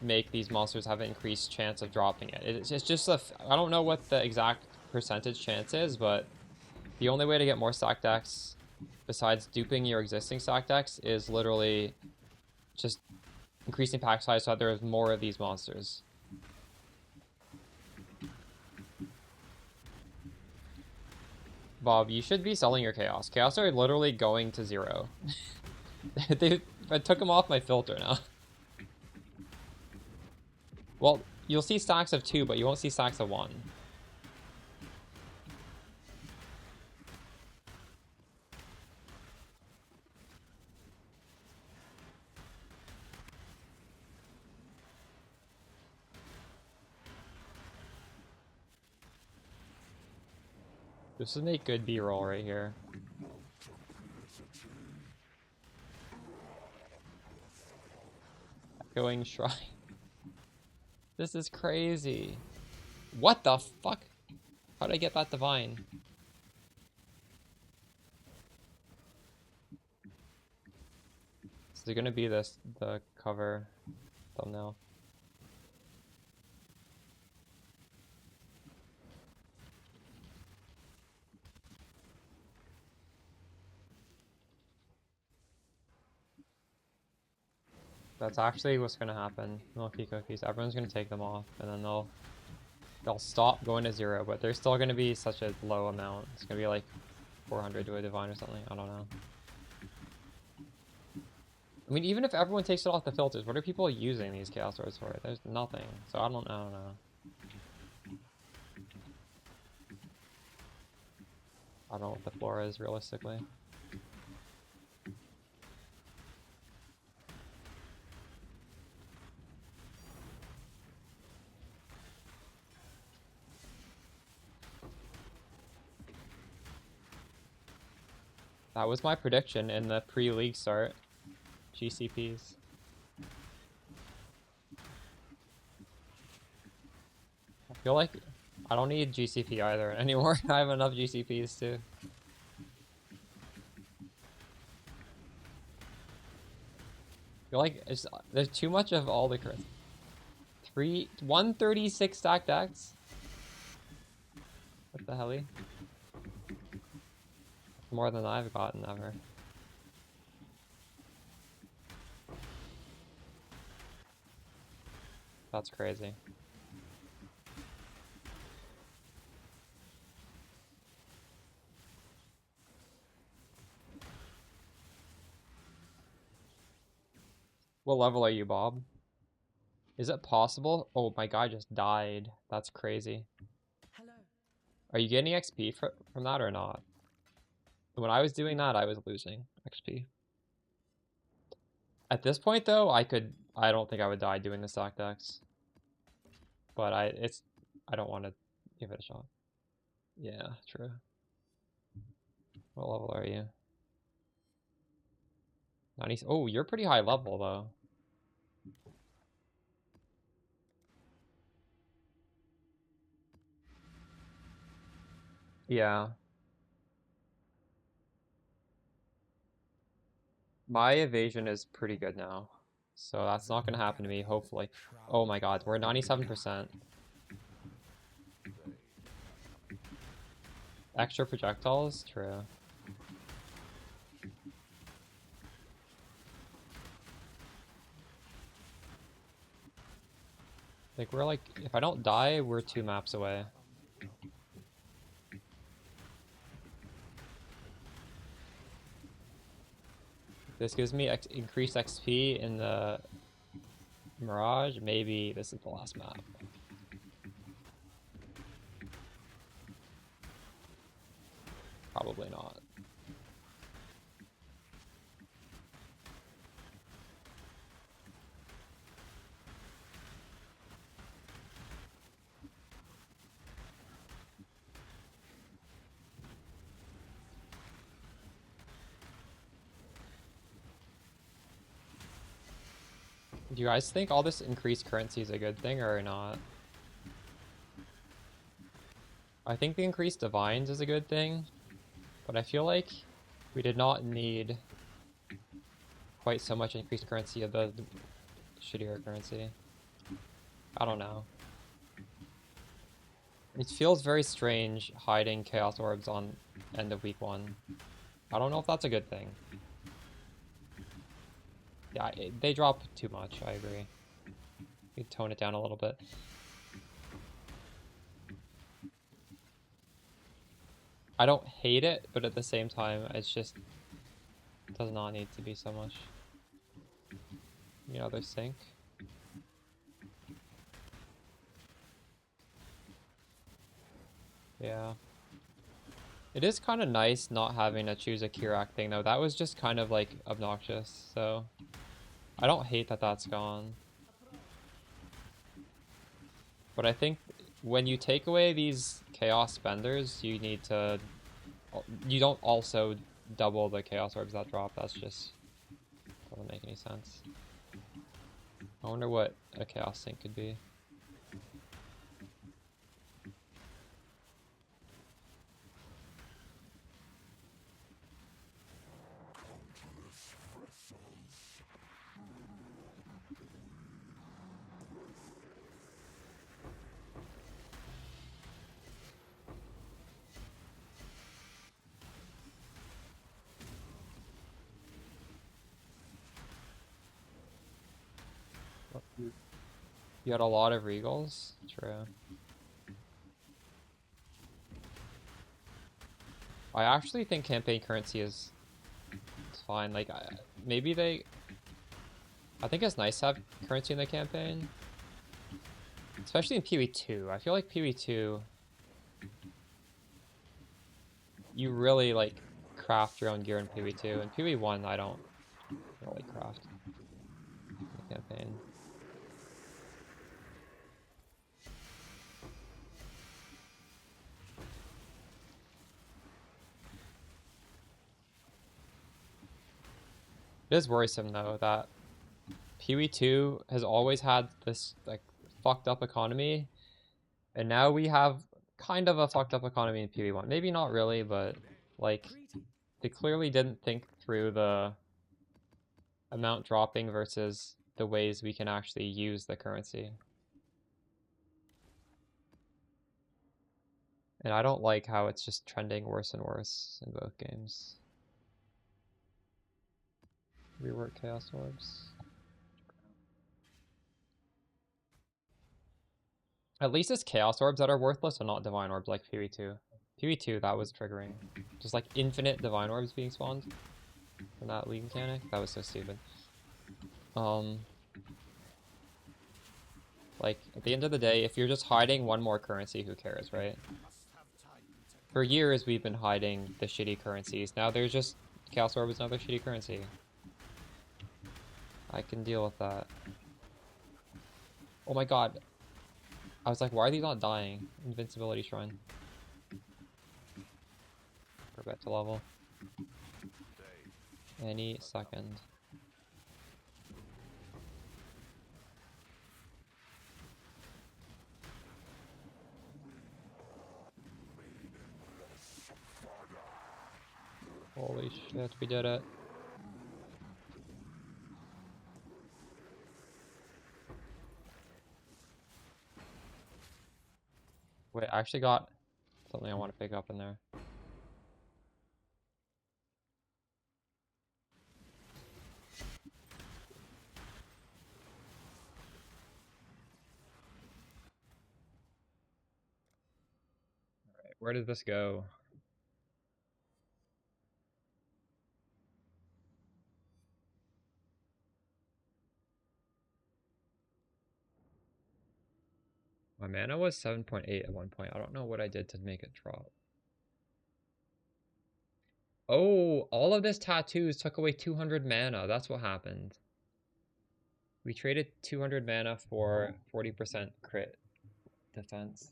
make these monsters have an increased chance of dropping it. It's just I don't know what the exact percentage chance is, but the only way to get more stack decks besides duping your existing stack decks is literally just increasing pack size so that there's more of these monsters. Bob, you should be selling your chaos. Chaos are literally going to 0. I took them off my filter now. Well, you'll see stacks of 2, but you won't see stacks of 1. This would make good B-roll right here. Echoing Shrine. This is crazy. What the fuck? How did I get that divine? Is it gonna be the cover thumbnail? That's actually what's gonna happen. Milky cookies. Everyone's gonna take them off, and then they'll stop going to 0, but they're still gonna be such a low amount. It's gonna be like 400 to a divine or something. I don't know. I mean, even if everyone takes it off the filters, what are people using these chaos swords for? There's nothing. So I don't know. I don't know what the floor is realistically. That was my prediction in the pre-league start. GCPs. I feel like I don't need GCP either anymore. I have enough GCPs too. I feel like there's too much of all the cards. 136 stack decks? What the hell? More than I've gotten ever. That's crazy. What level are you, Bob? Is it possible? Oh, my guy just died. That's crazy.
Hello.
Are you getting XP from that or not? When I was doing that, I was losing XP. At this point, though, I don't think I would die doing the stack decks. But I don't want to give it a shot. Yeah, true. What level are you? 90. Oh, you're pretty high level, though. Yeah. My evasion is pretty good now. So that's not going to happen to me, hopefully. Oh my god, we're 97%. Extra projectiles? True. Like, we're like, if I don't die, we're 2 maps away. This gives me increased XP in the Mirage. Maybe this is the last map. Probably not. Do you guys think all this increased currency is a good thing or not? I think the increased divines is a good thing, but I feel like we did not need quite so much increased currency of the shittier currency. I don't know. It feels very strange hiding Chaos Orbs on end of week 1. I don't know if that's a good thing. Yeah, they drop too much, I agree. We tone it down a little bit. I don't hate it, but at the same time, it's just it does not need to be so much. You know, there's sync. Yeah. It is kind of nice not having to choose a Kirak thing, though. That was just kind of, like, obnoxious, so... I don't hate that that's gone. But I think when you take away these Chaos Spenders, you need to... You don't also double the Chaos Orbs that drop. That's just... doesn't make any sense. I wonder what a Chaos Sync could be. You had a lot of Regals? True. I actually think campaign currency is fine. Like, maybe they... I think it's nice to have currency in the campaign. Especially in PoE 2. I feel like PoE 2... You really, like, craft your own gear in PoE 2. In PoE 1, I don't really craft the campaign. It is worrisome, though, that PoE 2 has always had this, like, fucked up economy, and now we have kind of a fucked up economy in PoE 1. Maybe not really, but, like, they clearly didn't think through the amount dropping versus the ways we can actually use the currency. And I don't like how it's just trending worse and worse in both games. Rework Chaos Orbs. At least it's Chaos Orbs that are worthless and not Divine Orbs like PoE 2. PoE 2, that was triggering. Just like infinite Divine Orbs being spawned from that league mechanic. That was so stupid. Like, at the end of the day, if you're just hiding one more currency, who cares, right? For years, we've been hiding the shitty currencies. Now there's just Chaos Orb is another shitty currency. I can deal with that. Oh my god. I was like, why are these not dying? Invincibility Shrine. We're back to level. Any second. Holy shit, we did it. Wait, I actually got something I want to pick up in there. Alright, where did this go? My mana was 7.8 at one point. I don't know what I did to make it drop. Oh, all of this tattoos took away 200 mana. That's what happened. We traded 200 mana for 40% crit defense.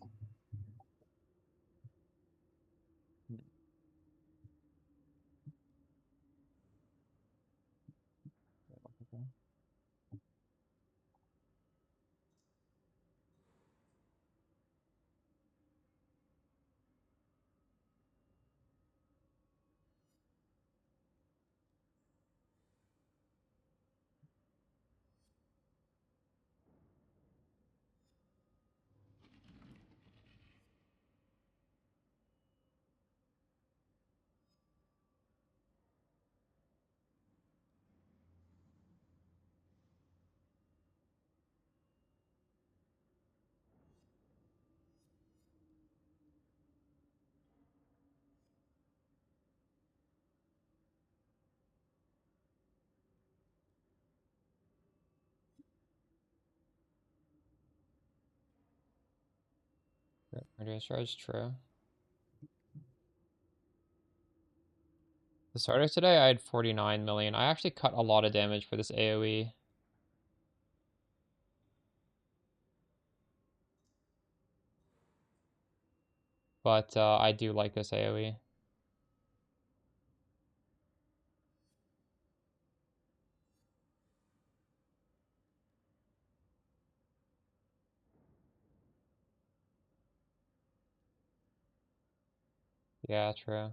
Reduce charge, true. The starter today, I had 49 million. I actually cut a lot of damage for this AoE. But I do like this AoE. Yeah, true.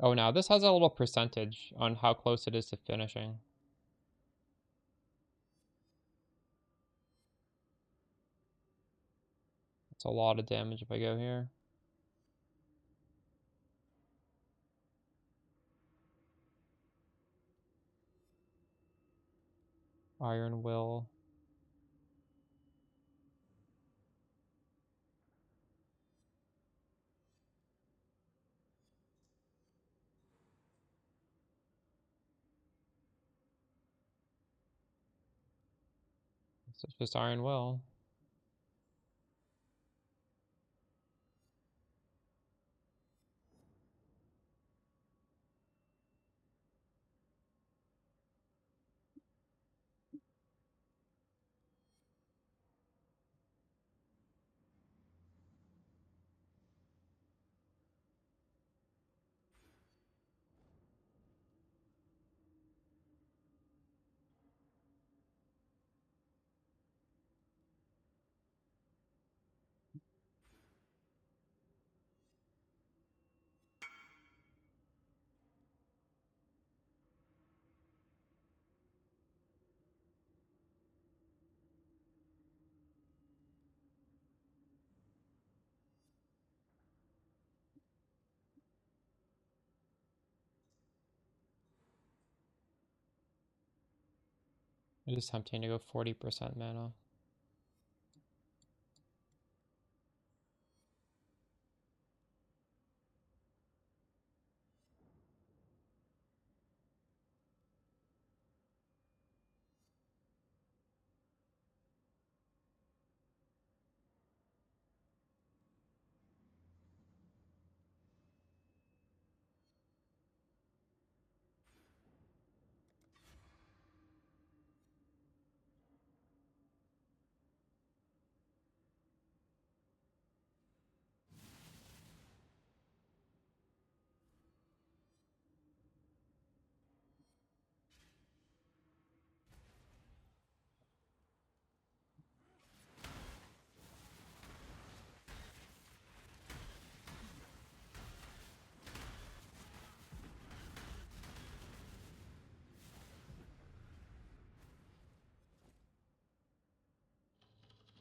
Oh, now this has a little percentage on how close it is to finishing. It's a lot of damage if I go here. Iron Will. So it's just Iron Will. It is tempting to go 40% mana.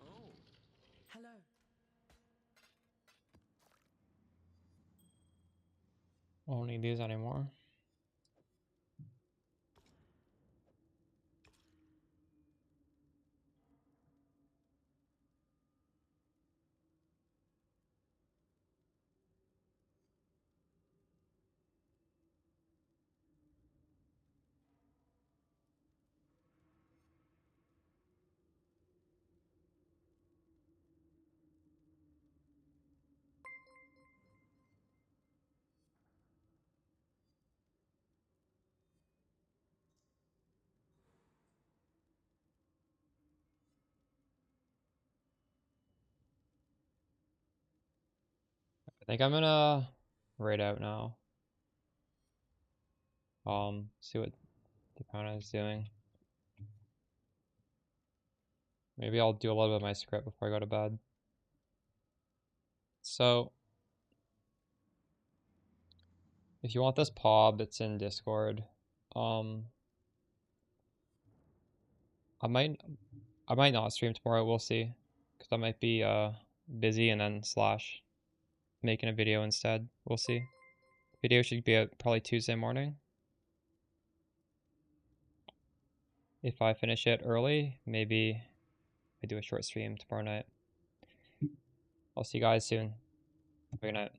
Oh, hello.
I don't need these anymore. I think I'm gonna raid out now. See what the opponent is doing. Maybe I'll do a little bit of my script before I go to bed. So, if you want this POB, it's in Discord. I might not stream tomorrow. We'll see, because I might be busy and then slash making a video instead. We'll see. Video should be out probably Tuesday morning. If I finish it early, maybe I do a short stream tomorrow night. I'll see you guys soon. Have a good night.